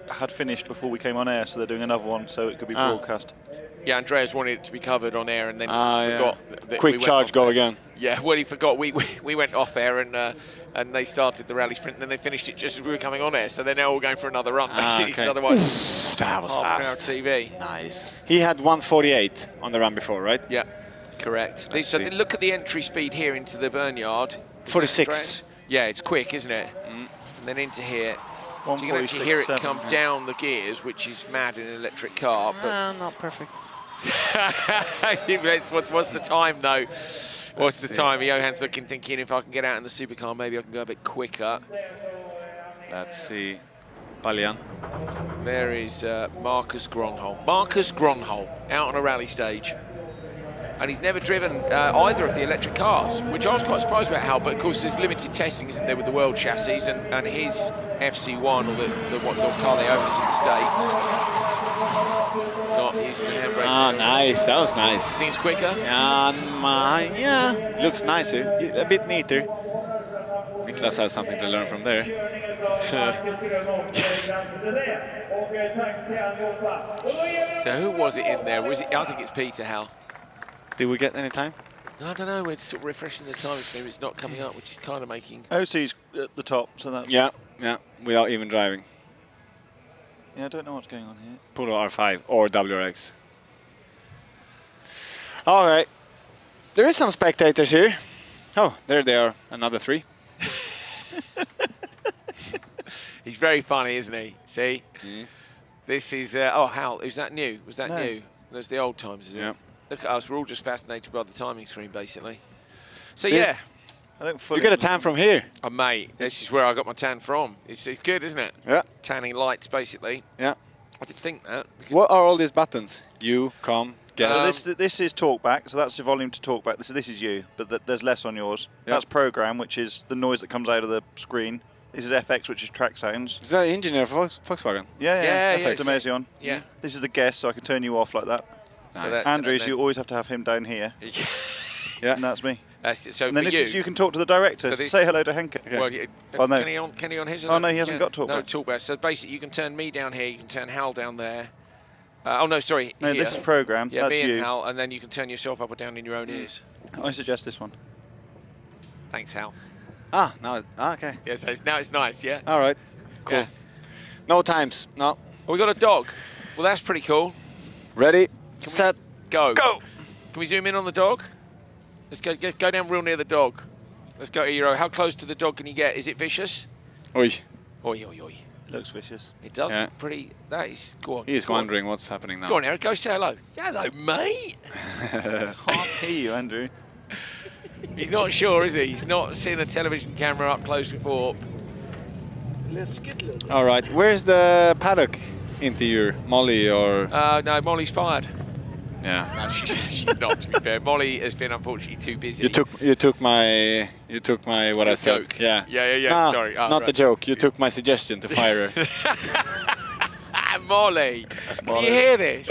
S4: had finished before we came on air, so they're doing another one, so it could be broadcast.
S3: Yeah, Andreas wanted it to be covered on air, and then forgot. That
S12: Quick charge, go again.
S3: Yeah, well, he forgot. We went off air, and they started the rally sprint, and then they finished it just as we were coming on air. So they're now all going for another run, basically.
S12: Okay.
S3: Otherwise,
S12: that was fast.
S3: An hour TV.
S12: Nice. He had 1:48 on the run before, right?
S3: Yeah, correct. So look at the entry speed here into the Burnyard.
S12: 46.
S3: Yeah, it's quick, isn't it? And then into here. So you can actually hear it come down the gears, which is mad in an electric car. But
S12: not perfect.
S3: What's the time, though? What's the time? Johann's thinking, if I can get out in the supercar, maybe I can go a bit quicker.
S12: Let's see. Palian.
S3: There is Marcus Gronholm. Marcus Gronholm out on a rally stage. And he's never driven either of the electric cars, which I was quite surprised about how, but of course there's limited testing, isn't there, with the world chassis, and his FC1, or the car they own is in the States. Not using the handbrake.
S12: Ah, nice. That was nice.
S3: Think it's quicker?
S12: Yeah, looks nicer. A bit neater. Niklas has something to learn from there.
S3: So who was it in there? I think it's Peter, Hal.
S12: Did we get any time?
S3: I don't know. We're sort of refreshing the time stream. It's not coming up, which is kind of making.
S4: OC's at the top, so that's.
S12: Yeah, without even driving.
S4: Yeah, I don't know what's going on here.
S12: Polo R5 or WRX. All right. There is some spectators here. Oh, there they are. Another 3.
S3: He's very funny, isn't he? See? This is... Hal, is that new? Was that new? Those the old times, is it?
S12: Yeah.
S3: Look at us. We're all just fascinated by the timing screen, basically. So, yeah.
S4: I don't fully.
S12: You get a tan from here.
S3: Oh, mate, this is where I got my tan from. It's good, isn't it?
S12: Yeah.
S3: Tanning lights, basically.
S12: Yeah.
S3: I did think that.
S12: What are all these buttons? You, come, guess.
S4: This is talkback, so that's the volume to talkback. This is you, but there's less on yours.
S12: Yeah.
S4: That's program, which is the noise that comes out of the screen. This is FX, which is track sounds.
S12: Is that engineer for Volkswagen?
S4: Yeah. FX Demezion.
S3: Yeah.
S4: This is the guest, so I can turn you off like that.
S12: Nice.
S3: So
S4: Andrews, you always have to have him down here.
S12: Yeah.
S4: And that's me.
S3: So
S4: and then
S3: for
S4: you can talk to the director.
S3: So
S4: say hello to Henke.
S3: Okay.
S4: Well, no.
S3: Can he on his?
S4: Oh no, he hasn't got talkback.
S3: No talkback. So basically, you can turn me down here. You can turn Hal down there. Oh no, sorry.
S4: No,
S3: here.
S4: this is program.
S3: Yeah,
S4: that's
S3: me
S4: you.
S3: and Hal, and then you can turn yourself up or down in your own ears.
S4: I suggest this one.
S3: Thanks, Hal.
S12: Okay.
S3: Yeah, so now it's nice. Yeah.
S12: All right. Cool.
S3: Yeah.
S12: No times. No.
S3: Well, we got a dog. Well, that's pretty cool.
S12: Ready, set,
S3: go.
S12: Go!
S3: Can we zoom in on the dog? Let's go down real near the dog. Let's go, Eero. How close to the dog can you get? Is it vicious?
S12: Oi.
S3: Oi, oi, oi.
S4: It looks vicious.
S3: It does
S12: Yeah.
S3: look pretty... That is... Go on.
S12: He is
S3: go on.
S12: wondering what's happening now.
S3: Go on, Eric. Go say hello. Hello, mate.
S4: Can't hear you, Andrew.
S3: He's not sure, is he? He's not seen a television camera up close before.
S12: All right, where's the paddock interviewer? Molly or?
S3: No, Molly's fired.
S12: Yeah.
S3: No, she's not, to be fair. Molly has been unfortunately too busy.
S12: You took my what I said.
S3: Joke.
S12: Yeah.
S3: Yeah.
S12: Nah,
S3: Sorry. Oh,
S12: not
S3: right.
S12: the joke. You took my suggestion to fire her.
S3: Molly, can you hear this?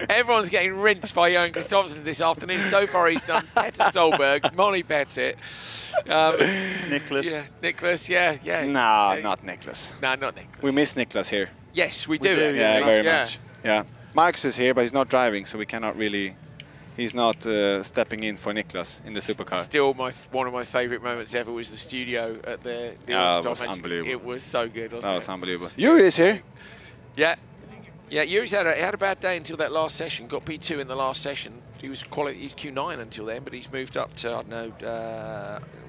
S3: Everyone's getting rinsed by Johan Kristoffersson this afternoon. So far, he's done Petter Solberg, Molly Pettit,
S4: Nicholas.
S3: Yeah, Nicholas. Yeah.
S12: No, not Nicholas.
S3: No, not Nicholas.
S12: We miss Nicholas here.
S3: Yes, we do.
S4: do,
S12: Yeah,
S3: actually.
S12: very much. Yeah. Marcus is here, but he's not driving, so we cannot really. He's not stepping in for Nicholas in the supercar.
S3: Still, one of my favourite moments ever was the studio at the
S12: it
S3: All-Star
S12: was
S3: match.
S12: unbelievable.
S3: It was so good, wasn't it?
S12: That was unbelievable. Yuri is here.
S3: Yeah. Yeah, Yuri's had a bad day until that last session. Got P2 in the last session. He was he's Q9 until then, but he's moved up to, I don't know,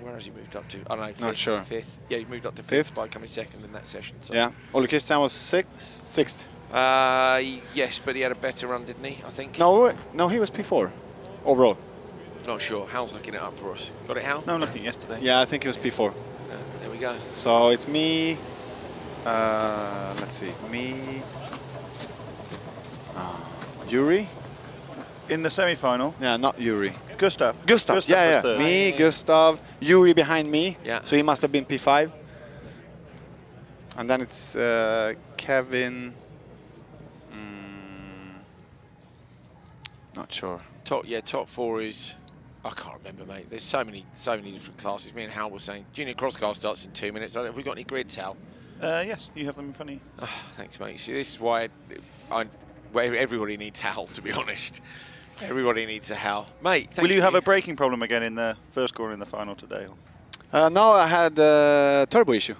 S3: where has he moved up to? I don't know, fifth.
S12: Not sure.
S3: Fifth. Yeah, he moved up to
S12: Fifth?
S3: by coming second in that session. So.
S12: Yeah. Ole Christian was sixth.
S3: Yes, but he had a better run, didn't he? I think.
S12: No, he was P4 overall.
S3: Not sure. Hal's looking it up for us. Got it, Hal?
S4: No, I'm looking yesterday.
S12: Yeah, I think it was P4.
S3: There we go.
S12: So it's me. Let's see. Me. Yuri.
S4: In the semi-final.
S12: Yeah, not Yuri.
S4: Gustav.
S12: Gustav.
S4: Was
S12: Yeah.
S4: third.
S12: Me, Gustav, Yuri behind me.
S3: Yeah.
S12: So he must have been P5. And then it's Kevin. Not sure.
S3: Top four is. I can't remember, mate. There's so many different classes. Me and Hal were saying junior cross car starts in 2 minutes. Have we got any grids, Hal?
S4: Yes, you have them in front of you.
S3: Oh, thanks, mate. See, this is why everybody needs Hal, to be honest. Everybody needs a Hal. Mate, thank you.
S4: Will you have a braking problem again in the first corner in the final today?
S12: No, I had a turbo issue.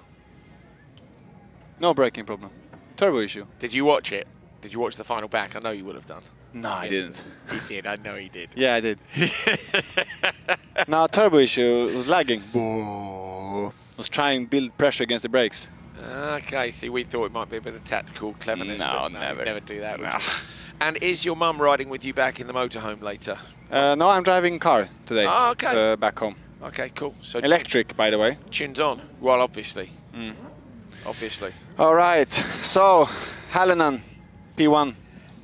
S12: No braking problem. Turbo issue.
S3: Did you watch it? Did you watch the final back? I know you would have done.
S12: No, I didn't.
S3: He did. I know he did.
S12: Yeah, I did. Now, turbo issue was lagging. Was trying to build pressure against the brakes.
S3: Okay, see, we thought it might be a bit of tactical cleverness.
S12: No,
S3: but
S12: never.
S3: Never do that.
S12: No.
S3: And is your mum riding with you back in the motorhome later?
S12: No, I'm driving car today.
S3: Oh, okay.
S12: Back home.
S3: Okay, cool. So
S12: electric, by the way.
S3: Chins on. Well, obviously. Obviously.
S12: All right. So, Hallinan, P1.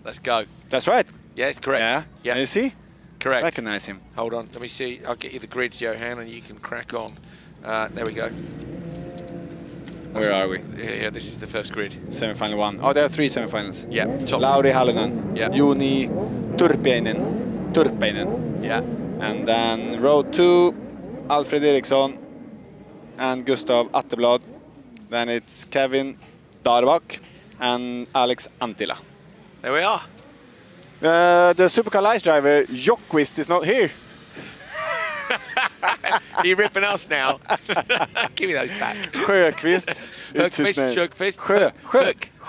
S3: Let's go.
S12: That's right.
S3: Yeah, it's correct.
S12: Yeah.
S3: Yeah.
S12: You see?
S3: Correct.
S12: Recognize him.
S3: Hold on. Let me see. I'll get you the grids, Johan, and you can crack on. There we go.
S12: Where are we?
S3: Yeah, this is the first grid.
S12: Semi-final 1. Oh, there are 3 semi-finals.
S3: Yeah. Top.
S12: Lauri Hallinan.
S3: Yeah.
S12: Juni Turpeinen.
S3: Yeah.
S12: And then row 2, Alfred Eriksson and Gustav Atteblad. Then it's Kevin Darbach and Alex Antila.
S3: There we are.
S12: The Supercar Lights driver, Jockquist, is not here.
S3: Are you ripping us now? Give me those back.
S12: Sjöqvist. It's his name.
S3: Sjöqvist.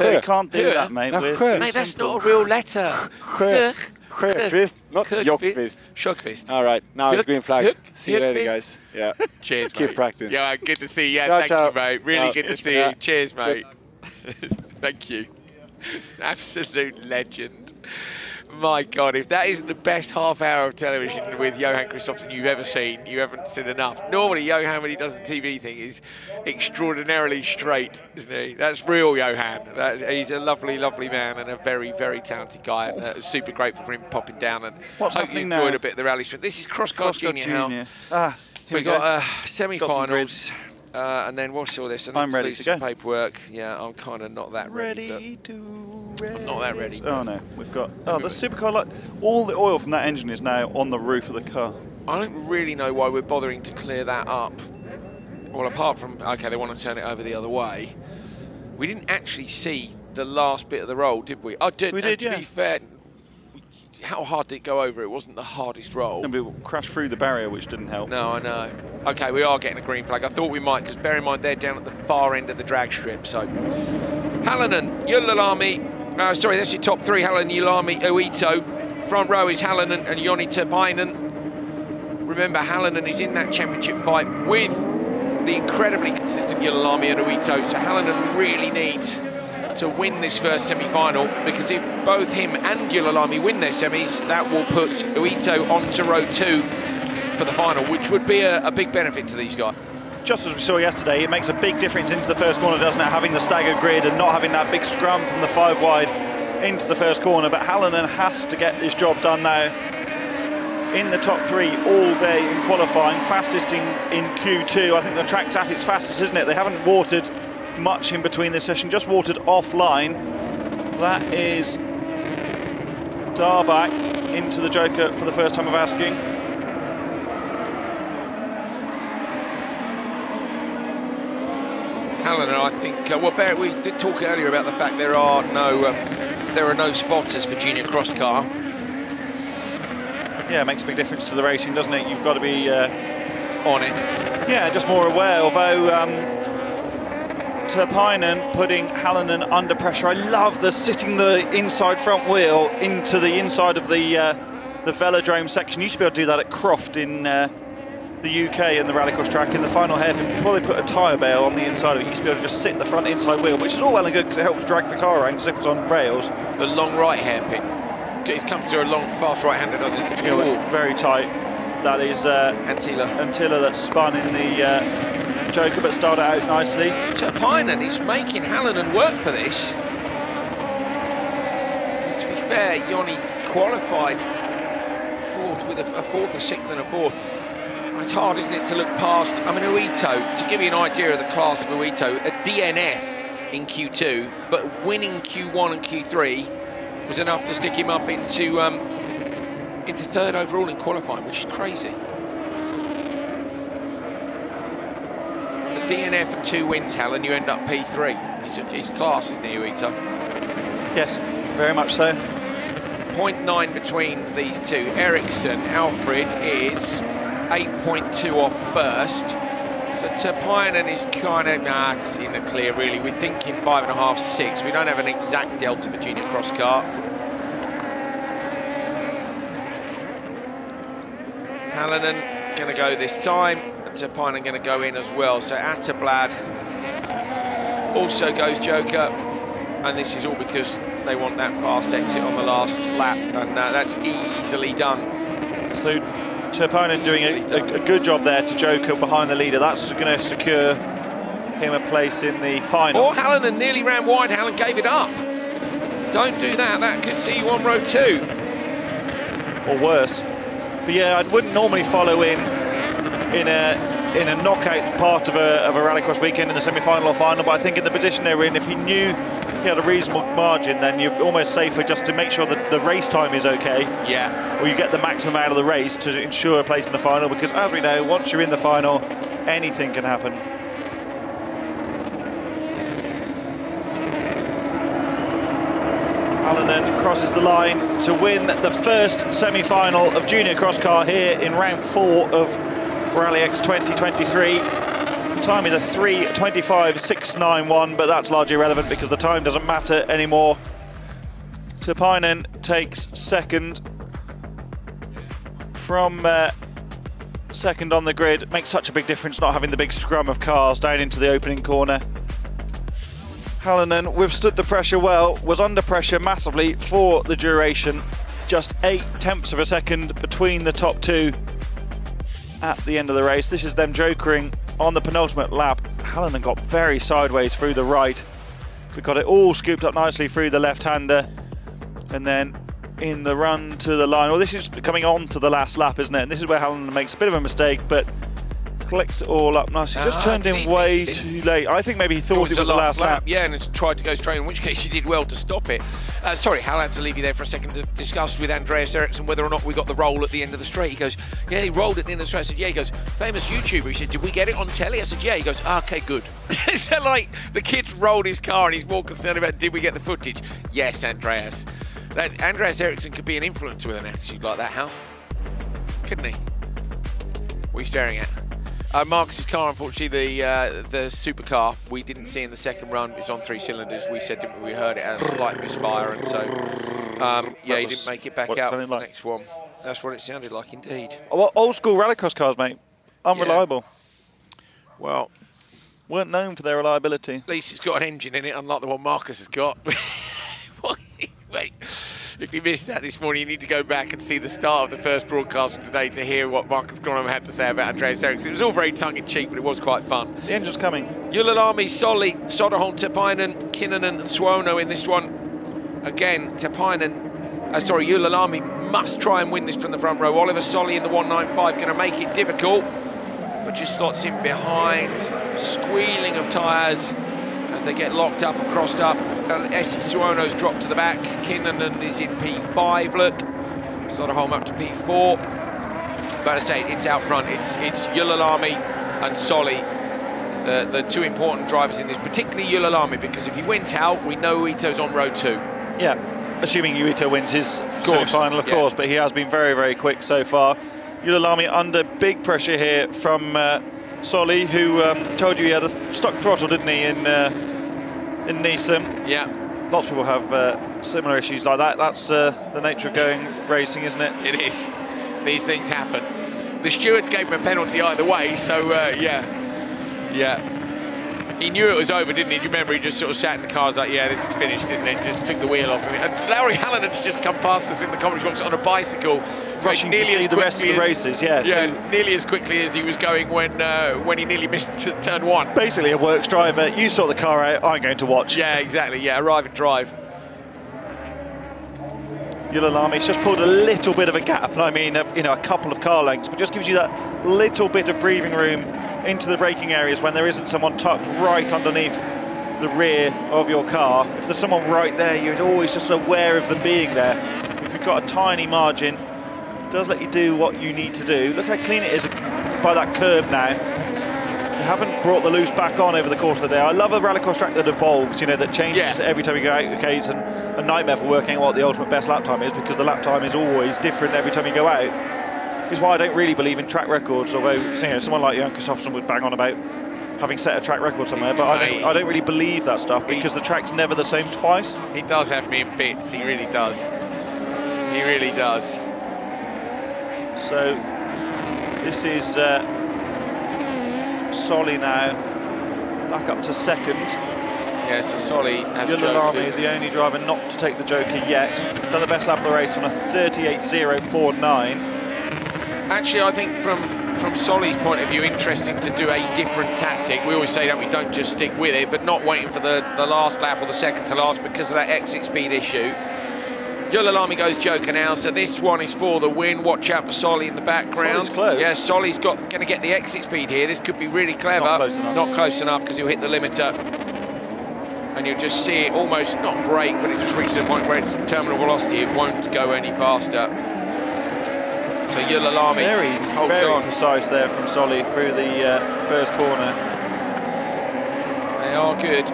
S4: You can't do that, mate.
S12: No,
S3: Mate, that's not a real letter.
S12: Sjöqvist, not Jockquist.
S3: Sjöqvist.
S12: All right, now it's green flag. See you later,
S3: Sjöqvist.
S12: guys. Yeah.
S3: Cheers,
S12: Keep
S3: mate.
S12: practicing.
S3: Yeah, good to see you.
S12: Ciao,
S3: Thank
S12: ciao.
S3: you, mate. Really good to see
S12: Yeah.
S3: you. Cheers, mate. Thank you. Absolute legend. My God, if that isn't the best half hour of television with Johan Kristoffersson you've ever seen, you haven't seen enough. Normally, Johan, when he does the TV thing, is extraordinarily straight, isn't he? That's real Johan. He's a lovely, lovely man and a very, very talented guy. And super grateful for him popping down. And
S4: What's
S3: hope you
S4: happening
S3: enjoyed
S4: now?
S3: a bit of the rally sprint. This is cross-car junior, Hal.
S4: Here
S3: We
S4: we go.
S3: got
S4: Got
S3: semi-finals, and then what's all this? I need
S4: I'm
S3: to
S4: ready
S3: do
S4: to
S3: some
S4: go.
S3: paperwork. Yeah, I'm kind of not that ready. I'm not that ready.
S4: Oh no, we've got. Oh, the supercar light. All the oil from that engine is now on the roof of the car.
S3: I don't really know why we're bothering to clear that up. Well, apart from, okay, they want to turn it over the other way. We didn't actually see the last bit of the roll, did we? I did.
S4: We did,
S3: to
S4: yeah.
S3: be fair, how hard did it go over? It wasn't the hardest roll.
S4: And we crashed through the barrier, which didn't help.
S3: No, I know. Okay, we are getting a green flag. I thought we might, because bear in mind they're down at the far end of the drag strip. So, Hallinan, Yullalami, Sorry, that's your top three, Hallonen, Julami, Uito. Front row is Hallonen and Joni Turpainen. Remember, Hallonen is in that championship fight with the incredibly consistent Julami and Uito, so Hallonen really needs to win this first semi-final, because if both him and Julami win their semis, that will put Uito onto row 2 for the final, which would be a big benefit to these guys.
S4: Just as we saw yesterday, it makes a big difference into the first corner, doesn't it, having the staggered grid and not having that big scrum from the 5 wide into the first corner. But Hallonen has to get this job done now. In the top 3 all day in qualifying, fastest in Q2. I think the track's at its fastest, isn't it? They haven't watered much in between this session, just watered offline. That is Darback into the Joker for the first time of asking.
S3: Hallonen, I think, well, Barrett, we did talk earlier about the fact there are no spotters for junior cross car.
S4: Yeah, it makes a big difference to the racing, doesn't it? You've got to be
S3: on it.
S4: Yeah, just more aware, although Turpainen putting Hallonen under pressure. I love the sitting the inside front wheel into the inside of the velodrome section. You used to be able to do that at Croft in the UK and the Rallycross track in the final hairpin. Before they put a tyre bale on the inside of it, you used to be able to just sit the front inside wheel, which is all well and good because it helps drag the car around as if it's on rails.
S3: The long right hairpin. It comes through a long, fast right-hander, doesn't it?
S4: Yeah, very tight. That is Antilla that spun in the Joker, but started out nicely.
S3: Turpainen is making Hallonen work for this. To be fair, Joni qualified fourth with a fourth, a sixth and a fourth. It's hard, isn't it, to look past. I mean, Uito, to give you an idea of the class of Uito, a DNF in Q2, but winning Q1 and Q3 was enough to stick him up into third overall in qualifying, which is crazy. A DNF and 2 wins, Hal, and you end up P3. He's class, isn't he, Uito?
S4: Yes, very much so.
S3: 0.9 between these two. Ericsson, Alfred is 8.2 off first. So Turpainen is kind of, it's in the clear really. We're thinking 5.5, 6. We don't have an exact delta for junior cross car. Hallonen going to go this time. And Turpainen going to go in as well. So Atterblad also goes Joker. And this is all because they want that fast exit on the last lap. And that's easily done.
S4: So Turpainen doing a good job there to Joker behind the leader. That's going to secure him a place in the final.
S3: Or Hallonen nearly ran wide. Hallonen gave it up. Don't do that. That could see you on row 2.
S4: Or worse. But yeah, I wouldn't normally follow in a knockout part of a Rallycross weekend in the semi-final or final. But I think in the position they were in, if he knew he had a reasonable margin, then you're almost safer just to make sure that the race time is okay.
S3: Yeah.
S4: Or you get the maximum out of the race to ensure a place in the final, because as we know, once you're in the final, anything can happen. Hallonen crosses the line to win the first semi-final of junior cross car here in round 4 of Rallyx 2023. Time is a 3:25.691, but that's largely irrelevant because the time doesn't matter anymore. Turpainen takes second from second on the grid. It makes such a big difference not having the big scrum of cars down into the opening corner. Hallonen withstood the pressure well, was under pressure massively for the duration. Just 0.8 of a second between the top 2 at the end of the race. This is them jokering on the penultimate lap. Hallonen got very sideways through the right. We got it all scooped up nicely through the left-hander. And then in the run to the line, well, this is coming on to the last lap, isn't it? And this is where Hallonen makes a bit of a mistake, but collects it all up nicely. Just turned in way too late. I think maybe he thought it was the last lap.
S3: Yeah, and it's tried to go straight, in which case he did well to stop it. Sorry, Hal, I had to leave you there for a second to discuss with Andreas Eriksson whether or not we got the roll at the end of the straight. He goes, yeah, he rolled at the end of the straight. I said, yeah. He goes, famous YouTuber. He said, did we get it on telly? I said, yeah. He goes, okay, good. So, like, the kid rolled his car and he's more concerned about did we get the footage. Yes, Andreas. Andreas Eriksson could be an influencer with an attitude like that, Hal. Couldn't he? What are you staring at? Marcus's car, unfortunately, the supercar, we didn't see in the second run. It was on 3 cylinders. We said, didn't we? We heard it had a slight misfire, and so yeah, he didn't make it back out for the next one. That's what it sounded like, indeed.
S4: Well, old school rallycross cars, mate, unreliable.
S3: Yeah. Well,
S4: weren't known for their reliability.
S3: At least it's got an engine in it, unlike the one Marcus has got. Wait. If you missed that this morning, you need to go back and see the start of the first broadcast of today to hear what Marcus Gronholm had to say about Andreas Eriksson. It was all very tongue-in-cheek, but it was quite fun.
S4: The engine's coming.
S3: Julalami, Solly, Soderholm, Tepainen, Kinnunen, and Suono in this one. Again, Julalami must try and win this from the front row. Oliver Solly in the 195 going to make it difficult, but just slots in behind. Squealing of tyres as they get locked up and crossed up. Essi Suono's dropped to the back. Kinnunen is in P5, look. Soderholm up to P4. But I say, it's out front. It's Julalami and Solly, the two important drivers in this, particularly Julalami, because if he wins out, we know Ito's on row 2.
S4: Yeah, assuming Ito wins his semi-final, of course, but he has been very, very quick so far. Julalami under big pressure here from Solly, who told you he had a stock throttle, didn't he, in Nissan.
S3: Yeah.
S4: Lots of people have similar issues like that. That's the nature of going racing, isn't it?
S3: It is. These things happen. The stewards gave him a penalty either way, so yeah. He knew it was over, didn't he? Do you remember he just sort of sat in the car, was like, yeah, this is finished, isn't it? Just took the wheel off him. And Larry Hallinan's just come past us in the commentary box on a bicycle.
S4: Rushing to see the rest of the races, yeah.
S3: Yeah, nearly as quickly as he was going when he nearly missed turn 1.
S4: Basically a works driver, you sort the car out, I'm going to watch.
S3: Yeah, exactly, yeah, arrive and drive.
S4: Julalami's just pulled a little bit of a gap, and I mean, a couple of car lengths, but just gives you that little bit of breathing room into the braking areas when there isn't someone tucked right underneath the rear of your car. If there's someone right there, you're always just aware of them being there. If you've got a tiny margin, it does let you do what you need to do. Look how clean it is by that curb now. You haven't brought the loose back on over the course of the day. I love a rallycross track that evolves, that changes every time you go out. Okay, it's a nightmare for working out what the ultimate best lap time is, because the lap time is always different every time you go out. Is why I don't really believe in track records, although someone like Jan Kristoffersson would bang on about having set a track record somewhere, but I don't really believe that stuff, because the track's never the same twice.
S3: He does have me in bits, he really does. He really does.
S4: So this is Solly now back up to second.
S3: Yeah, so Solly has
S4: Julalami, the only driver not to take the Joker yet. Done the best lap of the race on a 38.049.
S3: Actually, I think from Solly's point of view, interesting to do a different tactic. We always say that we don't just stick with it, but not waiting for the last lap or the second to last because of that exit speed issue. Julalami goes Joker now, so this one is for the win. Watch out for Solly in the background.
S4: Solly's close.
S3: Yeah, Solly's going to get the exit speed here. This could be really clever. Not close enough because he'll hit the limiter. And you'll just see it almost not break, but it just reaches a point where it's terminal velocity. It won't go any faster. So Julalami
S4: very precise there from Solly through the first corner.
S3: They are good.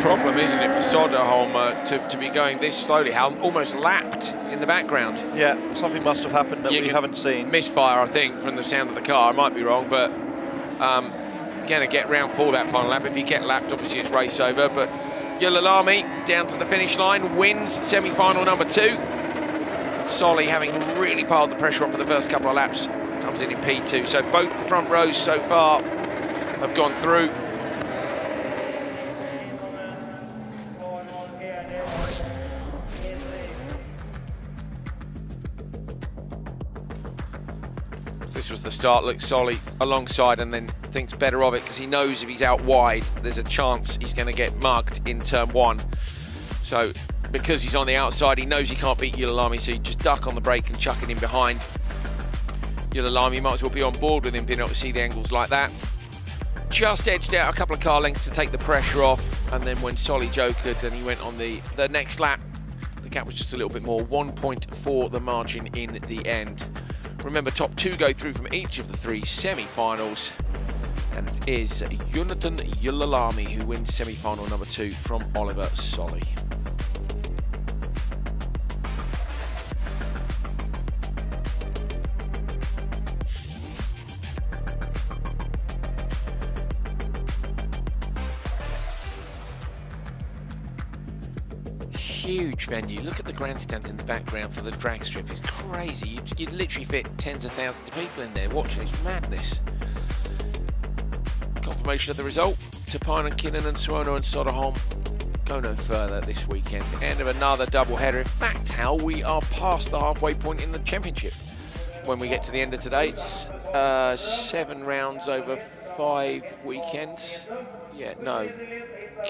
S3: Problem, isn't it, for Soderholm to be going this slowly, almost lapped in the background.
S4: Yeah, something must have happened that we haven't seen.
S3: Misfire, I think, from the sound of the car. I might be wrong, but going to get round for that final lap. If you get lapped, obviously it's race over, but Julalami down to the finish line, wins semi-final number 2. Solly, having really piled the pressure on for the first couple of laps, comes in P2. So both the front rows so far have gone through. This was the start. Look, Solly alongside and then thinks better of it because he knows if he's out wide, there's a chance he's going to get mugged in turn 1. So because he's on the outside, he knows he can't beat Julalami, so you just duck on the brake and chuck it in behind. Julalami might as well be on board with him, being able to see the angles like that. Just edged out a couple of car lengths to take the pressure off, and then when Solly jokered, then he went on the next lap. The gap was just a little bit more, 1.4 the margin in the end. Remember, top 2 go through from each of the 3 semi-finals, and it is Jonathan Julalami who wins semi-final number 2 from Oliver Solly. huge venue. Look at the grandstand in the background for the drag strip. It's crazy. You'd literally fit tens of thousands of people in there watching. It's madness. Confirmation of the result. Tapine and Kinnan and Suono and Soderholm go no further this weekend. End of another double header. In fact, Hal, we are past the halfway point in the championship. When we get to the end of today, it's 7 rounds over 5 weekends. Yeah, no.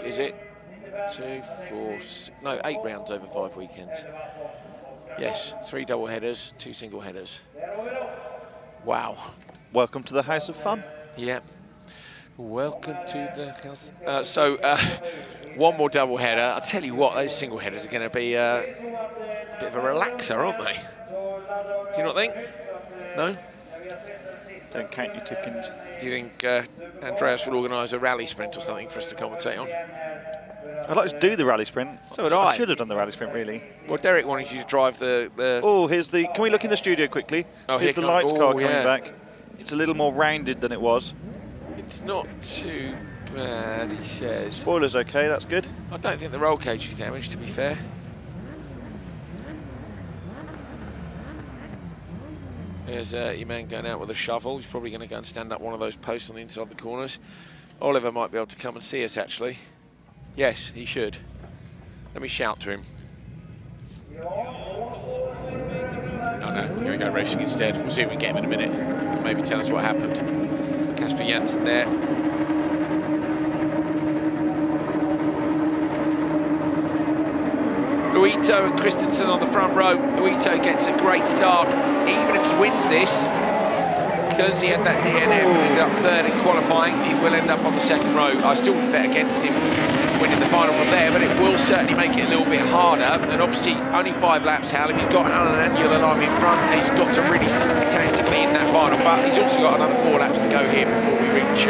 S3: Is it? 2, 4, 6, no, 8 rounds over 5 weekends. Yes, 3 double headers, 2 single headers. Wow.
S4: Welcome to the House of Fun.
S3: Yeah. Welcome to the house. One more double header. I'll tell you what, those single headers are going to be a bit of a relaxer, aren't they? Do you not think? No?
S4: Don't count your chickens.
S3: Do you think Andreas would organise a rally sprint or something for us to commentate on?
S4: I'd like to do the rally sprint.
S3: So would I.
S4: I should have done the rally sprint, really.
S3: Well, Derek wanted you to drive the...
S4: Oh, here's the... Can we look in the studio quickly?
S3: Oh,
S4: here's the lights car coming back. It's a little more rounded than it was.
S3: It's not too bad, he says.
S4: Spoiler's okay, that's good.
S3: I don't think the roll cage is damaged, to be fair. There's your man going out with a shovel. He's probably going to go and stand up one of those posts on the inside of the corners. Oliver might be able to come and see us, actually. Yes, he should. Let me shout to him. Oh no, here we go, racing instead. We'll see if we can get him in a minute. He can maybe tell us what happened. Kasper Janssen there. Uito and Christensen on the front row. Uito gets a great start, even if he wins this, because he had that DNF and ended up 3rd in qualifying, he will end up on the 2nd row. I still would bet against him winning the final from there, but it will certainly make it a little bit harder. And obviously, only 5 laps, Hal. If he's got Alan and Angular in front, he's got to really think tactically in that final. But he's also got another 4 laps to go here before we reach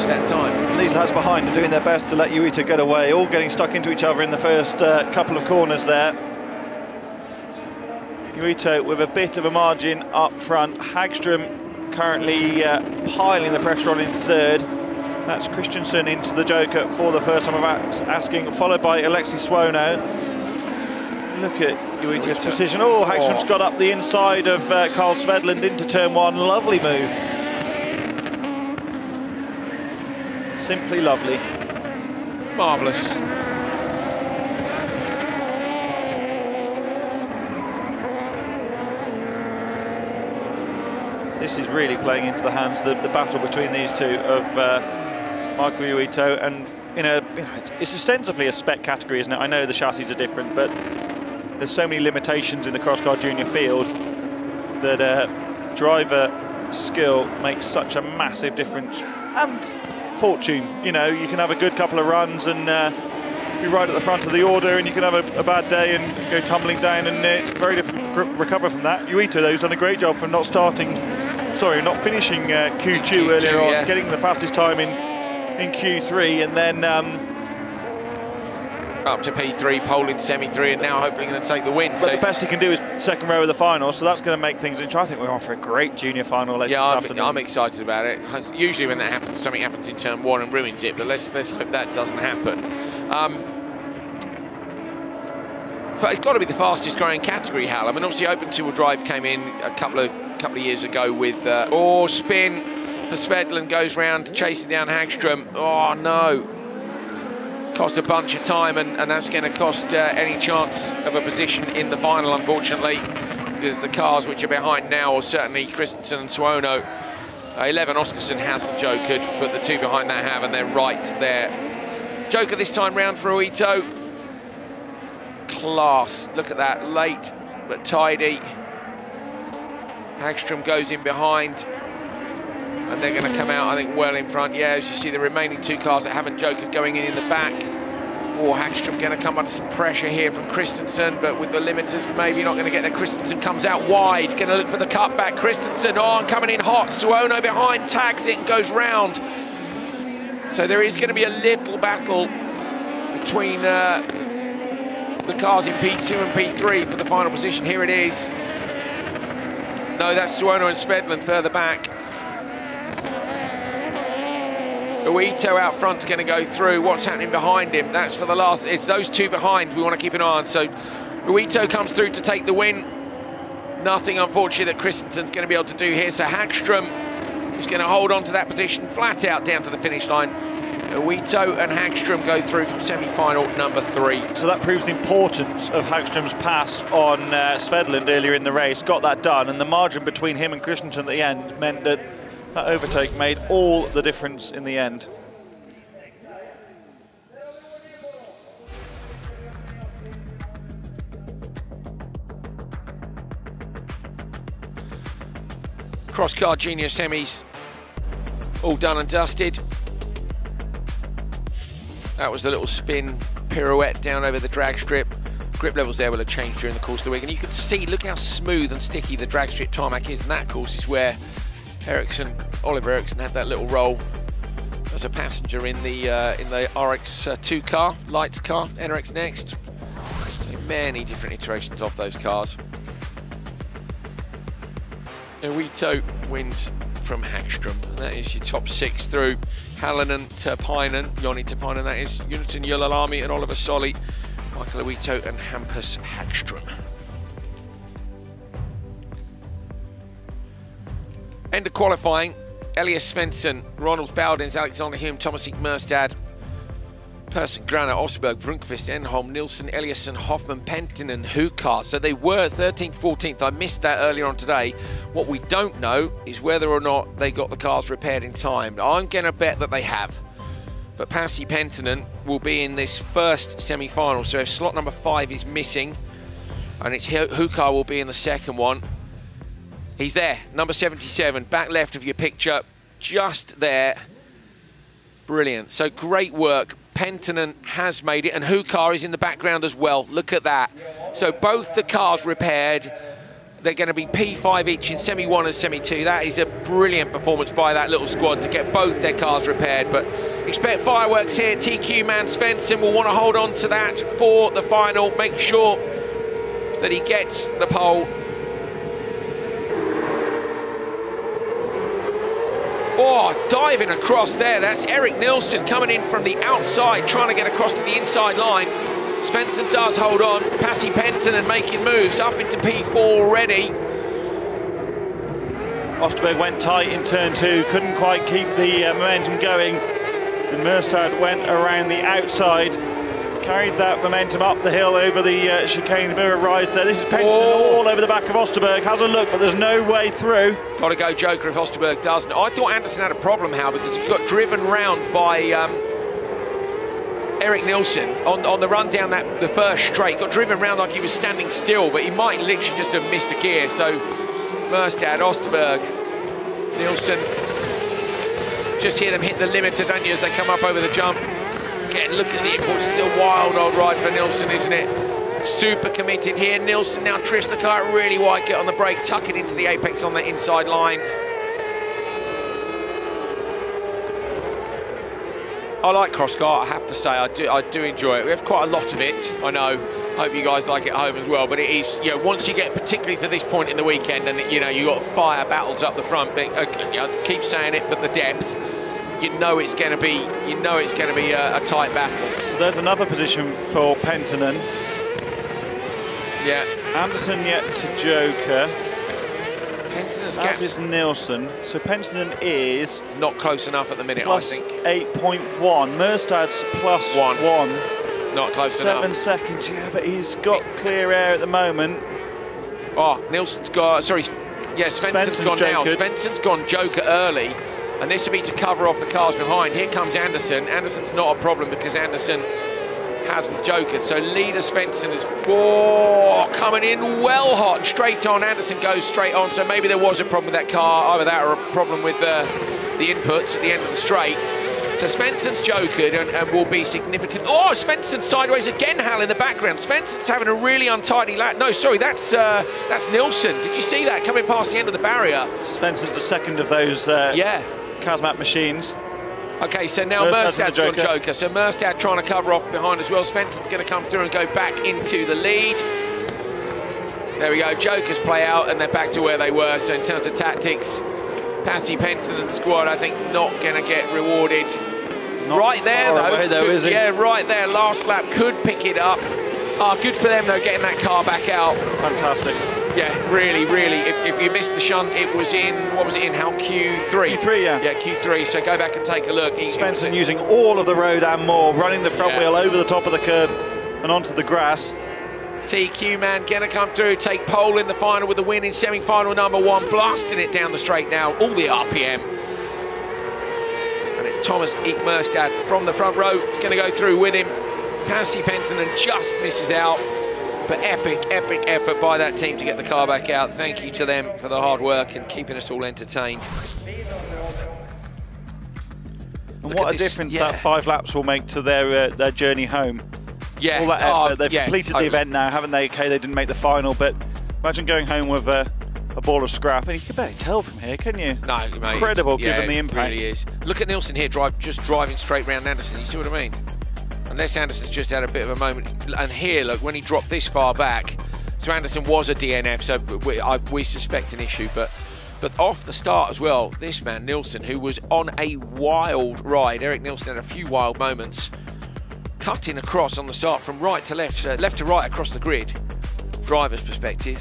S3: that time.
S4: And these lads behind are doing their best to let Uito get away, all getting stuck into each other in the first couple of corners there. Uito with a bit of a margin up front. Hagström currently piling the pressure on in 3rd. That's Christensen into the Joker for the first time of asking, followed by Alexi Suono. Look at Uito's precision. Oh, Hagström's got up the inside of Carl Svedland into turn 1. Lovely move. Simply lovely.
S3: Marvellous.
S4: This is really playing into the hands, the battle between these two of Michael Uito, and it's ostensibly a spec category, isn't it? I know the chassis are different, but there's so many limitations in the cross-car junior field that driver skill makes such a massive difference. And fortune, you can have a good couple of runs and be right at the front of the order, and you can have a bad day and go tumbling down, and it's very difficult to recover from that. Uito, though, has done a great job for not finishing Q2 earlier on, getting the fastest time in Q3, and then
S3: up to P3, pole in semi-3, and now hopefully going to take the win.
S4: But the best he can do is 2nd row of the final, so that's going to make things interesting. I think we're on for a great junior final later this afternoon.
S3: I'm excited about it. Usually when that happens, something happens in turn 1 and ruins it, but let's hope that doesn't happen. It's got to be the fastest growing category, Hal. I mean, obviously Open 2-wheel drive came in a couple of years ago with spin for Svedland, goes round chasing down Hagström. Oh no, cost a bunch of time, and that's going to cost any chance of a position in the final, unfortunately, because the cars which are behind now, or certainly Christensen and Suono, 11 Oscarson hasn't jokered, but the 2 behind that have, and they're right there. Joker this time round for Uito. Class, look at that, late but tidy. Hagström goes in behind, and they're going to come out, I think, well in front. Yeah, as you see, the remaining 2 cars that haven't jokered going in the back. Oh, Hagström going to come under some pressure here from Christensen, but with the limiters, maybe not going to get there. Christensen comes out wide, going to look for the cutback. Christensen on, coming in hot. Suono behind, tags it and goes round. So there is going to be a little battle between the cars in P2 and P3 for the final position. Here it is. No, that's Suono and Svedland further back. Uito out front's going to go through. What's happening behind him? That's for the last. It's those two behind we want to keep an eye on. So Uito comes through to take the win. Nothing, unfortunately, that Christensen's going to be able to do here. So Hagström is going to hold on to that position flat out down to the finish line. Uito and Hagström go through from semi-final number 3.
S4: So that proves the importance of Hagström's pass on Svedlund earlier in the race. Got that done, and the margin between him and Christensen at the end meant that that overtake made all the difference in the end.
S3: Cross-car junior semis all done and dusted. That was the little spin pirouette down over the drag strip. Grip levels there will have changed during the course of the week, and you can see, look how smooth and sticky the drag strip tarmac is, and that, of course, is where Oliver Eriksson had that little roll as a passenger in the RX2 car, Lights car, NRX Next. So many different iterations of those cars. Uito wins from Hagström. And that is your top 6 through Halonen, Turpainen, Joni Turpainen, that is Uniten Ylälami and Oliver Solli, Michael Uito and Hampus Hagström. End of qualifying. Elias Svensson, Ronald Bowdens, Alexander Hume, Thomas Merstad, Persson, Grana, Osberg, Brunkvist, Enholm, Nilsson, Eliasson, Hoffman, Pentinen, Hukar. So they were 13th, 14th. I missed that earlier on today. What we don't know is whether or not they got the cars repaired in time. I'm going to bet that they have. But Pasi Pentinen will be in this first semi-final. So if slot number 5 is missing, and it's Hukar will be in the second one. He's there, number 77, back left of your picture, just there. Brilliant. So great work. Pentinen has made it, and Hukar is in the background as well. Look at that. So both the cars repaired. They're going to be P5 each in semi-1 and semi-2. That is a brilliant performance by that little squad to get both their cars repaired. But expect fireworks here. TQ man Svensson will want to hold on to that for the final. Make sure that he gets the pole. Oh, diving across there. That's Eric Nilsson coming in from the outside, trying to get across to the inside line. Svensson does hold on. Pasi Pentinen making moves up into P4 already.
S4: Osterberg went tight in turn 2, couldn't quite keep the momentum going. And Merstad went around the outside, carried that momentum up the hill over the chicane, a bit of a rise there. This is Pentinen all over the back of Osterberg. Has a look, but there's no way through.
S3: Got to go Joker if Osterberg doesn't. I thought Anderson had a problem, Hal, because he got driven round by Eric Nilsson on the run down the first straight. Got driven round like he was standing still, but he might literally just have missed a gear. So Merstad, Osterberg, Nilsson. Just hear them hit the limiter, don't you, as they come up over the jump. Again, look at the inputs. It's a wild old ride for Nilsson, isn't it? Super committed here. Nilsson now drifts the car really wide, get on the brake, tuck it into the apex on the inside line. I like cross-car, I have to say. I do enjoy it. We have quite a lot of it, I know. Hope you guys like it at home as well. But it is, you know, once you get particularly to this point in the weekend, and you know you got fire battles up the front. But I keep saying it, but the depth. You know it's going to be. You know it's going to be a tight battle.
S4: So there's another position for Pentinen.
S3: Yeah.
S4: Anderson yet to Joker.
S3: Pentinen's
S4: That is Nilsson. So Pentinen is
S3: not close enough at the minute.
S4: Plus
S3: I think
S4: 8.1. Merstad's plus 1.
S3: Not close enough.
S4: 7 seconds. Yeah, but he's got clear air at the moment.
S3: Oh, Nilsson's got. Sorry. Yeah, Svensson's gone now. Svensson's gone Joker early. And this will be to cover off the cars behind. Here comes Anderson. Anderson's not a problem because Anderson hasn't jokered. So leader Svensson is coming in well hot, straight on. Anderson goes straight on. So maybe there was a problem with that car, either that or a problem with the inputs at the end of the straight. So Svensson's jokered and will be significant. Oh, Svensson sideways again, Hal, in the background. Svensson's having a really untidy lap. No, sorry, that's Nilsson. Did you see that coming past the end of the barrier?
S4: Svensson's the second of those Kazmat machines.
S3: Okay, so now Merstad's gone Joker. So Merstad trying to cover off behind as well. Svensson's going to come through and go back into the lead. There we go, Jokers play out and they're back to where they were. So in terms of tactics, Pasi Pentinen squad, I think, not going to get rewarded right there, though.
S4: Is he?
S3: Yeah, right there. Last lap could pick it up. Oh, good for them, though, getting that car back out.
S4: Fantastic.
S3: Yeah, really, really. If you missed the shunt, it was in, what was it in, how Q3?
S4: Q3, yeah.
S3: Yeah, Q3, so go back and take a look.
S4: Svensson using all of the road and more, running the front wheel over the top of the curb and onto the grass.
S3: TQ man gonna come through, take pole in the final with the win in semi-final number 1, blasting it down the straight now, all the RPM. And it's Thomas Ekmerstad from the front row, he's gonna go through with him. Pasi Penttinen just misses out, but epic effort by that team to get the car back out. Thank you to them for the hard work and keeping us all entertained.
S4: And what a difference that 5 laps will make to their journey home.
S3: Yeah,
S4: all that effort. They've completed the event now, haven't they? Okay, they didn't make the final, but imagine going home with a ball of scrap, and you can barely tell from here, can you?
S3: No, mate.
S4: Incredible, given the impact.
S3: It really is. Look at Nielsen here, just driving straight round Anderson. You see what I mean? Unless Anderson's just had a bit of a moment, and here, look, when he dropped this far back, so Anderson was a DNF, so we suspect an issue, but off the start as well, this man Nielsen, who was on a wild ride, Eric Nielsen had a few wild moments. Cutting across on the start from right to left, left to right across the grid, driver's perspective.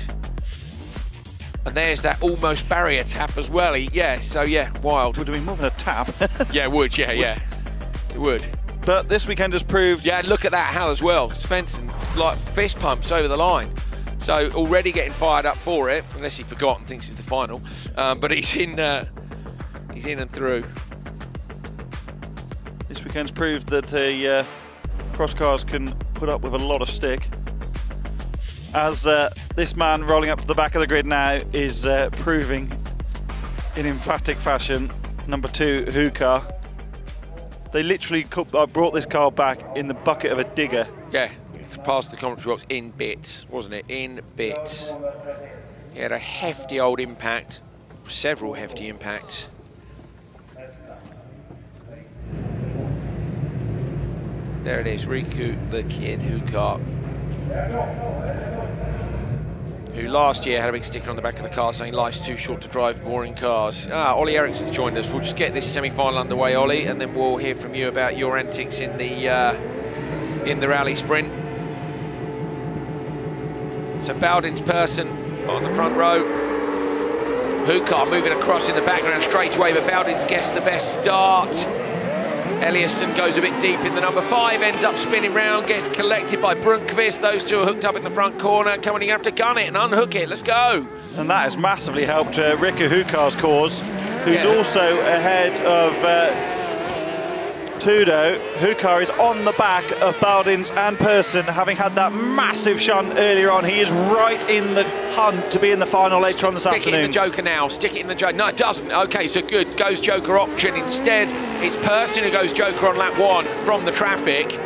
S3: And there's that almost barrier tap as well. Wild.
S4: Would have been more than a tap.
S3: Yeah, it would, yeah. It would.
S4: But this weekend has proved...
S3: Yeah, look at that Hal as well. Svensson, like, fist pumps over the line. So already getting fired up for it, unless he forgot and thinks it's the final. But he's in and through.
S4: This weekend's proved that cross cars can put up with a lot of stick. As this man rolling up to the back of the grid now is proving in emphatic fashion, number 2 Hukar. They literally brought this car back in the bucket of a digger.
S3: Yeah, past the commentary box in bits, wasn't it? In bits. He had a hefty old impact, several hefty impacts. There it is, Riku, the kid Hukar, who last year had a big sticker on the back of the car saying life's too short to drive boring cars. Ollie Eriksson's joined us. We'll just get this semi-final underway, Ollie, and then we'll hear from you about your antics in the rally sprint. So Bowden's person on the front row. Hukar moving across in the background straight away, but Bowden's gets the best start. Eliasson goes a bit deep in the number 5, ends up spinning round, gets collected by Brunkvist. Those two are hooked up in the front corner. Come on, you have to gun it and unhook it. Let's go.
S4: And that has massively helped Riku Hukar's cause, who's also ahead of Tudo. Hukar is on the back of Bowdens and Persson, having had that massive shunt earlier on. He is right in the hunt to be in the final later on this afternoon.
S3: Stick it in the Joker now, stick it in the Joker. No, it doesn't. Okay, so good. Goes Joker option instead. It's Persson who goes Joker on lap 1 from the traffic.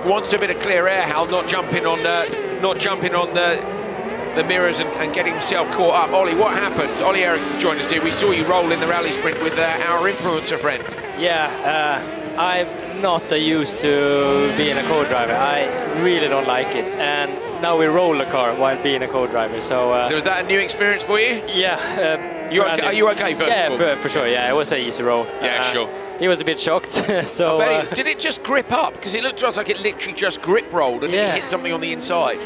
S3: Wants a bit of clear air, Hal, not jumping on the mirrors and getting himself caught up. Ollie, what happened? Ollie Eriksson joined us here. We saw you roll in the rally sprint with our influencer friend.
S6: Yeah, I'm not used to being a co-driver. I really don't like it. And now we roll the car while being a co-driver. So
S3: was that a new experience for you?
S6: Yeah.
S3: Are you okay first of all?
S6: Yeah, for sure. Yeah, it was an easy roll.
S3: Yeah, sure.
S6: He was a bit shocked. So
S3: did it just grip up? Because it looked to us like it literally just grip rolled and it hit something on the inside.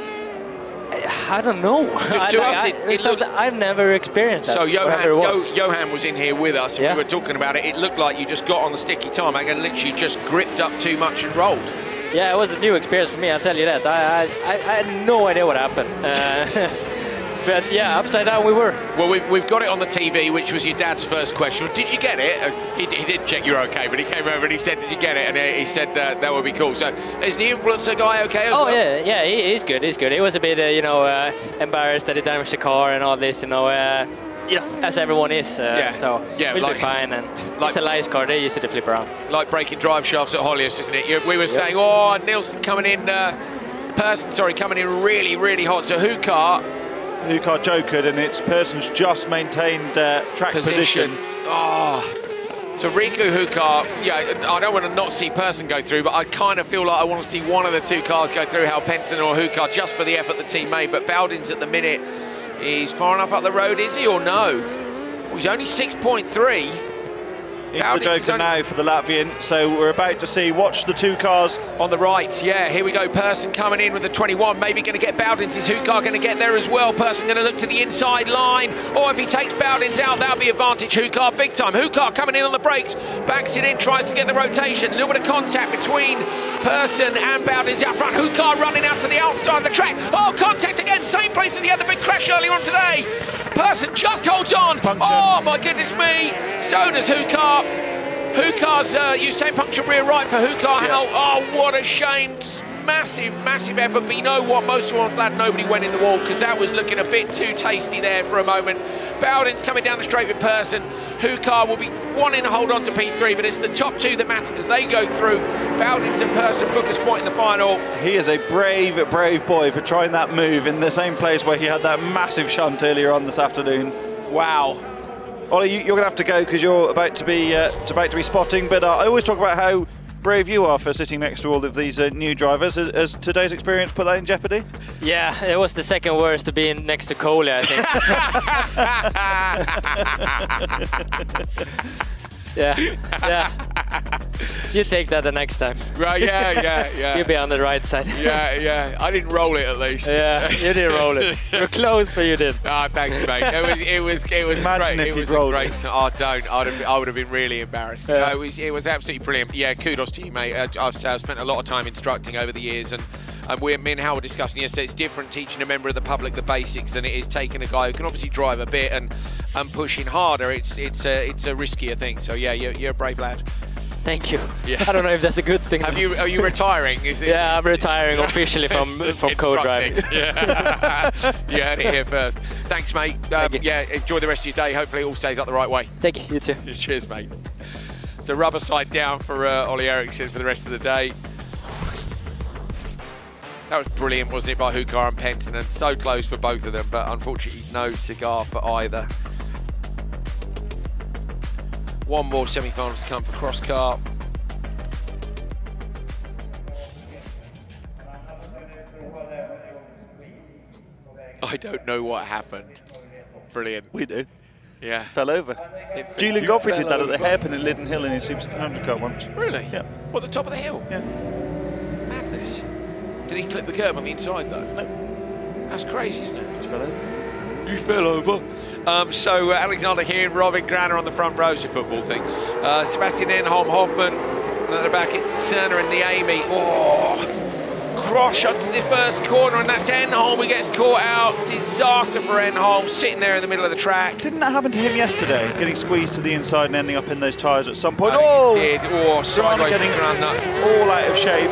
S6: I don't know.
S3: To us, it looked...
S6: I've never experienced that.
S3: So Johan was in here with us, and we were talking about it. It looked like you just got on the sticky tarmac and literally just gripped up too much and rolled.
S6: Yeah, it was a new experience for me, I'll tell you that. I had no idea what happened. But yeah, upside down we were. Well,
S3: we've got it on the TV, which was your dad's first question. Did you get it? He didn't check you were okay, but he came over and he said, did you get it? And he said that would be cool. So is the influencer guy okay as well?
S6: Oh, yeah, he's good, he's good. He was a bit, embarrassed that he damaged the car and all this, as everyone is. So we'll be fine. And it's a nice car, they're easy to flip around. Like
S3: breaking drive shafts at Hollius, isn't it? We were saying, Nielsen coming in, coming in really, really hot. So Hukar
S4: jokered, and it's Persson's just maintained track position.
S3: So Riku Hukar, I don't want to not see Persson go through, but I kind of feel like I want to see one of the two cars go through, Hal Penttinen or Hukar, just for the effort the team made. But Bowdens at the minute, he's far enough up the road, is he, or no? Well, he's only 6.3.
S4: Into the Joker now for the Latvian, so we're about to see, watch the two cars.
S3: On the right, yeah, here we go, Persson coming in with the 21, maybe going to get Bowdens. Is Hukar going to get there as well? Persson going to look to the inside line, or if he takes Bowdens out, that'll be advantage Hukar big time. Hukar coming in on the brakes, backs it in, tries to get the rotation, a little bit of contact between Persson and Bowdens out front. Hukar running out to the outside of the track. Oh, contact again, same place as he had the big crash earlier on today. Persson just holds on. Puncture. Oh my goodness me, so does Hukar. Hukar's Usain puncture rear right for Hukar. Yeah. Oh, what a shame. Massive, massive effort. But you know what? Most of all, I'm glad nobody went in the wall, because that was looking a bit too tasty there for a moment. Bowdens coming down the straight with Persson. Hukar will be wanting to hold on to P3, but it's the top two that matter because they go through. Bowdens and Persson book a spot in the final.
S4: He is a brave, brave boy for trying that move in the same place where he had that massive shunt earlier on this afternoon.
S3: Wow.
S4: Ollie, you're going to have to go because you're about to be spotting. But I always talk about how brave you are for sitting next to all of these new drivers. Has today's experience put that in jeopardy?
S6: Yeah, it was the second worst to be next to Coley, I think. Yeah. You take that the next time.
S3: Right, yeah.
S6: You'll be on the right side.
S3: Yeah. I didn't roll it at least.
S6: Yeah, you didn't roll it. You're close, but you did.
S3: Ah, thanks, mate. It was
S4: Imagine
S3: great.
S4: If
S3: it was
S4: rolled
S3: great. I would have been really embarrassed.
S6: Yeah.
S3: No, it was absolutely brilliant. Yeah, kudos to you, mate. I've spent a lot of time instructing over the years, and me and Hal were discussing yesterday, it's different teaching a member of the public the basics than it is taking a guy who can obviously drive a bit and pushing harder. It's a riskier thing. So yeah, you're a brave lad.
S6: Thank you.
S3: Yeah.
S6: I don't know if that's a good thing.
S3: Are you retiring?
S6: Yeah, I'm retiring officially from co-driving.
S3: Yeah. You heard it here first. Thanks, mate. Yeah, enjoy the rest of your day. Hopefully it all stays up the right way.
S6: Thank you. You too.
S3: Cheers, mate. So rubber side down for Ollie Eriksson for the rest of the day. That was brilliant, wasn't it, by Hukar and Penton, and so close for both of them, but unfortunately no cigar for either. One more semi-finals to come for cross car. I don't know what happened. Brilliant.
S4: We do.
S3: Yeah.
S4: Fell over. Julian Godfrey did that at the hairpin at Liddon Hill in his Super 700 car once.
S3: Really?
S4: Yeah.
S3: What, the top of the hill?
S4: Yeah.
S3: Madness. Did he clip the curb on the inside though?
S4: No.
S3: That's crazy, isn't it?
S4: Just fell over.
S3: You fell over. So Alexander here, Robin Granner on the front rows of football thing. Sebastian Enholm, Hoffman, and at the back it's Turner and Niemi. Oh, cross onto the first corner, and that's Enholm who gets caught out. Disaster for Enholm, sitting there in the middle of the track.
S4: Didn't that happen to him yesterday? Getting squeezed to the inside and ending up in those tyres at some point.
S3: Oh! He did. Oh, sideways
S4: getting all out of shape.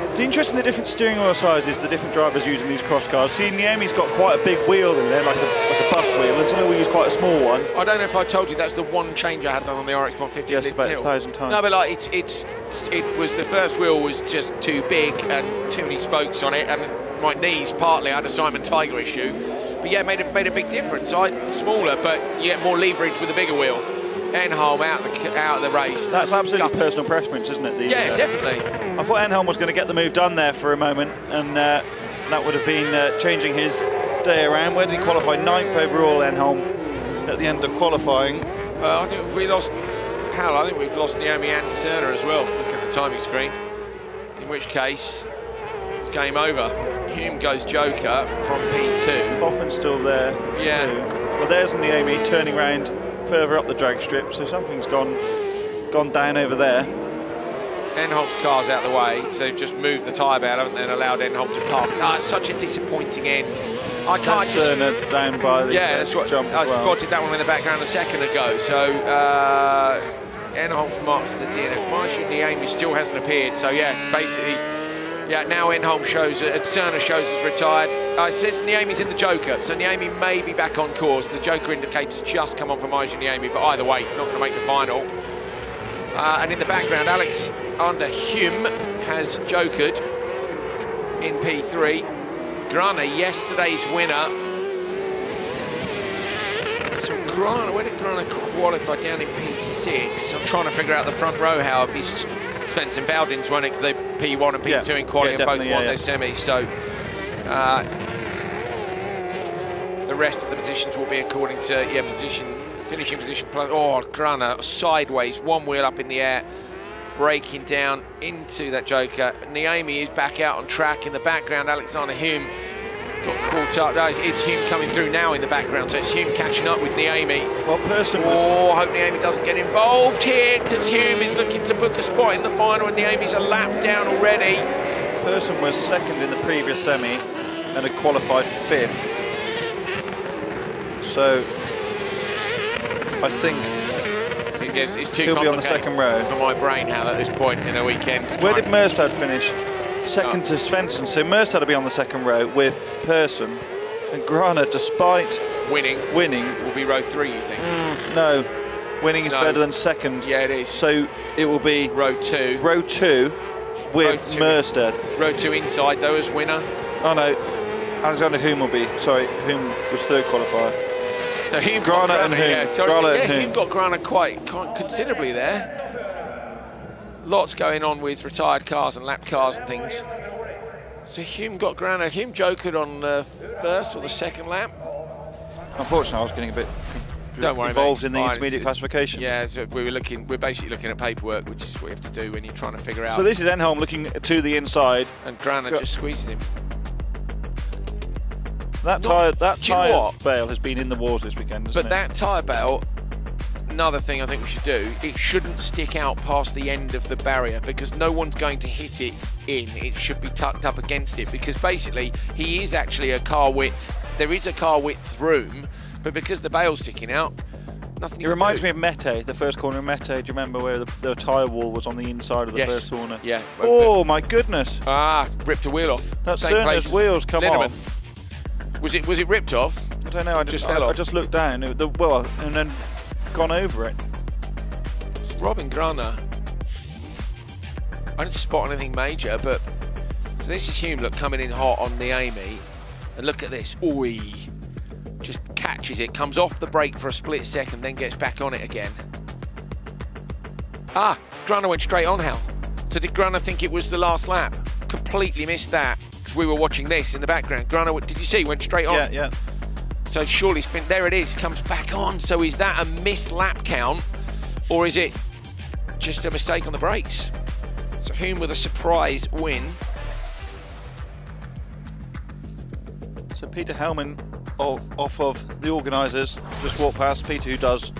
S4: It's interesting the different steering wheel sizes the different drivers use in these cross cars. See, Niemi's got quite a big wheel in there, like a bus wheel, and some will use quite a small one.
S3: I don't know if I told you that's the one change I had done on the RX 150.
S4: Yes, about 1,000 times.
S3: No, but like it was the first wheel was just too big and too many spokes on it, and my knees partly I had a Simon Tiger issue. But yeah, it made a big difference. Smaller, but you get more leverage with a bigger wheel. Enholm out of the race.
S4: That's absolutely personal preference, isn't it?
S3: Yeah, definitely.
S4: I thought Enholm was going to get the move done there for a moment, and that would have been changing his day around. Where did he qualify? 9th overall, Enholm, at the end of qualifying.
S3: I think if we lost Hal, I think we've lost Niemi and Turner as well. Look at the timing screen. In which case, it's game over. Hume goes Joker from P2.
S4: Hoffman's still there.
S3: Yeah.
S4: Too. Well, there's Niemi turning round further up the drag strip, so something's gone down over there.
S3: Enholm's car's out of the way, so just moved the tyre bell, haven't they, and allowed Enholm to park. It's such a disappointing end. I can't just...
S4: down by the
S3: that's what
S4: jump
S3: I
S4: as well.
S3: spotted that one in the background a second ago. So Enholm's marks the DNF. Marshall Niemi still hasn't appeared. So yeah, basically, now Enholm shows, Turner shows he's retired. It says Niemi's in the Joker, so Niemi may be back on course. The Joker indicator's just come on for Marshall Niemi, but either way, not going to make the final. And in the background, Alex under Hume has jokered in P3. Grana, yesterday's winner. So Grana, where did Grana qualify? Down in P6. I'm trying to figure out the front row how it'd be Svensson Bowdens won it because they P1 and P2 in quality and both won their semis. So the rest of the positions will be according to position finishing position. Oh, Grana sideways, one wheel up in the air, breaking down into that Joker. Niemi is back out on track. In the background, Alexander Hume got caught up. No, it's Hume coming through now in the background, so it's Hume catching up with Niemi.
S4: Well, Person was...
S3: Oh, I hope Niemi doesn't get involved here, because Hume is looking to book a spot in the final, and Niemi's a lap down already.
S4: Person was second in the previous semi and had qualified 5th. So I think
S3: it's too
S4: he'll be on the second row
S3: for my brain, Hal, at this point in a weekend.
S4: Where did Merstad finish? Second to Svensson. So Merstad will be on the second row with Person, and Grana, despite
S3: winning, will be row 3. You think?
S4: No, winning is better than second.
S3: Yeah, it is.
S4: So it will be
S3: row 2.
S4: Row 2 with Merstad.
S3: Row 2 inside though as winner.
S4: Oh no, Alexander Hume will be. Sorry, Hume was third qualifier.
S3: So Hume
S4: Grana
S3: got
S4: and Hume.
S3: Yeah, sorry,
S4: Grana
S3: yeah,
S4: and Hume.
S3: Hume got Grana quite considerably there. Lots going on with retired cars and lap cars and things. So Hume got Grana. Hume jokered on the first or the second lap.
S4: Unfortunately, I was getting a bit involved in the intermediate classification.
S3: Yeah, so we're basically looking at paperwork, which is what you have to do when you're trying to figure out.
S4: So this is Enholm looking to the inside,
S3: and Grana just squeezed him.
S4: That tyre bale has been in the wars this weekend, hasn't it?
S3: But that tyre bale, another thing I think we should do, it shouldn't stick out past the end of the barrier, because no one's going to hit it in. It should be tucked up against it, because basically he is actually a car width. There is a car width room, but because the bale's sticking out, nothing.
S4: It reminds me of Mete, the first corner of Mete. Do you remember where the tyre wall was on the inside of the first corner?
S3: Yeah.
S4: Oh my goodness!
S3: Ripped a wheel off.
S4: That Cerner's wheels come off.
S3: Was it ripped off?
S4: I don't know. I just
S3: fell off.
S4: I just looked down. And then gone over it.
S3: It's Robin Grana. I didn't spot anything major, but so this is Hume, look, coming in hot on the Amy, and look at this. Oi, just catches it, comes off the brake for a split second, then gets back on it again. Grana went straight on, Hal. So did Grana think it was the last lap? Completely missed that. We were watching this in the background. Grana, did you see? Went straight on.
S4: Yeah.
S3: So surely spin. There it is. Comes back on. So is that a missed lap count, or is it just a mistake on the brakes? So Hume with a surprise win.
S4: So Peter Hellman, off of the organisers, just walked past. Peter, who does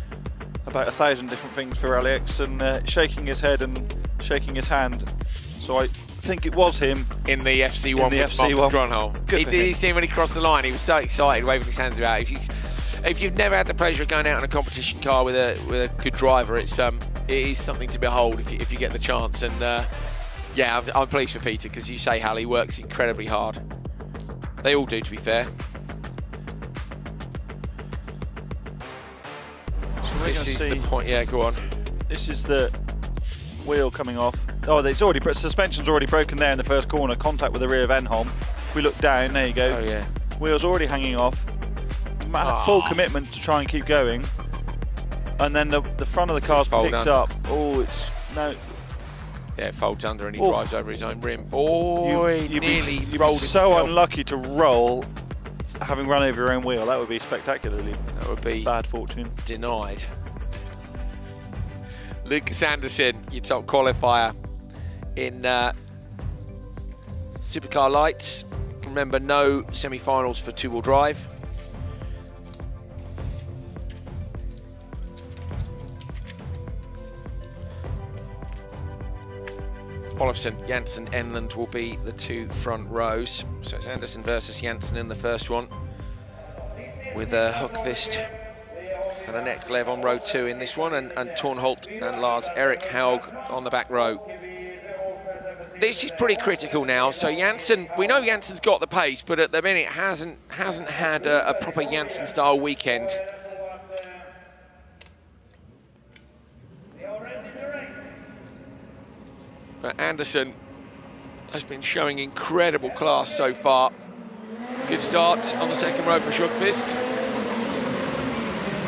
S4: about 1,000 different things for Rallyx, and shaking his head and shaking his hand. So I think it was him
S3: in the FC1 with Marcus Gronholm. Did you see him when he crossed the line? He was so excited, waving his hands about. If you've never had the pleasure of going out in a competition car with a good driver, it is something to behold if you get the chance. And yeah, I'm pleased for Peter, because you say, Hal, he works incredibly hard. They all do, to be fair.
S4: So
S3: this is the point. Yeah, go on.
S4: This is the wheel coming off. Oh, it's already suspension's already broken there in the first corner. Contact with the rear of Enholm. If we look down, there you go.
S3: Oh yeah.
S4: Wheels already hanging off. Full commitment to try and keep going. And then the front of the car's picked up. Oh, it's no.
S3: Yeah, it folds under and he drives over his own rim. Oh, he nearly rolled.
S4: So unlucky to roll, having run over your own wheel. That would be spectacularly. That would be bad fortune.
S3: Denied. Lucas Anderson, your top qualifier in Supercar Lights. Remember, no semi-finals for two-wheel drive. Olofsson, Janssen, Enland will be the two front rows. So it's Anderson versus Janssen in the first one, with Hookvist and Annette Glev on row 2 in this one, and Tornholt and Lars Erik Haug on the back row. This is pretty critical now. So Janssen, we know Janssen's got the pace, but at the minute hasn't had a proper Janssen-style weekend. But Anderson has been showing incredible class so far. Good start on the second row for Hookvist.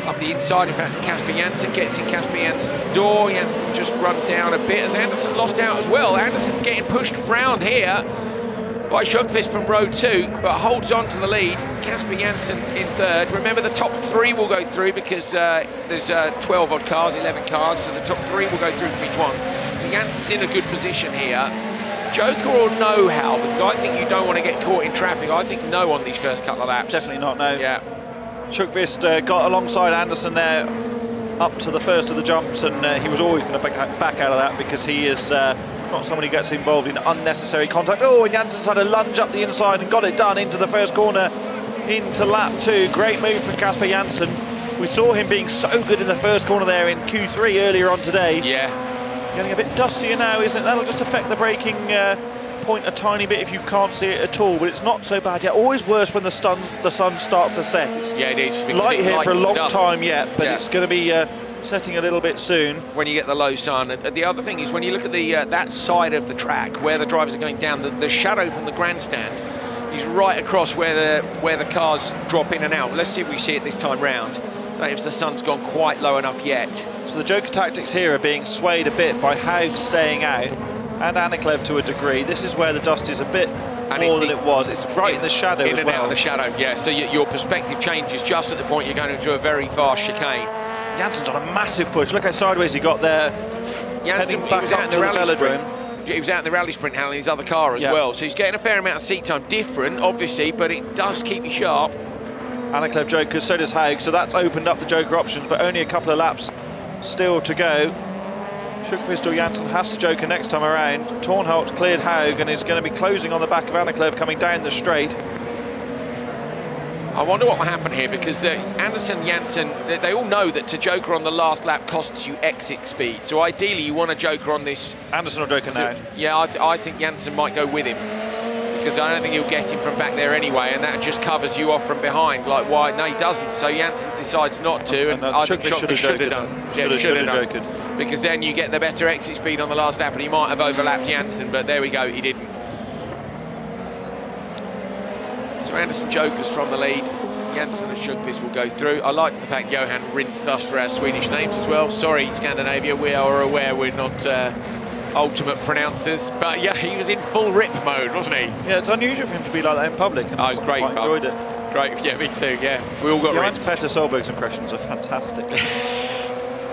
S3: Up the inside, in fact, Casper Janssen gets in Casper Janssen's door. Janssen just run down a bit as Anderson lost out as well. Anderson's getting pushed round here. by Sjökvist from row 2, but holds on to the lead. Casper Janssen in 3rd. Remember, the top 3 will go through because there's 12 odd cars, 11 cars, so the top 3 will go through from each one. So Janssen's in a good position here. Joker or no, Hal? Because I think you don't want to get caught in traffic. I think no on these first couple of laps.
S4: Definitely not, no.
S3: Yeah.
S4: Sjökvist got alongside Anderson there up to the first of the jumps, and he was always going to back out of that because he is not someone who gets involved in unnecessary contact. Oh, and Janssen's had a lunge up the inside and got it done into the first corner, into lap 2. Great move from Casper Janssen. We saw him being so good in the first corner there in Q3 earlier on today.
S3: Yeah.
S4: Getting a bit dustier now, isn't it? That'll just affect the braking point a tiny bit if you can't see it at all, but it's not so bad yet. Always worse when the sun starts to set. It's
S3: yeah, it is.
S4: Light here for a long time yet, but it's going to be setting a little bit soon.
S3: When you get the low sun. The other thing is when you look at the that side of the track where the drivers are going down, the shadow from the grandstand is right across where the cars drop in and out. Let's see if we see it this time round. If the sun's gone quite low enough yet.
S4: So the Joker tactics here are being swayed a bit by Haug staying out and Aniklev to a degree. This is where the dust is a bit more than it was. It's right in the shadow
S3: in
S4: as
S3: and
S4: well.
S3: out of the shadow, yeah. So your perspective changes just at the point you're going into a very fast chicane.
S4: Janssen's on a massive push. Look how sideways he got there.
S3: Janssen, he was out in the rally sprint. He was out in the rally sprint handling his other car as well. So he's getting a fair amount of seat time. Different, obviously, but it does keep you sharp.
S4: Aniklev Joker, so does Haug, so that's opened up the Joker options, but only a couple of laps still to go. Sjökvist or Janssen has to Joker next time around. Tornholt cleared Haug and is going to be closing on the back of Aniklev coming down the straight.
S3: I wonder what will happen here because Anderson, Janssen, they all know that to Joker on the last lap costs you exit speed. So ideally you want a Joker on this.
S4: Anderson or Joker now?
S3: Yeah, I think Janssen might go with him because I don't think he'll get him from back there anyway, and that just covers you off from behind. Like, why? No, he doesn't. So Janssen decides not to, and I think Sjökvist should have done. Yeah, should have done. Because then you get the better exit speed on the last lap, and he might have overlapped Janssen, but there we go, he didn't. So Anderson Joker's from the lead. Janssen and Sjökvist will go through. I like the fact Johan rinsed us for our Swedish names as well. Sorry, Scandinavia, we are aware we're not ultimate pronouncers, but yeah, he was in full rip mode, wasn't he?
S4: Yeah, it's unusual for him to be like that in public.
S3: Oh, it was great fun.
S4: Enjoyed it.
S3: Great, yeah, me too, yeah. We all got ripped.
S4: Petter Solberg's impressions are fantastic.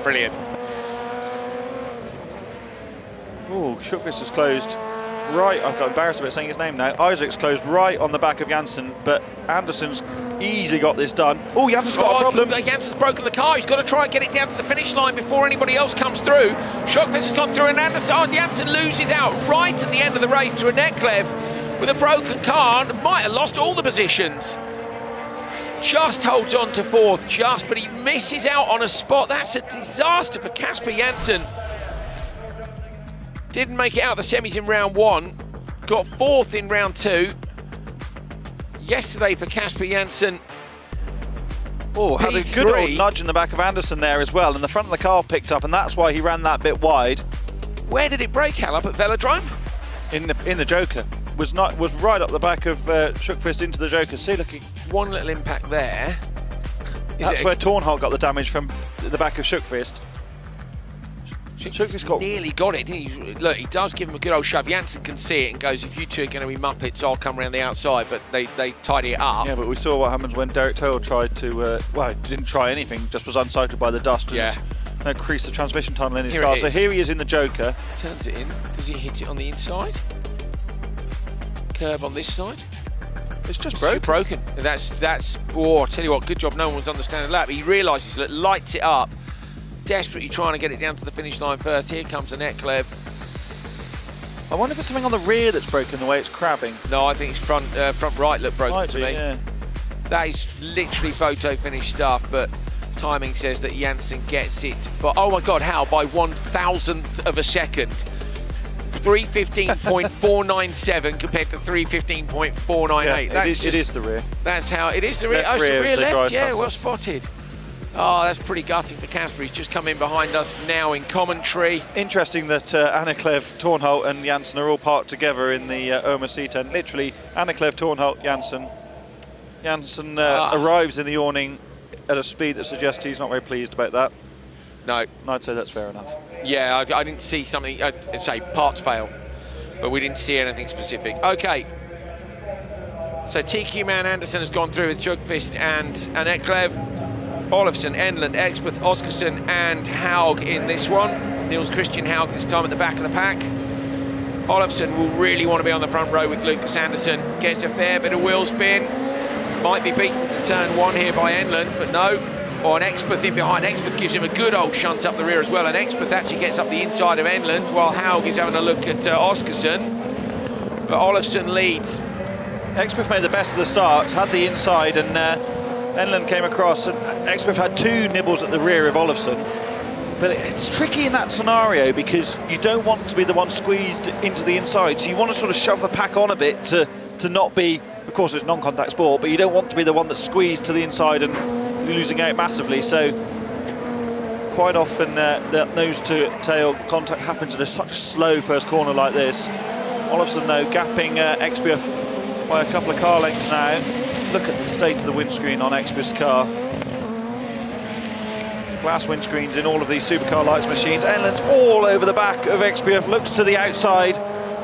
S3: Brilliant.
S4: Oh, Sjökvist is closed right. I've got embarrassed about saying his name now. Isaac's closed right on the back of Janssen, but Anderson's easily got this done. Oh, Janssen's got a problem.
S3: Janssen's broken the car. He's got to try and get it down to the finish line before anybody else comes through. Sjökvist has gone through, and Janssen loses out right at the end of the race to a Aniklev with a broken car and might have lost all the positions. Just holds on to 4th, but he misses out on a spot. That's a disaster for Casper Janssen. Didn't make it out of the semis in round 1, got 4th in round 2. Yesterday for Casper Janssen.
S4: Oh, had a good old nudge in the back of Anderson there as well, and the front of the car picked up, and that's why he ran that bit wide.
S3: Where did it break, Hal? Up at Velodrome?
S4: In the Joker. Was right up the back of Sjökvist into the Joker. See, look,
S3: one little impact there.
S4: That's where Tornholt got the damage from the back of Sjökvist.
S3: Sjökvist nearly got it. Look, he does give him a good old shove. Janssen can see it and goes, if you two are going to be muppets, I'll come around the outside, but they tidy it up.
S4: Yeah, but we saw what happens when Derek Toll tried to, well, didn't try anything, just was unsighted by the dust and creased the transmission tunnel in his car. So here he is in the Joker.
S3: Turns it in. Does he hit it on the inside? Curb on this side?
S4: It's just broken.
S3: That's, oh, I'll tell you what, good job no one was understanding lap. He realises, lights it up, desperately trying to get it down to the finish line first. Here comes Aniklev.
S4: I wonder if it's something on the rear that's broken, the way it's crabbing.
S3: No, I think it's front right look broken to me.
S4: Yeah.
S3: That is literally photo finish stuff, but timing says that Janssen gets it. But oh my God, how? By 1,000th of a second. 3:15.497 compared to 3:15.498.
S4: Yeah, it is the rear.
S3: That's how it is the rear.
S4: Left
S3: oh, it's the rear left. Yeah, well
S4: us.
S3: spotted. Oh, that's pretty gutting for Casper. He's just come in behind us now in commentary.
S4: Interesting that Aniklev, Tornholt and Janssen are all parked together in the Oma C10. Literally, Aniklev, Tornholt, Janssen. Janssen arrives in the awning at a speed that suggests he's not very pleased about that.
S3: No.
S4: I'd say that's fair enough.
S3: Yeah, I didn't see something, I'd say parts fail, but we didn't see anything specific. Okay, So TQ Man Anderson has gone through with Jugqvist and Eklev. Olofsson, Enlund, Expeth, Oskarsson and Haug in this one. Niels Christian Haug this time at the back of the pack. Olofsson will really want to be on the front row with Lucas Anderson. Gets a fair bit of wheel spin. Might be beaten to turn 1 here by Enlund, but no. Or an Expeth in behind. Expeth gives him a good old shunt up the rear as well, and Expeth actually gets up the inside of Enlund while Haug is having a look at Oskarsson. But Olofsson leads.
S4: Expeth made the best of the start, had the inside, and Enlund came across, and Expeth had 2 nibbles at the rear of Olofsson. But it's tricky in that scenario because you don't want to be the one squeezed into the inside, so you want to sort of shove the pack on a bit to not be, of course it's non-contact sport, but you don't want to be the one that's squeezed to the inside and losing out massively. So quite often that nose-to-tail contact happens in such a slow first corner like this. Olofsson though gapping Expeth by a couple of car lengths now. Look at the state of the windscreen on Expeth's car. Glass windscreens in all of these supercar lights machines. Enlund's all over the back of Expeth, looks to the outside.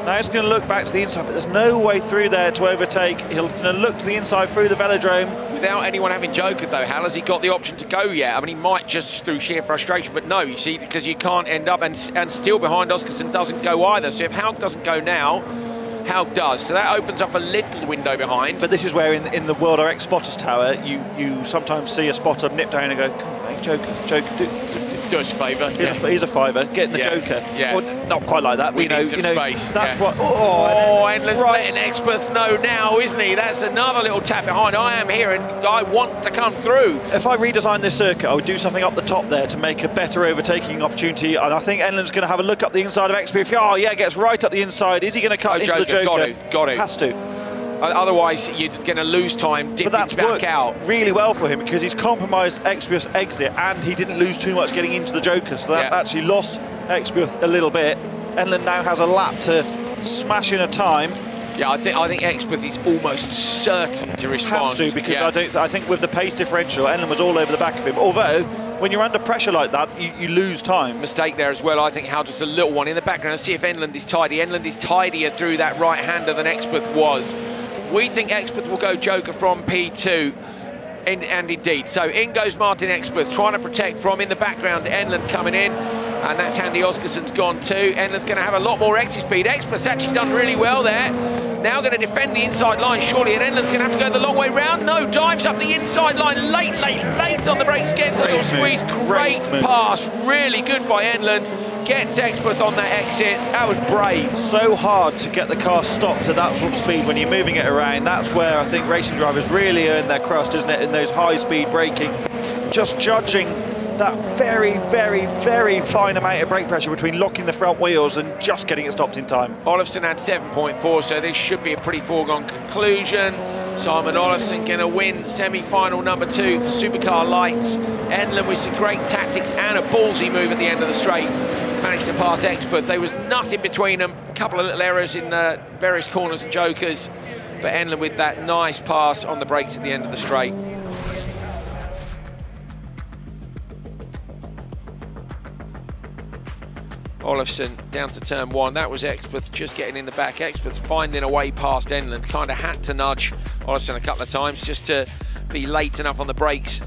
S4: Now he's going to look back to the inside, but there's no way through there to overtake. He'll look to the inside through the velodrome.
S3: Without anyone having jokered though, Hal, has he got the option to go yet? I mean, he might just through sheer frustration, but no, you see, because you can't end up, and still behind Oskarsson doesn't go either. So if Haug doesn't go now, Haug does. So that opens up a little window behind.
S4: But this is where in the World RX Spotters Tower, you sometimes see a spotter nip down and go, come on mate, Joker,
S3: do us a favour.
S4: He's a fiver, get in the Joker.
S3: Yeah.
S4: Well, not quite like that.
S3: We need some space.
S4: That's what.
S3: Enlund's letting Expeth know now, isn't he? That's another little tap behind. I am here and I want to come through.
S4: If I redesign this circuit, I would do something up the top there to make a better overtaking opportunity. And I think Enlund's going to have a look up the inside of Expeth. Oh yeah, gets right up the inside. Is he going to cut into the Joker?
S3: Got to.
S4: Has to.
S3: Otherwise, you're going to lose time dipping back out.
S4: Really well for him because he's compromised Expeth's exit and he didn't lose too much getting into the Joker. So that's actually lost Expeth a little bit. Enlund now has a lap to smash in a time.
S3: Yeah, I think Expeth is almost certain to respond.
S4: Has to, because I think with the pace differential, Enlund was all over the back of him. Although, when you're under pressure like that, you lose time.
S3: Mistake there as well. I think Haug just a little one in the background. Let's see if Enlund is tidy. Enlund is tidier through that right-hander than Expeth was. We think Expeth will go Joker from P2, and indeed. So in goes Martin Expeth, trying to protect from in the background. Enlund coming in, and that's handy. Oskarsson's gone too. Enlund's going to have a lot more exit speed. Expeth's actually done really well there. Now going to defend the inside line, surely, and Enlund's going to have to go the long way round. No, dives up the inside line, late on the brakes, gets a little squeeze. Great pass, really good by Enlund. Gets Expeth on that exit. That was brave.
S4: So hard to get the car stopped at that sort of speed when you're moving it around. That's where I think racing drivers really earn their crust, isn't it, in those high-speed braking. Just judging that very, very, very fine amount of brake pressure between locking the front wheels and just getting it stopped in time.
S3: Olofsson had 7.4, so this should be a pretty foregone conclusion. Simon Olofsson going to win semi-final number 2 for Supercar Lights. Enlund with some great tactics and a ballsy move at the end of the straight. Managed to pass Expeth. There was nothing between them. A couple of little errors in various corners and Jokers. But Enlund with that nice pass on the brakes at the end of the straight. Olofsson down to turn 1. That was Expeth just getting in the back. Expeth finding a way past Enlund. Kind of had to nudge Olofsson a couple of times just to be late enough on the brakes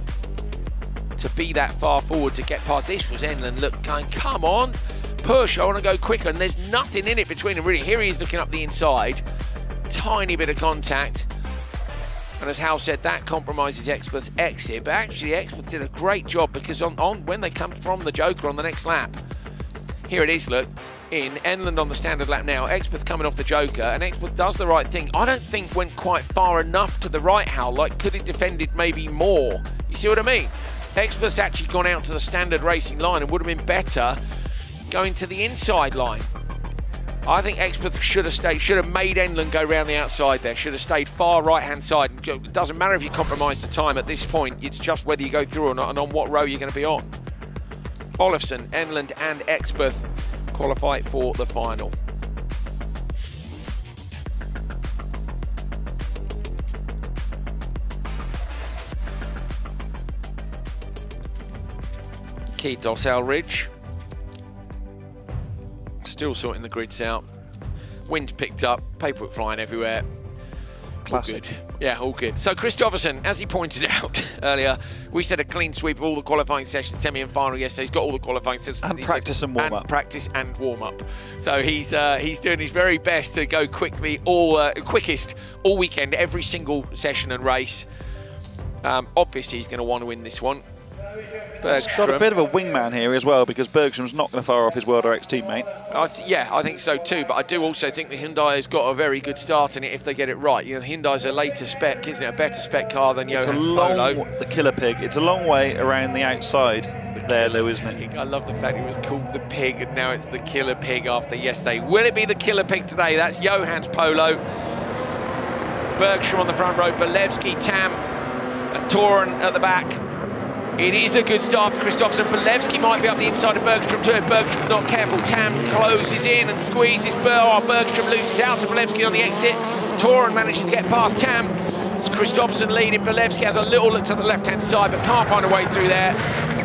S3: to be that far forward to get past. This was Enlund going, come on, push, I want to go quicker, and there's nothing in it between them really. Here he is looking up the inside, tiny bit of contact, and as Hal said, that compromises Expeth's exit, but actually Expeth did a great job because on when they come from the Joker on the next lap, here it is, look, in Enlund on the standard lap now, Expeth coming off the Joker, and Expeth does the right thing. I don't think went quite far enough to the right, Hal, like could have defended maybe more, you see what I mean? Expeth's actually gone out to the standard racing line and would have been better going to the inside line. I think Expeth should have stayed, should have made Enlund go round the outside there, should have stayed far right-hand side. It doesn't matter if you compromise the time at this point, it's just whether you go through or not and on what row you're going to be on. Olofsson, Enlund and Expeth qualify for the final. Keith Dossal Ridge. Still sorting the grids out. Wind picked up, paperwork flying everywhere.
S4: Classic.
S3: All good. Yeah, all good. So Kristoffersson, as he pointed out earlier, we said a clean sweep of all the qualifying sessions, semi and final yesterday. He's got all the qualifying sessions.
S4: And practice and warm-up.
S3: And practice and warm-up. So he's doing his very best to go quickly, quickest all weekend, every single session and race. Obviously, he's going to want to win this one.
S4: He's got a bit of a wingman here as well, because Bergstrom's not going to fire off his World RX teammate.
S3: Yeah, I think so too, but I do also think the Hyundai has got a very good start in it if they get it right. You know, the Hyundai's a later spec, isn't it? A better spec car than Johan Polo.
S4: The Killer Pig. It's a long way around the outside there, though, isn't it?
S3: I love the fact it was called the Pig, and now it's the Killer Pig after yesterday. Will it be the Killer Pig today? That's Johan's Polo. Bergstrom on the front row, Bolevsky, Tam, and Toren at the back. It is a good start for Kristoffersson. Bolevsky might be up the inside of Bergstrom too if Bergstrom's not careful. Tam closes in and squeezes. Bergstrom loses out to Bolevsky on the exit. Toren manages to get past Tam. It's Kristoffersson leading. Bolevsky has a little look to the left-hand side but can't find a way through there.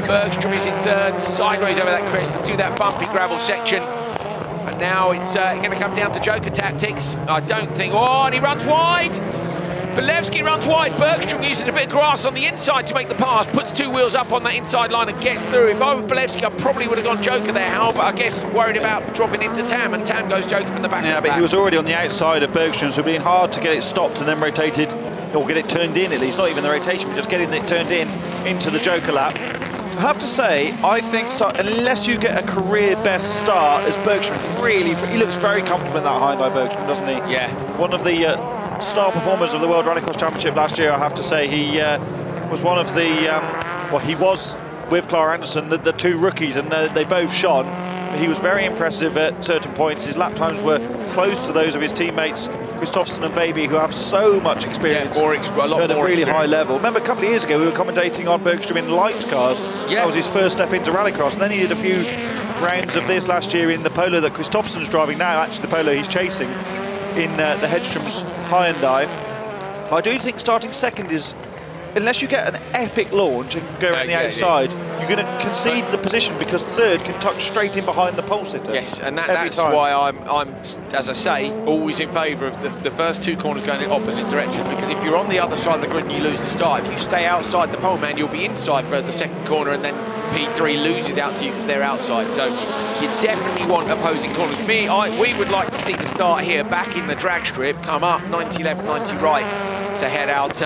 S3: Bergstrom is in third, sideways over that crest and through that bumpy gravel section. And now it's going to come down to Joker tactics. I don't think... Oh, and he runs wide! Bolevsky runs wide. Bergstrom uses a bit of grass on the inside to make the pass, puts two wheels up on that inside line and gets through. If I were Bolevsky, I probably would have gone Joker there, Hal, but I guess worried about dropping into Tam, and Tam goes Joker from the back.
S4: Yeah, but he was already on the outside of Bergstrom, so it'd been hard to get it stopped and then rotated, or get it turned in at least. Not even the rotation, but just getting it turned in into the Joker lap. I have to say, I think unless you get a career best start, as Bergstrom's really, he looks very comfortable in that Hyundai, Bergstrom, doesn't he?
S3: Yeah.
S4: One of the star performers of the World Rallycross Championship last year, I have to say. He was one of the, well, he was with Clara Anderson, the two rookies, and they both shone. He was very impressive at certain points. His lap times were close to those of his teammates, Kristoffersson and Veiby, who have so much experience
S3: a lot
S4: at a
S3: more
S4: really
S3: experience.
S4: high level. Remember a couple of years ago, we were commentating on Bergstrom in light cars.
S3: Yeah.
S4: That was his first step into Rallycross. And then he did a few rounds of this last year in the Polo that Kristoffersson's driving now, actually the Polo he's chasing in the Hedstrom's Hyundai. I do think starting second is, unless you get an epic launch and go around the outside, you're going to concede the position, because third can tuck straight in behind the pole sitter.
S3: Yes, and that's why I'm, as I say, always in favour of the first two corners going in opposite directions, because if you're on the other side of the grid and you lose the start, if you stay outside the pole man, you'll be inside for the second corner, and then P3 loses out to you because they're outside. So you definitely want opposing corners. We would like to see the start here back in the drag strip, come up 90 left, 90 right to head out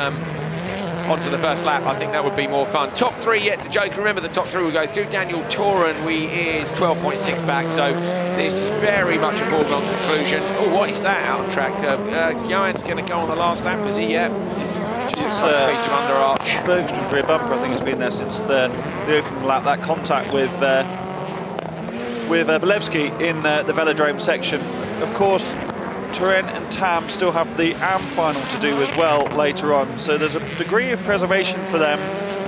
S3: onto the first lap. I think that would be more fun. Top three yet to Joker. Remember, the top three will go through. Daniel Toren is 12.6 back, so this is very much a foregone conclusion. Oh, what is that out on track? Johan's going to go on the last lap, is he? Yeah. Just a piece of underarch.
S4: Bergstrom's rear bumper, I think, has been there since the opening lap. That contact with Bolevsky in the velodrome section. Of course, Toren and Tam still have the AM final to do as well later on, so there's a degree of preservation for them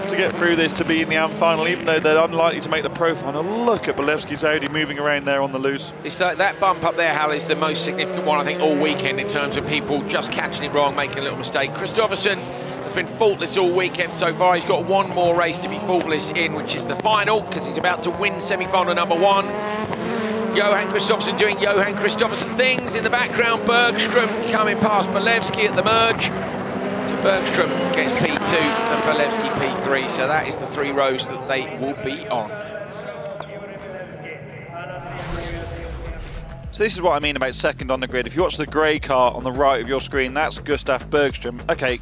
S4: to get through this, to be in the AM final, even though they're unlikely to make the pro final. Look at Bolevsky's Audi moving around there on the loose.
S3: It's that bump up there, Hal, is the most significant one, I think, all weekend in terms of people just catching it wrong, making a little mistake. Kristoffersson has been faultless all weekend so far. He's got one more race to be faultless in, which is the final, because he's about to win semi-final number one. Johan Kristoffersson doing Johan Kristoffersson things in the background. Bergstrom coming past Bolevsky at the merge. So Bergstrom gets P2 and Bolevsky P3. So that is the three rows that they will be on.
S4: So this is what I mean about second on the grid. If you watch the grey car on the right of your screen, that's Gustav Bergstrom. Okay,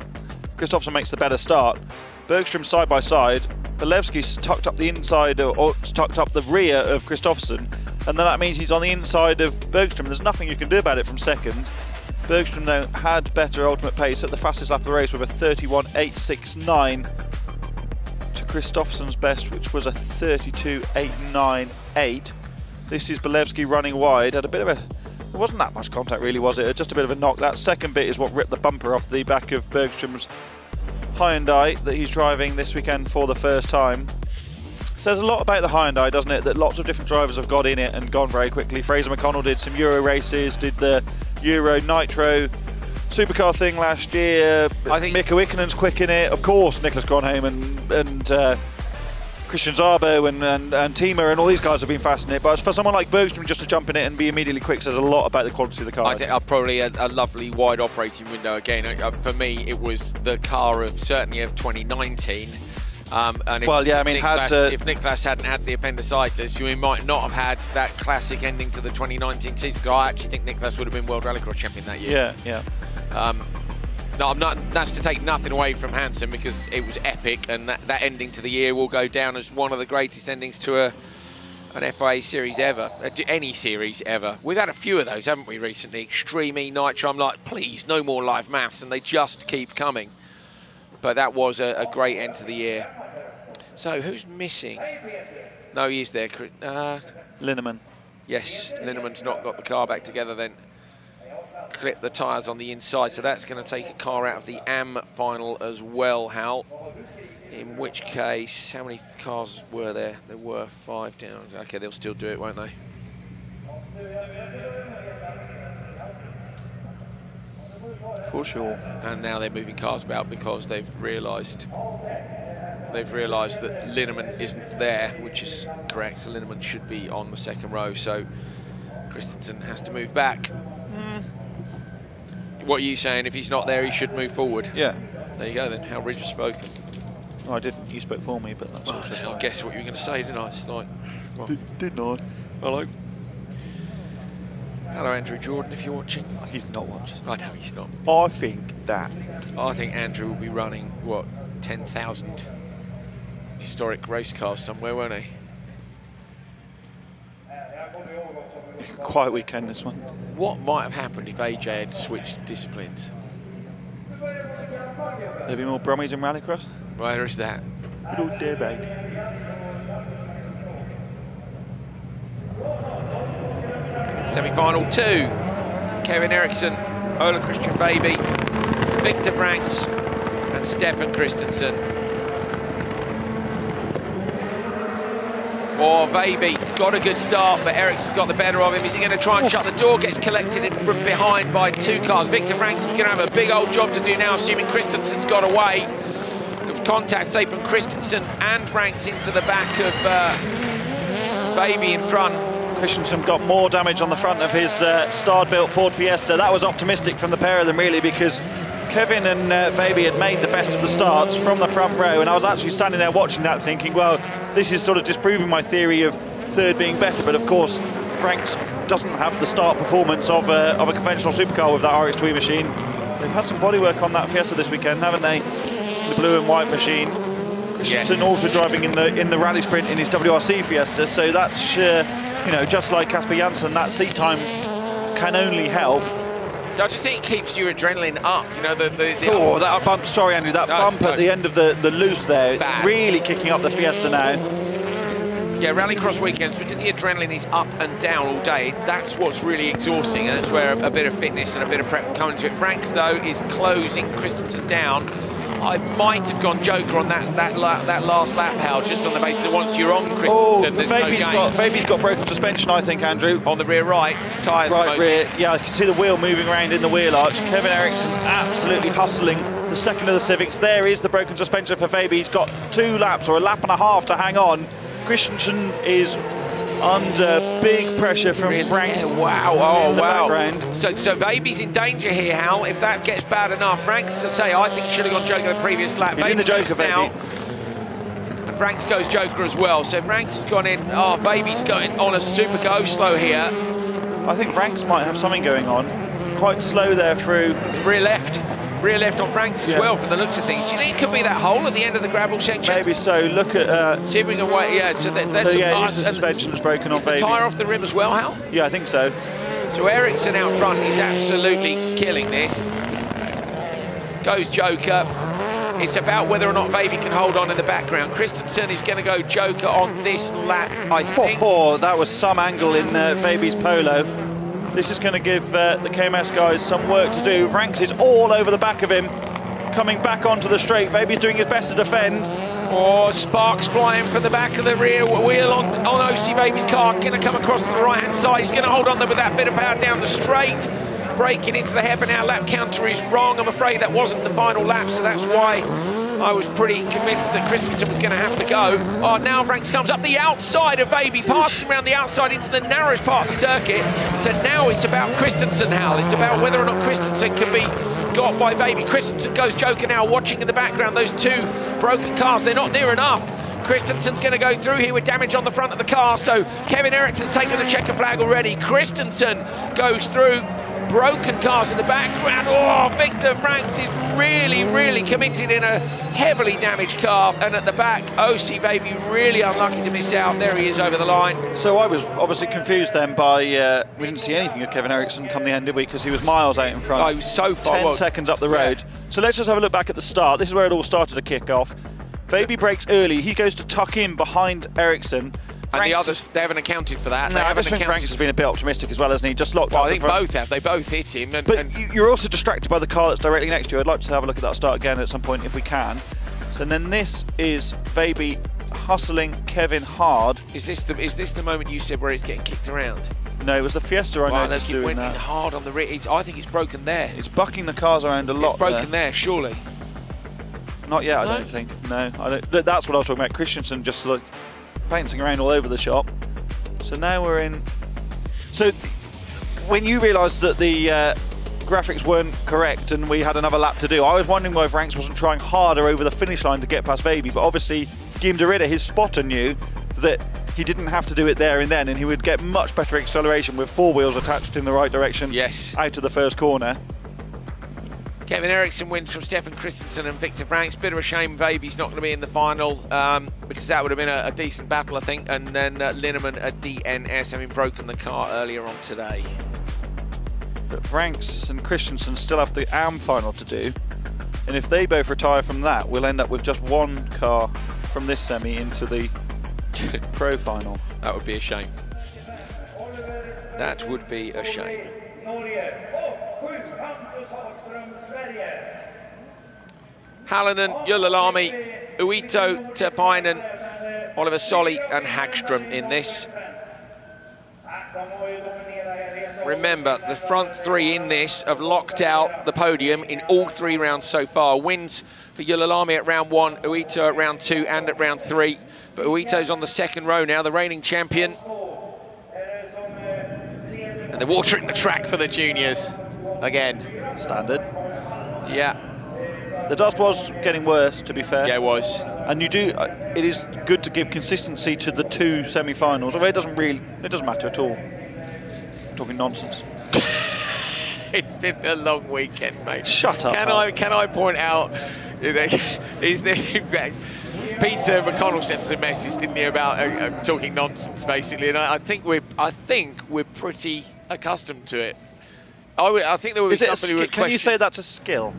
S4: Kristoffersson makes the better start. Bergstrom side by side. Bolevsky's tucked up the inside, or tucked up the rear of Kristoffersson. And then that means he's on the inside of Bergstrom. There's nothing you can do about it from second. Bergstrom, though, had better ultimate pace at the fastest lap of the race with a 31.869 to Kristoffersson's best, which was a 32.898. This is Bolevsky running wide. Had a bit of a... There wasn't that much contact, really, was it? Just a bit of a knock. That second bit is what ripped the bumper off the back of Bergstrom's Hyundai that he's driving this weekend for the first time. Says a lot about the Hyundai, doesn't it, that lots of different drivers have got in it and gone very quickly. Fraser McConnell did some Euro races, did the Euro Nitro supercar thing last year. I think Mikko Ikkonen's quick in it. Of course, Nicholas Gronheim and Christian Szabo and Tima and all these guys have been fast in it, but for someone like Bergstrom just to jump in it and be immediately quick says a lot about the quality of the car.
S3: I think probably a lovely wide operating window again. For me, it was the car of certainly of 2019. And if,
S4: well, yeah, I mean,
S3: if Niklas hadn't had the appendicitis, we might not have had that classic ending to the 2019 season. I actually think Niklas would have been World Rallycross champion that year.
S4: Yeah.
S3: No, that's to take nothing away from Hansen because it was epic, and that ending to the year will go down as one of the greatest endings to an FIA series ever, any series ever. We've had a few of those, haven't we, recently? Extreme E, Nitro, I'm like, please, no more live maths, and they just keep coming. But that was a great end to the year. So, who's missing? No, he is there.
S4: Linneman.
S3: Yes, Linneman's not got the car back together then. Clip the tyres on the inside, so that's going to take a car out of the AM final as well, Hal. In which case, how many cars were there? There were 5 down. Okay, they'll still do it, won't they?
S4: For sure.
S3: And now they're moving cars about because they've realised that Linneman isn't there, which is correct. So Linneman should be on the second row, so Christensen has to move back. What are you saying? If he's not there, he should move forward?
S4: Yeah.
S3: There you go then. How Ridge has spoken.
S4: Oh, I didn't. You spoke for me, but that's
S3: I guess what you were going to say, didn't I? It's like, well,
S4: didn't I?
S3: Hello. Hello, Andrew Jordan, if you're watching.
S4: He's not watching.
S3: I know he's not.
S4: I think
S3: Andrew will be running, what, 10,000 historic race cars somewhere, won't he?
S4: Quiet weekend, this one.
S3: What might have happened if AJ had switched disciplines?
S4: There'll be more Brummies in Rallycross?
S3: Where is that?
S4: Good old debate.
S3: Semi-final 2. Kevin Eriksson, Ola Christian Baby, Victor Franks and Stefan Christensen. Oh, Baby got a good start, but Eriksson's got the better of him. Is he going to try and shut the door? Gets collected from behind by 2 cars. Victor Franks is going to have a big old job to do now, assuming Christensen's got away. Contact safe from Christensen and Franks into the back of Baby in front.
S4: Christensen got more damage on the front of his Stard-built Ford Fiesta. That was optimistic from the pair of them, really, because Kevin and Baby had made the best of the starts from the front row, and I was actually standing there watching that thinking, well, this is sort of disproving my theory of third being better, but of course Franks doesn't have the start performance of a conventional supercar with that RX2 machine. They've had some bodywork on that Fiesta this weekend, haven't they? The blue and white machine. Christensen also driving in the rally sprint in his WRC Fiesta, so that's you know, just like Casper Janssen, that seat time can only help.
S3: I just think it keeps your adrenaline up. You know,
S4: oh, that bump! Sorry, Andrew, that bump at the end of the loose there, really kicking up the Fiesta now.
S3: Yeah, rallycross weekends, because the adrenaline is up and down all day, that's what's really exhausting, and that's where a bit of fitness and a bit of prep come into it. Franks, though, is closing Christensen down. I might have gone Joker on that last lap, Hal, just on the basis that once you're on Christensen, there's no game.
S4: Baby's got broken suspension, I think, Andrew.
S3: On the rear right, his tyres smoking.
S4: Rear, yeah, I can see the wheel moving around in the wheel arch. Kevin Eriksson's absolutely hustling the second of the Civics. There is the broken suspension for Baby. He's got 2 laps or a lap and a half to hang on. Christensen is under big pressure from Franks.
S3: Yeah, wow,
S4: in the background.
S3: So Baby's in danger here, Hal. If that gets bad enough, Franks, I say, I think should have gone Joker the previous lap.
S4: He's in the Joker
S3: now. And Franks goes Joker as well. So Franks has gone in. Oh, Baby's going on a super go slow here.
S4: I think Franks might have something going on. Quite slow there through.
S3: Rear left on Franks as well, from the looks of things. Do you think it could be that hole at the end of the gravel section?
S4: Maybe so. Look at...
S3: see if we can wait. Yeah, so
S4: yeah, the suspension is broken on Baby.
S3: Is the tyre off the rim as well, Hal?
S4: Yeah, I think so.
S3: So Eriksson out front is absolutely killing this. Goes Joker. It's about whether or not Baby can hold on in the background. Christensen is going to go Joker on this lap, I think.
S4: Oh, that was some angle in Baby's Polo. This is going to give the KMS guys some work to do. Franks is all over the back of him, coming back onto the straight. Baby's doing his best to defend.
S3: Oh, sparks flying from the back of the rear wheel on OC Baby's car. Going to come across to the right-hand side. He's going to hold on there with that bit of power down the straight. Breaking into the hairpin. Our lap counter is wrong. I'm afraid that wasn't the final lap, so that's why I was pretty convinced that Christensen was going to have to go. Oh, now Rallyx comes up the outside of Baby, passing around the outside into the narrowest part of the circuit. So now it's about Christensen, Hal. It's about whether or not Christensen can be got by Baby. Christensen goes Joker now, watching in the background those two broken cars. They're not near enough. Christensen's going to go through here with damage on the front of the car, so Kevin Eriksson's taken the checker flag already. Christensen goes through, broken cars in the background. Oh, Victor Franks is really committed in a heavily damaged car, and at the back, OC Baby really unlucky to miss out. There he is over the line.
S4: So I was obviously confused then by, we didn't see anything of Kevin Eriksson come the end, did we? Because he was miles out in front.
S3: Oh, he was so far.
S4: 10 seconds up the road. Yeah. So let's just have a look back at the start. This is where it all started to kick off. Baby breaks early. He goes to tuck in behind Eriksson.
S3: And the others, they haven't accounted for that.
S4: No, I just think Franks has been a bit optimistic as well, hasn't he? Just locked up.
S3: I think both have. They both hit him.
S4: But you're also distracted by the car that's directly next to you. I'd like to have a look at that start again at some point if we can. So then this is Baby hustling Kevin hard.
S3: Is this the moment you said where he's getting kicked around?
S4: No, it was the Fiesta I noticed doing that.
S3: Hard on the rear. I think it's broken there.
S4: It's bucking the cars around a lot.
S3: It's broken there, surely.
S4: Not yet, I don't think. No, I don't. That's what I was talking about. Christensen just like bouncing around all over the shop. So now we're in. So when you realised that the graphics weren't correct and we had another lap to do, I was wondering why Franks wasn't trying harder over the finish line to get past Baby. But obviously, Guillaume de Ridder, his spotter, knew that he didn't have to do it there and then, and he would get much better acceleration with four wheels attached in the right direction.
S3: Yes.
S4: Out of the first corner.
S3: Kevin Eriksson wins from Stefan Christensen and Victor Franks. Bit of a shame Baby's not going to be in the final because that would have been a decent battle, I think. And then Linneman at DNS having broken the car earlier on today.
S4: But Franks and Christensen still have the AM final to do. And if they both retire from that, we'll end up with just one car from this semi into the pro final.
S3: That would be a shame. That would be a shame. Hallinen, Julalami, Uito, Terpainen, Oliver Solli and Hagström in this. Remember, the front three in this have locked out the podium in all 3 rounds so far. Wins for Julalami at round 1, Uito at round 2 and at round 3. But Uito's on the second row now, the reigning champion. And they're watering the track for the juniors again.
S4: Standard.
S3: Yeah.
S4: The dust was getting worse, to be fair.
S3: Yeah, it was.
S4: And you do. It is good to give consistency to the 2 semi-finals. Although it doesn't matter at all. I'm talking nonsense.
S3: It's been a long weekend, mate.
S4: Shut up.
S3: Can I point out? Is there? Peter McConnell sent us a message, didn't he, about talking nonsense, basically, and I think we're pretty accustomed to it. I think there was somebody who would question.
S4: Can you say that's a skill?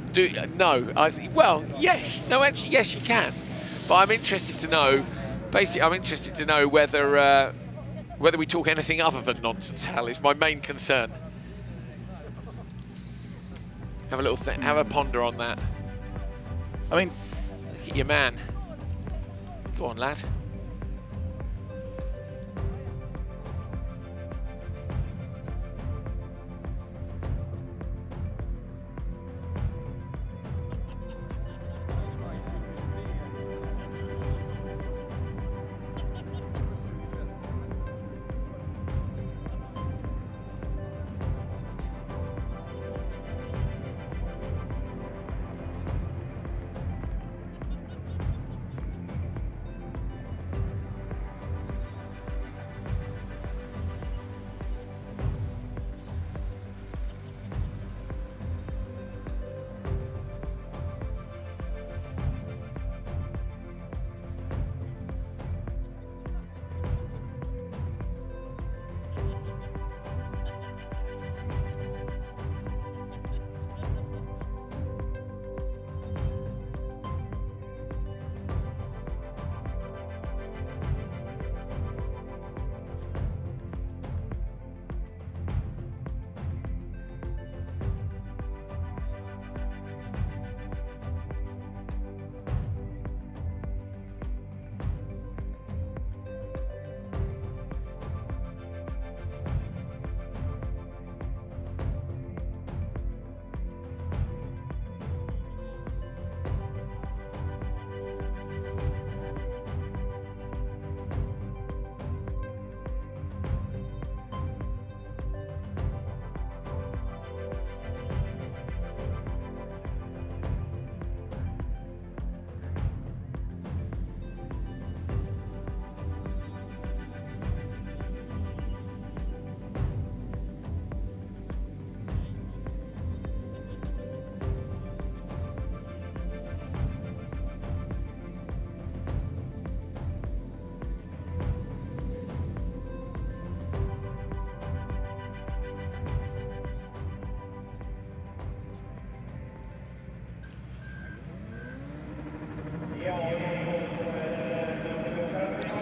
S3: No. Well, yes. No, actually, yes, you can. But I'm interested to know. Basically, I'm interested to know whether we talk anything other than nonsense. Hal is my main concern. Have a little have a ponder on that.
S4: I mean,
S3: look at your man. Go on, lad.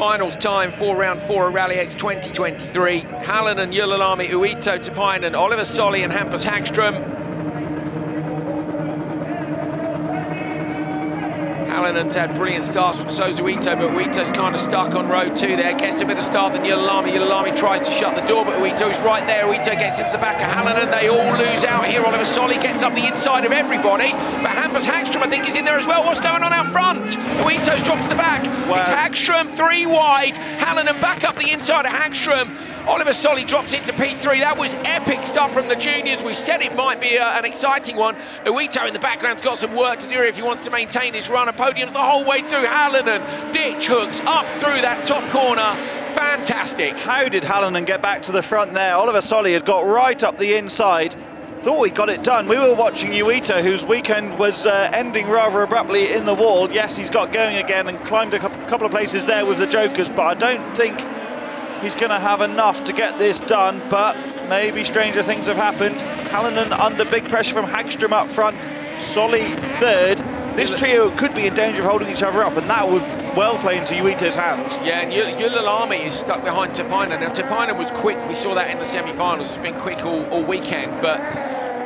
S3: finals time for round 4 of Rallyx 2023. Hallinen, Ylälami, Uito, Tapainen, Oliver Solly and Hampus Hagström. Hallinen's had brilliant starts from so's Uito, but Uito's kind of stuck on row 2 there. Gets a better start than Ylälami. Ylälami tries to shut the door, but Uito's right there. Uito gets into the back of Hallinen. They all lose out here. Oliver Solly gets up the inside of everybody, but Hampus Hagström, I think, is in there as well. What's going on out front? Uito's dropped to the back. Wow. It's Hagström 3 wide. Hallinen back up the inside of Hagström. Oliver Solly drops into P3. That was epic stuff from the juniors. We said it might be an exciting one. Uito in the background's got some work to do if he wants to maintain this run. A podium the whole way through. Hallinen, ditch hooks up through that top corner. Fantastic.
S4: How did Hallinen get back to the front there? Oliver Solly had got right up the inside. Thought we got it done. We were watching Uito, whose weekend was ending rather abruptly in the wall. Yes, he's got going again and climbed a couple of places there with the Jokers, but I don't think he's going to have enough to get this done, but maybe stranger things have happened. Hallinen under big pressure from Hagström up front, Solly third. This trio could be in danger of holding each other up, and that would well play into Uito's hands.
S3: Yeah, and Ylälami is stuck behind Tapainen. Now, Tapainen was quick. We saw that in the semi-finals. It's been quick all weekend, but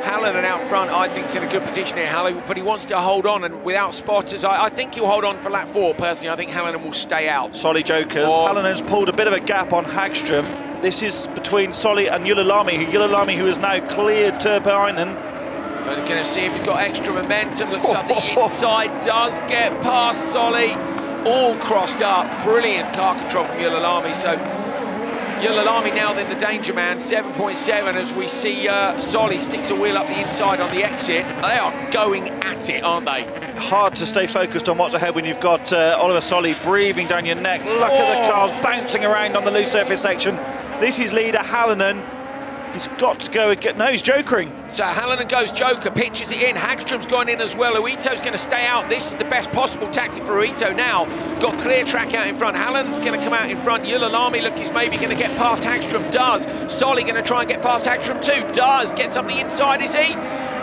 S3: Hallinen out front, I think, is in a good position here, but he wants to hold on, and without spotters, I think he'll hold on for lap 4, personally. I think Hallinen will stay out.
S4: Solly Jokers. Hallinen's pulled a bit of a gap on Hagström. This is between Solly and Ylälami, who has now cleared Tapainen.
S3: But we're going to see if he's got extra momentum. Looks up the inside, does get past Solly. All crossed up. Brilliant car control from Ylälami. So Ylälami now then the danger man, 7.7, as we see Solly sticks a wheel up the inside on the exit. They are going at it, aren't they?
S4: Hard to stay focused on what's ahead when you've got Oliver Solly breathing down your neck. Look at the cars bouncing around on the loose surface section. This is leader Hallinen. He's got to go again. No, he's jokering.
S3: So Hallinen goes joker, pitches it in. Hagström's gone in as well. Uito's going to stay out. This is the best possible tactic for Uito now. Got clear track out in front. Hallinen's going to come out in front. Ylälami, look, he's maybe going to get past Hagström. Does. Solly going to try and get past Hagström too. Does. Gets up the inside, is he?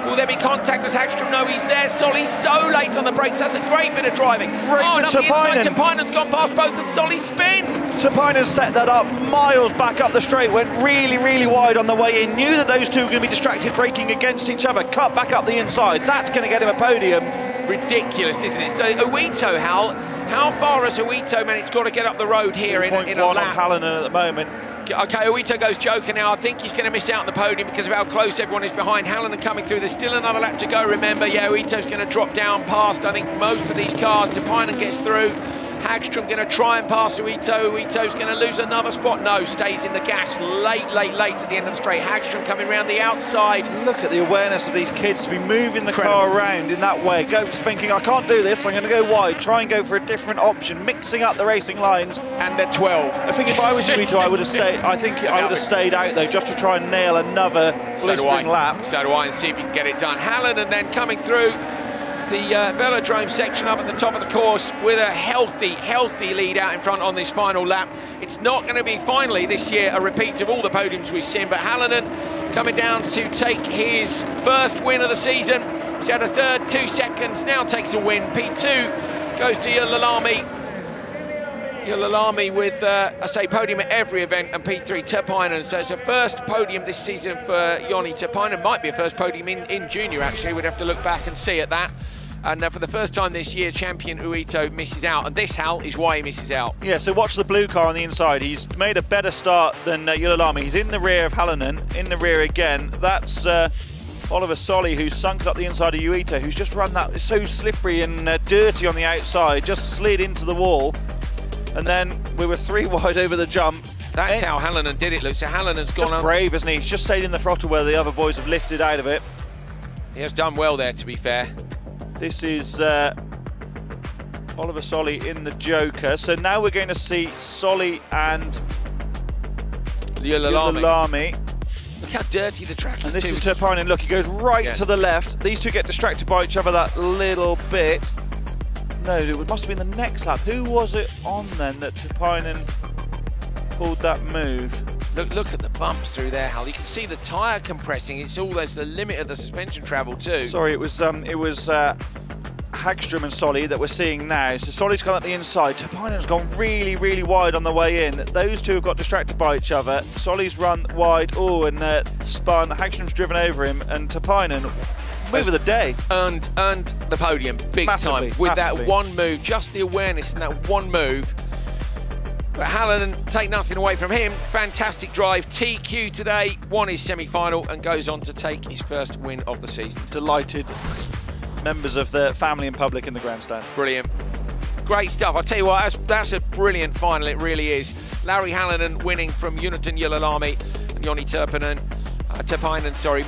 S3: Will there be contact as Hagström? No, he's there. Solly's so late on the brakes. That's a great bit of driving.
S4: Great for Tapainen.
S3: Tapainen's gone past both and Solly spins.
S4: Tapainen set that up miles back up the straight, went really, really wide on the way in. Knew that those two were going to be distracted, braking against each other. Cut back up the inside. That's going to get him a podium.
S3: Ridiculous, isn't it? So Uito, how far has Uito managed to get up the road here in a lap?
S4: On Hallinen at the moment.
S3: Okay, Uito goes joker now. I think he's going to miss out on the podium because of how close everyone is behind. Hallinen coming through. There's still another lap to go, remember. Yeah, Uito's going to drop down past, I think, most of these cars. Tapainen gets through. Hagström going to try and pass Uito. Uito's going to lose another spot. No, stays in the gas late at the end of the straight. Hagström coming around the outside.
S4: Look at the awareness of these kids to be moving the car around in that way. Goats thinking, I can't do this, I'm going to go wide, try and go for a different option, mixing up the racing lines.
S3: And they're 12.
S4: I think if I was Uito, I would have stayed. I think I would have stayed out though, just to try and nail another blistering lap.
S3: So do I, and see if you can get it done. Hallinen then coming through the velodrome section up at the top of the course with a healthy lead out in front on this final lap. It's not going to be finally this year a repeat of all the podiums we've seen, but Hallinen coming down to take his first win of the season. He's had a third, 2 seconds, now takes a win. P2 goes to Ylälami. Ylälami with, I say, podium at every event, and P3 Tapainen. So it's a first podium this season for Joni Tapainen. Might be a first podium in junior, actually. We'd have to look back and see at that. And for the first time this year, champion Uito misses out. And this, Hal, is why he misses out.
S4: Yeah, so watch the blue car on the inside. He's made a better start than Ylälami. He's in the rear of Hallinen, in the rear again. That's Oliver Solly, who's sunk up the inside of Uito, who's just run that. It's so slippery and dirty on the outside, just slid into the wall. And then we were 3 wide over the jump.
S3: That's how Hallinen did it, Luke. So Hallinen's gone
S4: just brave, isn't he? He's just stayed in the throttle where the other boys have lifted out of it.
S3: He has done well there, to be fair.
S4: This is Oliver Solly in the joker. So now we're going to see Solly and Ylälami.
S3: Look how dirty the track is.
S4: And this is Tapainen. Look, he goes right to the left. These two get distracted by each other that little bit. No, it must have been the next lap. Who was it on then that Tapainen pulled that move?
S3: Look at the bumps through there, Hal. You can see the tyre compressing. It's all, there's the limit of the suspension travel too.
S4: Sorry, it was Hagström Hagström and Solly that we're seeing now. So Solly's gone up the inside. Topainen's gone really, really wide on the way in. Those two have got distracted by each other. Solly's run wide, and spun. Hagström's driven over him, and Topainen, move of the day.
S3: Earned the podium big
S4: Massively,
S3: time with
S4: massively.
S3: that one move, just the awareness in that one move. But Hallinan, take nothing away from him. Fantastic drive. TQ today, won his semi-final and goes on to take his first win of the season.
S4: Delighted members of the family and public in the grandstand.
S3: Brilliant. Great stuff. I'll tell you what, that's a brilliant final, it really is. Larry Hallinan winning from Uniten Ylalami and Joni Topainen,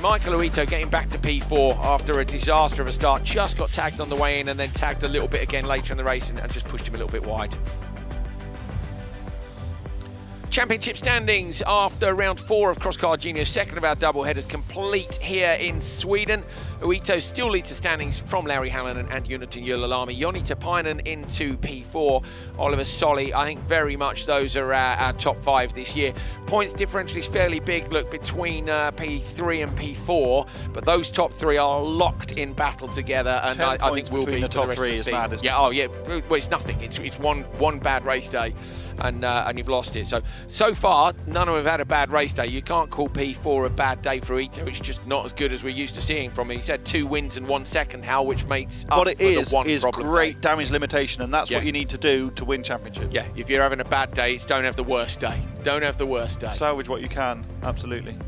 S3: Michael Uito getting back to P4 after a disaster of a start. Just got tagged on the way in and then tagged a little bit again later in the race and just pushed him a little bit wide. Championship standings after round 4 of Crosscar Juniors, second of our double headers complete here in Sweden. Uito still leads the standings from Larry Hallinan and Uniten Ylalami. Joni Topainen into P4. Oliver Solly, I think very much those are our top 5 this year. Points differential is fairly big, look, between P3 and P4, but those top 3 are locked in battle together, and I think we'll be
S4: the top 3
S3: is
S4: mad, isn't it?
S3: Yeah, well, it's nothing. It's one bad race day. And you've lost it. So far, none of them have had a bad race day. You can't call P4 a bad day for Uito. It's just not as good as we're used to seeing from him. He's had 2 wins and 1 second, Hal, which makes up
S4: what it is
S3: for the one problem
S4: great
S3: day.
S4: damage limitation, and that's what you need to do to win championships.
S3: Yeah, if you're having a bad day, it's don't have the worst day. Don't have the worst day.
S4: Salvage what you can, absolutely.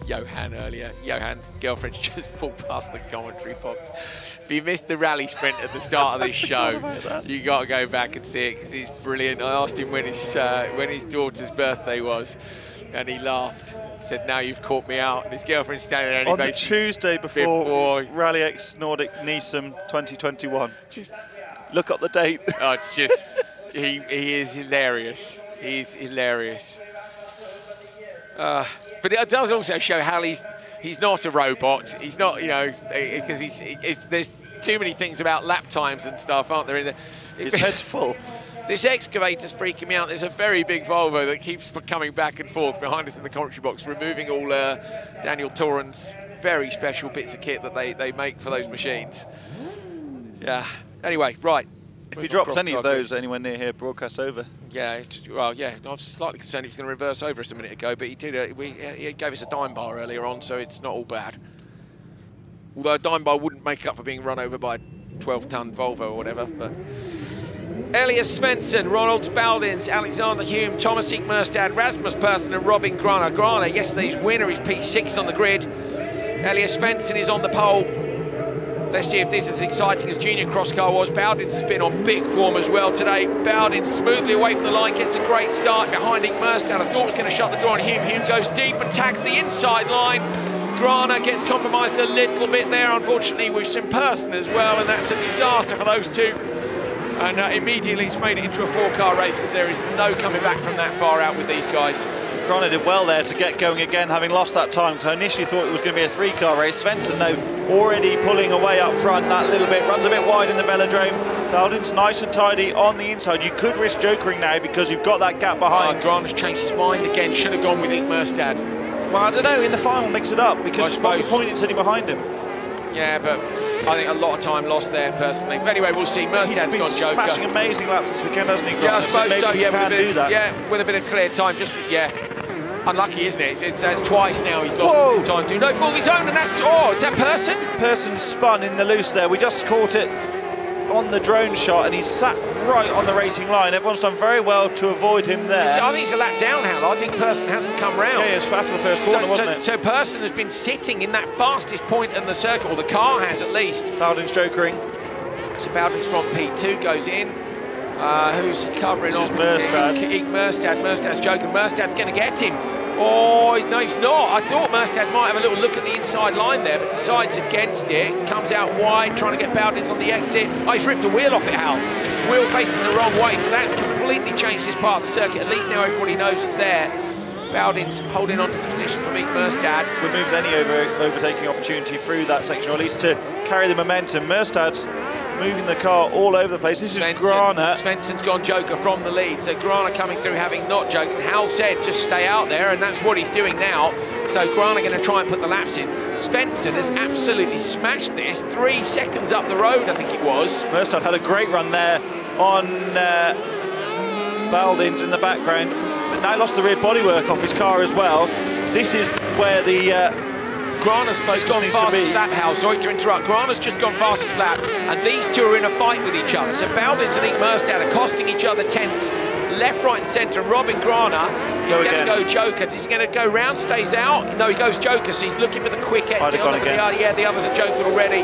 S3: Johan earlier. Johan's girlfriend just pulled past the commentary box. If you missed the rally sprint at the start of this show, you got to go back and see it because it's brilliant. I asked him when his daughter's birthday was, and he laughed. Said, "Now you've caught me out." And his girlfriend's standing there. And
S4: on the Tuesday before Rallyx Nordic Nissan 2021.
S3: Just
S4: look up the date.
S3: Oh, it's just he is hilarious. He's hilarious. But it does also show how he's not a robot. He's not, because there's too many things about lap times and stuff, aren't there?
S4: His head's full.
S3: This excavator's freaking me out. There's a very big Volvo that keeps coming back and forth behind us in the commentary box, removing all Daniel Toren's very special bits of kit that they make for those machines. Yeah. Anyway, right.
S4: If he drops any of those anywhere near here, broadcast over.
S3: Yeah, well, yeah, I was slightly concerned he was going to reverse over us a minute ago, but he did. He gave us a dime bar earlier on, so it's not all bad. Although a dime bar wouldn't make up for being run over by a 12-ton Volvo or whatever. But Elias Svensson, Ronald Spaldings, Alexander Hume, Thomas Ekmerstad, Rasmus Persson and Robin Grana. Grana, yesterday's winner, is P6 on the grid. Elias Svensson is on the pole. Let's see if this is as exciting as Junior Crosscar was. Bowdens has been on big form as well today. Bowdens smoothly away from the line, gets a great start behind Ekmerstad. I thought it was going to shut the door on Hume. Hume goes deep and tags the inside line. Grana gets compromised a little bit there, unfortunately, with some Persson as well, and that's a disaster for those two. And immediately it's made it into a 4-car race because there is no coming back from that far out with these guys.
S4: Grana did well there to get going again, having lost that time. So I initially thought it was going to be a 3-car race. Svensson, though, already pulling away up front that little bit. Runs a bit wide in the velodrome. Bowden's nice and tidy on the inside. You could risk jokering now because you've got that gap behind.
S3: Grana's changed his mind again. Should have gone with Ekmerstad.
S4: Well, I don't know. In the final, mix it up because what's the point in sitting behind him?
S3: Yeah, but I think a lot of time lost there, personally. But anyway, we'll see. Merstad's gone joker.
S4: He's been smashing amazing laps this weekend, hasn't he?
S3: Yeah, I suppose so.
S4: Yeah,
S3: yeah, with a bit of clear time. Unlucky, isn't it? It's twice now he's lost time to. No fault of his own, and that's, is that Persson?
S4: Persson spun in the loose there. We just caught it on the drone shot, and he's sat right on the racing line. Everyone's done very well to avoid him there.
S3: I think it's a lap down, Hal. I think Persson hasn't come round.
S4: Yeah, he was fast for the first corner, wasn't it?
S3: So Persson has been sitting in that fastest point in the circuit, or the car has at least.
S4: Bowden's jokering.
S3: So Bowden's from P2 goes in. Who's he covering off?
S4: Ekmerstad.
S3: Merstad's joking. Merstad's going to get him. Oh, no, he's not. I thought Merstad might have a little look at the inside line there, but decides against it. Comes out wide, trying to get Bowdens on the exit. Oh, he's ripped a wheel off it, Hal. Wheel facing the wrong way, so that's completely changed this part of the circuit. At least now everybody knows it's there. Bowdens holding on to the position from Ekmerstad.
S4: Removes any overtaking opportunity through that section, or at least to carry the momentum. Merstad's moving the car all over the place. This is Grana.
S3: Svensson's gone Joker from the lead, so Grana coming through having not Joker. Hal said just stay out there, and that's what he's doing now. So Grana going to try and put the laps in. Svensson has absolutely smashed this. 3 seconds up the road, I think it was.
S4: Merstad had a great run there on Baldins in the background, but now lost the rear bodywork off his car as well. This is where the
S3: Grana's just gone fastest lap, Hal. Sorry to interrupt. Grana's just gone fastest lap, and these two are in a fight with each other. So Baldins and Ink Merstad are costing each other tenths, left, right, and centre. Robin Grana is going to go Joker. He's going to go round, stays out. No, he goes Joker, so he's looking for the quick exit. Yeah, the others are Joker already.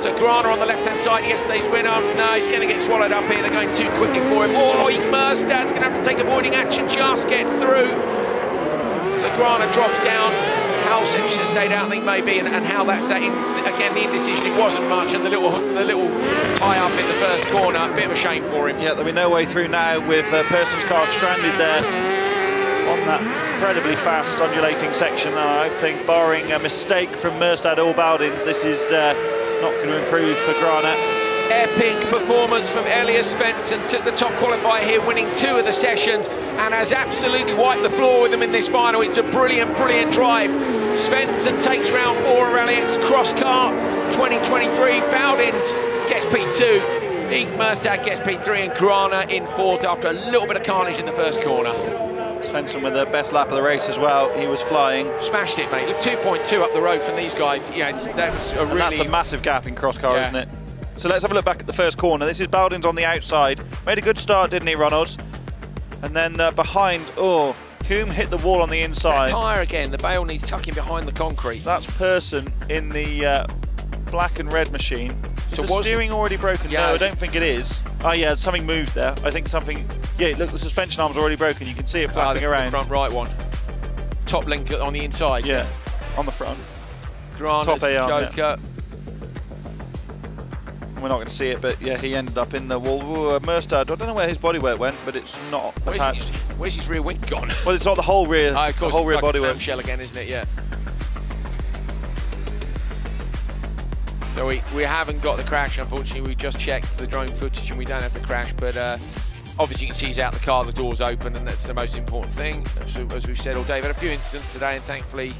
S3: So Grana on the left-hand side, yesterday's winner. No, he's going to get swallowed up here. They're going too quickly for him. Oh, Ink Merstad's going to have to take avoiding action, just gets through. So Grana drops down. Hal said he should have stayed out, I think, maybe, and how that's that. Again, the indecision, it wasn't much, and the little tie-up in the first corner, a bit of a shame for him.
S4: Yeah, there'll be no way through now with Person's car stranded there on that incredibly fast undulating section. I think, barring a mistake from Merstad or Baldins, this is not going to improve for Grana.
S3: Epic performance from Elias Svensson. Took the top qualifier here, winning 2 of the sessions, and has absolutely wiped the floor with them in this final. It's a brilliant, brilliant drive. Svensson takes round 4 of Rallyx Cross Car 2023. Baldins gets P2. Ink Merstad gets P3, and Grana in 4th after a little bit of carnage in the first corner.
S4: Svensson with the best lap of the race as well. He was flying.
S3: Smashed it, mate. Look, 2.2 up the road from these guys. Yeah,
S4: that's a massive gap in cross car, isn't it? So let's have a look back at the first corner. This is Baldins on the outside. Made a good start, didn't he, Ronalds? And then behind, Hume hit the wall on the inside.
S3: Tyre again. The bail needs tucking behind the concrete.
S4: That's Person in the black and red machine. Is the steering already broken?
S3: Yeah,
S4: no, I don't think it is. Oh yeah, something moved there. I think something. Yeah, look, the suspension arm's already broken. You can see it flapping around.
S3: The front right one. Top link on the inside.
S4: Yeah, on the front.
S3: Grana's Joker.
S4: Yeah. We're not going to see it, but yeah, he ended up in the wall. Merstad, I don't know where his bodywork went, but it's not attached.
S3: Where's his rear wing gone?
S4: Well, it's not the whole rear.
S3: Of course,
S4: the whole rear
S3: like
S4: bodywork.
S3: Shell again, isn't it? Yeah. So we haven't got the crash, unfortunately. We just checked the drone footage and we don't have the crash, but obviously you can see he's out the car, the door's open, and that's the most important thing. As we've said all day, we've had a few incidents today, and thankfully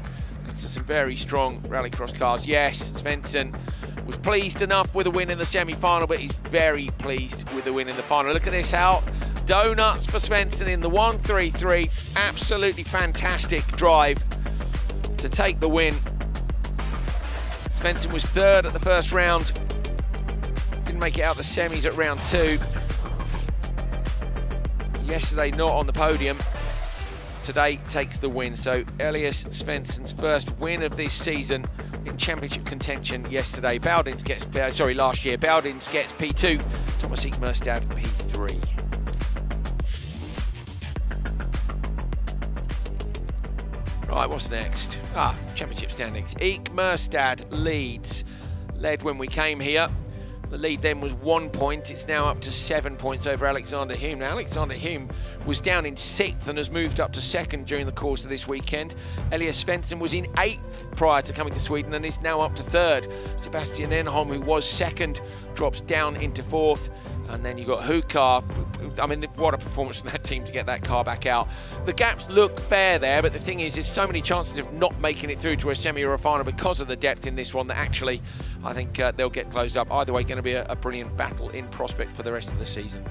S3: it's some very strong rallycross cars. Yes, Svensson was pleased enough with a win in the semi-final, but he's very pleased with the win in the final. Look at this, Hal. Donuts for Svensson in the 133. Absolutely fantastic drive to take the win. Svensson was 3rd at the first round. Didn't make it out the semis at round 2. Yesterday not on the podium. Today takes the win. So Elias Svensson's first win of this season in championship contention yesterday. Baldins gets, last year. Baldins gets P2. Thomas Ink Merstad P3. Right, what's next? Championship standings. Ink Merstad leads. Led when we came here. The lead then was 1 point. It's now up to 7 points over Alexander Hume. Now, Alexander Hume was down in 6th and has moved up to 2nd during the course of this weekend. Elias Svensson was in 8th prior to coming to Sweden and is now up to 3rd. Sebastian Enholm, who was 2nd, drops down into 4th. And then you've got Hukar. I mean, what a performance from that team to get that car back out. The gaps look fair there, but the thing is, there's so many chances of not making it through to a semi or a final because of the depth in this one that actually, I think they'll get closed up. Either way, going to be a brilliant battle in prospect for the rest of the season.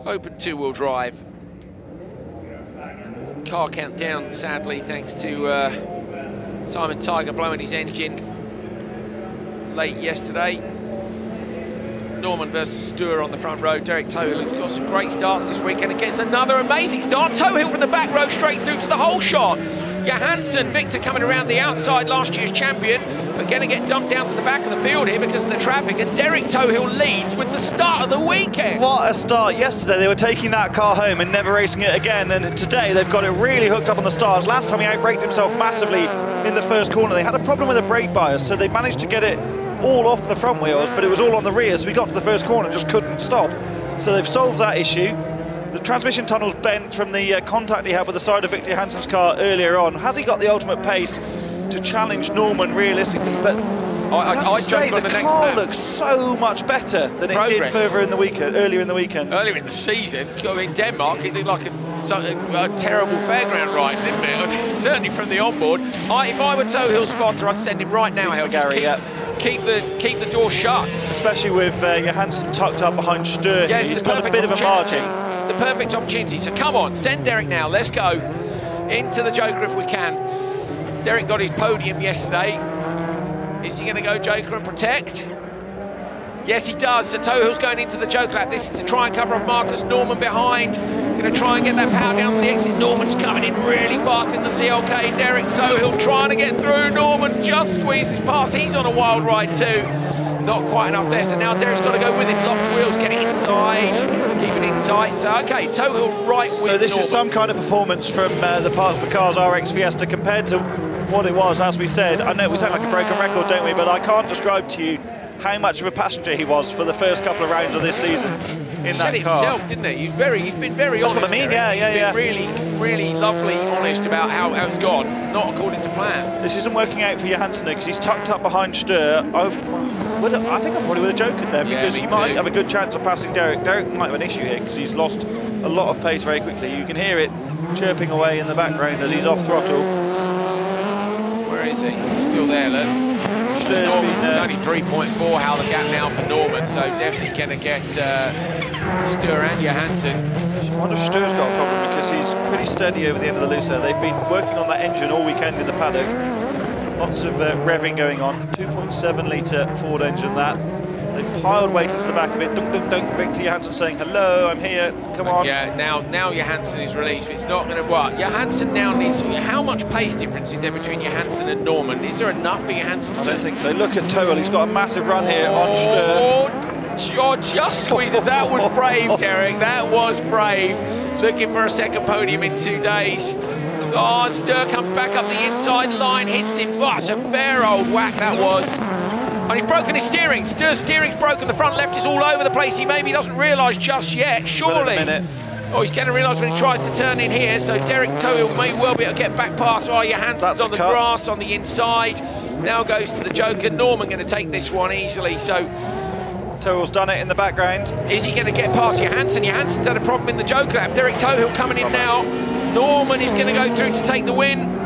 S3: Open two-wheel drive. Car count down, sadly, thanks to Simon Tiger blowing his engine late yesterday. Norman versus Stuhr on the front row. Derek Tohill, who's got some great starts this weekend, and gets another amazing start. Tohill from the back row straight through to the whole shot. Johansson, Victor coming around the outside, last year's champion, but going to get dumped down to the back of the field here because of the traffic, and Derek Tohill leads with the start of the weekend.
S4: What a start. Yesterday they were taking that car home and never racing it again, and today they've got it really hooked up on the stars. Last time he outbraked himself massively in the first corner. They had a problem with the brake bias, so they managed to get it all off the front wheels, but it was all on the rear, so we got to the first corner and just couldn't stop. So they've solved that issue. The transmission tunnel's bent from the contact he had with the side of Victor Johansson's car earlier on. Has he got the ultimate pace to challenge Norman realistically? But I say the car looks so much better than it did earlier in the weekend.
S3: Earlier in the season, in Denmark, it looked like a terrible fairground ride, didn't it? Certainly from the onboard. If I were Tohill's spotter, I'd send him right now. Keep the door shut.
S4: Especially with Johansson tucked up behind Stuhr.
S3: Yes,
S4: he's got a bit of a margin.
S3: It's the perfect opportunity. So come on, send Derek now. Let's go into the Joker if we can. Derek got his podium yesterday. Is he going to go Joker and protect? Yes, he does. So Tohill's going into the Joker lap. This is to try and cover off Marcus Norman behind. Going to try and get that power down the exit. Norman's coming in really fast in the CLK. Derek Tohill trying to get through. Norman just squeezes past. He's on a wild ride too. Not quite enough there. So now Derek's got to go with it. Locked wheels, getting inside. Keeping it tight. So, okay, Tohill right with
S4: So this
S3: Norman.
S4: is some kind of performance from the Park for Cars RX Fiesta compared to what it was, as we said. I know we sound like a broken record, don't we? But I can't describe to you how much of a passenger he was for the first couple of rounds of this season in that car. He
S3: said it himself, didn't he? He's been very honest.
S4: That's what I mean, yeah.
S3: He's been really lovely, honest about how it's gone, not according to plan.
S4: This isn't working out for Johansson because he's tucked up behind Stuhr. I think I probably would have joked there because he might have a good chance of passing Derek. Derek might have an issue here because he's lost a lot of pace very quickly. You can hear it chirping away in the background as he's off throttle.
S3: Where is he? He's still there, look. Norman's only 3.4 how the gap now for Norman, so definitely going to get Stuhr and Johansson.
S4: I wonder if Stuhr's got a problem because he's pretty steady over the end of the loose there. They've been working on that engine all weekend in the paddock. Lots of revving going on. 2.7 litre Ford engine that. They've piled weight into the back of it. Dunk, dunk, dunk. Victor Johansson saying, hello, I'm here, come on.
S3: Yeah, now Johansson is released. It's not going to work. Johansson now needs to... How much pace difference is there between Johansson and Norman? Is there enough for Johansson?
S4: I don't think so. Look at Tohill. He's got a massive run here on Stuhr.
S3: Just squeezed it. That was brave, Derek. That was brave. Looking for a second podium in 2 days. Oh, Stuhr comes back up the inside line, hits him. Oh, it's a fair old whack that was. And he's broken his steering. Stuhr's steering's broken. The front left is all over the place. He maybe doesn't realise just yet, surely. Oh, he's going to realise when he tries to turn in here. So Derek Tohill may well be able to get back past. Oh, Johansson's on the grass on the inside. Now goes to the Joker. Norman going to take this one easily. So
S4: Tohill's done it in the background.
S3: Is he going to get past Johansson? Johansson's had a problem in the Joker lap. Derek Tohill coming in now. Norman is going to go through to take the win.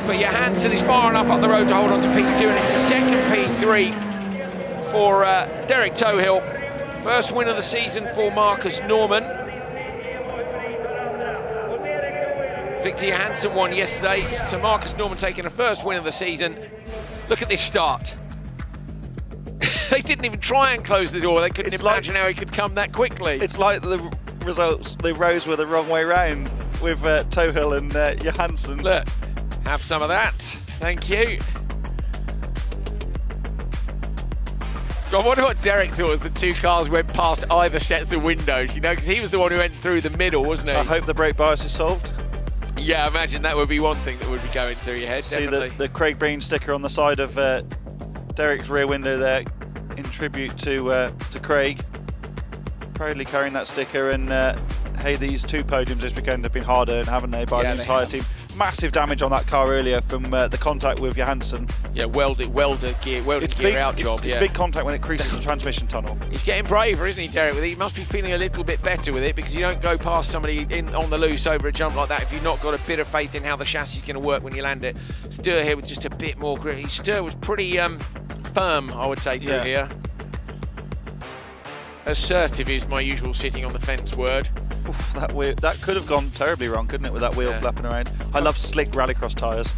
S3: But Johansson is far enough up the road to hold on to P2, and it's a second P3 for Derek Tohill. First win of the season for Marcus Norman. Victor Johansson won yesterday, so Marcus Norman taking a first win of the season. Look at this start. They didn't even try and close the door. They couldn't imagine how he could come that quickly.
S4: It's like the results, the rows were the wrong way round with Tohill and Johansson.
S3: Look. Have some of that. Thank you. I wonder what Derek thought as the two cars went past either sets of windows, you know, because he was the one who went through the middle, wasn't he?
S4: I hope the brake bias is solved.
S3: Yeah, I imagine that would be one thing that would be going through your head, definitely.
S4: See the Craig Breen sticker on the side of Derek's rear window there in tribute to Craig. Proudly carrying that sticker, and hey, these two podiums this weekend have been hard-earned, haven't they, by the entire team. Massive damage on that car earlier from the contact with Johansson.
S3: Yeah, welded gear out job.
S4: It's big contact when it creases the transmission tunnel.
S3: He's getting braver, isn't he, Derek? He must be feeling a little bit better with it, because you don't go past somebody on the loose over a jump like that if you've not got a bit of faith in how the chassis is going to work when you land it. Stuhr here with just a bit more grip. Stuhr was pretty firm, I would say, through here. Assertive is my usual sitting on the fence word.
S4: Oof, that could have gone terribly wrong, couldn't it, with that wheel flapping around? I love slick rallycross tyres.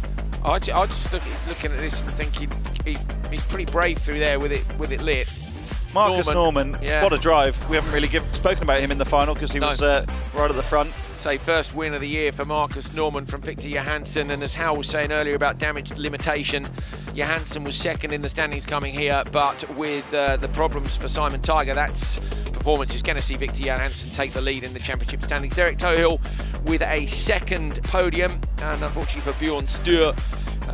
S3: I just looking at this and thinking he's pretty brave through there with it lit.
S4: Marcus Norman,
S3: yeah.
S4: What a drive. We haven't really spoken about him in the final because he was right at the front.
S3: Say first win of the year for Marcus Norman from Victor Johansson, and as Hal was saying earlier about damage limitation, Johansson was second in the standings coming here, but with the problems for Simon Tiger, that's performance is going to see Victor Johansson take the lead in the championship standings. Derek Tohill with a second podium, and unfortunately for Bjorn Stur,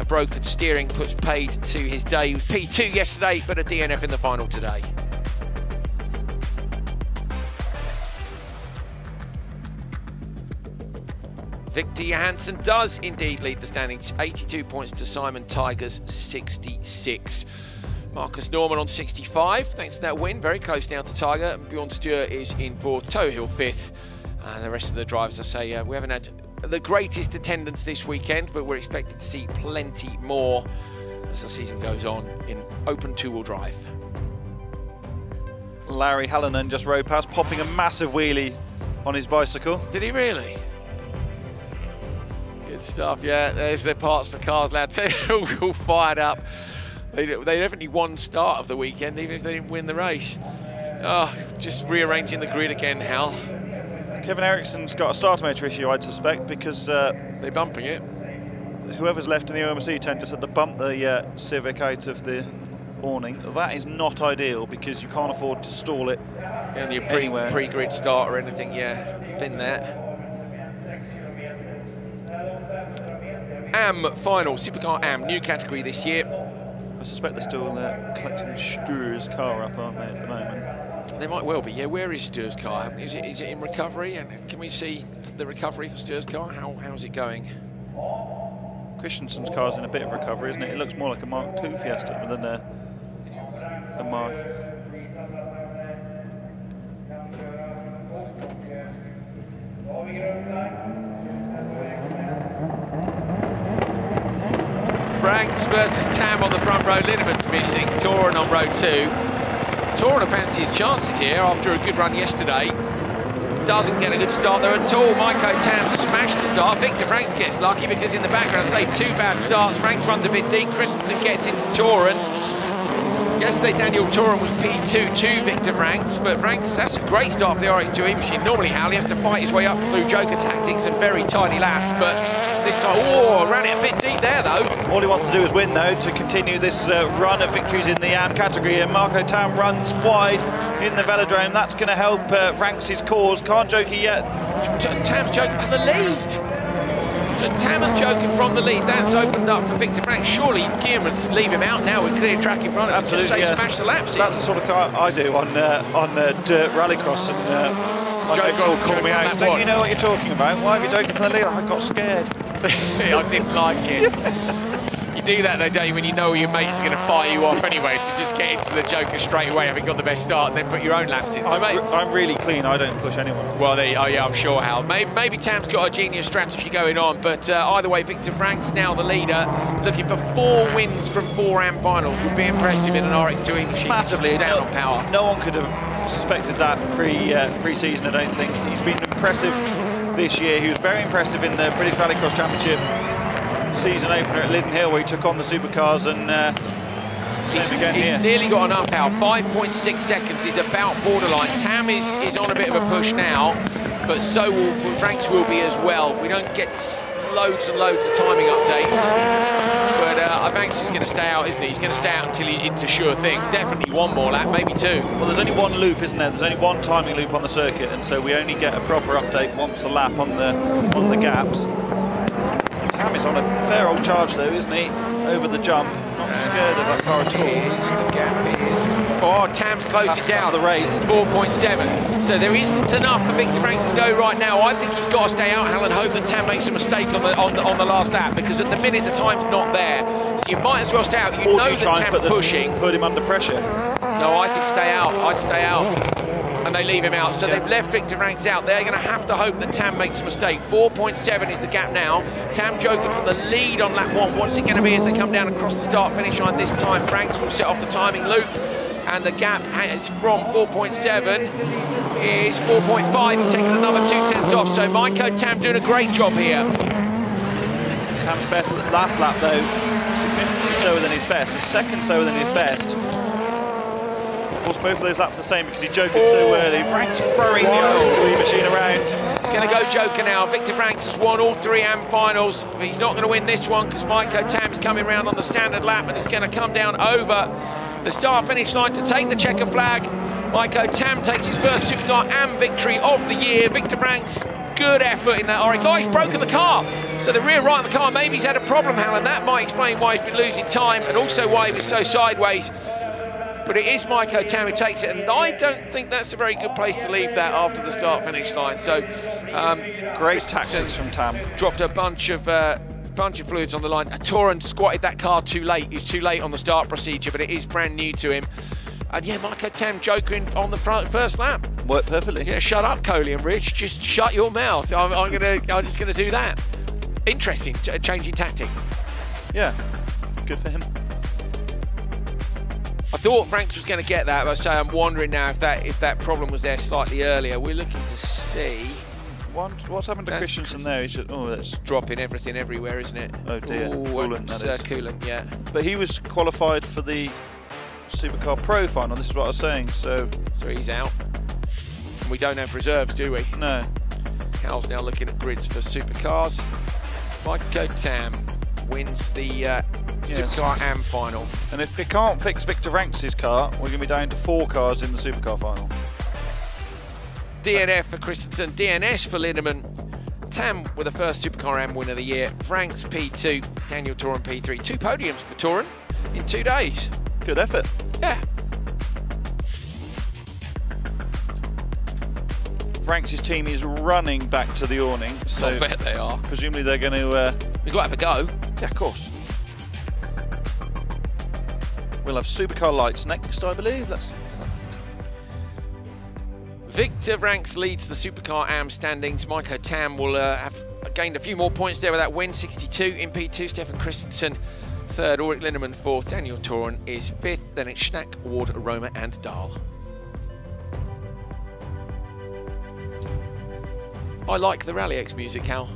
S3: broken steering puts paid to his day. He was P2 yesterday, but a DNF in the final today. Victor Johansson does indeed lead the standings, 82 points to Simon Tiger's 66. Marcus Norman on 65, thanks to that win, very close now to Tiger, and Bjorn Stur is in fourth, Tohill fifth. And the rest of the drivers, I say, we haven't had the greatest attendance this weekend, but we're expected to see plenty more as the season goes on in open two-wheel drive.
S4: Larry Hallinan just rode past, popping a massive wheelie on his bicycle.
S3: Did he really? Good stuff, yeah. There's their parts for cars, lads. They're all fired up. They definitely won start of the weekend, even if they didn't win the race. Oh, just rearranging the grid again, Hal.
S4: Kevin Eriksson's got a starter motor issue, I'd suspect, because
S3: they're bumping it.
S4: Whoever's left in the OMC tent just had to bump the Civic out of the awning. That is not ideal because you can't afford to stall it
S3: and your pre-grid start or anything. Yeah, been there. AM final, Supercar AM, new category this year.
S4: I suspect they're still collecting Stur's car up, aren't they, at the moment?
S3: They might well be, yeah. Where is Stur's car? Is it in recovery? And can we see the recovery for Stur's car? How's it going?
S4: Christensen's car's in a bit of recovery, isn't it? It looks more like a Mark II Fiesta than a Mark.
S3: Franks versus Tam on the front row. Linneman's missing. Toren on row 2. Toren will fancy his chances here after a good run yesterday. Doesn't get a good start there at all. Maiko Tam smashed the start. Victor Franks gets lucky because in the background, I say 2 bad starts. Franks runs a bit deep. Christensen gets into Toren. Yesterday, Daniel Toren was P2 to Victor Franks, but Franks, that's a great start for the RX2E machine. Normally, Hal, he has to fight his way up through joker tactics and very tiny laps, but this time, ran it a bit deep there, though.
S4: All he wants to do is win, though, to continue this run of victories in the AM category, and Marco Tam runs wide in the velodrome. That's going to help Franks' cause. Can't joker yet.
S3: Tam's joking for the lead. So Tam is joking from the lead. That's opened up for Victor Franks. Surely Gearman's leave him out now with clear track in front of him. Just say smash the laps in.
S4: That's the sort of thing I do on dirt rallycross, and my mates will call me out. Don't you know what you're talking about? Why have you joking from the lead? I got scared.
S3: I didn't like it. You do that though, don't you, when you know your mates are going to fire you off anyway, so just get into the joker straight away, having got the best start, and then put your own laps in. So
S4: I'm really clean, I don't push anyone.
S3: Well, yeah, I'm sure, Hal. Maybe Tam's got a genius strategy going on, but either way, Victor Franks now the leader, looking for 4 wins from 4 AM finals. Would be impressive in an RX2E machine.
S4: Massively.
S3: Down on power.
S4: No one could have suspected that pre-season, I don't think. He's been impressive this year. He was very impressive in the British Rallycross Championship season opener at Lydden Hill, where he took on the supercars, and
S3: he's nearly got enough, Hal. 5.6 seconds is about borderline. Tam is on a bit of a push now, but so will Franks will be as well. We don't get loads and loads of timing updates, but Franks is going to stay out, isn't he? He's going to stay out until it's a sure thing. Definitely 1 more lap, maybe 2.
S4: Well, there's only 1 loop, isn't there? There's only 1 timing loop on the circuit, and so we only get a proper update once a lap on the gaps. Tam is on a fair old charge though, isn't he? Over the jump, not scared of that car at all.
S3: The gap is. Oh, Tam's closed it down.
S4: The race
S3: 4.7. So there isn't enough for Victor Franks to go right now. I think he's got to stay out, Hal, and hope that Tam makes a mistake on the last lap, because at the minute the time's not there. So you might as well stay out. You know that Tam's pushing.
S4: Put him under pressure.
S3: No, I think stay out. I'd stay out. And they leave him out, so they've left Victor Franks out. They're going to have to hope that Tam makes a mistake. 4.7 is the gap now. Tam joking from the lead on lap 1. What's it going to be as they come down across the start-finish line this time? Franks will set off the timing loop, and the gap is from 4.7 is 4.5. He's taken another 0.2 off, so Maiko Tam doing a great job here.
S4: Tam's best last lap, though, significantly slower than his best. A second slower than his best. course, both of those laps the same because he joked so early. Frank's throwing the old Tweed machine around.
S3: Going to go Joker now. Victor Franks has won all 3 AM finals, but he's not going to win this one because Maiko Tam's coming round on the standard lap and it's going to come down over the start-finish line to take the checker flag. Maiko Tam takes his first Supercar AM victory of the year. Victor Franks, good effort in that orange. Oh, he's broken the car. So the rear right of the car, maybe he's had a problem, Alan. That might explain why he's been losing time and also why he was so sideways. But it is Maiko Tam who takes it, and I don't think that's a very good place to leave that after the start-finish line. So
S4: great tactics from Tam.
S3: Dropped a bunch of fluids on the line. Toran squatted that car too late. He's too late on the start procedure, but it is brand new to him. And yeah, Maiko Tam jokering on the first lap.
S4: Worked perfectly.
S3: Yeah, shut up, Coley and Rich. Just shut your mouth. I'm just gonna do that. Interesting, changing tactic.
S4: Yeah, good for him.
S3: I thought Franks was going to get that, but I say I'm wondering now if that problem was there slightly earlier. We're looking to see.
S4: What's happened to Christensen there? He should, that's
S3: dropping everything everywhere, isn't it?
S4: Oh dear, coolant, that is.
S3: Coolant, yeah.
S4: But he was qualified for the Supercar Pro final. This is what I was saying. So
S3: he's out. And we don't have reserves, do we?
S4: No.
S3: Cal's now looking at grids for supercars. Maiko Tam wins the Supercar AM final.
S4: And if we can't fix Victor Franks' car, we're going to be down to 4 cars in the Supercar final.
S3: DNF for Christensen, DNS for Lindemann. Tam with the first Supercar AM win of the year. Franks P2, Daniel Toran P3. 2 podiums for Toran in 2 days.
S4: Good effort.
S3: Yeah.
S4: Franks' team is running back to the awning. So
S3: I bet they are.
S4: Presumably they're going to...
S3: We've got to have a go.
S4: Yeah, of course. We'll have Supercar lights next, I believe.
S3: Victor Franks leads the Supercar AM standings. Maiko Tam will have gained a few more points there with that win. 62 in P2. Stefan Christensen 3rd. Ulrich Lindemann 4th. Daniel Toran is 5th. Then it's Schnack, Ward, Roma and Dahl. I like the Rallyx music, Cal.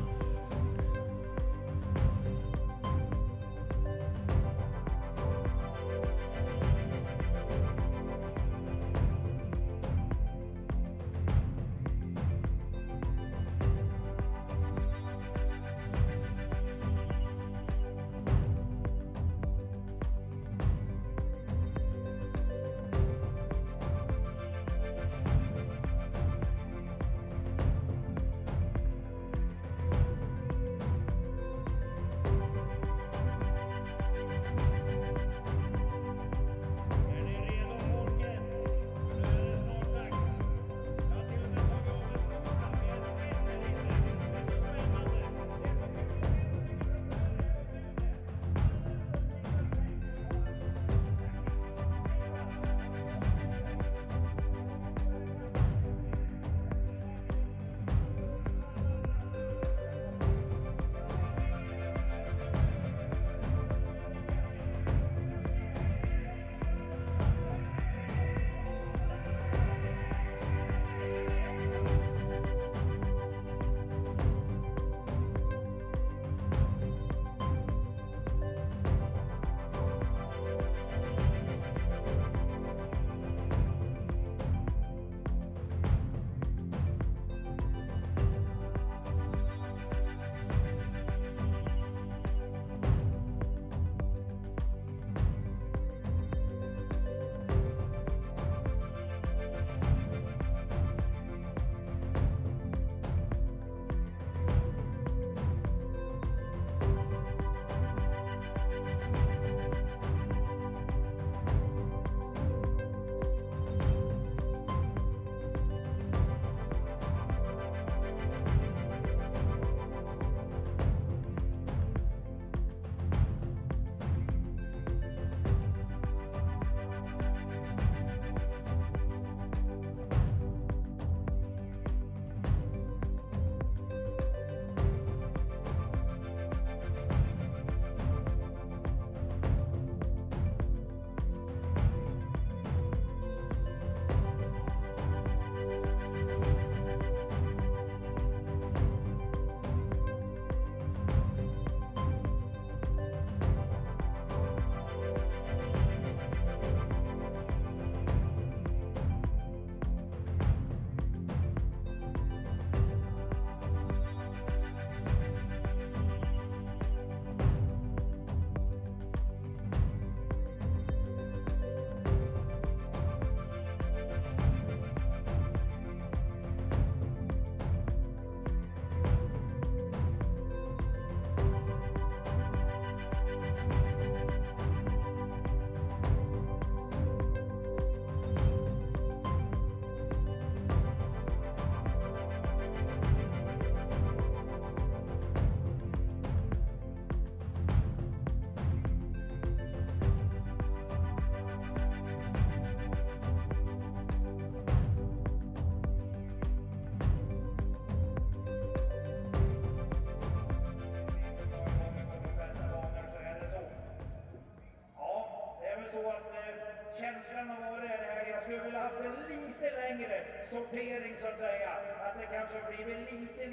S11: längre sortering så att säga. Att det kanske blir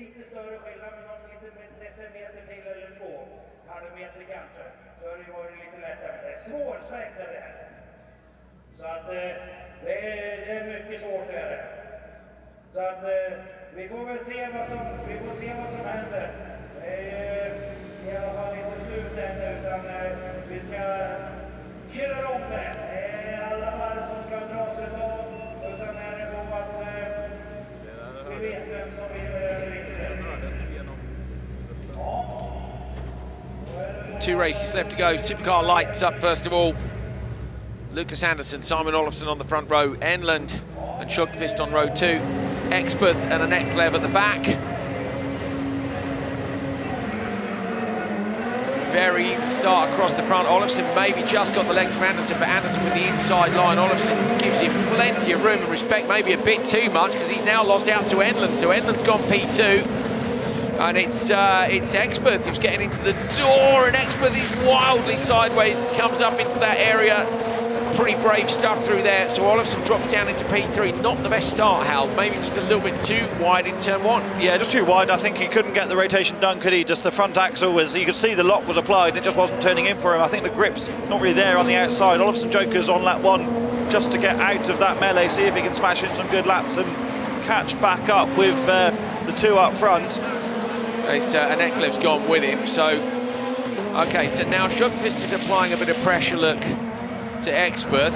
S11: lite större skillnad med någon liten decimeter till eller 2 halvmeter kanske. Så har det varit lite lättare. Det är svårsvängt det här. Så att det är mycket svårt det här. Så att vi får väl se vad som händer. I alla fall inte slut än, utan vi ska köra om det. Alla varv som ska dras idag. Och sen är det så att vi vet vem som vinner eller inte. Ja.
S3: 2 races left to go. Supercar lights up first of all. Lucas Anderson, Simon Olofsson on the front row, Enlund and Sjöqvist on row 2, Expert and Annette Clev at the back. Very even start across the front. Olofsson maybe just got the legs of Anderson, but Anderson with the inside line. Olofsson gives him plenty of room and respect, maybe a bit too much, because he's now lost out to Enlund. So Enlund's gone P2. And it's Expert who's getting into the door, and Expert is wildly sideways, comes up into that area. Pretty brave stuff through there. So Olofsson drops down into P3. Not the best start, Hal. Maybe just a little bit too wide in turn 1.
S4: Yeah, just too wide. I think he couldn't get the rotation done, could he? Just the front axle was, you could see the lock was applied. It just wasn't turning in for him. I think the grip's not really there on the outside. Olofsson Joker's on lap 1 just to get out of that melee, see if he can smash in some good laps and catch back up with the 2 up front.
S3: Annette Clev's gone with him. So, okay, so now Sjöqvist is applying a bit of pressure, look, to Expert,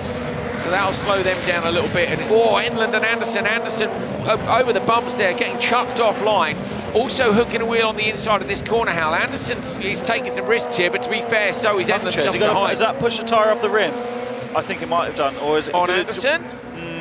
S3: so that'll slow them down a little bit. And Enlund and Anderson over the bumps there, getting chucked offline. Also hooking a wheel on the inside of this corner, Hal. He's taking some risks here, but to be fair, so is Enlund just behind.
S4: Has that pushed the tyre off the rim? I think it might have done, or is it
S3: on Anderson?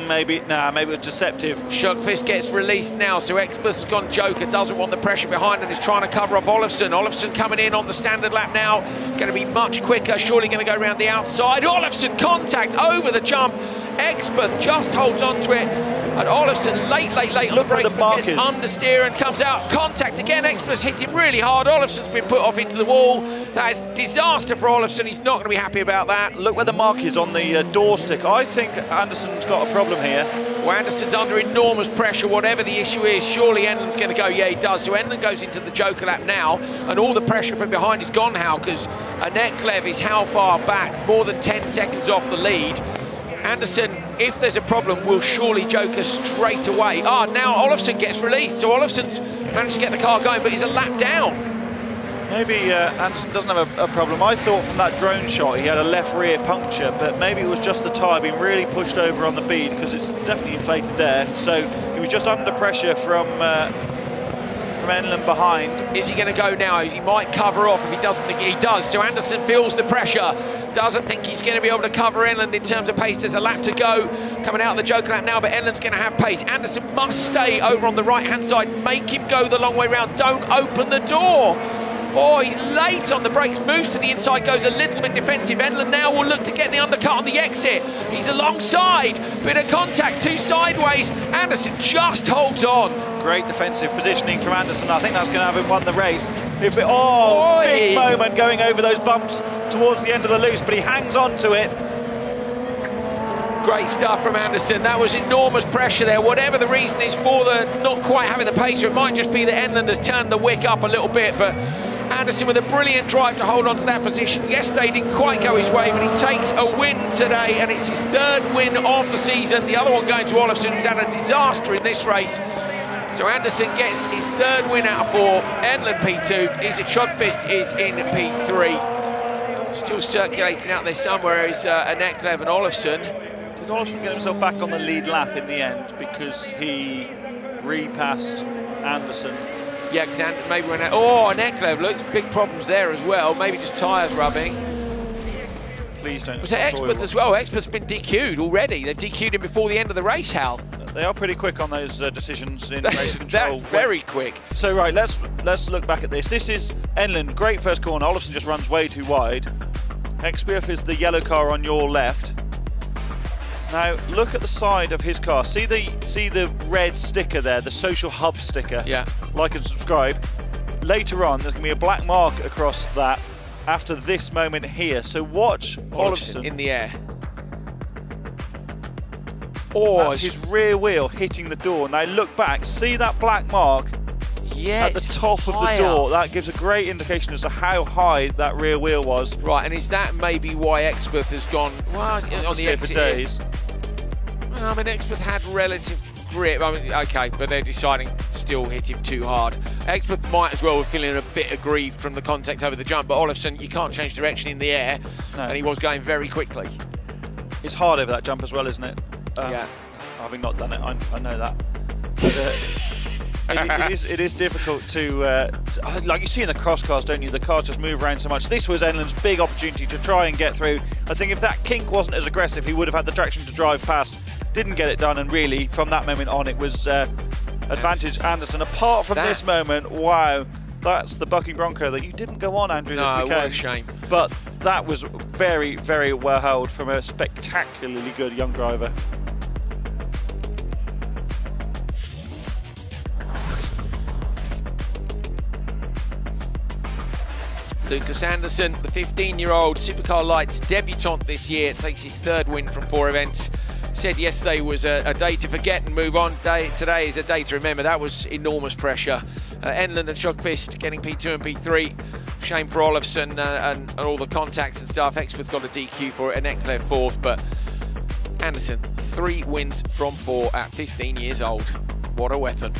S4: Maybe, maybe it was deceptive.
S3: Sjöqvist gets released now, so Expert has gone Joker, doesn't want the pressure behind and is trying to cover off Olofsson. Olofsson coming in on the standard lap now, going to be much quicker, surely going to go around the outside. Olofsson contact over the jump. Expert just holds on to it, and Olofsson late on the brake, gets understeer and comes out. Contact again, Expert's hit him really hard. Olofsson's been put off into the wall. That is disaster for Olofsson. He's not going to be happy about that.
S4: Look where the mark is on the door stick. I think Anderson's got a problem here.
S3: Well, Anderson's under enormous pressure, whatever the issue is. Surely Enlund's going to go, yeah, he does. So Enlund goes into the Joker lap now, and all the pressure from behind is gone, Hal, because Annette Clev is how far back? More than 10 seconds off the lead. Anderson, if there's a problem, will surely Joker straight away. Now Olofsson gets released, so Olofsson's managed to get the car going, but he's a lap down.
S4: Maybe Anderson doesn't have a problem. I thought from that drone shot he had a left rear puncture, but maybe it was just the tyre being really pushed over on the bead, because it's definitely inflated there. So he was just under pressure from Enlund behind.
S3: Is he going to go now? He might cover off if he doesn't think he does. So Anderson feels the pressure. Doesn't think he's going to be able to cover Enlund in terms of pace. There's a lap to go coming out of the Joker lap now, but Enlund's going to have pace. Anderson must stay over on the right-hand side. Make him go the long way round. Don't open the door. He's late on the brakes, moves to the inside, goes a little bit defensive. Enlund now will look to get the undercut on the exit. He's alongside, bit of contact, 2 sideways. Anderson just holds on.
S4: Great defensive positioning from Anderson. I think that's going to have him won the race. Big moment going over those bumps towards the end of the loose, but he hangs on to it.
S3: Great stuff from Anderson. That was enormous pressure there. Whatever the reason is for the not quite having the pace, or it might just be that Enlund has turned the wick up a little bit, but Anderson with a brilliant drive to hold on to that position. Yesterday didn't quite go his way, but he takes a win today, and it's his 3rd win of the season. The other one going to Olofsson, who's had a disaster in this race. So Anderson gets his 3rd win out of 4. Enlund P2. Isa Sjöqvist is in P3. Still circulating out there somewhere is Annette Clev and Olofsson.
S4: Did Olofsson get himself back on the lead lap in the end because he repassed Anderson?
S3: Yeah, because maybe when Annette Clev looks big problems there as well. Maybe just tyres rubbing.
S4: Please don't.
S3: Was it Expert as well? Expert's been DQ'd already. They've DQ'd him before the end of the race, Hal.
S4: They are pretty quick on those decisions in race control.
S3: That's very quick.
S4: So right, let's look back at this. This is Enlund, great first corner. Olofsson just runs way too wide. Expert is the yellow car on your left. Now look at the side of his car. See the red sticker there, the social hub sticker.
S3: Yeah.
S4: Like and subscribe. Later on, there's going to be a black mark across that after this moment here. So watch Olofsson
S3: in the air. Oh,
S4: that's his rear wheel hitting the door. Now look back, see that black mark at the top of the door? That gives a great indication as to how high that rear wheel was.
S3: Right, and is that maybe why Experth has gone, well, on the exit
S4: for days?
S3: Well, I mean, Experth had relative grip. I mean, okay, but they're deciding still hit him too hard. Experth might as well be feeling a bit aggrieved from the contact over the jump, but Olofsson, you can't change direction in the air, and he was going very quickly.
S4: It's hard over that jump as well, isn't it?
S3: Yeah.
S4: Having not done it, I know that. But, it is difficult to, like you see in the cross cars, don't you? The cars just move around so much. This was Enlund's big opportunity to try and get through. I think if that kink wasn't as aggressive, he would have had the traction to drive past. Didn't get it done, and really, from that moment on, it was advantage Anderson. Apart from this moment, wow, that's the bucking Bronco that you didn't go on, Andrew, this weekend.
S3: What a shame.
S4: But that was very, very well held from a spectacularly good young driver.
S3: Lucas Anderson, the 15-year-old Supercar Lights debutant this year, takes his 3rd win from 4 events. Said yesterday was a day to forget and move on. Today is a day to remember. That was enormous pressure. Enlund and Sjökvist getting P2 and P3. Shame for Olofsson and all the contacts and stuff. Experth got a DQ for it, and Eckler 4th. But Anderson, 3 wins from 4 at 15 years old. What a weapon.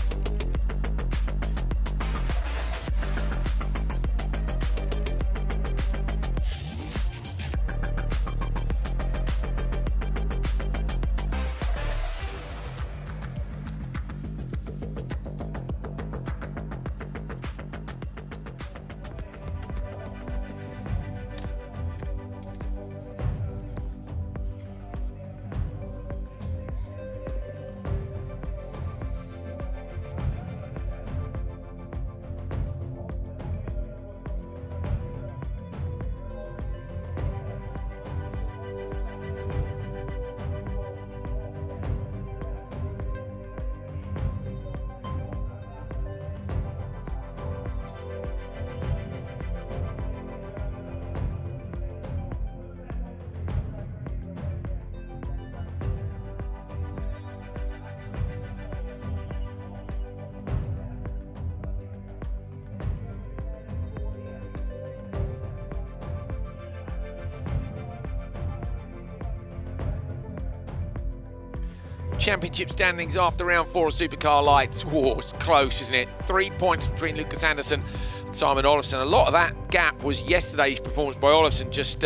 S3: Championship standings after round 4 of Supercar Lights. Whoa, it's close, isn't it? 3 points between Lucas Anderson and Simon Olofsson. A lot of that gap was yesterday's performance by Olofsson. Just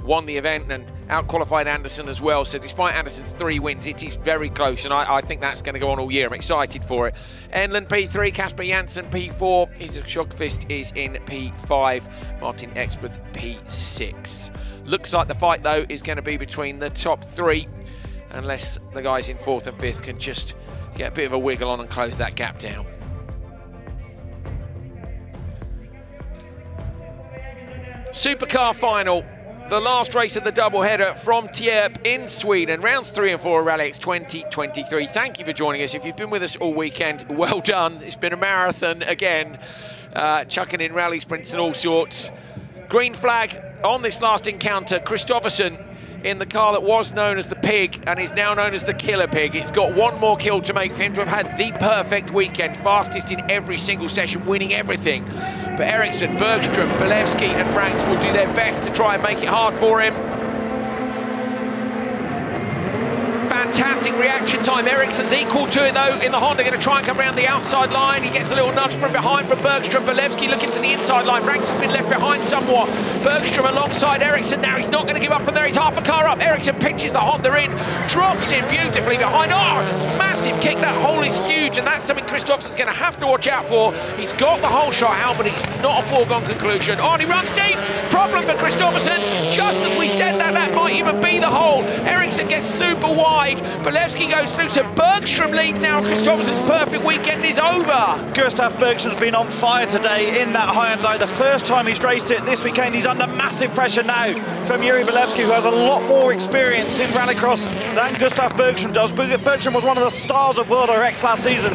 S3: won the event and out-qualified Anderson as well. So despite Anderson's 3 wins, it is very close, and I think that's going to go on all year. I'm excited for it. Enlund P3, Kasper Janssen P4, Isak Sjökvist is in P5, Martin Experth P6. Looks like the fight, though, is going to be between the top 3, unless the guys in 4th and 5th can just get a bit of a wiggle on and close that gap down. Supercar final, the last race of the doubleheader from Tierp in Sweden, rounds 3 and 4 of Rallyx 2023. Thank you for joining us. If you've been with us all weekend, well done. It's been a marathon again, chucking in rally sprints and all sorts. Green flag on this last encounter, Kristoffersson in the car that was known as the Pig and is now known as the Killer Pig. It's got one more kill to make for him to have had the perfect weekend, fastest in every single session, winning everything. But Ericsson, Bergström, Bolewski and Franks will do their best to try and make it hard for him. Fantastic reaction time. Ericsson's equal to it though in the Honda, going to try and come around the outside line. He gets a little nudge from behind from Bergström. Bolewski looking to the inside line. Franks has been left behind somewhat. Bergström alongside Ericsson now. He's not going to give up from there. He's half a car up. Ericsson pitches the Honda in, drops in beautifully behind. Oh, massive kick. That hole is huge, and that's something Kristoffersson's going to have to watch out for. He's got the hole shot out, but it's not a foregone conclusion. Oh, and he runs deep. Problem for Kristoffersson. Just as we said that might even be the hole. Ericsson gets super wide. Bolewski goes through to Bergström leads now. Kristoffersson's perfect weekend is over.
S4: Gustav Bergström's been on fire today in that Hyundai. The first time he's raced it this weekend. He's under massive pressure now from Yuri Bolewski, who has a lot more experience in rallycross than Gustav Bergström does. Bergström was one of the stars of World RX last season.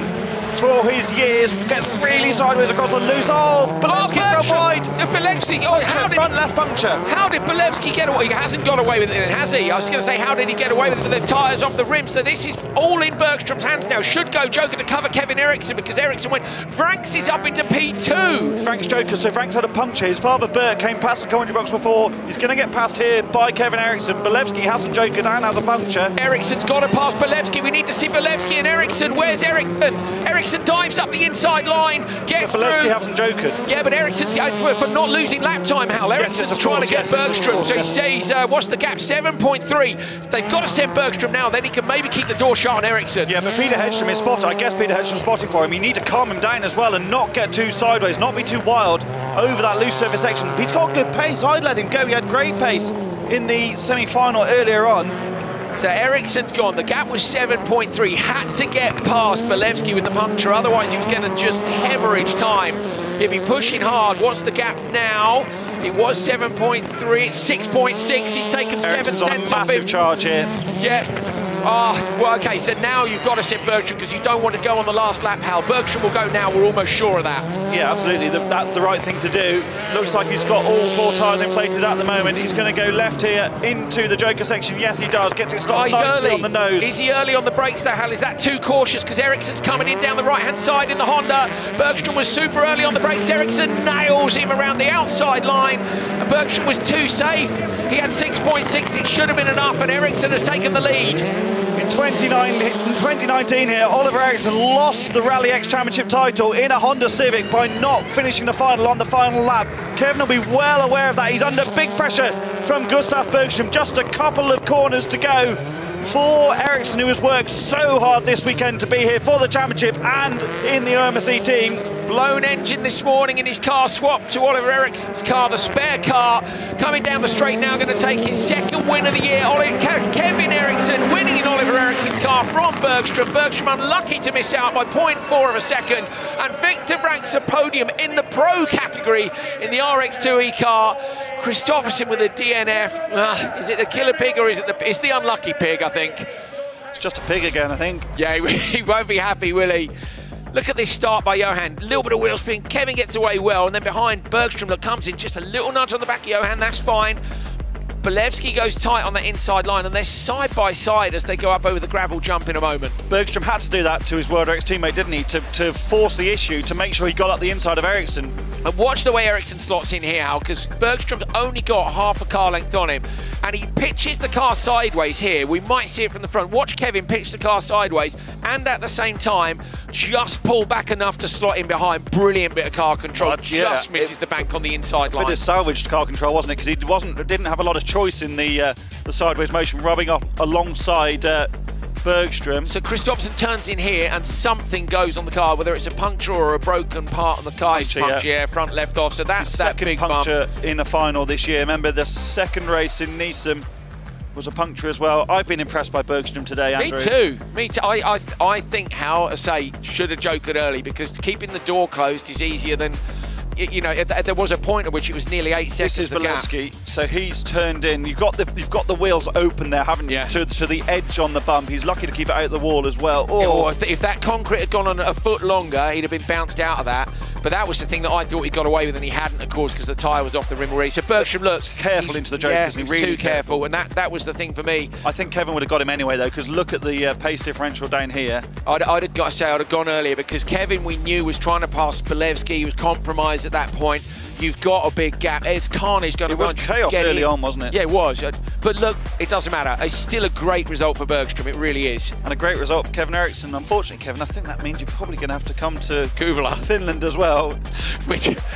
S4: for his years. Gets really sideways across the loose. Oh, Belevski's gone wide.
S3: Belevski, how did...
S4: Front left puncture.
S3: How did Belevski get away? He hasn't got away with it, has he? I was going to say, how did he get away with it with the tyres off the rim? So this is all in Bergstrom's hands now. Should go Joker to cover Kevin Eriksson because Eriksson went. Franks is up into P2.
S4: Frank's Joker, so Frank's had a puncture. His father Bert came past the commentary box before. He's going to get passed here by Kevin Eriksson. Belevski hasn't jokered and has a puncture.
S3: Eriksson's got to pass Belevski. We need to see Belevski and Eriksson. Where's Eriksson? Eriksson dives up the inside line, gets through.
S4: Belevski hasn't jokered.
S3: Yeah, but Eriksson, for not losing lap time, Hal. Eriksson's trying to get Bergstrom. So he says, what's the gap? 7.3. They've got to send Bergstrom now. Then he can maybe keep the door shut on Eriksson.
S4: Yeah, but Peter Hedstrom is spotted. I guess Peter Hedstrom's spotting for him. You need to calm him down as well and not get too sideways, not be too wild over that loose surface section. He's got good pace. I'd let him go. He had great pace in the semi-final earlier on.
S3: So Eriksson's gone. The gap was 7.3. Had to get past Belevski with the puncture, otherwise he was going to just hemorrhage time. He'd be pushing hard. What's the gap now? It was 7.3. It's 6.6. He's taken 7 tenths off him.
S4: Massive charge here.
S3: Yeah. Well, okay, so now you've got to send Bergstrom because you don't want to go on the last lap, Hal. Bergstrom will go now, we're almost sure of that.
S4: Yeah, absolutely, that's the right thing to do. Looks like he's got all 4 tyres inflated at the moment. He's going to go left here into the Joker section. Yes, he does. Gets it stopped nicely on the nose.
S3: Is he early on the brakes though, Hal? Is that too cautious? Because Eriksson's coming in down the right-hand side in the Honda. Bergstrom was super early on the brakes. Eriksson nails him around the outside line. And Bergstrom was too safe. He had 6.6. It should have been enough, and Eriksson has taken the lead.
S4: In 2019 here, Oliver Eriksson lost the Rallyx Championship title in a Honda Civic by not finishing the final on the final lap. Kevin will be well aware of that. He's under big pressure from Gustav Bergstrom. Just a couple of corners to go for Eriksson, who has worked so hard this weekend to be here for the championship and in the OMSE team.
S3: Blown engine this morning in his car, swapped to Oliver Eriksson's car, the spare car, coming down the straight now, going to take his 2nd win of the year. Kevin Eriksson winning in Oliver Eriksson's car from Bergstrom. Bergstrom unlucky to miss out by 0.4 of a second, and Victor Franks a podium in the pro category in the RX2E car. Kristoffersen with a DNF. Is it the killer pig or is it it's the unlucky pig, I think?
S4: It's just a pig again, I think.
S3: Yeah, he won't be happy, will he? Look at this start by Johan. A little bit of wheel spin. Kevin gets away well, and then behind Bergstrom that comes in, just a little nudge on the back of Johan, that's fine. Belevski goes tight on the inside line, and they're side by side as they go up over the gravel jump in a moment.
S4: Bergstrom had to do that to his World X teammate, didn't he, to force the issue, to make sure he got up the inside of Eriksson.
S3: And watch the way Eriksson slots in here, Al, because Bergstrom's only got half a car length on him, and he pitches the car sideways here. We might see it from the front. Watch Kevin pitch the car sideways, and at the same time, just pull back enough to slot in behind. Brilliant bit of car control. Just misses the bank on the inside line.
S4: Bit of salvaged car control, wasn't it? Because he didn't have a lot of choice in the sideways motion, rubbing up alongside Bergstrom.
S3: So Kristoffersen turns in here and something goes on the car, whether it's a puncture or a broken part on the car. Puncture, yeah, front left off. So that's that big
S4: puncture
S3: bump
S4: in the final this year. Remember, the 2nd race in Nice was a puncture as well. I've been impressed by Bergstrom today, Andrew.
S3: Me too. I think Hal, I say, should have jokered early, because keeping the door closed is easier than, you know, there was a point at which it was nearly 8 seconds.
S4: This is Belevski, so he's turned in. You've got the wheels open there, haven't you? To the edge on the bump. He's lucky to keep it out of the wall as well.
S3: Oh, if that concrete had gone on a foot longer, he'd have been bounced out of that. But that was the thing that I thought he got away with, and he hadn't, of course, because the tyre was off the rim already. So Bergstrom looks
S4: careful into the Joker.
S3: Yeah,
S4: he's
S3: really too careful, and that was the thing for me.
S4: I think Kevin would have got him anyway, though, because look at the pace differential down here.
S3: I'd have gone earlier, because Kevin, we knew, was trying to pass Belevski. He was compromised at that point. You've got a big gap. It's carnage going to run.
S4: It was chaos early on, wasn't it?
S3: Yeah, it was. But look, it doesn't matter. It's still a great result for Bergstrom. It really is.
S4: And a great result for Kevin Eriksson. Unfortunately, Kevin, I think that means you're probably going to have to come to
S3: Kuvula,
S4: Finland as well.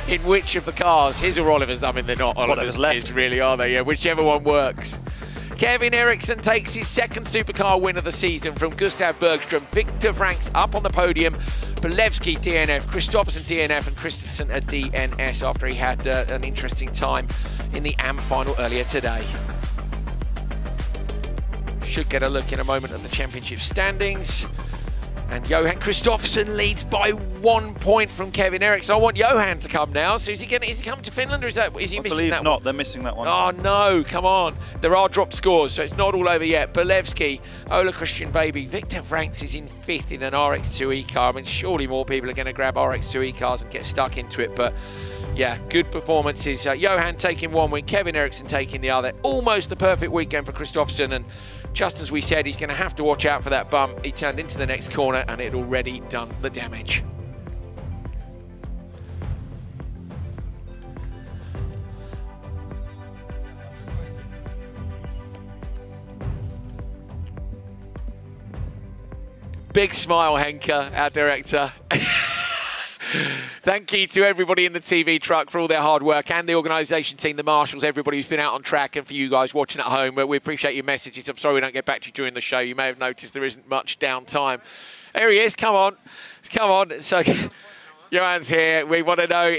S3: In which of the cars? His or Oliver's? I mean, they're not Oliver's left, really, are they? Yeah, whichever one works. Kevin Eriksson takes his 2nd supercar win of the season from Gustav Bergstrom. Victor Franks up on the podium. Belevski DNF, Kristoffersen DNF, and Christensen a DNS after he had an interesting time in the AM final earlier today. Should get a look in a moment at the championship standings. And Johan Kristoffersson leads by 1 point from Kevin Eriksson. I want Johan to come now. So is he coming to Finland, or is he missing that one?
S4: I believe not. They're missing that one.
S3: Oh no, come on. There are dropped scores, so it's not all over yet. Bolevsky, Ola Christian Baby, Victor Franks is in 5th in an RX2E car. I mean, surely more people are going to grab RX2E cars and get stuck into it, but yeah, good performances. Johan taking one win, Kevin Eriksson taking the other. Almost the perfect weekend for Kristoffersson, and just as we said, he's going to have to watch out for that bump. He turned into the next corner and it had already done the damage. Big smile, Henke, our director. Thank you to everybody in the TV truck for all their hard work, and the organisation team, the marshals, everybody who's been out on track, and for you guys watching at home. We appreciate your messages. I'm sorry we don't get back to you during the show. You may have noticed there isn't much downtime. There he is. Come on. Come on. So Johan's here. We want to know,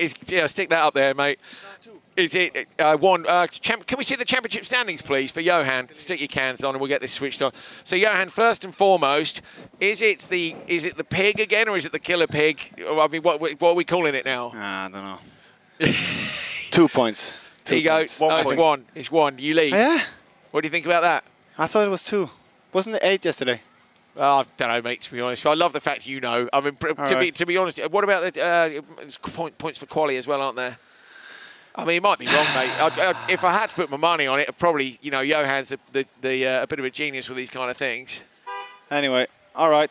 S3: stick that up there, mate. Is it one? Can we see the championship standings, please, for Johan? Stick your cans on, and we'll get this switched on. So, Johan, first and foremost, is it the pig again, or is it the killer pig? I mean, what are we calling it now?
S12: I don't know. 2 points.
S3: There you go. It's one. It's one. You lead.
S12: Yeah.
S3: What do you think about that?
S12: I thought it was 2. Wasn't it 8 yesterday?
S3: I don't know, mate, to be honest. I love the fact you know. I mean, to be honest, what about the points for quali as well, aren't there? I mean, it might be wrong, mate. If I had to put my money on it, I'd probably, Johan's a bit of a genius with these kind of things.
S12: Anyway, all right.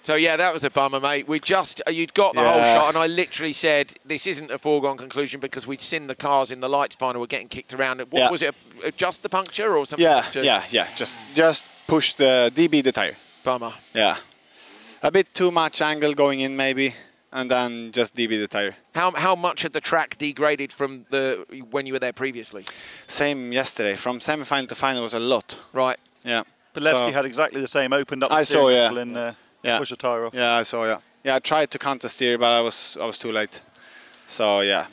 S3: So, yeah, that was a bummer, mate. You'd got the whole shot, and I literally said this isn't a foregone conclusion because we'd seen the cars in the lights final were getting kicked around. What was it, just the puncture or something?
S12: Yeah. Just push the DB the tire.
S3: Bummer.
S12: Yeah. A bit too much angle going in, maybe. And then just DB the tire.
S3: How much had the track degraded from when you were there previously?
S12: Same yesterday. From semi-final to final was a lot.
S3: Right.
S12: Yeah.
S4: Bolevsky had exactly the same. Opened up the steering wheel and pushed the tire off.
S12: Yeah, I saw. Yeah. Yeah, I tried to counter steer, but I was too late. So yeah,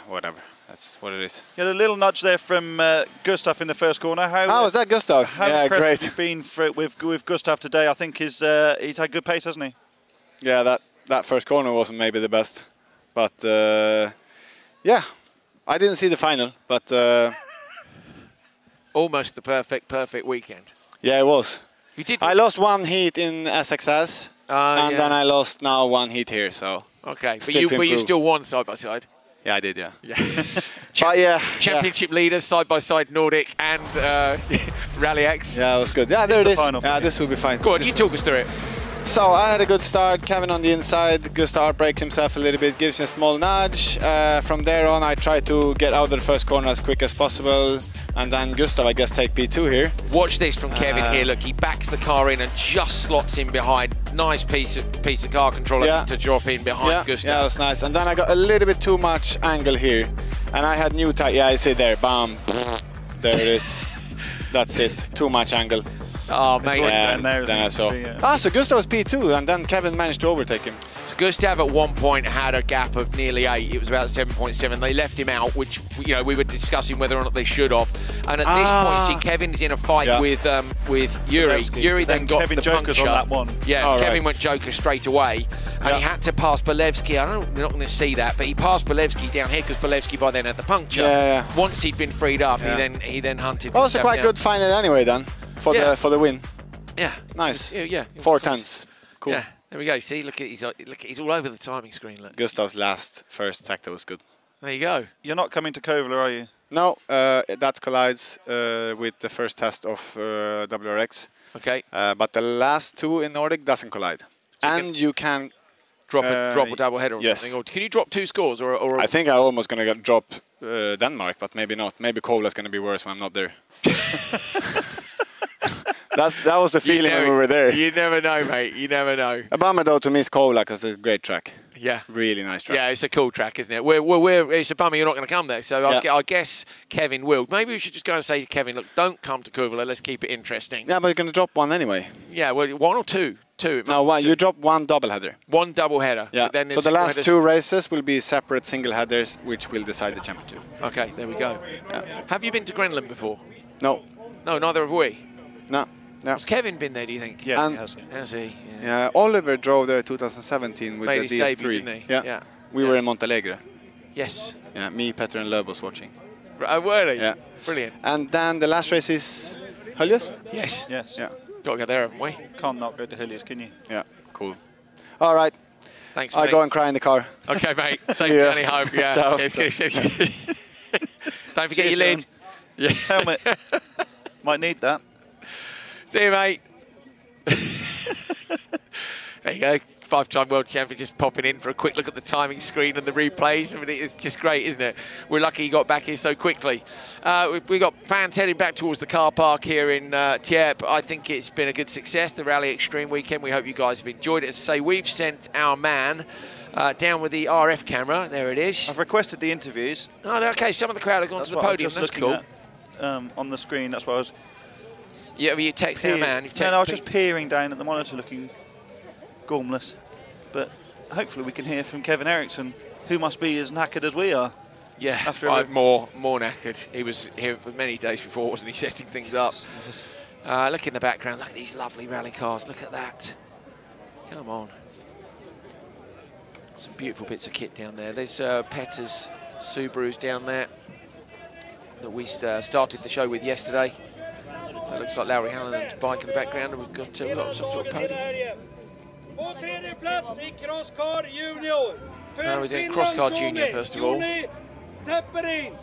S12: whatever. That's what it is.
S4: You had a little nudge there from Gustav in the first corner. How
S12: was that, Gustav?
S4: How great. Have you been with Gustav today? I think he's had good pace, hasn't he?
S12: Yeah, that first corner wasn't maybe the best, but yeah, I didn't see the final, but
S3: almost the perfect weekend.
S12: Yeah, it was.
S3: You did.
S12: I lost 1 heat in SXS, and then I lost now 1 heat here. So
S3: okay, but you still won side by side.
S12: Yeah, I did. Yeah.
S3: Championship leaders side by side, Nordic and Rallyx.
S12: Yeah, it was good. Yeah, there it is. Yeah, this will be fine.
S3: Go on, you talk us through it.
S12: So I had a good start, Kevin on the inside, Gustav breaks himself a little bit, gives me a small nudge. From there on I try to get out of the first corner as quick as possible, and then Gustav, I guess, take P2 here.
S3: Watch this from Kevin here, look, he backs the car in and just slots in behind. Nice piece of car control to drop in behind Gustav.
S12: Yeah, that's nice. And then I got a little bit too much angle here, and I had new tire, I see there, bam, there it is. That's it, too much angle.
S3: Oh, mate.
S12: Yeah, then I saw. So Gustav was P2, and then Kevin managed to overtake him.
S3: So Gustav at one point had a gap of nearly 8. It was about 7.7. They left him out, which we were discussing whether or not they should have. And at this point, see, Kevin is in a fight with Yuri.
S4: Bolevsky.
S3: Yuri then got
S4: Kevin
S3: the
S4: Joker's
S3: puncture.
S4: on that one.
S3: Yeah, Kevin went Joker straight away, and he had to pass Bolevsky. We're not going to see that, but he passed Bolevsky down here because Bolevsky by then had the puncture. Once he'd been freed up, he then hunted.
S12: Also quite good final anyway then for the win.
S3: Yeah.
S12: Nice.
S3: Yeah.
S12: 4 tenths. Cool.
S3: Yeah. There we go. See, look, he's all over the timing screen. Look.
S12: Gustav's first sector was good.
S3: There you go.
S4: You're not coming to Kovler, are you?
S12: No, that collides with the first test of WRX.
S3: Okay.
S12: But the last 2 in Nordic doesn't collide. So you can
S3: drop a double header or something. Or can you drop 2 scores? Or
S12: I think I'm almost going to drop Denmark, but maybe not. Maybe Kovler's going to be worse when I'm not there. That was the feeling when we were there.
S3: You never know, mate. You never know.
S12: A bummer though to miss Coley because it's a great track.
S3: Yeah.
S12: Really nice track.
S3: Yeah, it's a cool track, isn't it? It's a bummer you're not going to come there. So I guess Kevin will. Maybe we should just go and say to Kevin, look, don't come to Kovler. Let's keep it interesting.
S12: Yeah, but you're going to drop 1 anyway.
S3: Yeah, well, 1 or 2. 2.
S12: No, 1. You drop 1 double header.
S3: 1 double header.
S12: Yeah.
S3: Then
S12: so the last 2 races will be separate single headers, which will decide the championship.
S3: Okay, there we go. Yeah. Have you been to Grenland before?
S12: No.
S3: No, neither have we.
S12: No. Yeah.
S3: Has Kevin been there, do you think?
S4: Yeah,
S12: And
S4: he has.
S3: Has he?
S12: Yeah, Oliver drove there 2017 with
S3: Made
S12: the
S3: his
S12: DS3.
S3: debut, didn't he?
S12: Yeah.
S3: Yeah.
S12: We were in Montalegre.
S3: Yes.
S12: Yeah, me, Petter and Löb was watching.
S3: Oh, were they?
S12: Yeah.
S3: Brilliant.
S12: And then the last race is Höljes?
S3: Yes.
S4: Yes.
S12: Yeah.
S3: Got to go there, haven't we?
S4: Can't not go to Höljes, can you?
S12: Yeah, cool. All right.
S3: Thanks,
S12: I'll
S3: mate.
S12: go and cry in the car.
S3: Okay, mate. Safe
S12: Yeah.
S3: journey home. Yeah.
S12: Ciao.
S3: Don't forget
S4: Cheers,
S3: your lid. Yeah.
S4: Helmet. Might need that.
S3: See you, mate. There you go. 5-time world champion just popping in for a quick look at the timing screen and the replays. I mean, it's just great, isn't it? We're lucky he got back here so quickly. We got fans heading back towards the car park here in Tierp. I think it's been a good success, the Rally Extreme weekend. We hope you guys have enjoyed it. As I say, we've sent our man down with the RF camera. There it is.
S4: I've requested the interviews.
S3: Oh, okay. Some of the crowd have gone to the podium. That's cool.
S4: On the screen, that's what I was.
S3: Yeah, you text our man.
S4: No, I was just peering down at the monitor, looking gormless. But hopefully we can hear from Kevin Eriksson, who must be as knackered as we are.
S3: Yeah,
S4: after
S3: more knackered. He was here for many days before, wasn't he, setting things up?
S4: Yes.
S3: Look in the background. Look at these lovely rally cars. Look at that. Come on. Some beautiful bits of kit down there. There's Petter's Subarus down there that we started the show with yesterday. That looks like Lauri Hallinen's bike in the background, and we've got some sort of podium.
S11: På tredje plats i Crosscar Junior.
S3: No, we're doing Crosscar Junior first of all.
S11: Tepperin.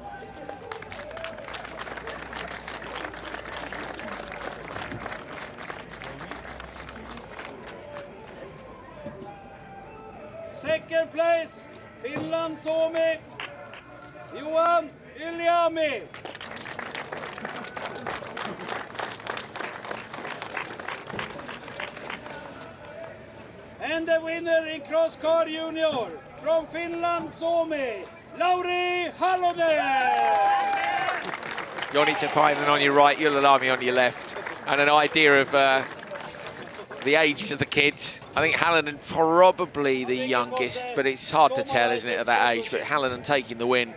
S11: Second place, Finland Suomi, Johan Yliami. And the winner in Crosscar Junior from Finland Suomi, Lauri Hallonen.
S3: Joni Tapainen on your right, Yliami on your left. And an idea of the ages of the kids. I think Hallonen probably the youngest, but it's hard to tell, isn't it, at that age? But Hallonen taking the win.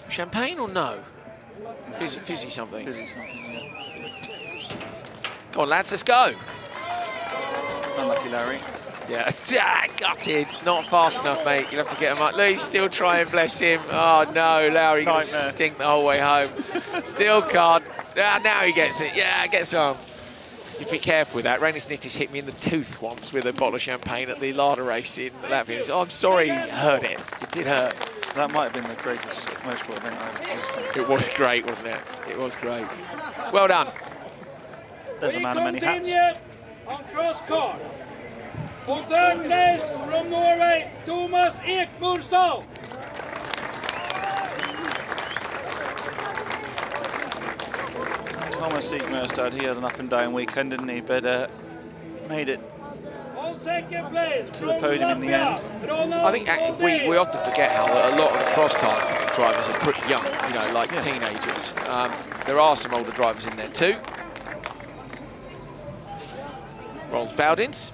S3: Champagne or no? Fizzy something.
S4: Fizzy something, yeah.
S3: Come on, lads, let's go.
S4: Unlucky Larry.
S3: Yeah, gutted. Not fast enough, mate. You'll have to get him up. Lee's still trying, bless him. Oh, no, Larry going to stink the whole way home. Still can't. Now he gets it. Yeah, gets on. You'd be careful with that. Reinis Nittis hit me in the tooth once with a bottle of champagne at the Lada race in Latvia. Oh, I'm sorry he hurt it. It did hurt.
S4: That might have been the greatest motorsport event I've ever.
S3: It was great, wasn't it? It was great. Well done.
S4: There's a man of many hats.
S11: On Crosscar. On third place from Norway, Thomas Ekmurstad.
S4: Thomas Ekmurstad, he had an up and down weekend, didn't he? But made it
S11: On second place
S4: to the podium in the end.
S3: I think we often forget how a lot of the cross car drivers are pretty young, you know, like teenagers. There are some older drivers in there too. Rolls Bowdins.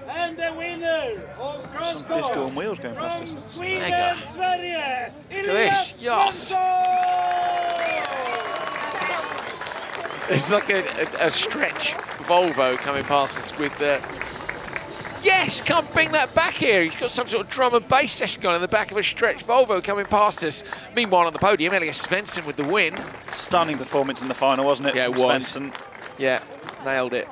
S11: And the winner of Crosscar.
S4: Some disco and wheels going past us.
S11: Sweden, Sverige.
S3: Look at this, yes. It's like a stretch Volvo coming past us with the... Yes, come bring that back here. He's got some sort of drum and bass session going in the back of a stretch Volvo coming past us. Meanwhile, on the podium, Elias Svensson with the win.
S4: Stunning performance in the final, wasn't it?
S3: Yeah, it was.
S4: Svensson.
S3: Yeah, nailed it.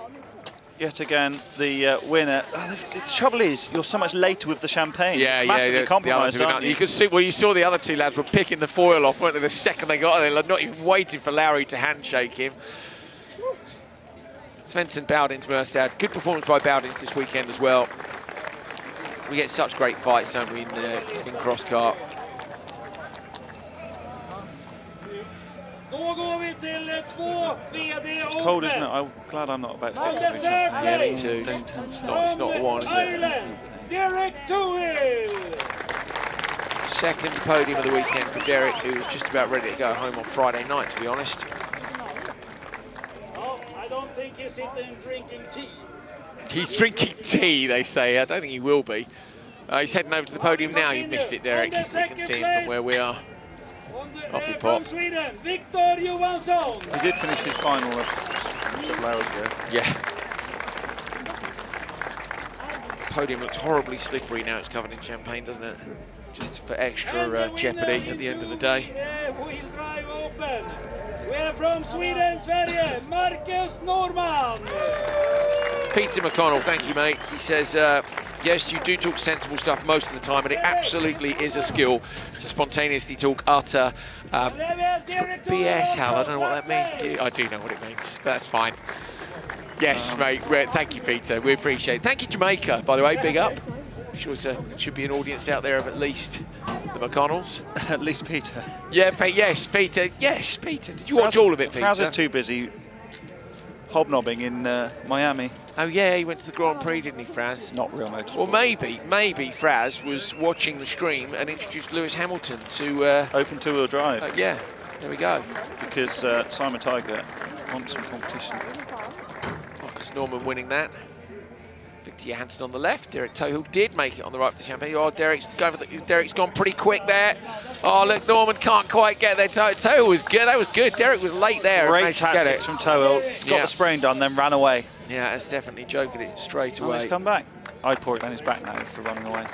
S4: Yet again, the winner. The trouble is, you're so much later with the champagne. Massively compromised, aren't you?
S3: You could see, well, you saw the other two lads were picking the foil off, weren't they? The second they got it, they're not even waiting for Larry to handshake him. Svensson, Bowdins, Murstad. Good performance by Bowdins this weekend as well. We get such great fights, don't we, in cross car.
S4: It's cold, isn't it? I'm glad I'm not about to get covered in champagne.
S3: Yeah, me too. It's not the one, is it?
S11: Derek Tuil.
S3: Second podium of the weekend for Derek, who was just about ready to go home on Friday night, to be honest.
S11: No, I don't think he's sitting drinking tea.
S3: He's drinking tea, they say. I don't think he will be. He's heading over to the podium now. You missed it, Derek. We can see him from where we are. Off he popped.
S11: Sweden, Victor Johansson.
S4: He did finish his final a couple hours ago.
S3: Yeah. Podium looks horribly slippery now it's covered in champagne, doesn't it? Just for extra jeopardy at the end of the day.
S11: Wheel drive open. We're from Sweden, Sverige, Marcus Norman.
S3: Peter McConnell, thank you, mate. He says, yes, you do talk sensible stuff most of the time, and it absolutely is a skill to spontaneously talk utter BS, Hal. I don't know what that means. I do know what it means, but that's fine. Yes, mate. Thank you, Peter. We appreciate it. Thank you, Jamaica, by the way. Big up. I'm sure there should be an audience out there of at least the McConnells.
S4: At least Peter.
S3: Yeah, yes, Peter. Yes, Peter. Did you watch all of it, Peter?
S4: Fraz is too busy hobnobbing in Miami.
S3: Oh, yeah, he went to the Grand Prix, didn't he, Fraz?
S4: Not real noticeable.
S3: Well, maybe Fraz was watching the stream and introduced Lewis Hamilton to...
S4: Open two-wheel drive.
S3: Yeah, there we go.
S4: Because Simon Tiger wants some competition.
S3: Marcus Norman winning that. Victor Johansson on the left. Derek Tohill did make it on the right for the champagne. Oh, Derek's gone pretty quick there. Oh, look, Norman can't quite get there. Tohill was good. That was good. Derek was late there.
S4: Great tactics from Tohill. Got the spraying done, then ran away.
S3: Yeah, that's definitely joking it straight away.
S4: He's come back. I'd pour it down his back now for running away.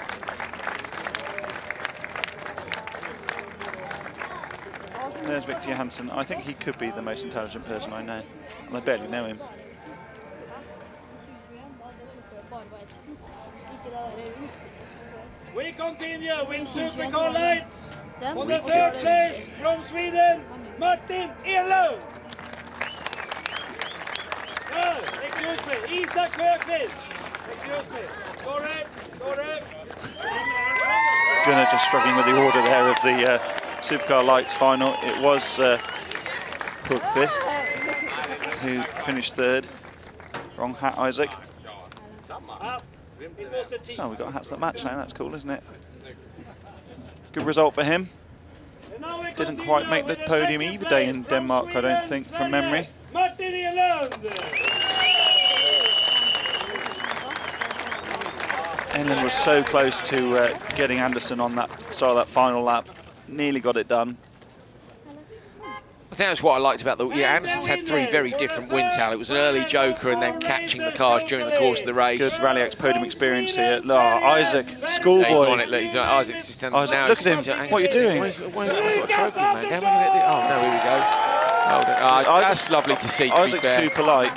S4: There's Victor Johansson. I think he could be the most intelligent person I know. And I barely know him.
S11: We continue with Supercar Lights. On the third place from Sweden, Martin Enlund. Excuse me, Isak Sjöqvist. Excuse me. Sorry.
S4: Gunnar just struggling with the order there of the Supercar Lights final. It was Sjöqvist who finished third. Wrong hat, Isaac. Oh, we've got hats that match now. That's cool, isn't it? Good result for him. Didn't quite make the podium either day in Denmark, I don't think, from memory. Enlund was so close to getting Anderson on that start of that final lap. Nearly got it done.
S3: I think that's what I liked about Anderson's had three very different wins, Hal. It was an early joker and then catching the cars during the course of the race.
S4: Good Rallyx podium experience here. Isaac, schoolboy.
S3: He's on it, look, Isaac's just done
S4: Isaac,
S3: now.
S4: Look at him, what are you doing?
S3: I've got a trophy, man. Oh, no, here we go. That's lovely to see, to
S4: Isaac's
S3: be fair.
S4: too polite.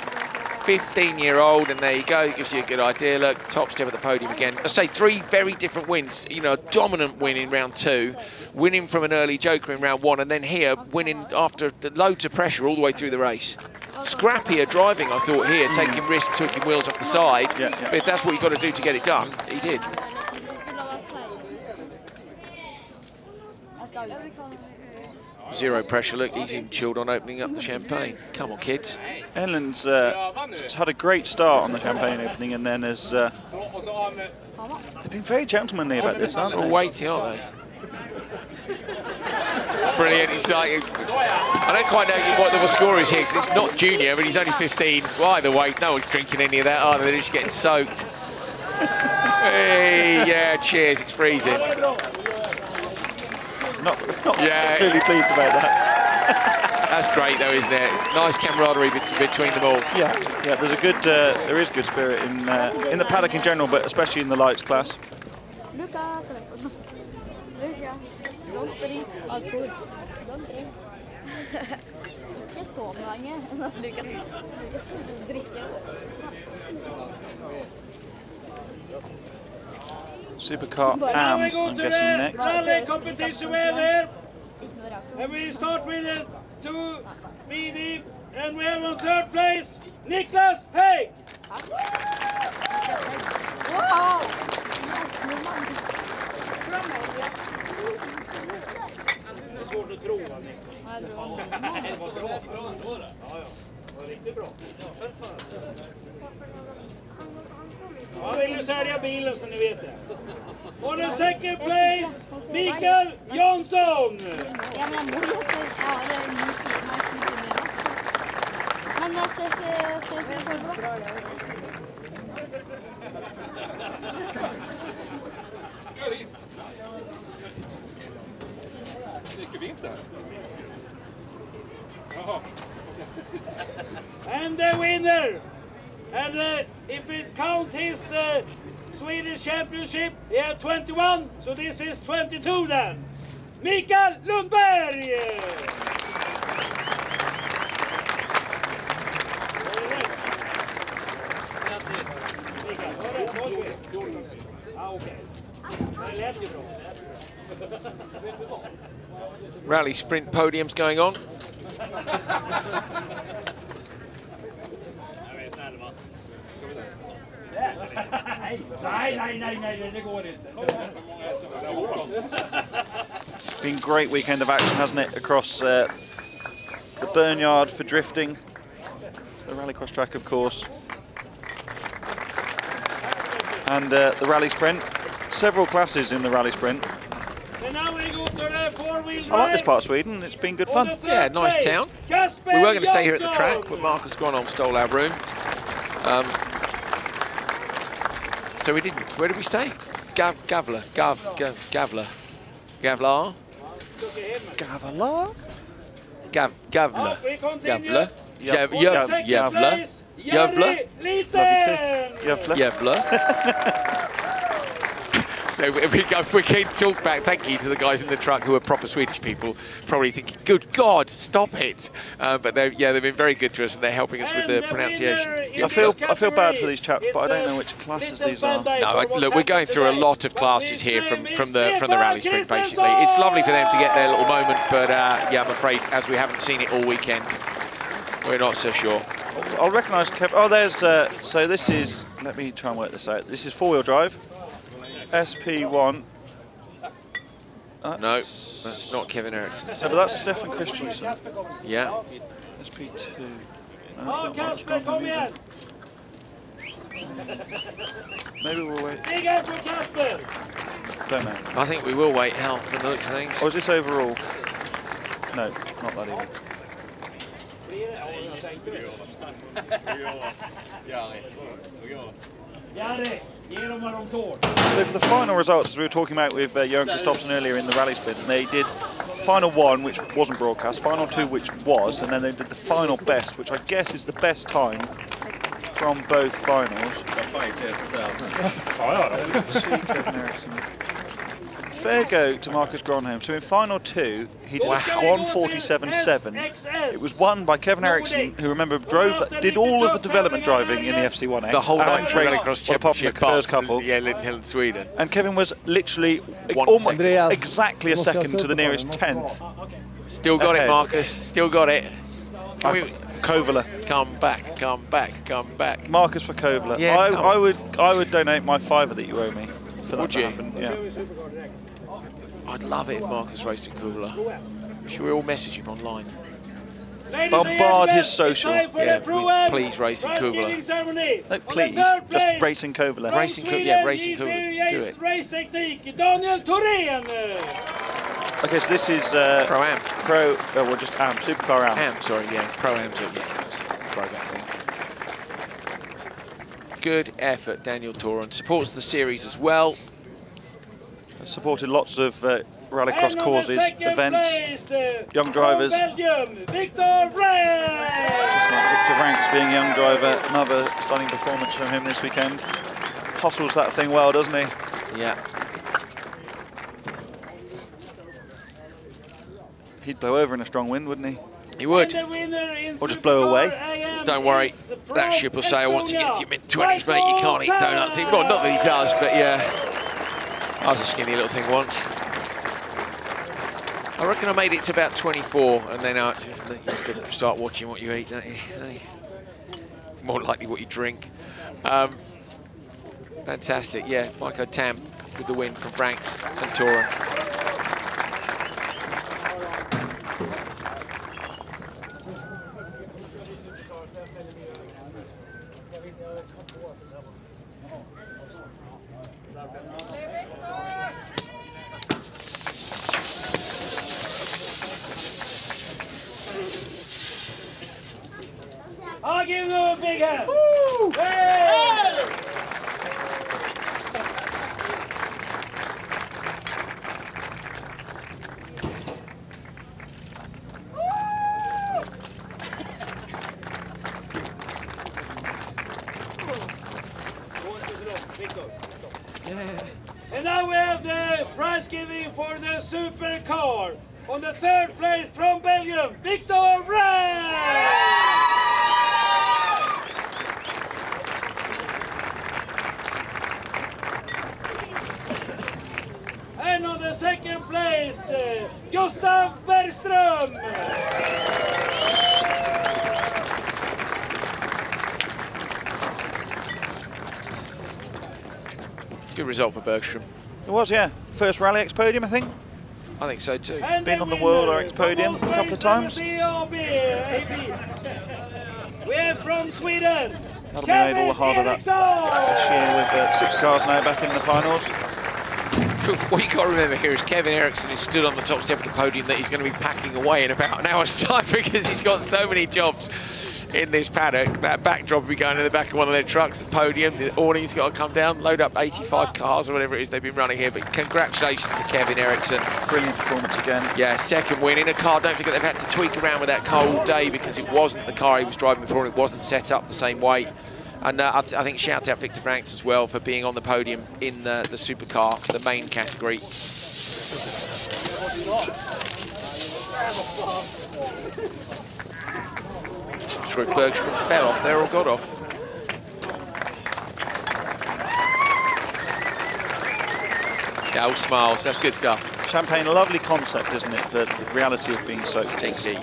S3: 15-year-old, and there you go. It gives you a good idea. Look, top step at the podium again. I say three very different wins. You know, a dominant win in round 2, winning from an early joker in round 1, and then here winning after loads of pressure all the way through the race. Scrappier driving, I thought, here, taking risks, hooking wheels off the side. But if that's what you've got to do to get it done, he did. Zero pressure, look, he's even chilled on opening up the champagne. Come on, kids.
S4: Enlund's had a great start on the champagne opening, and then has... they've been very gentlemanly about this, aren't they?
S3: They're all waiting, aren't they? Brilliant. It's like, I don't quite know what the score is here, because it's not junior, but he's only 15. Well, either way, no one's drinking any of that, are they? They're just getting soaked. Hey, yeah, cheers, it's freezing.
S4: Not clearly pleased about that.
S3: That's great, though, isn't it? Nice camaraderie between them all.
S4: Yeah, there's a good, there is good spirit in the paddock in general, but especially in the lights class. Supercar Am, I'm guessing next.
S11: Rally competition here. And we start with 2 BD, and we have on third place Niklas Hägg. Wow. Det är svårt att tro, va? Det var bra. Det var riktigt bra. Jag vill ju sälja bilen så ni vet det. On the second place, Mikael Jonsson.
S13: Ja, men jag måste ja, det är mycket mer. Men jag ser bra.
S11: And the winner, and if it count his Swedish championship, he had 21, so this is 22 then. Mikael Lundberg!
S3: Rally sprint podiums going on.
S4: Been a great weekend of action, hasn't it, across the Burnyard for drifting, the rallycross track, of course, and the rally sprint. Several classes in the rally sprint. I like this part of Sweden, it's been good fun.
S3: Yeah, nice town. We were going to stay here at the track, but Marcus Gronholm stole our room. So we didn't. Where did we stay? Gavla. Gavla. Gavla.
S4: Gavla?
S3: Gavla.
S11: Gavla.
S3: Gavla. So we can talk back. Thank you to the guys in the truck who are proper Swedish people, probably thinking, "Good God, stop it!" But they've been very good to us, and they're helping us with the pronunciation.
S4: I feel bad for these chaps, but I don't know which classes these are.
S3: No, look, we're going through a lot of classes here from the rally sprint. Basically, it's lovely for them to get their little moment, but yeah, I'm afraid as we haven't seen it all weekend, we're not so sure.
S4: I'll recognise Kev. Oh, there's so this is. Let me try and work this out. This is four-wheel drive. SP1.
S3: No, that's not Kevin Eriksson.
S4: No, but that's Stefan Christensen.
S3: Yeah.
S4: SP2. Maybe we'll wait. Don't know.
S3: I think we will wait, hell, from the looks of things.
S4: Or is this overall? No, not that either. So for the final results, as we were talking about with Johan Kristoffersson earlier in the rally sprint, they did final one, which wasn't broadcast, final two, which was, and then they did the final best, which I guess is the best time from both finals. Fair go to Marcus Gronholm. So in final two, he did 1:47.7. It was won by Kevin Eriksson, who remember did all of the development driving in the FC1X.
S3: The whole night rallycross championship,
S4: first couple.
S3: Yeah, in Sweden.
S4: And Kevin was literally almost exactly a second to the nearest 10th.
S3: Still got it, Marcus. Still got it.
S4: Kovala.
S3: Come back, come back, come back.
S4: Marcus for Kovala.
S3: Yeah,
S4: I would donate my £5 that you owe me for that to happen. Yeah.
S3: I'd love it if Marcus raced in Kovala. Should we all message him online?
S4: Bombard his social.
S3: Yeah, please race in Kovala.
S4: No, please, just race in Kovala.
S3: Racing Kovala, do it.
S4: Okay, so this is
S3: Pro-Am.
S4: Well, just Am, Supercar Am.
S3: Am, sorry, yeah. Pro-Am's a throwback thing. Good effort, Daniel Toron. Supports the series as well.
S4: Supported lots of rallycross causes, events, young drivers. Just like Victor Ranks being a young driver, another stunning performance from him this weekend. Hustles that thing well, doesn't he?
S3: Yeah.
S4: He'd blow over in a strong wind, wouldn't he?
S3: He would.
S4: Or just blow away.
S3: Don't worry, that ship will sail once you get to your mid-20s, mate. You can't eat donuts. Well, not that he does, but yeah. I was a skinny little thing once. I reckon I made it to about 24, and then you have to start watching what you eat, don't you? More likely what you drink. Fantastic, yeah. Michael Tam with the win from Franks and Toron.
S11: I'll give them a big hand. Woo! Hey! And now we have the prize giving for the supercar. On the third place from Belgium, Victor Ray! And on the second place, Gustav Bergström.
S3: Good result for Bergström.
S4: It was, yeah. First Rallyx podium, I think.
S3: I think so too.
S11: And
S4: been on the World Rallyx podium a couple of times.
S11: We have from Sweden.
S4: That'll be made all the harder that this year with 6 cars now back in the finals.
S3: What you got to remember here is Kevin Eriksson is stood on the top step of the podium that he's going to be packing away in about an hour's time because he's got so many jobs in this paddock. That backdrop will be going in the back of one of their trucks, the podium, the awning's got to come down, load up 85 cars or whatever it is they've been running here. But congratulations to Kevin Eriksson.
S4: Brilliant performance again.
S3: Yeah, second win in a car. Don't forget they've had to tweak around with that car all day because it wasn't the car he was driving before and it wasn't set up the same way. And I think shout out Victor Franks as well for being on the podium in the supercar, the main category. Not sure if Bergström fell off there or got off. Yeah, all smiles, that's good stuff.
S4: Champagne, a lovely concept, isn't it? But the reality of being so
S3: stinky.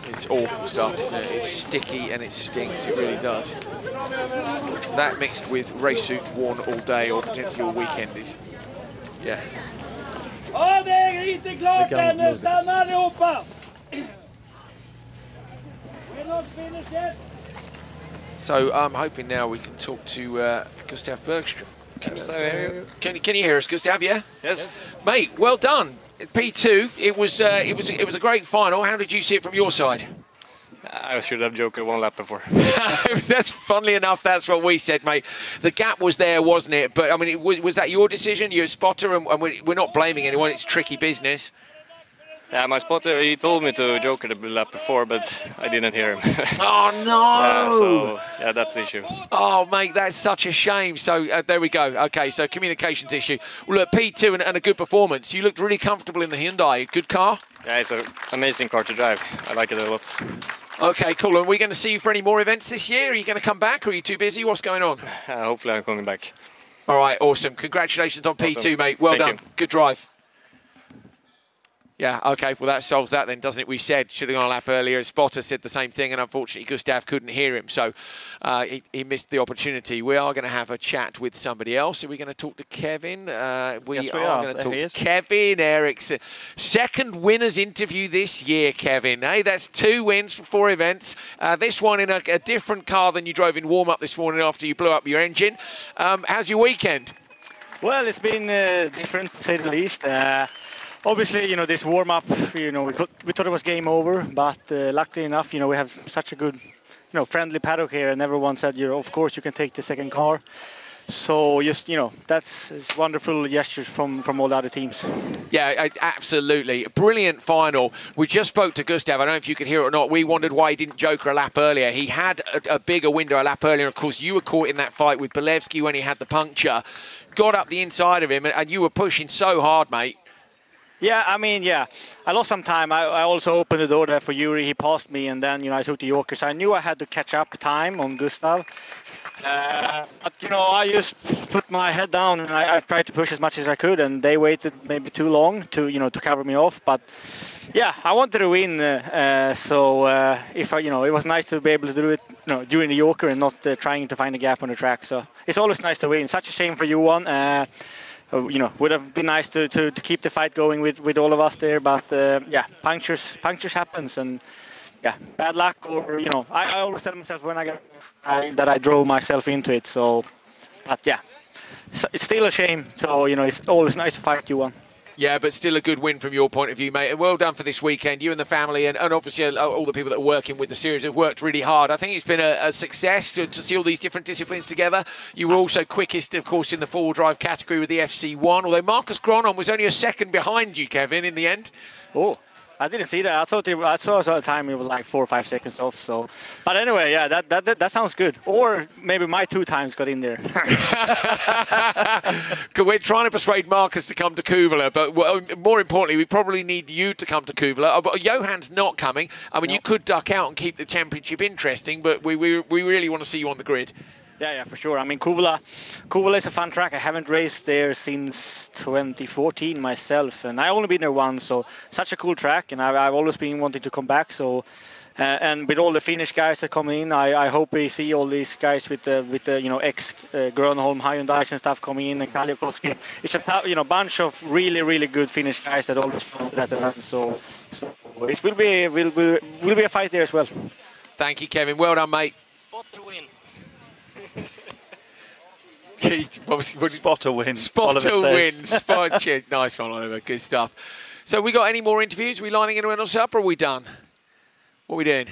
S3: It's awful stuff, isn't it? It's sticky and it stinks, it really does. That mixed with race suits worn all day or potentially all weekend is, yeah.
S11: Ja, det är inte klart ännu. Stanna allihopa! We're not finished yet.
S3: So I'm hoping now we can talk to Gustav Bergström. Can you hear us, Gustav? Yeah.
S14: Yes.
S3: Mate, well done. P2. It was a great final. How did you see it from your side?
S14: I should have joked one lap before.
S3: That's funnily enough. That's what we said, mate. The gap was there, wasn't it? But I mean, was that your decision? You're a spotter, and we're not blaming anyone. It's tricky business.
S14: Yeah, my spotter, he told me to joker the lap before, but I didn't hear him.
S3: Oh, no!
S14: Yeah, that's the issue.
S3: Oh, mate, that's such a shame. So, there we go. OK, so communications issue. Well, look, P2 and a good performance. You looked really comfortable in the Hyundai. Good car?
S14: Yeah, it's an amazing car to drive. I like it a lot.
S3: OK, cool. Are we going to see you for any more events this year? Are you going to come back, or are you too busy? What's going on?
S14: Hopefully I'm coming back.
S3: All right, awesome. Congratulations on P2, mate. Well done. Good drive. Yeah, OK, well, that solves that then, doesn't it? We said, should have gone a lap earlier. Spotter said the same thing, and unfortunately, Gustav couldn't hear him, so he missed the opportunity. We are going to have a chat with somebody else. Are we going to talk to Kevin?
S4: Yes, we
S3: are going to talk to Kevin Eriksson. Second winner's interview this year, Kevin. Hey, that's 2 wins for 4 events. This one in a different car than you drove in warm-up this morning after you blew up your engine. How's your weekend?
S15: Well, it's been different, to say the least. Obviously, you know, this warm-up, you know, we thought it was game over, but luckily enough, you know, we have such a good, you know, friendly paddock here, and everyone said, you know, of course you can take the second car. So just, you know, it's wonderful gestures from all the other teams.
S3: Yeah, absolutely. Brilliant final. We just spoke to Gustav. I don't know if you could hear it or not. We wondered why he didn't joker a lap earlier. He had a bigger window a lap earlier. Of course, you were caught in that fight with Bolevsky when he had the puncture. Got up the inside of him, and you were pushing so hard, mate.
S15: Yeah, I mean, yeah, I lost some time. I also opened the door there for Yuri. He passed me, and then, you know, I took the Yorker. So I knew I had to catch up time on Gustav. But, you know, I just put my head down and I tried to push as much as I could, and they waited maybe too long to, you know, to cover me off. But yeah, I wanted to win. If I, you know, it was nice to be able to do it, you know, during the Yorker and not trying to find a gap on the track. So it's always nice to win. Such a shame for Johan. You know, would have been nice to keep the fight going with all of us there, but yeah, punctures happens, and yeah, bad luck, or, you know, I always tell myself when I get that I drove myself into it. So, but yeah, it's still a shame. So, you know, it's always nice to fight you one.
S3: Yeah, but still a good win from your point of view, mate. And well done for this weekend. You and the family, and obviously all the people that are working with the series have worked really hard. I think it's been a success to see all these different disciplines together. You were also quickest, of course, in the four-wheel drive category with the FC1, although Marcus Gronon was only a second behind you, Kevin, in the end.
S15: Oh. I didn't see that. I thought I saw the time it was like 4 or 5 seconds off. So, but anyway, yeah, that sounds good. Or maybe my 2 times got in there.
S3: We're trying to persuade Marcus to come to Kuvula, but more importantly, we probably need you to come to Kuvula. But Johan's not coming. I mean, you could duck out and keep the championship interesting, but we really want to see you on the grid.
S15: Yeah, for sure. I mean, Kuvula is a fun track. I haven't raced there since 2014 myself, and I only been there once. So such a cool track, and I've always been wanting to come back. So, and with all the Finnish guys that come in, I hope we see all these guys with the ex Grönholm, Hyundai and stuff coming in, and Kaliakowski. It's a bunch of really good Finnish guys that always come to that event. So it will be a fight there as well.
S3: Thank you, Kevin. Well done, mate.
S6: Spot to win.
S4: Spot a win.
S3: Spot a win. Spot. Nice one, Oliver. Good stuff. So we got any more interviews? Are we lining anyone else up, or are we done? What are we doing?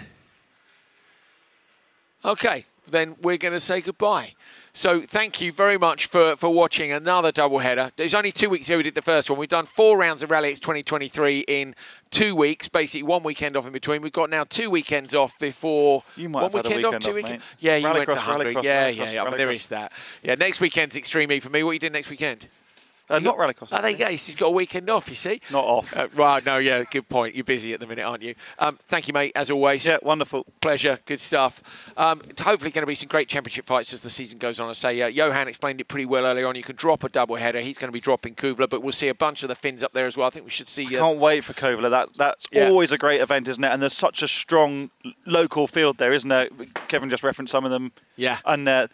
S3: Okay, then we're going to say goodbye. So thank you very much for watching another doubleheader. There's only 2 weeks ago we did the first one. We've done 4 rounds of Rallyx 2023 in 2 weeks, basically 1 weekend off in between. We've got now 2 weekends off before...
S4: You might have had a weekend off, 2 weekends.
S3: Yeah, you went to
S4: Rallycross,
S3: Hungary. Yeah, there is that. Yeah, next weekend's Extreme E for me. What are you doing next weekend?
S4: Not Rallycross.
S3: Oh, there you go. He's got a weekend off, you see.
S4: Not off.
S3: Right, no, yeah, good point. You're busy at the minute, aren't you? Thank you, mate, as always.
S4: Yeah, wonderful.
S3: Pleasure. Good stuff. Hopefully going to be some great championship fights as the season goes on. I say, Johan explained it pretty well earlier on. You can drop a double header. He's going to be dropping Kuvula, but we'll see a bunch of the Finns up there as well. I think we should see...
S4: I can't wait for Kuvula. That's always a great event, isn't it? And there's such a strong local field there, isn't there? Kevin just referenced some of them.
S3: Yeah.
S4: And...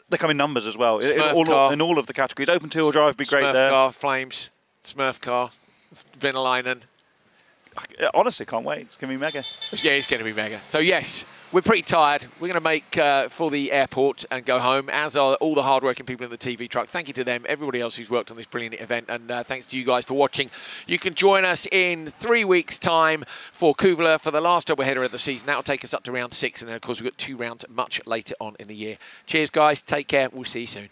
S4: they come in numbers as well, in all of the categories. Open two-wheel drive would be great there.
S3: Smurf car, Flames, Smurf car, Vinolainen.
S4: Honestly, can't wait. It's going to be mega.
S3: Yeah, it's going to be mega. So, yes, we're pretty tired. We're going to make for the airport and go home, as are all the hard-working people in the TV truck. Thank you to them, everybody else who's worked on this brilliant event, and thanks to you guys for watching. You can join us in 3 weeks' time for Kuvula for the last doubleheader of the season. That will take us up to round 6, and then, of course, we've got 2 rounds much later on in the year. Cheers, guys. Take care. We'll see you soon.